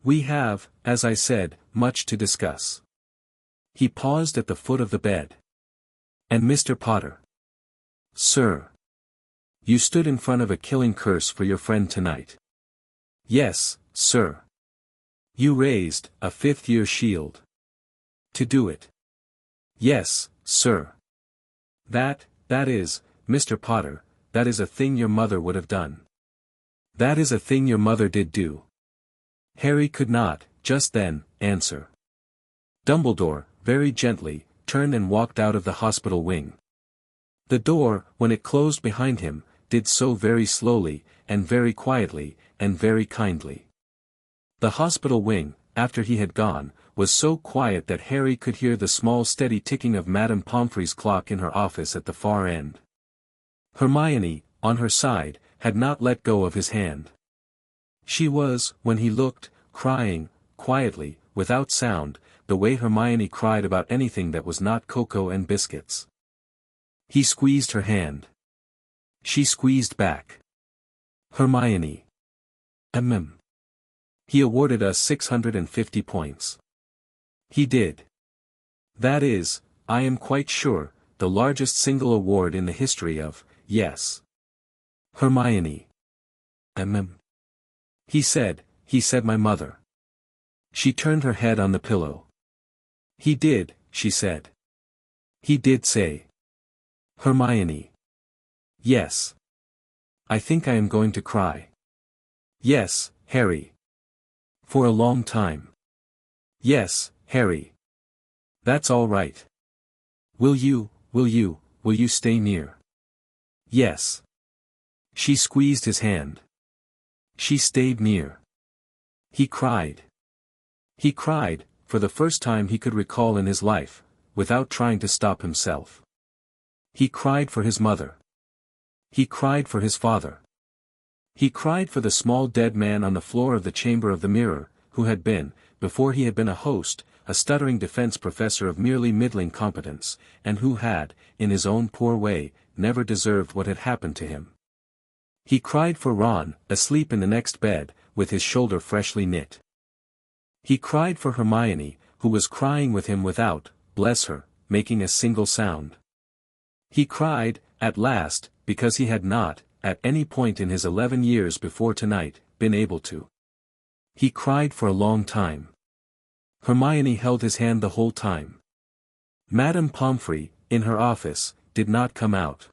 We have, as I said, much to discuss. He paused at the foot of the bed. And Mr. Potter. Sir. You stood in front of a killing curse for your friend tonight. Yes, sir. You raised a 5th-year shield. To do it. Yes, sir. That is, Mr. Potter, that is a thing your mother would have done. That is a thing your mother did do. Harry could not, just then, answer. Dumbledore, very gently, turned and walked out of the hospital wing. The door, when it closed behind him, did so very slowly, and very quietly, and very kindly. The hospital wing, after he had gone, was so quiet that Harry could hear the small steady ticking of Madame Pomfrey's clock in her office at the far end. Hermione, on her side, had not let go of his hand. She was, when he looked, crying, quietly, without sound, the way Hermione cried about anything that was not cocoa and biscuits. He squeezed her hand. She squeezed back. Hermione. He awarded us 650 points. He did. That is, I am quite sure, the largest single award in the history of, yes. Hermione. He said my mother. She turned her head on the pillow. He did, she said. He did say. Hermione. Yes. I think I am going to cry. Yes, Harry. For a long time. Yes, Harry. That's all right. Will you stay near? Yes. She squeezed his hand. She stayed near. He cried. He cried, for the first time he could recall in his life, without trying to stop himself. He cried for his mother. He cried for his father. He cried for the small dead man on the floor of the chamber of the mirror, who had been, before he had been a host, a stuttering defense professor of merely middling competence, and who had, in his own poor way, never deserved what had happened to him. He cried for Ron, asleep in the next bed, with his shoulder freshly knit. He cried for Hermione, who was crying with him without, bless her, making a single sound. He cried, at last, because he had not, at any point in his 11 years before tonight, been able to. He cried for a long time. Hermione held his hand the whole time. Madame Pomfrey, in her office, did not come out.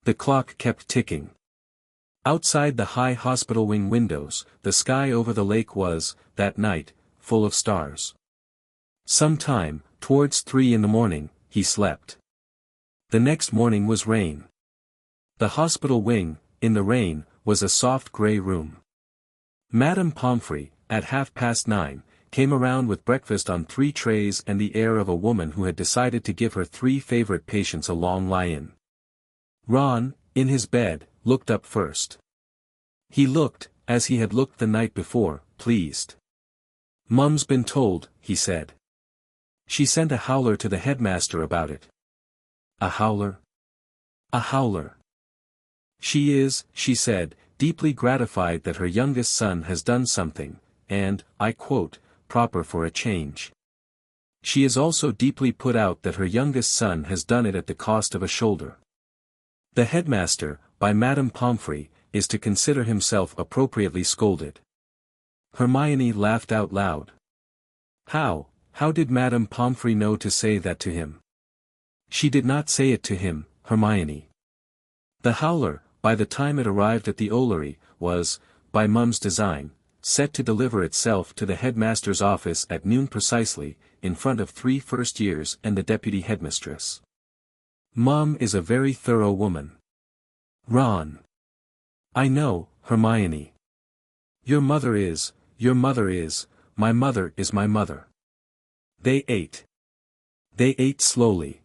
The clock kept ticking. Outside the high hospital wing windows, the sky over the lake was, that night, full of stars. Some time, towards 3 in the morning, he slept. The next morning was rain. The hospital wing, in the rain, was a soft grey room. Madame Pomfrey, at 9:30, came around with breakfast on 3 trays and the air of a woman who had decided to give her 3 favorite patients a long lie-in. Ron, in his bed, looked up first. He looked, as he had looked the night before, pleased. Mum's been told, he said. She sent a howler to the headmaster about it. A howler? A howler. She is, she said, deeply gratified that her youngest son has done something, and, I quote, proper for a change. She is also deeply put out that her youngest son has done it at the cost of a shoulder. The headmaster, by Madame Pomfrey, is to consider himself appropriately scolded. Hermione laughed out loud. How did Madame Pomfrey know to say that to him? She did not say it to him, Hermione. The howler, by the time it arrived at the Ollery, was, by Mum's design, set to deliver itself to the headmaster's office at noon precisely, in front of 3 first years and the deputy headmistress. Mum is a very thorough woman. Ron. I know, Hermione. Your mother is, my mother is my mother. They ate. They ate slowly.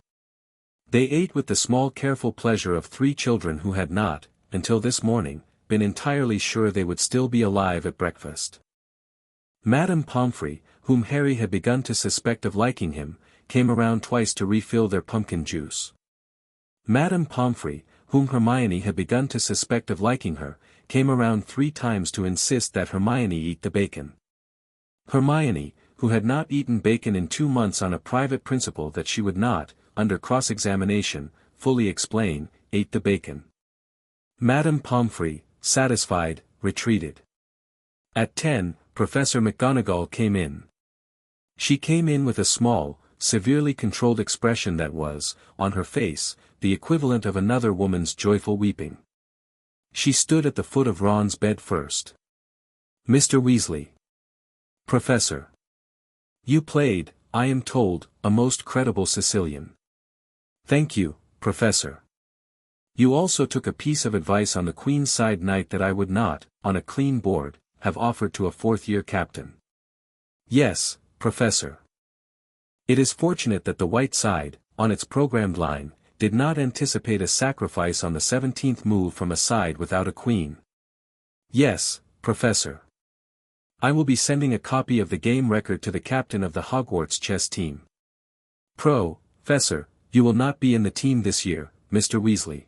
They ate with the small careful pleasure of 3 children who had not, until this morning, been entirely sure they would still be alive at breakfast. Madame Pomfrey, whom Harry had begun to suspect of liking him, came around twice to refill their pumpkin juice. Madame Pomfrey, whom Hermione had begun to suspect of liking her, came around 3 times to insist that Hermione eat the bacon. Hermione, who had not eaten bacon in 2 months on a private principle that she would not, under cross-examination, fully explain, ate the bacon. Madame Pomfrey, satisfied, retreated. At 10, Professor McGonagall came in. She came in with a small, severely controlled expression that was, on her face, the equivalent of another woman's joyful weeping. She stood at the foot of Ron's bed first. Mr. Weasley. Professor. You played, I am told, a most credible Sicilian. Thank you, Professor. You also took a piece of advice on the Queen's side night that I would not, on a clean board, have offered to a 4th-year captain. Yes, Professor. It is fortunate that the white side, on its programmed line, did not anticipate a sacrifice on the 17th move from a side without a queen. Yes, Professor. I will be sending a copy of the game record to the captain of the Hogwarts chess team. Professor, you will not be in the team this year, Mr. Weasley.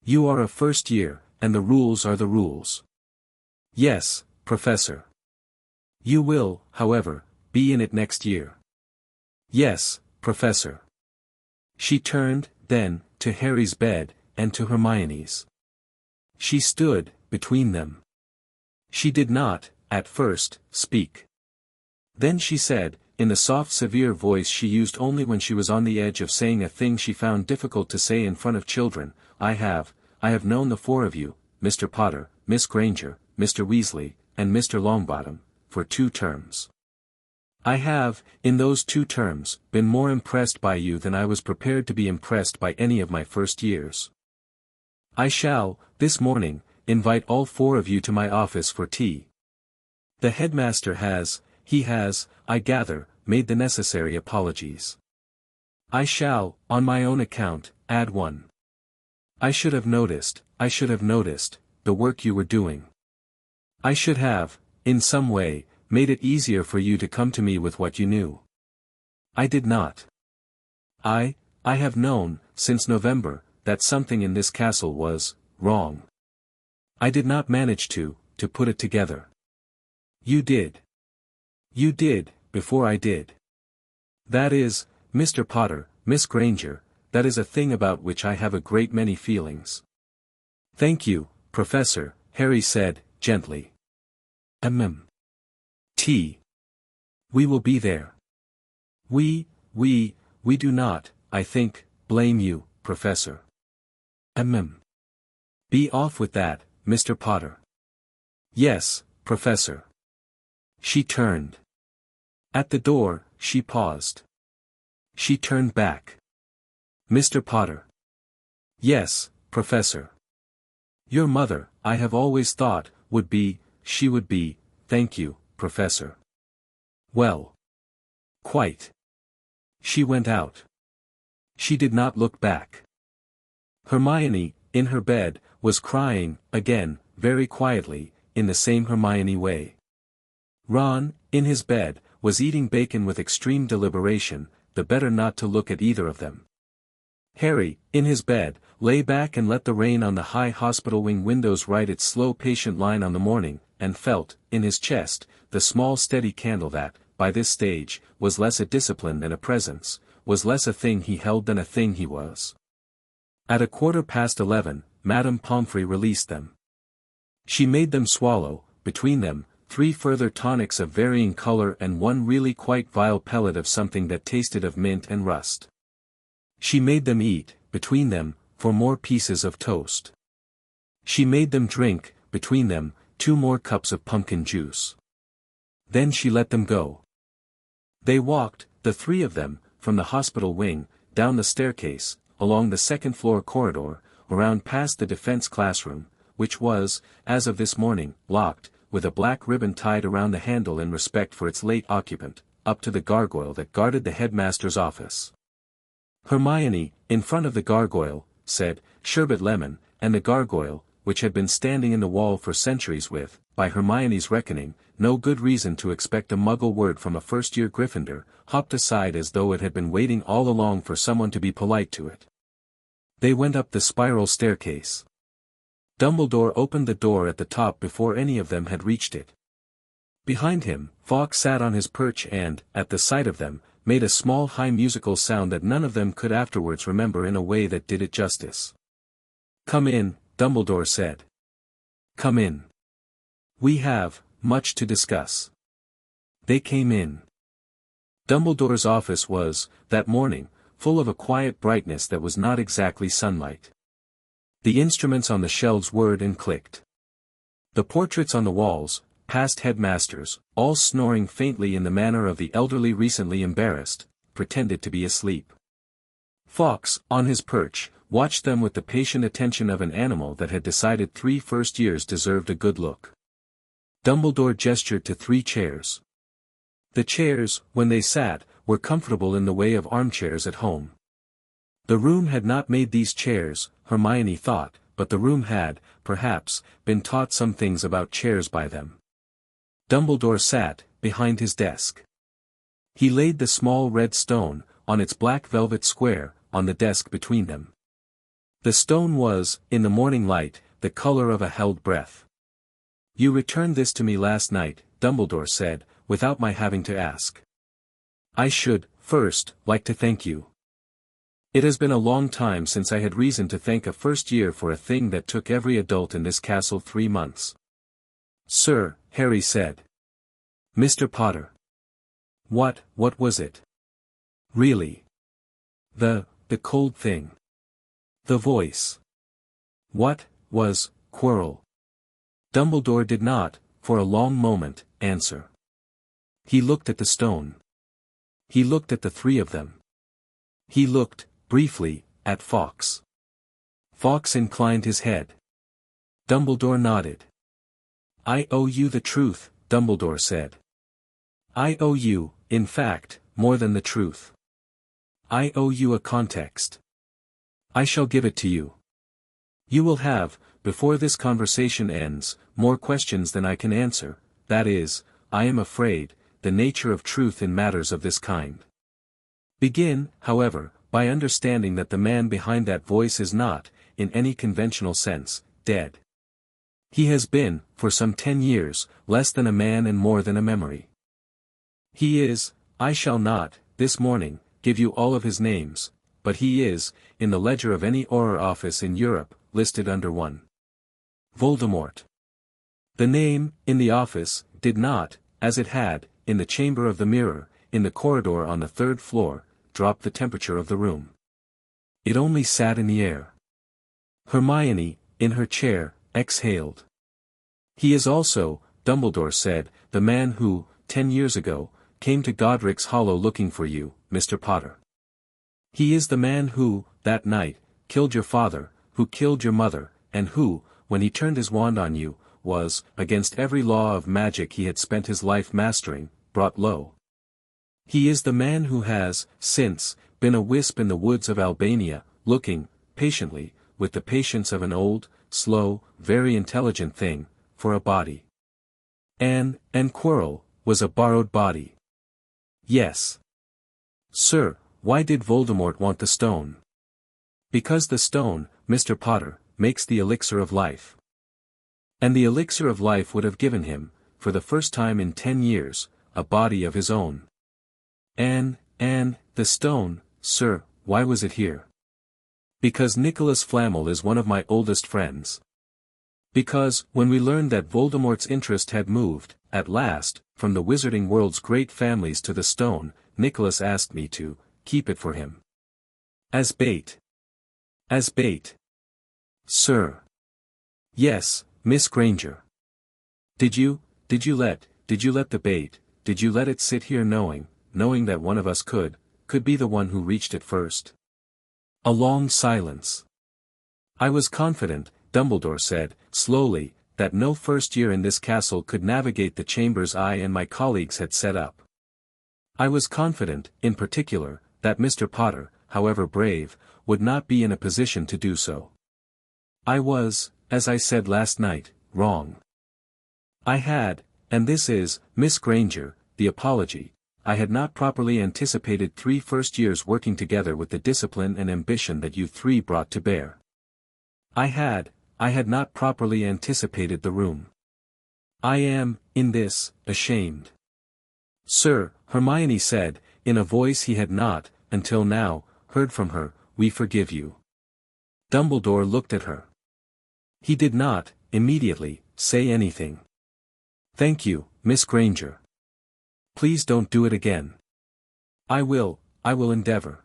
You are a first year, and the rules are the rules. Yes, Professor. You will, however, be in it next year. Yes, Professor. She turned, then, to Harry's bed, and to Hermione's. She stood, between them. She did not, at first, speak. Then she said, in the soft severe voice she used only when she was on the edge of saying a thing she found difficult to say in front of children, I have known the four of you, Mr. Potter, Miss Granger, Mr. Weasley, and Mr. Longbottom, for 2 terms. I have, in those 2 terms, been more impressed by you than I was prepared to be impressed by any of my first years. I shall, this morning, invite all 4 of you to my office for tea. The headmaster has, I gather, made the necessary apologies. I shall, on my own account, add one. I should have noticed, the work you were doing. I should have, in some way, made it easier for you to come to me with what you knew. I did not. I have known, since November, that something in this castle was, wrong. I did not manage to put it together. You did. You did, before I did. That is, Mr. Potter, Miss Granger, that is a thing about which I have a great many feelings. Thank you, Professor, Harry said, gently. Tea. We will be there. We do not, I think, blame you, Professor. Be off with that, Mr. Potter. Yes, Professor. She turned. At the door, she paused. She turned back. Mr. Potter. Yes, Professor. Your mother, I have always thought, would be, thank you, Professor. Well. Quite. She went out. She did not look back. Hermione, in her bed, was crying, again, very quietly, in the same Hermione way. Ron, in his bed, was eating bacon with extreme deliberation, the better not to look at either of them. Harry, in his bed, lay back and let the rain on the high hospital wing windows write its slow patient line on the morning, and felt, in his chest, the small steady candle that, by this stage, was less a discipline than a presence, was less a thing he held than a thing he was. At 11:15, Madame Pomfrey released them. She made them swallow, between them, 3 further tonics of varying color and 1 really quite vile pellet of something that tasted of mint and rust. She made them eat, between them, 4 more pieces of toast. She made them drink, between them, 2 more cups of pumpkin juice. Then she let them go. They walked, the 3 of them, from the hospital wing, down the staircase, along the second-floor corridor, around past the defense classroom, which was, as of this morning, locked, with a black ribbon tied around the handle in respect for its late occupant, up to the gargoyle that guarded the headmaster's office. Hermione, in front of the gargoyle, said, "Sherbet lemon," and the gargoyle, which had been standing in the wall for centuries with, by Hermione's reckoning, no good reason to expect a Muggle word from a first-year Gryffindor, hopped aside as though it had been waiting all along for someone to be polite to it. They went up the spiral staircase. Dumbledore opened the door at the top before any of them had reached it. Behind him, Fawkes sat on his perch and, at the sight of them, made a small high musical sound that none of them could afterwards remember in a way that did it justice. "Come in," Dumbledore said. "Come in. We have much to discuss." They came in. Dumbledore's office was, that morning, full of a quiet brightness that was not exactly sunlight. The instruments on the shelves whirred and clicked. The portraits on the walls, past headmasters, all snoring faintly in the manner of the elderly recently embarrassed, pretended to be asleep. Fawkes, on his perch, watched them with the patient attention of an animal that had decided 3 first years deserved a good look. Dumbledore gestured to 3 chairs. The chairs, when they sat, were comfortable in the way of armchairs at home. The room had not made these chairs, Hermione thought, but the room had, perhaps, been taught some things about chairs by them. Dumbledore sat, behind his desk. He laid the small red stone, on its black velvet square, on the desk between them. The stone was, in the morning light, the color of a held breath. "You returned this to me last night," Dumbledore said, "without my having to ask. I should, first, like to thank you. It has been a long time since I had reason to thank a first year for a thing that took every adult in this castle 3 months." "Sir," Harry said. "Mr. Potter." What was it? Really? The cold thing. The voice. What was Quirrell? Dumbledore did not, for a long moment, answer. He looked at the stone. He looked at the three of them. He looked, briefly, at Fawkes. Fawkes inclined his head. Dumbledore nodded. "I owe you the truth," Dumbledore said. "I owe you, in fact, more than the truth. I owe you a context. I shall give it to you. You will have, before this conversation ends, more questions than I can answer, that is, I am afraid, the nature of truth in matters of this kind. Begin, however, by understanding that the man behind that voice is not, in any conventional sense, dead. He has been, for some 10 years, less than a man and more than a memory. He is, I shall not, this morning, give you all of his names, but he is, in the ledger of any Auror office in Europe, listed under one. Voldemort. The name, in the office, did not, as it had, in the chamber of the mirror, in the corridor on the 3rd floor, drop the temperature of the room. It only sat in the air. Hermione, in her chair, exhaled. He is also, Dumbledore said, the man who, 10 years ago, came to Godric's Hollow looking for you, Mr. Potter. He is the man who, that night, killed your father, who killed your mother, and who, when he turned his wand on you, was, against every law of magic he had spent his life mastering, brought low. He is the man who has, since, been a wisp in the woods of Albania, looking, patiently, with the patience of an old, slow, very intelligent thing, for a body. And Quirrell, was a borrowed body. Yes. Sir, why did Voldemort want the stone? Because the stone, Mr. Potter, makes the elixir of life. And the elixir of life would have given him, for the first time in 10 years, a body of his own. And the stone, sir, why was it here? Because Nicholas Flamel is one of my oldest friends. Because, when we learned that Voldemort's interest had moved, at last, from the wizarding world's great families to the stone, Nicholas asked me to keep it for him. As bait. As bait. Sir. Yes, Miss Granger. Did you let the bait, did you let it sit here knowing that one of us could be the one who reached it first? A long silence. I was confident, Dumbledore said, slowly, that no first year in this castle could navigate the chambers I and my colleagues had set up. I was confident, in particular, that Mr. Potter, however brave, would not be in a position to do so. I was, as I said last night, wrong. I had, and this is, Miss Granger, the apology, I had not properly anticipated 3 first years working together with the discipline and ambition that you 3 brought to bear. I had not properly anticipated the room. I am, in this, ashamed. Sir, Hermione said, in a voice he had not, until now, heard from her, we forgive you. Dumbledore looked at her. He did not, immediately, say anything. Thank you, Miss Granger. Please don't do it again. I will endeavor.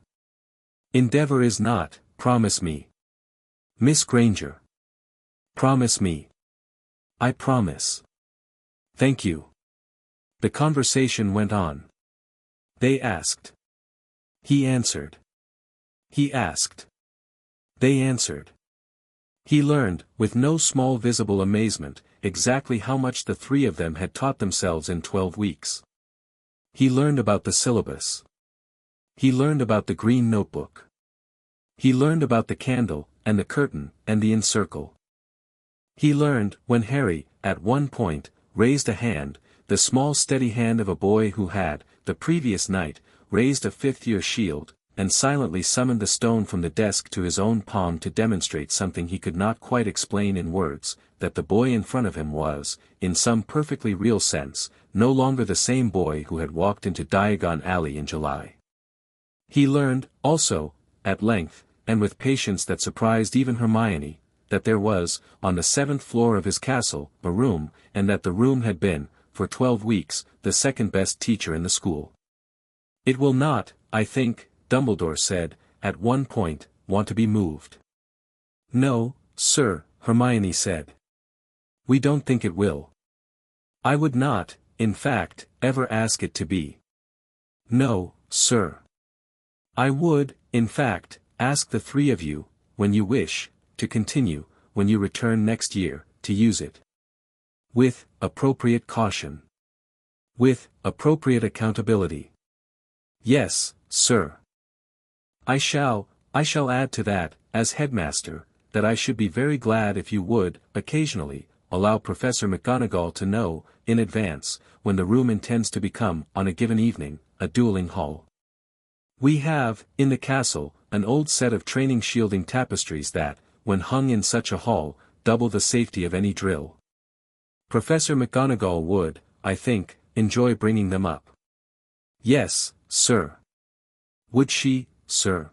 Endeavor is not, promise me. Miss Granger. Promise me. I promise. Thank you. The conversation went on. They asked. He answered. He asked. They answered. He learned, with no small visible amazement, exactly how much the 3 of them had taught themselves in 12 weeks. He learned about the syllabus. He learned about the green notebook. He learned about the candle, and the curtain, and the encircle. He learned, when Harry, at one point, raised a hand, the small steady hand of a boy who had, the previous night, raised a 5th-year shield, and silently summoned the stone from the desk to his own palm to demonstrate something he could not quite explain in words, that the boy in front of him was, in some perfectly real sense, no longer the same boy who had walked into Diagon Alley in July. He learned, also, at length, and with patience that surprised even Hermione, that there was, on the 7th floor of his castle, a room, and that the room had been, for 12 weeks, the second-best teacher in the school. "It will not, I think," Dumbledore said, at one point, "want to be moved." "No, sir," Hermione said. "We don't think it will. I would not, in fact, ever ask it to be." "No, sir. I would, in fact, ask the three of you, when you wish, to continue, when you return next year, to use it. With appropriate caution. With appropriate accountability. Yes, sir. I shall add to that, as headmaster, that I should be very glad if you would, occasionally, allow Professor McGonagall to know, in advance, when the room intends to become, on a given evening, a dueling hall. We have, in the castle, an old set of training shielding tapestries that, when hung in such a hall, double the safety of any drill. Professor McGonagall would, I think, enjoy bringing them up. Yes, sir. Would she, sir?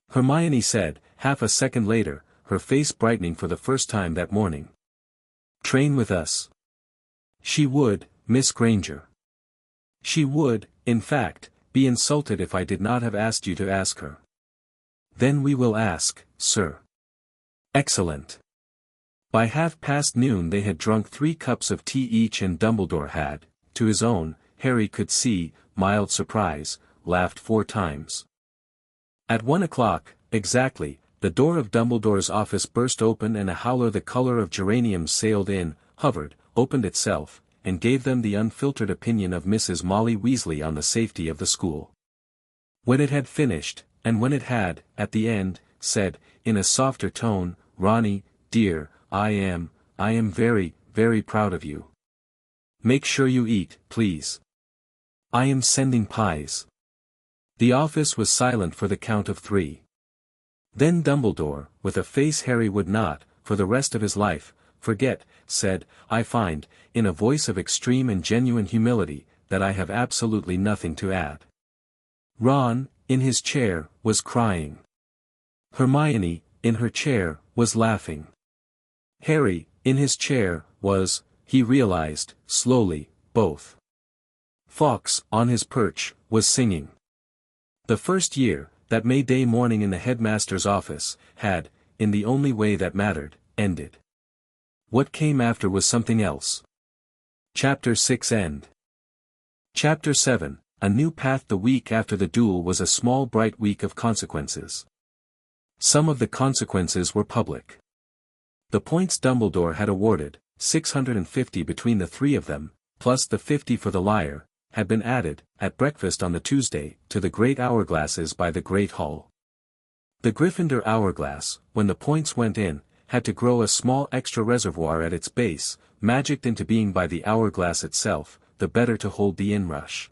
Hermione said, half a second later, her face brightening for the first time that morning. Train with us. She would, Miss Granger. She would, in fact, be insulted if I did not have asked you to ask her. Then we will ask, sir. Excellent. By noon they had drunk 3 cups of tea each, and Dumbledore had, to his own, Harry could see, mild surprise, laughed 4 times. At 1 o'clock, exactly, the door of Dumbledore's office burst open and a howler the color of geraniums sailed in, hovered, opened itself, and gave them the unfiltered opinion of Mrs. Molly Weasley on the safety of the school. When it had finished, and when it had, at the end, said, in a softer tone, "Ronny, dear, I am very, very proud of you. Make sure you eat, please. I am sending pies." The office was silent for the count of 3. Then Dumbledore, with a face Harry would not, for the rest of his life, forget, said, "I find, in a voice of extreme and genuine humility, that I have absolutely nothing to add." Ron, in his chair, was crying. Hermione, in her chair, was laughing. Harry, in his chair, was, he realized, slowly, both. Fawkes, on his perch, was singing. The first year, that May Day morning in the headmaster's office, had, in the only way that mattered, ended. What came after was something else. Chapter 6 End. Chapter 7, A New Path. The week after the duel was a small bright week of consequences. Some of the consequences were public. The points Dumbledore had awarded, 650 between the 3 of them, plus the 50 for the liar, had been added, at breakfast on the Tuesday, to the great hourglasses by the Great Hall. The Gryffindor hourglass, when the points went in, had to grow a small extra reservoir at its base, magicked into being by the hourglass itself, the better to hold the inrush.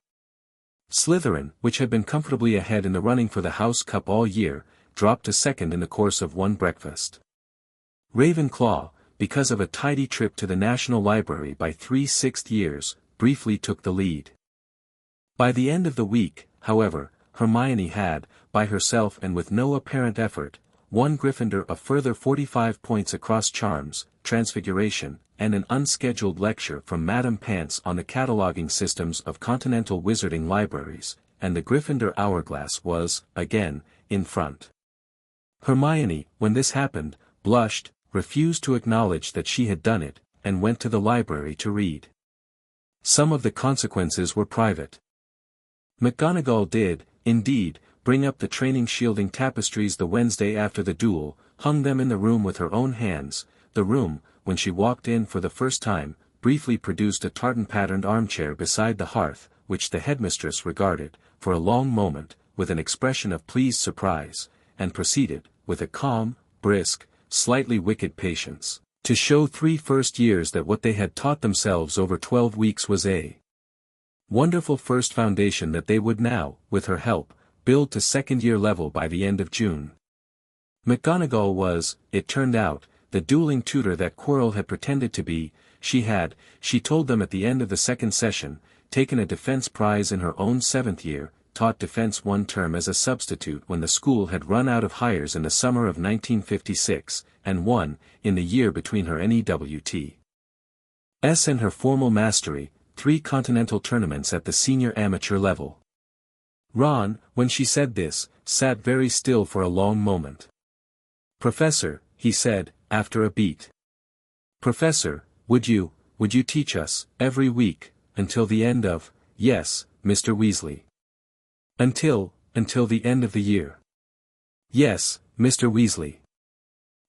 Slytherin, which had been comfortably ahead in the running for the House Cup all year, dropped to second in the course of one breakfast. Ravenclaw, because of a tidy trip to the National Library by 3/6 years, briefly took the lead. By the end of the week, however, Hermione had, by herself and with no apparent effort, won Gryffindor a further 45 points across charms, transfiguration, and an unscheduled lecture from Madame Pants on the cataloging systems of continental wizarding libraries, and the Gryffindor hourglass was, again, in front. Hermione, when this happened, blushed, refused to acknowledge that she had done it, and went to the library to read. Some of the consequences were private. McGonagall did, indeed, bring up the training shielding tapestries the Wednesday after the duel, hung them in the room with her own hands. The room, when she walked in for the first time, briefly produced a tartan-patterned armchair beside the hearth, which the headmistress regarded, for a long moment, with an expression of pleased surprise, and proceeded, with a calm, brisk, slightly wicked patience, to show 3 first years that what they had taught themselves over 12 weeks was a wonderful first foundation that they would now, with her help, billed to second-year level by the end of June. McGonagall was, it turned out, the dueling tutor that Quirrell had pretended to be. She told them at the end of the second session, taken a defense prize in her own 7th year, taught defense one term as a substitute when the school had run out of hires in the summer of 1956, and won, in the year between her NEWT and her formal mastery, 3 continental tournaments at the senior amateur level. Ron, when she said this, sat very still for a long moment. "Professor," he said, after a beat. "Professor, would you teach us, every week, until the end of—" "Yes, Mr. Weasley. Until the end of the year." "Yes, Mr. Weasley."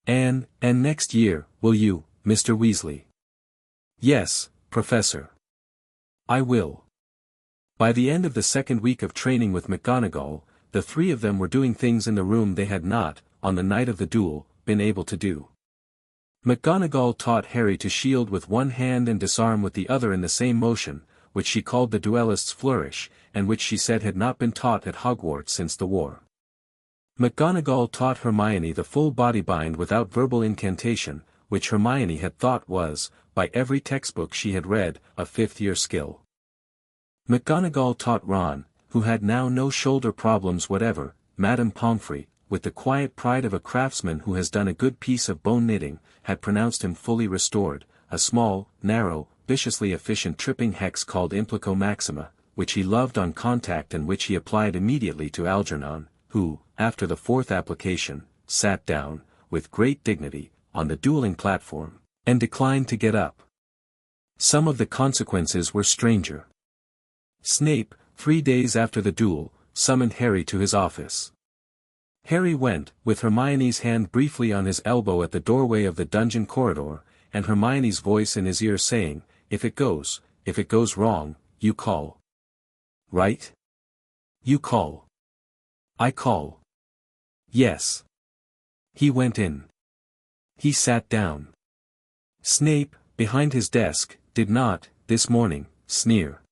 And next year, will you, Mr. Weasley?" "Yes, Professor. I will." By the end of the second week of training with McGonagall, the 3 of them were doing things in the room they had not, on the night of the duel, been able to do. McGonagall taught Harry to shield with one hand and disarm with the other in the same motion, which she called the duellist's flourish, and which she said had not been taught at Hogwarts since the war. McGonagall taught Hermione the full body bind without verbal incantation, which Hermione had thought was, by every textbook she had read, a 5th-year skill. McGonagall taught Ron, who had now no shoulder problems whatever, Madame Pomfrey, with the quiet pride of a craftsman who has done a good piece of bone knitting, had pronounced him fully restored, a small, narrow, viciously efficient tripping hex called Implico Maxima, which he loved on contact and which he applied immediately to Algernon, who, after the 4th application, sat down, with great dignity, on the dueling platform, and declined to get up. Some of the consequences were stranger. Snape, 3 days after the duel, summoned Harry to his office. Harry went, with Hermione's hand briefly on his elbow at the doorway of the dungeon corridor, and Hermione's voice in his ear saying, if it goes wrong, you call. Right? You call. I call. Yes. He went in. He sat down. Snape, behind his desk, did not, this morning, sneer.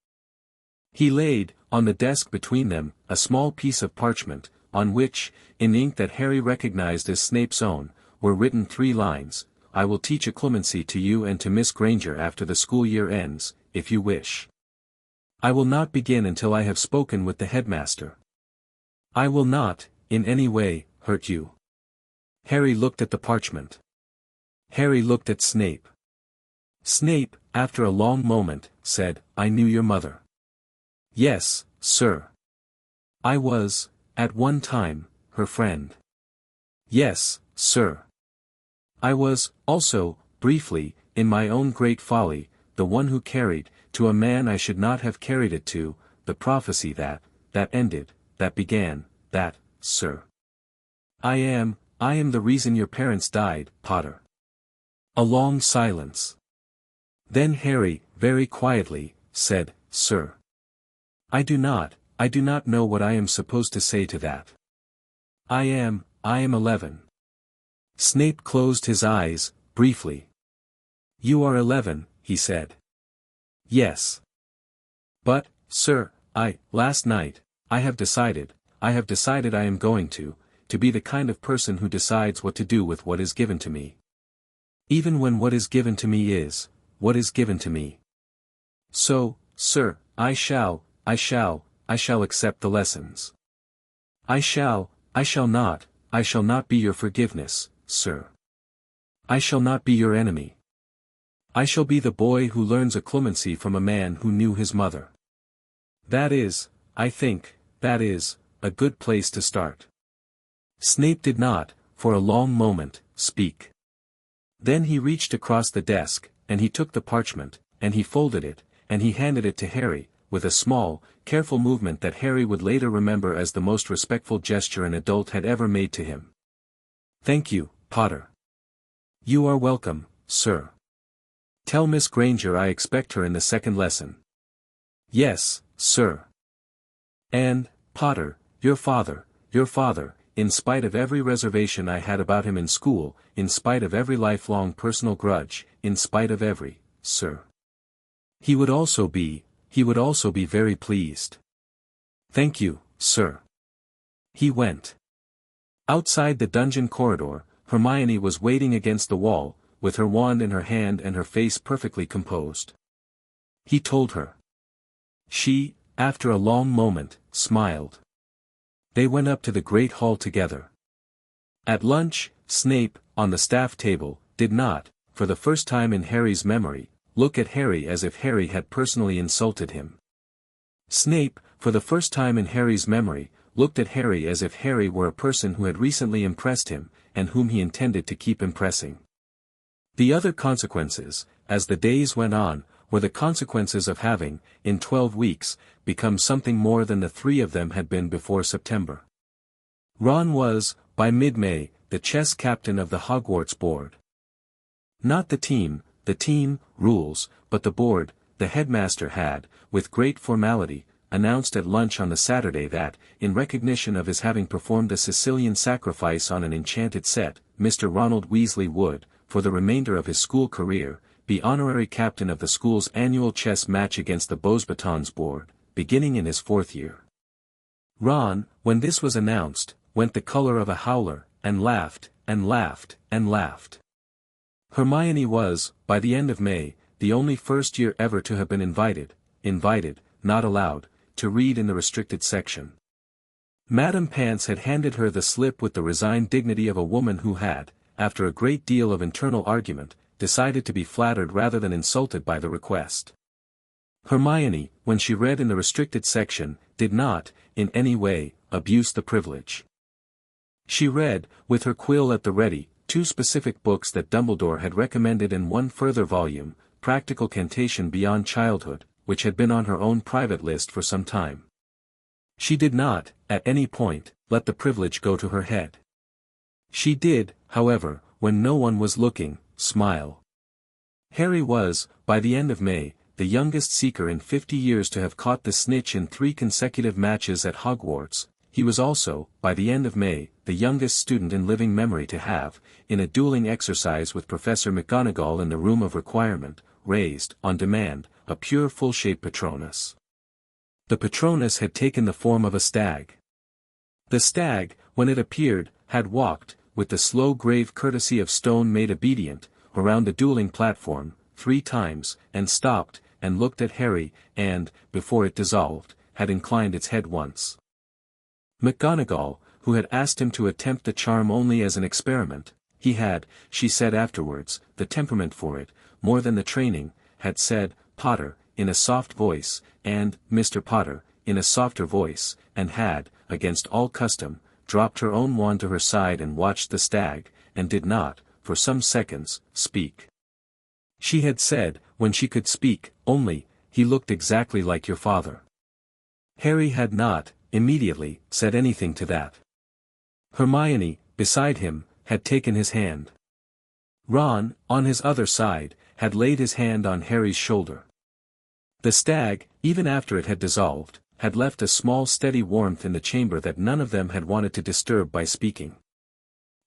He laid, on the desk between them, a small piece of parchment, on which, in ink that Harry recognized as Snape's own, were written 3 lines, "I will teach occlumency to you and to Miss Granger after the school year ends, if you wish. I will not begin until I have spoken with the headmaster. I will not, in any way, hurt you." Harry looked at the parchment. Harry looked at Snape. Snape, after a long moment, said, "I knew your mother." "Yes, sir. I was, at one time, her friend." "Yes, sir. I was, also, briefly, in my own great folly, the one who carried, to a man I should not have carried it to, the prophecy that ended, that began, sir. I am the reason your parents died, Potter." A long silence. Then Harry, very quietly, said, "Sir. I do not know what I am supposed to say to that. I am 11. Snape closed his eyes, briefly. "You are 11, he said. "Yes. But, sir, last night, I have decided I am going to be the kind of person who decides what to do with what is given to me. Even when what is given to me is, what is given to me. So, sir, I shall accept the lessons. I shall not be your forgiveness, sir. I shall not be your enemy. I shall be the boy who learns occlumency from a man who knew his mother. That is, I think, a good place to start." Snape did not, for a long moment, speak. Then he reached across the desk, and he took the parchment, and he folded it, and he handed it to Harry, with a small, careful movement that Harry would later remember as the most respectful gesture an adult had ever made to him. "Thank you, Potter." "You are welcome, sir. Tell Miss Granger I expect her in the second lesson." "Yes, sir. And, Potter, your father, in spite of every reservation I had about him in school, in spite of every lifelong personal grudge, in spite of every, sir. He would also be very pleased." "Thank you, sir." He went. Outside the dungeon corridor, Hermione was waiting against the wall, with her wand in her hand and her face perfectly composed. He told her. She, after a long moment, smiled. They went up to the great hall together. At lunch, Snape, on the staff table, did not, for the first time in Harry's memory, look at Harry as if Harry had personally insulted him. Snape, for the first time in Harry's memory, looked at Harry as if Harry were a person who had recently impressed him, and whom he intended to keep impressing. The other consequences, as the days went on, were the consequences of having, in 12 weeks, become something more than the three of them had been before September. Ron was, by mid-May, the chess captain of the Hogwarts board. Not the team rules, but the board. The headmaster had, with great formality, announced at lunch on the Saturday that, in recognition of his having performed a Sicilian sacrifice on an enchanted set, Mr. Ronald Weasley would, for the remainder of his school career, be honorary captain of the school's annual chess match against the Beauxbatons board, beginning in his 4th year. Ron, when this was announced, went the color of a howler, and laughed, and laughed, and laughed. Hermione was, by the end of May, the only first year ever to have been invited, not allowed, to read in the restricted section. Madame Pants had handed her the slip with the resigned dignity of a woman who had, after a great deal of internal argument, decided to be flattered rather than insulted by the request. Hermione, when she read in the restricted section, did not, in any way, abuse the privilege. She read, with her quill at the ready, 2 specific books that Dumbledore had recommended and 1 further volume, Practical Cantation Beyond Childhood, which had been on her own private list for some time. She did not, at any point, let the privilege go to her head. She did, however, when no one was looking, smile. Harry was, by the end of May, the youngest seeker in 50 years to have caught the snitch in 3 consecutive matches at Hogwarts. He was also, by the end of May, the youngest student in living memory to have, in a dueling exercise with Professor McGonagall in the Room of Requirement, raised, on demand, a pure full-shape Patronus. The Patronus had taken the form of a stag. The stag, when it appeared, had walked, with the slow grave courtesy of stone made obedient, around the dueling platform, 3 times, and stopped, and looked at Harry, and, before it dissolved, had inclined its head once. McGonagall, who had asked him to attempt the charm only as an experiment, he had, she said afterwards, the temperament for it, more than the training, had said, Potter, in a soft voice, and, Mr. Potter, in a softer voice, and had, against all custom, dropped her own wand to her side and watched the stag, and did not, for some seconds, speak. She had said, when she could speak, only, he looked exactly like your father. Harry had not, immediately, said anything to that. Hermione, beside him, had taken his hand. Ron, on his other side, had laid his hand on Harry's shoulder. The stag, even after it had dissolved, had left a small steady warmth in the chamber that none of them had wanted to disturb by speaking.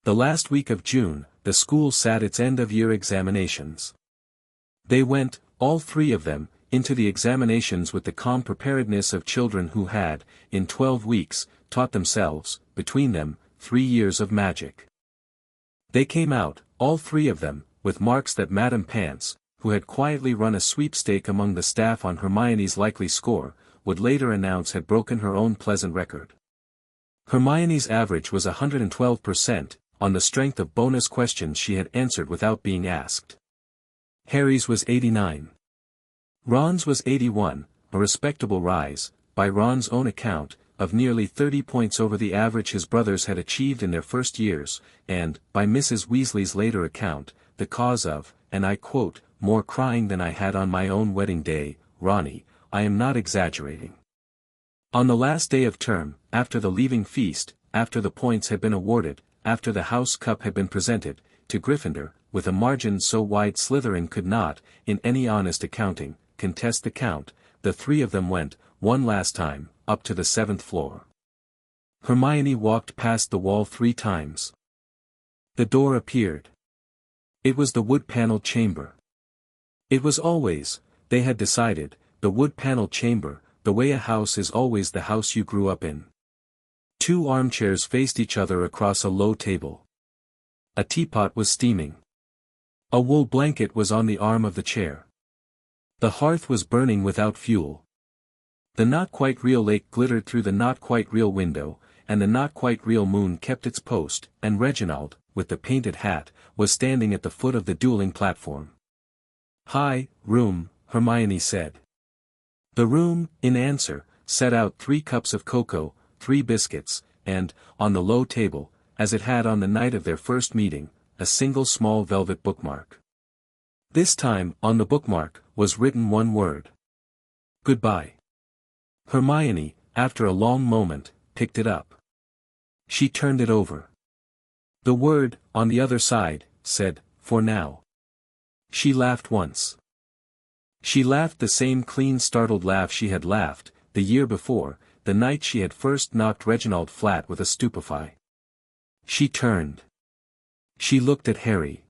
The last week of June, the school sat its end-of-year examinations. They went, all 3 of them, into the examinations with the calm preparedness of children who had, in 12 weeks, taught themselves, between them, 3 years of magic. They came out, all 3 of them, with marks that Madame Pants, who had quietly run a sweepstake among the staff on Hermione's likely score, would later announce had broken her own pleasant record. Hermione's average was 112%, on the strength of bonus questions she had answered without being asked. Harry's was 89. Ron's was 81, a respectable rise, by Ron's own account, of nearly 30 points over the average his brothers had achieved in their first years, and, by Mrs. Weasley's later account, the cause of, and I quote, more crying than I had on my own wedding day, Ronnie, I am not exaggerating. On the last day of term, after the leaving feast, after the points had been awarded, after the house cup had been presented, to Gryffindor, with a margin so wide Slytherin could not, in any honest accounting, contest the count, the 3 of them went, one last time, up to the 7th floor. Hermione walked past the wall 3 times. The door appeared. It was the wood-paneled chamber. It was always, they had decided, the wood-paneled chamber, the way a house is always the house you grew up in. Two armchairs faced each other across a low table. A teapot was steaming. A wool blanket was on the arm of the chair. The hearth was burning without fuel. The not-quite-real lake glittered through the not-quite-real window, and the not-quite-real moon kept its post, and Reginald, with the painted hat, was standing at the foot of the dueling platform. "Hi, room," Hermione said. The room, in answer, set out 3 cups of cocoa, 3 biscuits, and, on the low table, as it had on the night of their first meeting, a single small velvet bookmark. This time, on the bookmark, was written one word. "Goodbye." Hermione, after a long moment, picked it up. She turned it over. The word, on the other side, said, "For now." She laughed once. She laughed the same clean startled laugh she had laughed, the year before, the night she had first knocked Reginald flat with a stupefy. She turned. She looked at Harry.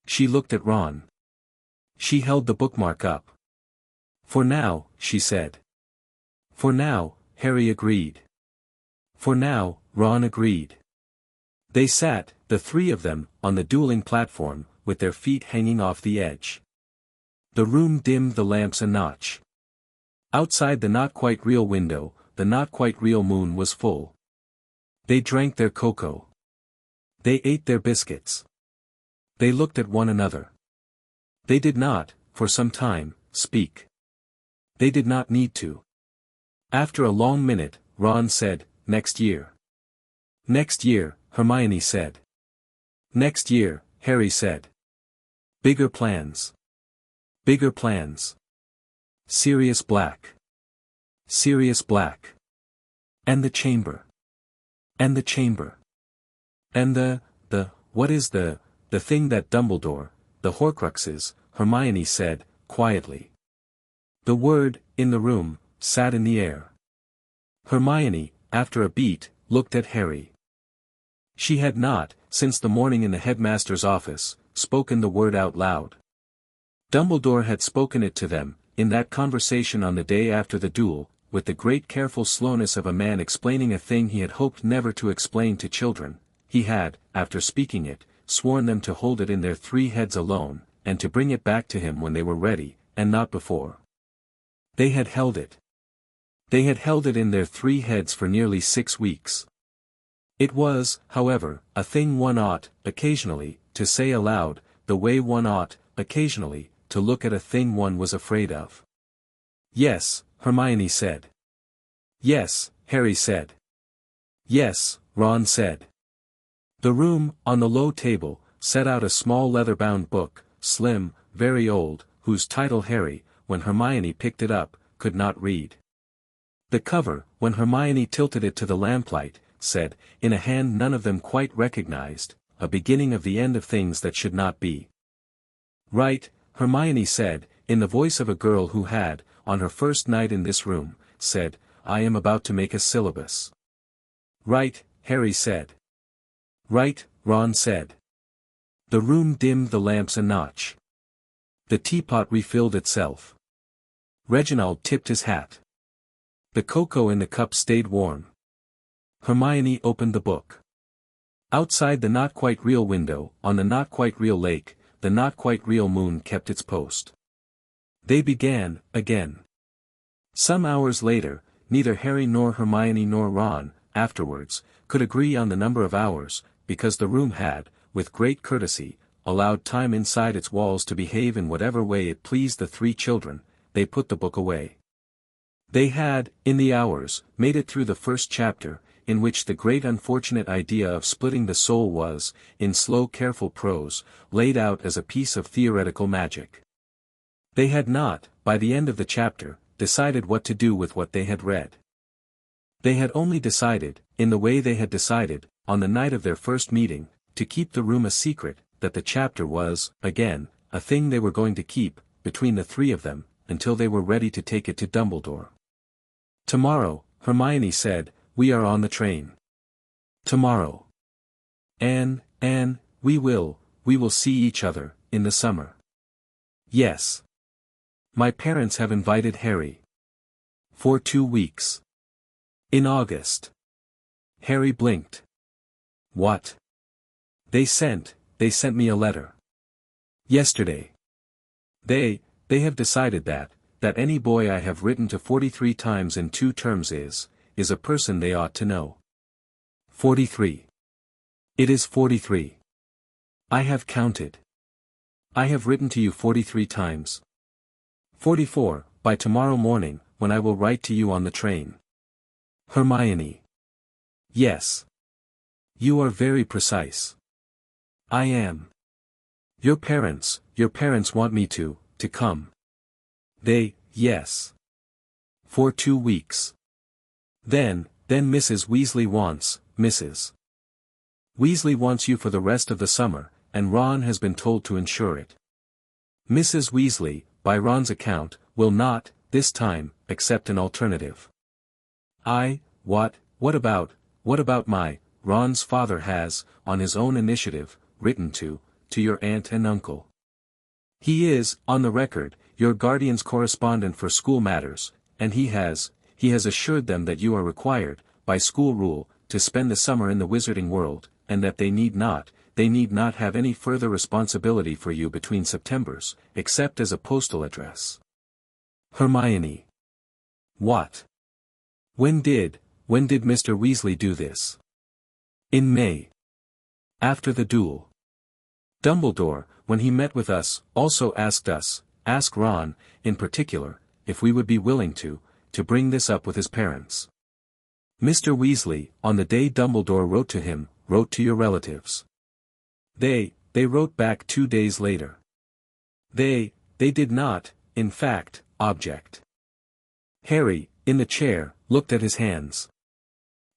She looked at Ron. She held the bookmark up. "For now," she said. "For now," Harry agreed. "For now," Ron agreed. They sat, the 3 of them, on the dueling platform, with their feet hanging off the edge. The room dimmed the lamps a notch. Outside the not-quite-real window, the not-quite-real moon was full. They drank their cocoa. They ate their biscuits. They looked at one another. They did not, for some time, speak. They did not need to. After a long minute, Ron said, "Next year." "Next year," Hermione said. "Next year," Harry said. "Bigger plans. Bigger plans. Sirius Black. Sirius Black. And the chamber. And the chamber. And what is the thing that Dumbledore, the Horcruxes," Hermione said, quietly. The word, in the room, sat in the air. Hermione, after a beat, looked at Harry. She had not, since the morning in the headmaster's office, spoken the word out loud. Dumbledore had spoken it to them, in that conversation on the day after the duel, with the great careful slowness of a man explaining a thing he had hoped never to explain to children. He had, after speaking it, sworn them to hold it in their 3 heads alone, and to bring it back to him when they were ready, and not before. They had held it. They had held it in their 3 heads for nearly 6 weeks. It was, however, a thing one ought, occasionally, to say aloud, the way one ought, occasionally, to look at a thing one was afraid of. "Yes," Hermione said. "Yes," Harry said. "Yes," Ron said. The room, on the low table, set out a small leather-bound book, slim, very old, whose title Harry, when Hermione picked it up, could not read. The cover, when Hermione tilted it to the lamplight, said, in a hand none of them quite recognized, "A beginning of the end of things that should not be." "Right," Hermione said, in the voice of a girl who had, on her first night in this room, said, "I am about to make a syllabus." "Right," Harry said. "Right," Ron said. The room dimmed the lamps a notch. The teapot refilled itself. Reginald tipped his hat. The cocoa in the cup stayed warm. Hermione opened the book. Outside the not-quite-real window, on the not-quite-real lake, the not-quite-real moon kept its post. They began, again. Some hours later, neither Harry nor Hermione nor Ron, afterwards, could agree on the number of hours, because the room had, with great courtesy, allowed time inside its walls to behave in whatever way it pleased the 3 children. They put the book away. They had, in the hours, made it through the first chapter, in which the great unfortunate idea of splitting the soul was, in slow careful prose, laid out as a piece of theoretical magic. They had not, by the end of the chapter, decided what to do with what they had read. They had only decided, in the way they had decided, on the night of their first meeting, to keep the room a secret, that the chapter was, again, a thing they were going to keep, between the 3 of them, until they were ready to take it to Dumbledore. "Tomorrow," Hermione said, "we are on the train. Tomorrow. Anne, we will see each other, in the summer." "Yes. My parents have invited Harry. For 2 weeks. In August. Harry blinked. What? They sent me a letter. Yesterday. They have decided that any boy I have written to 43 times in 2 terms is a person they ought to know. 43. It is 43. I have counted. I have written to you 43 times. 44, by tomorrow morning, when I will write to you on the train. Hermione. Yes. You are very precise. I am. Your parents want me to come. Yes. For 2 weeks. Then Mrs. Weasley wants, Mrs. Weasley wants you for the rest of the summer, and Ron has been told to ensure it. Mrs. Weasley, by Ron's account, will not, this time, accept an alternative. What about Ron's father has, on his own initiative, written to your aunt and uncle. He is, on the record, your guardian's correspondent for school matters, and he has assured them that you are required, by school rule, to spend the summer in the wizarding world, and that they need not have any further responsibility for you between Septembers, except as a postal address. Hermione. What? When did Mr. Weasley do this? In May. After the duel. Dumbledore, when he met with us, also asked Ron, in particular, if we would be willing to bring this up with his parents. Mr. Weasley, on the day Dumbledore wrote to your relatives. They wrote back 2 days later. They did not, in fact, object. Harry, in the chair, looked at his hands.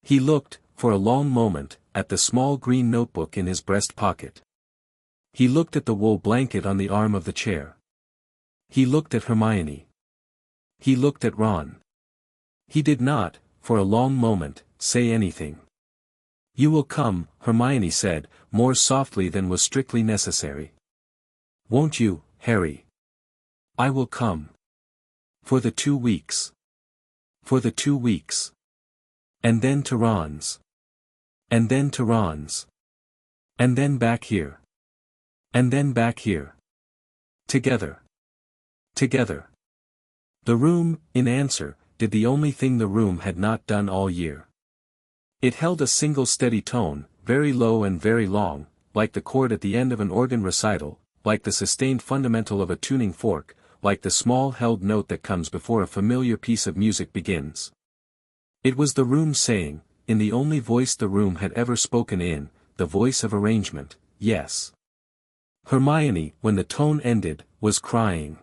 He looked, for a long moment, at the small green notebook in his breast pocket. He looked at the wool blanket on the arm of the chair. He looked at Hermione. He looked at Ron. He did not, for a long moment, say anything. You will come, Hermione said, more softly than was strictly necessary. Won't you, Harry? I will come. For the 2 weeks. For the 2 weeks. And then to Ron's. And then to Ron's. And then back here. And then back here. Together. Together. The room, in answer, did the only thing the room had not done all year. It held a single steady tone, very low and very long, like the chord at the end of an organ recital, like the sustained fundamental of a tuning fork, like the small held note that comes before a familiar piece of music begins. It was the room saying, in the only voice the room had ever spoken in, the voice of arrangement, yes. Hermione, when the tone ended, was crying.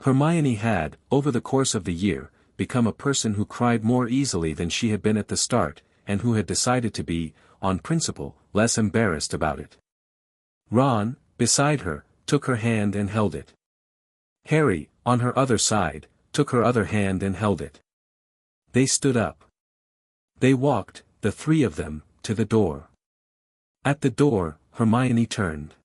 Hermione had, over the course of the year, become a person who cried more easily than she had been at the start, and who had decided to be, on principle, less embarrassed about it. Ron, beside her, took her hand and held it. Harry, on her other side, took her other hand and held it. They stood up. They walked, the 3 of them, to the door. At the door, Hermione turned.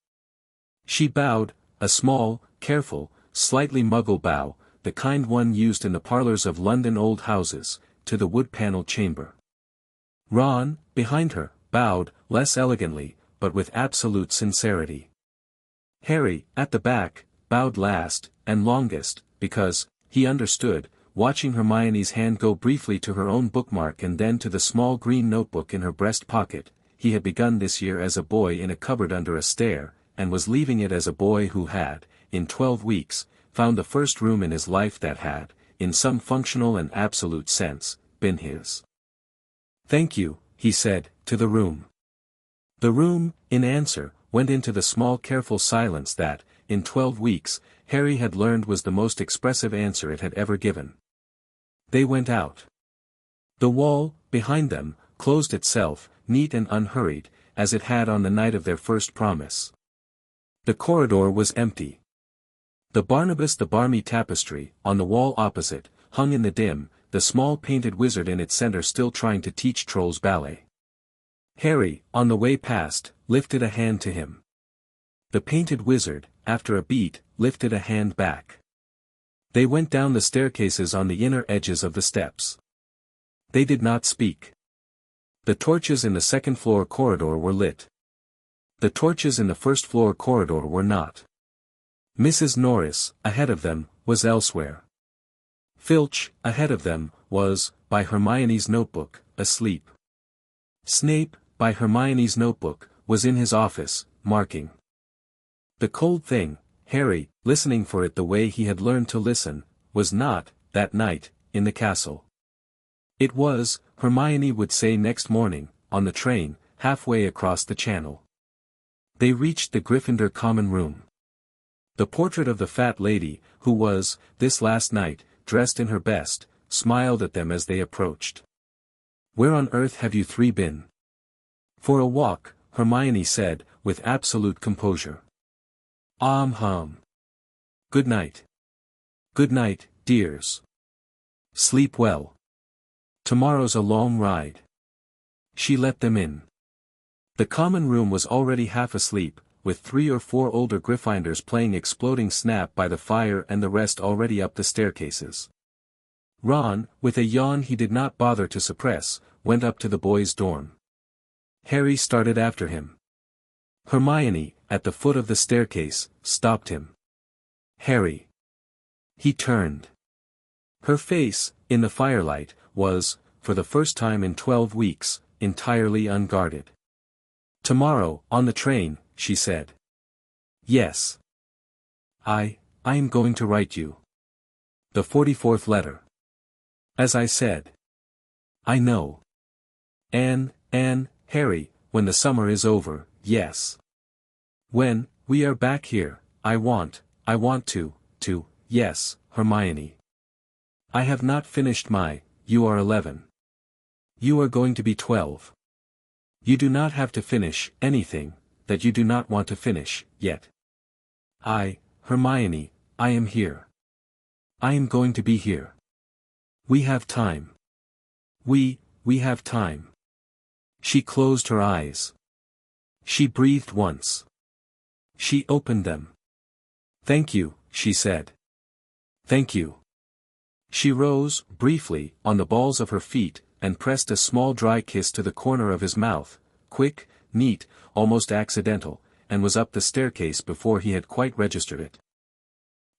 She bowed, a small, careful, slightly muggle bow, the kind one used in the parlors of London old houses, to the wood-panelled chamber. Ron, behind her, bowed, less elegantly, but with absolute sincerity. Harry, at the back, bowed last, and longest, because, he understood, watching Hermione's hand go briefly to her own bookmark and then to the small green notebook in her breast pocket, he had begun this year as a boy in a cupboard under a stair, and was leaving it as a boy who had, in 12 weeks, found the first room in his life that had, in some functional and absolute sense, been his. Thank you, he said, to the room. The room, in answer, went into the small careful silence that, in 12 weeks, Harry had learned was the most expressive answer it had ever given. They went out. The wall, behind them, closed itself, neat and unhurried, as it had on the night of their first promise. The corridor was empty. The Barnabas the Barmy tapestry, on the wall opposite, hung in the dim, the small painted wizard in its center still trying to teach trolls ballet. Harry, on the way past, lifted a hand to him. The painted wizard, after a beat, lifted a hand back. They went down the staircases on the inner edges of the steps. They did not speak. The torches in the second-floor corridor were lit. The torches in the first-floor corridor were not. Mrs. Norris, ahead of them, was elsewhere. Filch, ahead of them, was, by Hermione's notebook, asleep. Snape, by Hermione's notebook, was in his office, marking. The cold thing, Harry, listening for it the way he had learned to listen, was not, that night, in the castle. It was, Hermione would say next morning, on the train, halfway across the channel. They reached the Gryffindor common room. The portrait of the fat lady, who was, this last night, dressed in her best, smiled at them as they approached. "Where on earth have you three been?" "For a walk," Hermione said, with absolute composure. Hum. Good night. Good night, dears. Sleep well. Tomorrow's a long ride. She let them in. The common room was already half asleep, with 3 or 4 older Gryffindors playing Exploding Snap by the fire and the rest already up the staircases. Ron, with a yawn he did not bother to suppress, went up to the boys' dorm. Harry started after him. Hermione, at the foot of the staircase, stopped him. "Harry." He turned. Her face, in the firelight, was, for the first time in 12 weeks, entirely unguarded. "Tomorrow, on the train," she said. "Yes. I am going to write you. The 44th letter. As I said. I know. Anne, Harry, when the summer is over, yes. When we are back here, I want to, yes, Hermione. I have not finished you are 11. You are going to be 12. You do not have to finish anything that you do not want to finish, yet. Hermione, I am here. I am going to be here. We have time. We have time." She closed her eyes. She breathed once. She opened them. "Thank you," she said. "Thank you." She rose, briefly, on the balls of her feet, and pressed a small dry kiss to the corner of his mouth, quick, neat, almost accidental, and was up the staircase before he had quite registered it.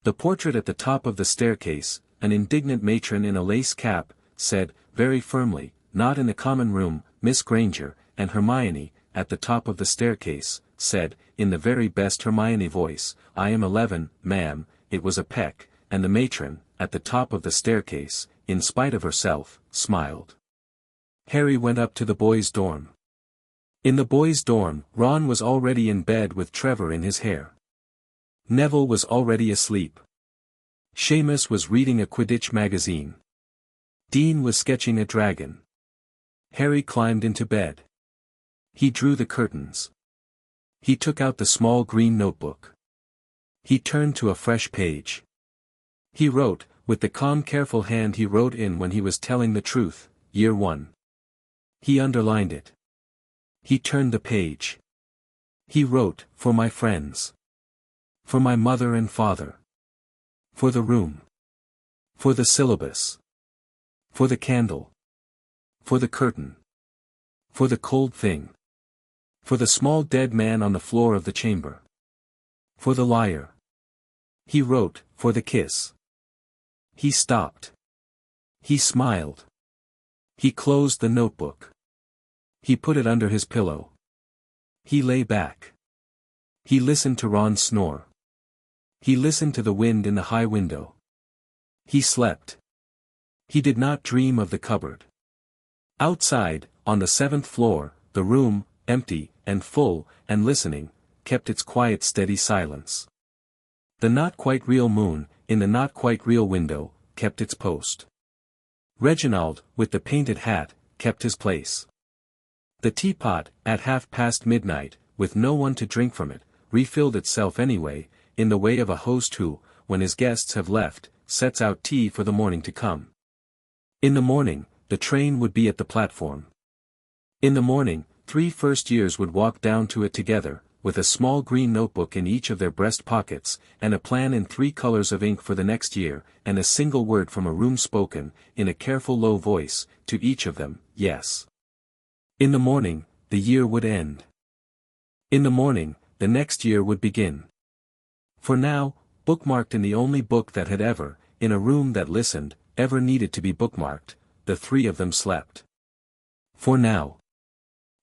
The portrait at the top of the staircase, an indignant matron in a lace cap, said, very firmly, "Not in the common room, Miss Granger," and Hermione, at the top of the staircase, said, in the very best Hermione voice, "I am 11, ma'am." It was a peck, and the matron, at the top of the staircase, in spite of herself, smiled. Harry went up to the boys' dorm. In the boys' dorm, Ron was already in bed with Trevor in his hair. Neville was already asleep. Seamus was reading a Quidditch magazine. Dean was sketching a dragon. Harry climbed into bed. He drew the curtains. He took out the small green notebook. He turned to a fresh page. He wrote, with the calm careful hand he wrote in when he was telling the truth, Year 1. He underlined it. He turned the page. He wrote, "For my friends. For my mother and father. For the room. For the syllabus. For the candle. For the curtain. For the cold thing. For the small dead man on the floor of the chamber. For the liar." He wrote, "For the kiss." He stopped. He smiled. He closed the notebook. He put it under his pillow. He lay back. He listened to Ron snore. He listened to the wind in the high window. He slept. He did not dream of the cupboard. Outside, on the 7th floor, the room, empty, and full, and listening, kept its quiet steady silence. The not-quite-real moon, in the not-quite-real window, kept its post. Reginald, with the painted hat, kept his place. The teapot, at midnight, with no one to drink from it, refilled itself anyway, in the way of a host who, when his guests have left, sets out tea for the morning to come. In the morning, the train would be at the platform. In the morning, 3 first-years would walk down to it together, with a small green notebook in each of their breast pockets, and a plan in 3 colors of ink for the next year, and a single word from a room spoken, in a careful low voice, to each of them, yes. In the morning, the year would end. In the morning, the next year would begin. For now, bookmarked in the only book that had ever, in a room that listened, ever needed to be bookmarked, the three of them slept. For now.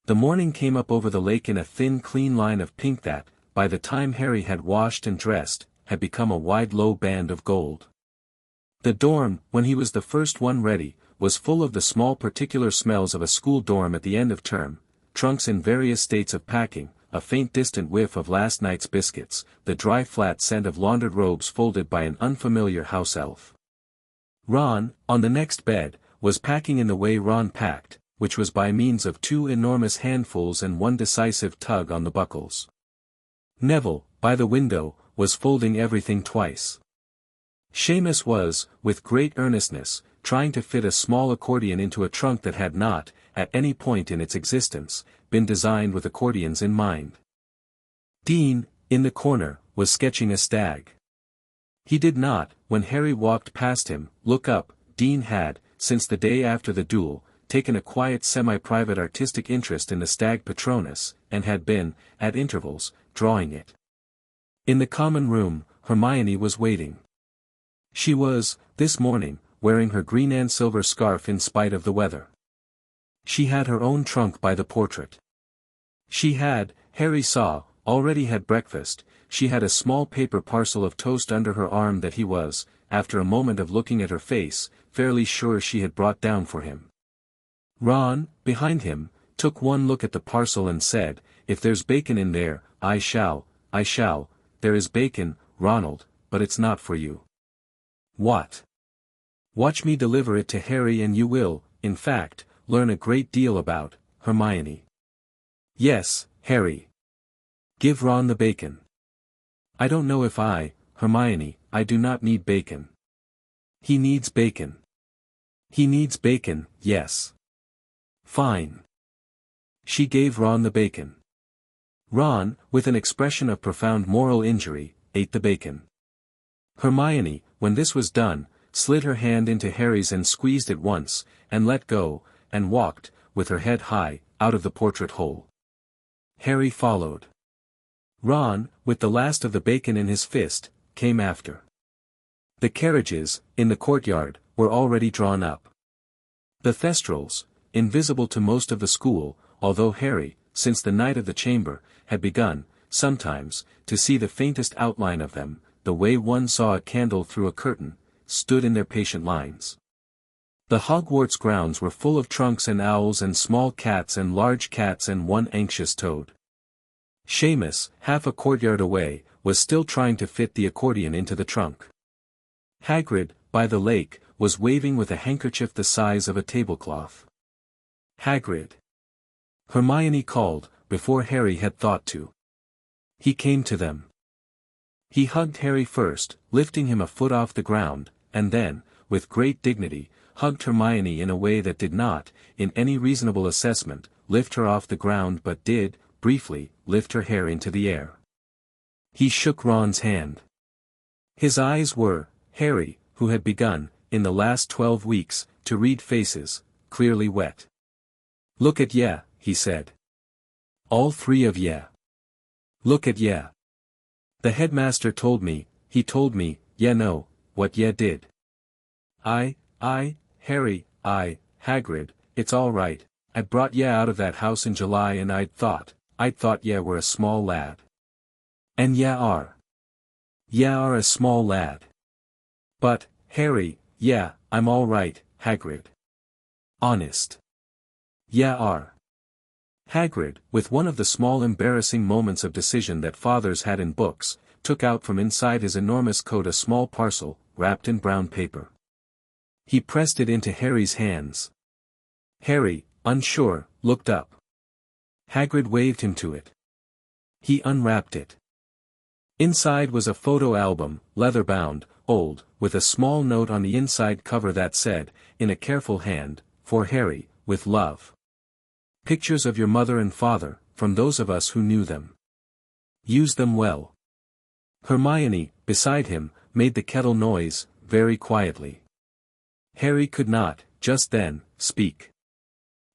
The morning came up over the lake in a thin clean line of pink that, by the time Harry had washed and dressed, had become a wide low band of gold. The dorm, when he was the first one ready, was full of the small particular smells of a school dorm at the end of term, trunks in various states of packing, a faint distant whiff of last night's biscuits, the dry flat scent of laundered robes folded by an unfamiliar house elf. Ron, on the next bed, was packing in the way Ron packed, which was by means of two enormous handfuls and one decisive tug on the buckles. Neville, by the window, was folding everything twice. Seamus was, with great earnestness, trying to fit a small accordion into a trunk that had not, at any point in its existence, been designed with accordions in mind. Dean, in the corner, was sketching a stag. He did not, when Harry walked past him, look up. Dean had, since the day after the duel, taken a quiet semi-private artistic interest in the stag Patronus, and had been, at intervals, drawing it. In the common room, Hermione was waiting. She was, this morning, wearing her green and silver scarf in spite of the weather. She had her own trunk by the portrait. She had, Harry saw, already had breakfast. She had a small paper parcel of toast under her arm that he was, after a moment of looking at her face, fairly sure she had brought down for him. Ron, behind him, took one look at the parcel and said, "If there's bacon in there, I shall, there is bacon, Ronald, but it's not for you." What? Watch me deliver it to Harry and you will, in fact, learn a great deal about Hermione. Yes, Harry. Give Ron the bacon. I don't know if Hermione, I do not need bacon. He needs bacon. He needs bacon, yes. Fine. She gave Ron the bacon. Ron, with an expression of profound moral injury, ate the bacon. Hermione, when this was done, slid her hand into Harry's and squeezed it once, and let go, and walked, with her head high, out of the portrait hole. Harry followed. Ron, with the last of the bacon in his fist, came after. The carriages, in the courtyard, were already drawn up. The thestrals, invisible to most of the school, although Harry, since the night of the chamber, had begun, sometimes, to see the faintest outline of them, the way one saw a candle through a curtain, stood in their patient lines. The Hogwarts grounds were full of trunks and owls and small cats and large cats and one anxious toad. Seamus, half a courtyard away, was still trying to fit the accordion into the trunk. Hagrid, by the lake, was waving with a handkerchief the size of a tablecloth. Hagrid. Hermione called, before Harry had thought to. He came to them. He hugged Harry first, lifting him a foot off the ground, and then, with great dignity, hugged Hermione in a way that did not, in any reasonable assessment, lift her off the ground but did, briefly, lift her hair into the air. He shook Ron's hand. His eyes were, Harry, who had begun, in the last 12 weeks, to read faces, clearly wet. "Look at ye," he said. "All three of ye. Look at ye. The headmaster told me, ye know, what ye did." Harry, Hagrid, it's all right, I brought ye out of that house in July and I'd thought ye were a small lad. And ye are. Ye are a small lad. But, Harry, I'm all right, Hagrid. Honest. Ye are. Hagrid, with one of the small embarrassing moments of decision that fathers had in books, took out from inside his enormous coat a small parcel, wrapped in brown paper. He pressed it into Harry's hands. Harry, unsure, looked up. Hagrid waved him to it. He unwrapped it. Inside was a photo album, leather-bound, old, with a small note on the inside cover that said, in a careful hand, "For Harry, with love. Pictures of your mother and father, from those of us who knew them. Use them well." Hermione, beside him, made the kettle noise, very quietly. Harry could not, just then, speak.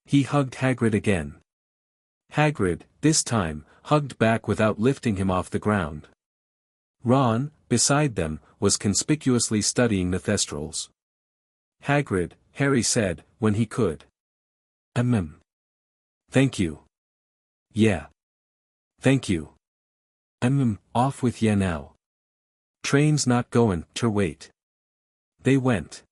He hugged Hagrid again. Hagrid, this time, hugged back without lifting him off the ground. Ron, beside them, was conspicuously studying the Thestrals. Hagrid, Harry said, when he could. Thank you. Yeah. Thank you. Off with ya now. Train's not goin' ter wait. They went.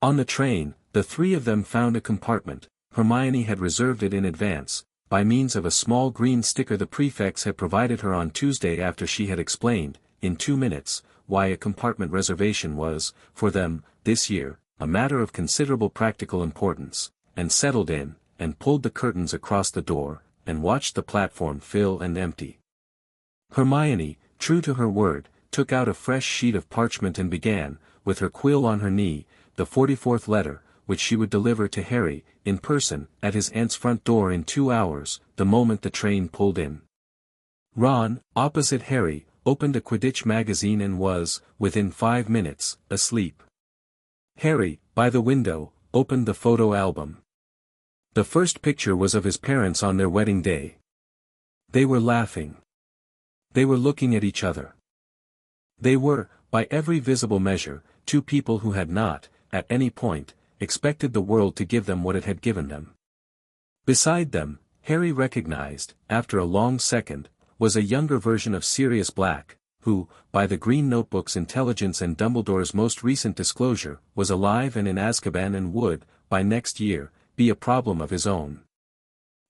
On the train, the three of them found a compartment. Hermione had reserved it in advance, by means of a small green sticker the prefects had provided her on Tuesday after she had explained, in 2 minutes, why a compartment reservation was, for them, this year, a matter of considerable practical importance, and settled in, and pulled the curtains across the door, and watched the platform fill and empty. Hermione, true to her word, took out a fresh sheet of parchment and began, with her quill on her knee, the 44th letter, which she would deliver to Harry, in person, at his aunt's front door in 2 hours, the moment the train pulled in. Ron, opposite Harry, opened a Quidditch magazine and was, within 5 minutes, asleep. Harry, by the window, opened the photo album. The first picture was of his parents on their wedding day. They were laughing. They were looking at each other. They were, by every visible measure, two people who had not, at any point, expected the world to give them what it had given them. Beside them, Harry recognized, after a long second, was a younger version of Sirius Black, who, by the Green Notebook's intelligence and Dumbledore's most recent disclosure, was alive and in Azkaban and would, by next year, be a problem of his own.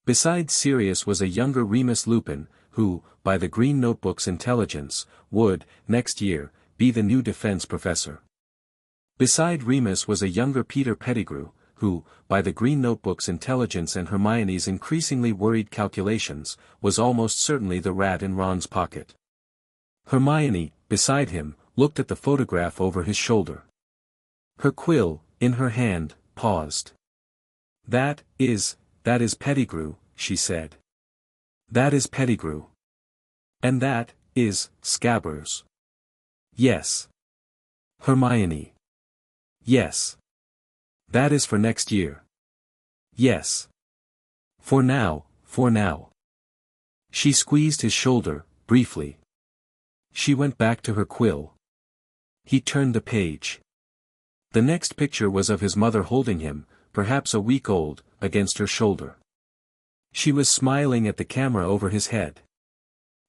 Beside Sirius was a younger Remus Lupin, who, by the Green Notebook's intelligence, would, next year, be the new defense professor. Beside Remus was a younger Peter Pettigrew, who, by the Green Notebook's intelligence and Hermione's increasingly worried calculations, was almost certainly the rat in Ron's pocket. Hermione, beside him, looked at the photograph over his shoulder. Her quill, in her hand, paused. That is Pettigrew, she said. That is Pettigrew. And that is Scabbers. Yes. Hermione. Yes. That is for next year. Yes. For now. She squeezed his shoulder, briefly. She went back to her quill. He turned the page. The next picture was of his mother holding him, perhaps a week old, against her shoulder. She was smiling at the camera over his head.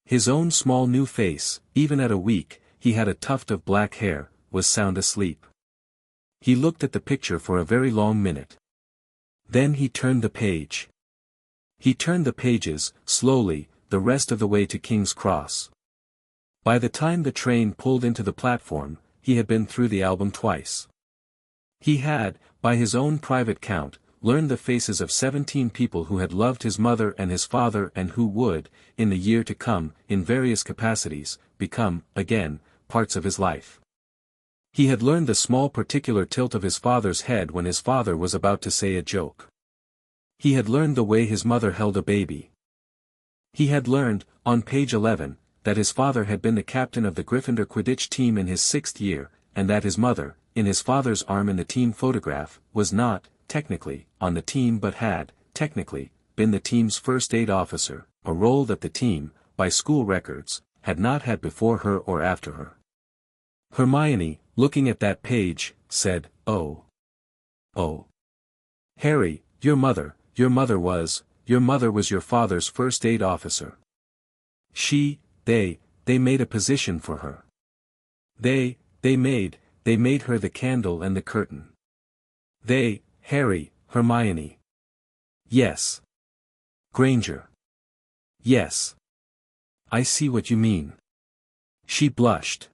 His own small new face, even at a week, he had a tuft of black hair, was sound asleep. He looked at the picture for a very long minute. Then he turned the page. He turned the pages, slowly, the rest of the way to King's Cross. By the time the train pulled into the platform, he had been through the album twice. He had, by his own private count, learned the faces of 17 people who had loved his mother and his father and who would, in the year to come, in various capacities, become, again, parts of his life. He had learned the small particular tilt of his father's head when his father was about to say a joke. He had learned the way his mother held a baby. He had learned, on page 11, that his father had been the captain of the Gryffindor Quidditch team in his 6th year, and that his mother, in his father's arm in the team photograph, was not, technically, on the team but had, technically, been the team's first aid officer, a role that the team, by school records, had not had before her or after her. Hermione, looking at that page, said, "Oh. Harry, your mother was your father's first aid officer. They made a position for her. They made her the candle and the curtain. Harry, Hermione. Yes. Granger. Yes. I see what you mean." She blushed.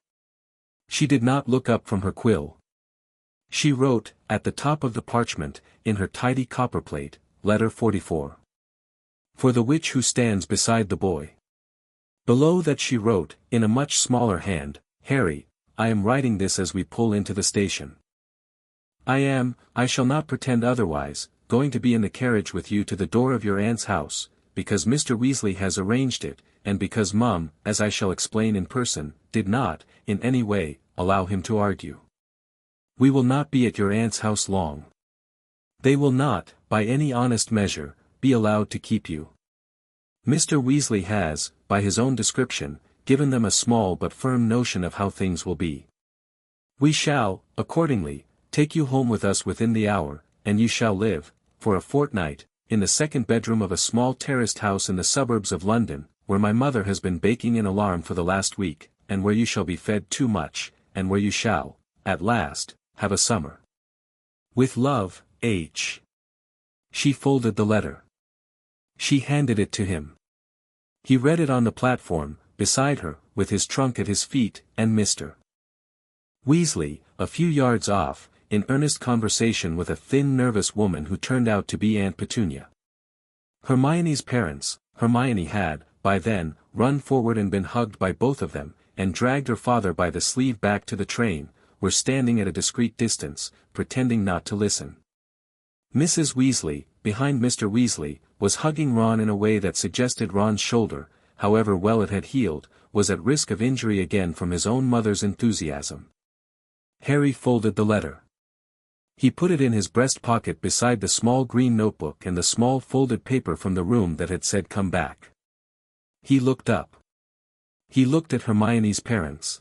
She did not look up from her quill. She wrote, at the top of the parchment, in her tidy copperplate, letter 44. For the witch who stands beside the boy. Below that she wrote, in a much smaller hand, "Harry, I am writing this as we pull into the station. I shall not pretend otherwise, going to be in the carriage with you to the door of your aunt's house, because Mr. Weasley has arranged it, and because Mum, as I shall explain in person, did not, in any way, allow him to argue. We will not be at your aunt's house long. They will not, by any honest measure, be allowed to keep you. Mr. Weasley has, by his own description, given them a small but firm notion of how things will be. We shall, accordingly, take you home with us within the hour, and you shall live, for a fortnight, in the second bedroom of a small terraced house in the suburbs of London, where my mother has been baking an alarm for the last week, and where you shall be fed too much, and where you shall, at last, have a summer. With love, H. She folded the letter. She handed it to him. He read it on the platform, beside her, with his trunk at his feet, and Mr. Weasley, a few yards off, in earnest conversation with a thin nervous woman who turned out to be Aunt Petunia. Hermione's parents, Hermione had, by then, run forward and been hugged by both of them, and dragged her father by the sleeve back to the train, were standing at a discreet distance, pretending not to listen. Mrs. Weasley, behind Mr. Weasley, was hugging Ron in a way that suggested Ron's shoulder, however well it had healed, was at risk of injury again from his own mother's enthusiasm. Harry folded the letter. He put it in his breast pocket beside the small green notebook and the small folded paper from the room that had said "Come back." He looked up. He looked at Hermione's parents.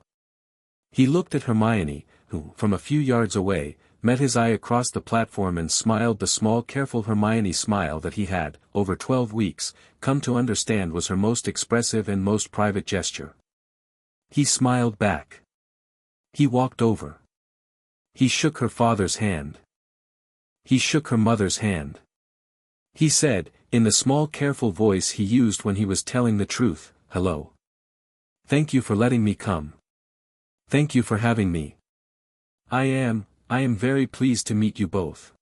He looked at Hermione, who, from a few yards away, met his eye across the platform and smiled the small careful Hermione smile that he had, over 12 weeks, come to understand was her most expressive and most private gesture. He smiled back. He walked over. He shook her father's hand. He shook her mother's hand. He said, in the small careful voice he used when he was telling the truth, "Hello. Thank you for letting me come. Thank you for having me. I am very pleased to meet you both."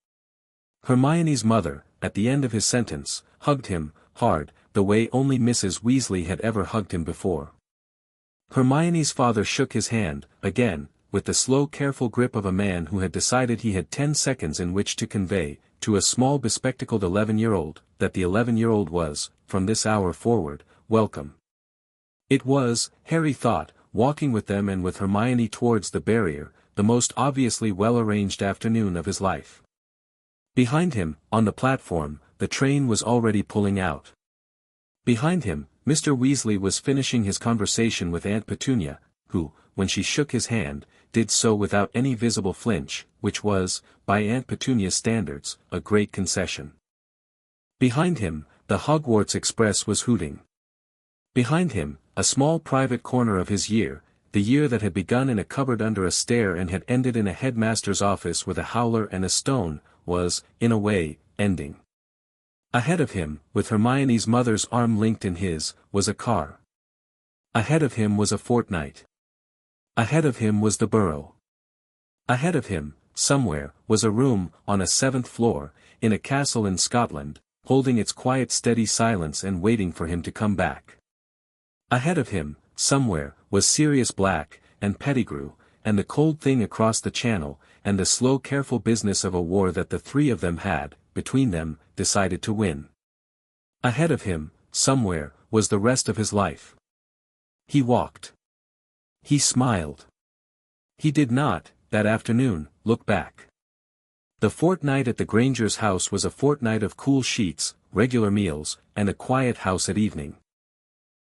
Hermione's mother, at the end of his sentence, hugged him, hard, the way only Mrs. Weasley had ever hugged him before. Hermione's father shook his hand, again, with the slow careful grip of a man who had decided he had 10 seconds in which to convey, to a small bespectacled 11-year-old, that the 11-year-old was, from this hour forward, welcome. It was, Harry thought, walking with them and with Hermione towards the barrier, the most obviously well-arranged afternoon of his life. Behind him, on the platform, the train was already pulling out. Behind him, Mr. Weasley was finishing his conversation with Aunt Petunia, who, when she shook his hand, did so without any visible flinch, which was, by Aunt Petunia's standards, a great concession. Behind him, the Hogwarts Express was hooting. Behind him, a small private corner of his year, the year that had begun in a cupboard under a stair and had ended in a headmaster's office with a howler and a stone, was, in a way, ending. Ahead of him, with Hermione's mother's arm linked in his, was a car. Ahead of him was a fortnight. Ahead of him was the Burrow. Ahead of him, somewhere, was a room, on a 7th floor, in a castle in Scotland, holding its quiet steady silence and waiting for him to come back. Ahead of him, somewhere, was Sirius Black, and Pettigrew, and the cold thing across the channel, and the slow careful business of a war that the three of them had, between them, decided to win. Ahead of him, somewhere, was the rest of his life. He walked. He smiled. He did not, that afternoon, look back. The fortnight at the Granger's house was a fortnight of cool sheets, regular meals, and a quiet house at evening.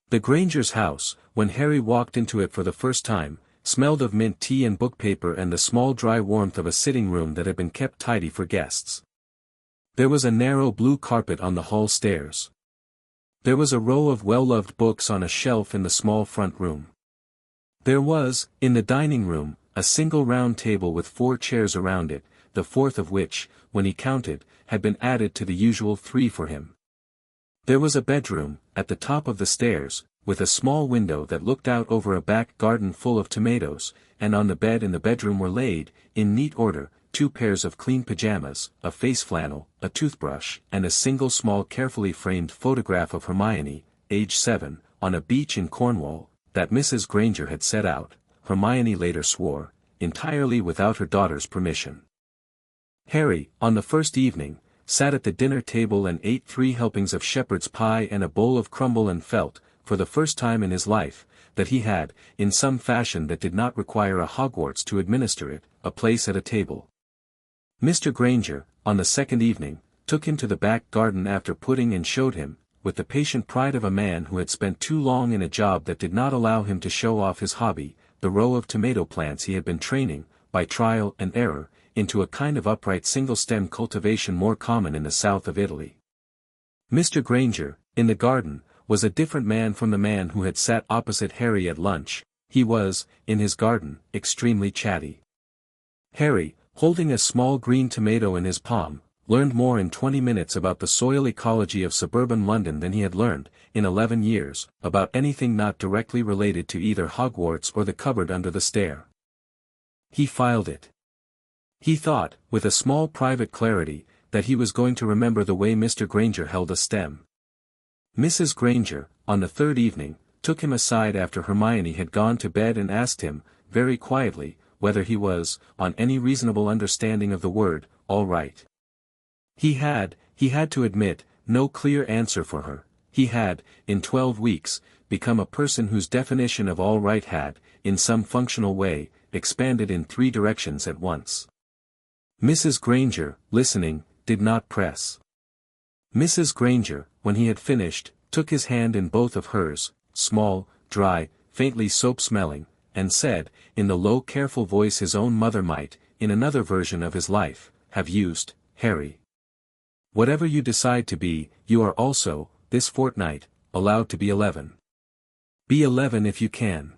The Granger's house, when Harry walked into it for the first time, smelled of mint tea and book paper and the small dry warmth of a sitting room that had been kept tidy for guests. There was a narrow blue carpet on the hall stairs. There was a row of well-loved books on a shelf in the small front room. There was, in the dining room, a single round table with 4 chairs around it, the 4th of which, when he counted, had been added to the usual 3 for him. There was a bedroom, at the top of the stairs, with a small window that looked out over a back garden full of tomatoes, and on the bed in the bedroom were laid, in neat order, 2 pairs of clean pajamas, a face flannel, a toothbrush, and a single small carefully framed photograph of Hermione, age 7, on a beach in Cornwall, that Mrs. Granger had set out, Hermione later swore, entirely without her daughter's permission. Harry, on the first evening, sat at the dinner table and ate 3 helpings of shepherd's pie and a bowl of crumble and felt, for the first time in his life, that he had, in some fashion that did not require a Hogwarts to administer it, a place at a table. Mr. Granger, on the second evening, took him to the back garden after pudding and showed him, with the patient pride of a man who had spent too long in a job that did not allow him to show off his hobby, the row of tomato plants he had been training, by trial and error, into a kind of upright single-stem cultivation more common in the south of Italy. Mr. Granger, in the garden, was a different man from the man who had sat opposite Harry at lunch. He was, in his garden, extremely chatty. Harry, holding a small green tomato in his palm, learned more in 20 minutes about the soil ecology of suburban London than he had learned, in 11 years, about anything not directly related to either Hogwarts or the cupboard under the stair. He filed it. He thought, with a small private clarity, that he was going to remember the way Mr. Granger held a stem. Mrs. Granger, on the third evening, took him aside after Hermione had gone to bed and asked him, very quietly, whether he was, on any reasonable understanding of the word, all right. He had to admit, no clear answer for her. He had, in 12 weeks, become a person whose definition of all right had, in some functional way, expanded in 3 directions at once. Mrs. Granger, listening, did not press. Mrs. Granger, when he had finished, took his hand in both of hers, small, dry, faintly soap-smelling, and said, in the low careful voice his own mother might, in another version of his life, have used, Harry. Whatever you decide to be, you are also, this fortnight, allowed to be 11. Be 11 if you can.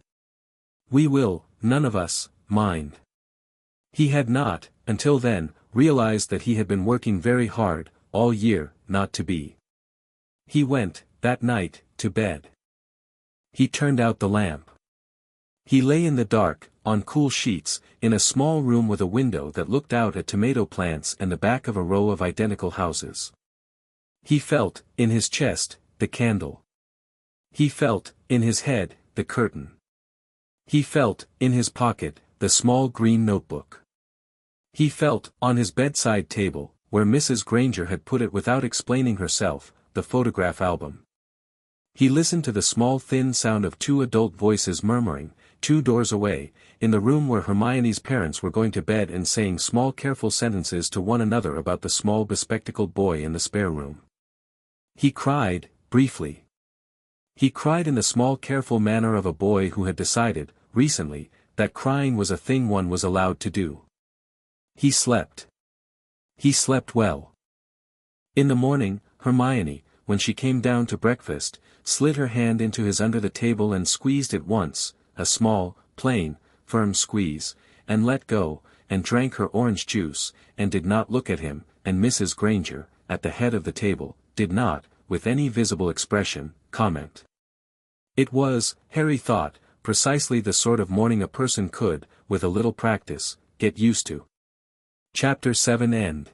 We will, none of us, mind. He had not, until then, realized that he had been working very hard, all year, not to be. He went, that night, to bed. He turned out the lamp. He lay in the dark, on cool sheets, in a small room with a window that looked out at tomato plants and the back of a row of identical houses. He felt, in his chest, the candle. He felt, in his head, the curtain. He felt, in his pocket, the small green notebook. He felt, on his bedside table, where Mrs. Granger had put it without explaining herself, the photograph album. He listened to the small thin sound of 2 adult voices murmuring, 2 doors away, in the room where Hermione's parents were going to bed and saying small careful sentences to one another about the small bespectacled boy in the spare room. He cried, briefly. He cried in the small careful manner of a boy who had decided, recently, that crying was a thing one was allowed to do. He slept. He slept well. In the morning, Hermione, when she came down to breakfast, slid her hand into his under the table and squeezed it once, a small, plain, firm squeeze, and let go, and drank her orange juice, and did not look at him, and Mrs. Granger, at the head of the table, did not, with any visible expression, comment. It was, Harry thought, precisely the sort of morning a person could, with a little practice, get used to. Chapter 7 End.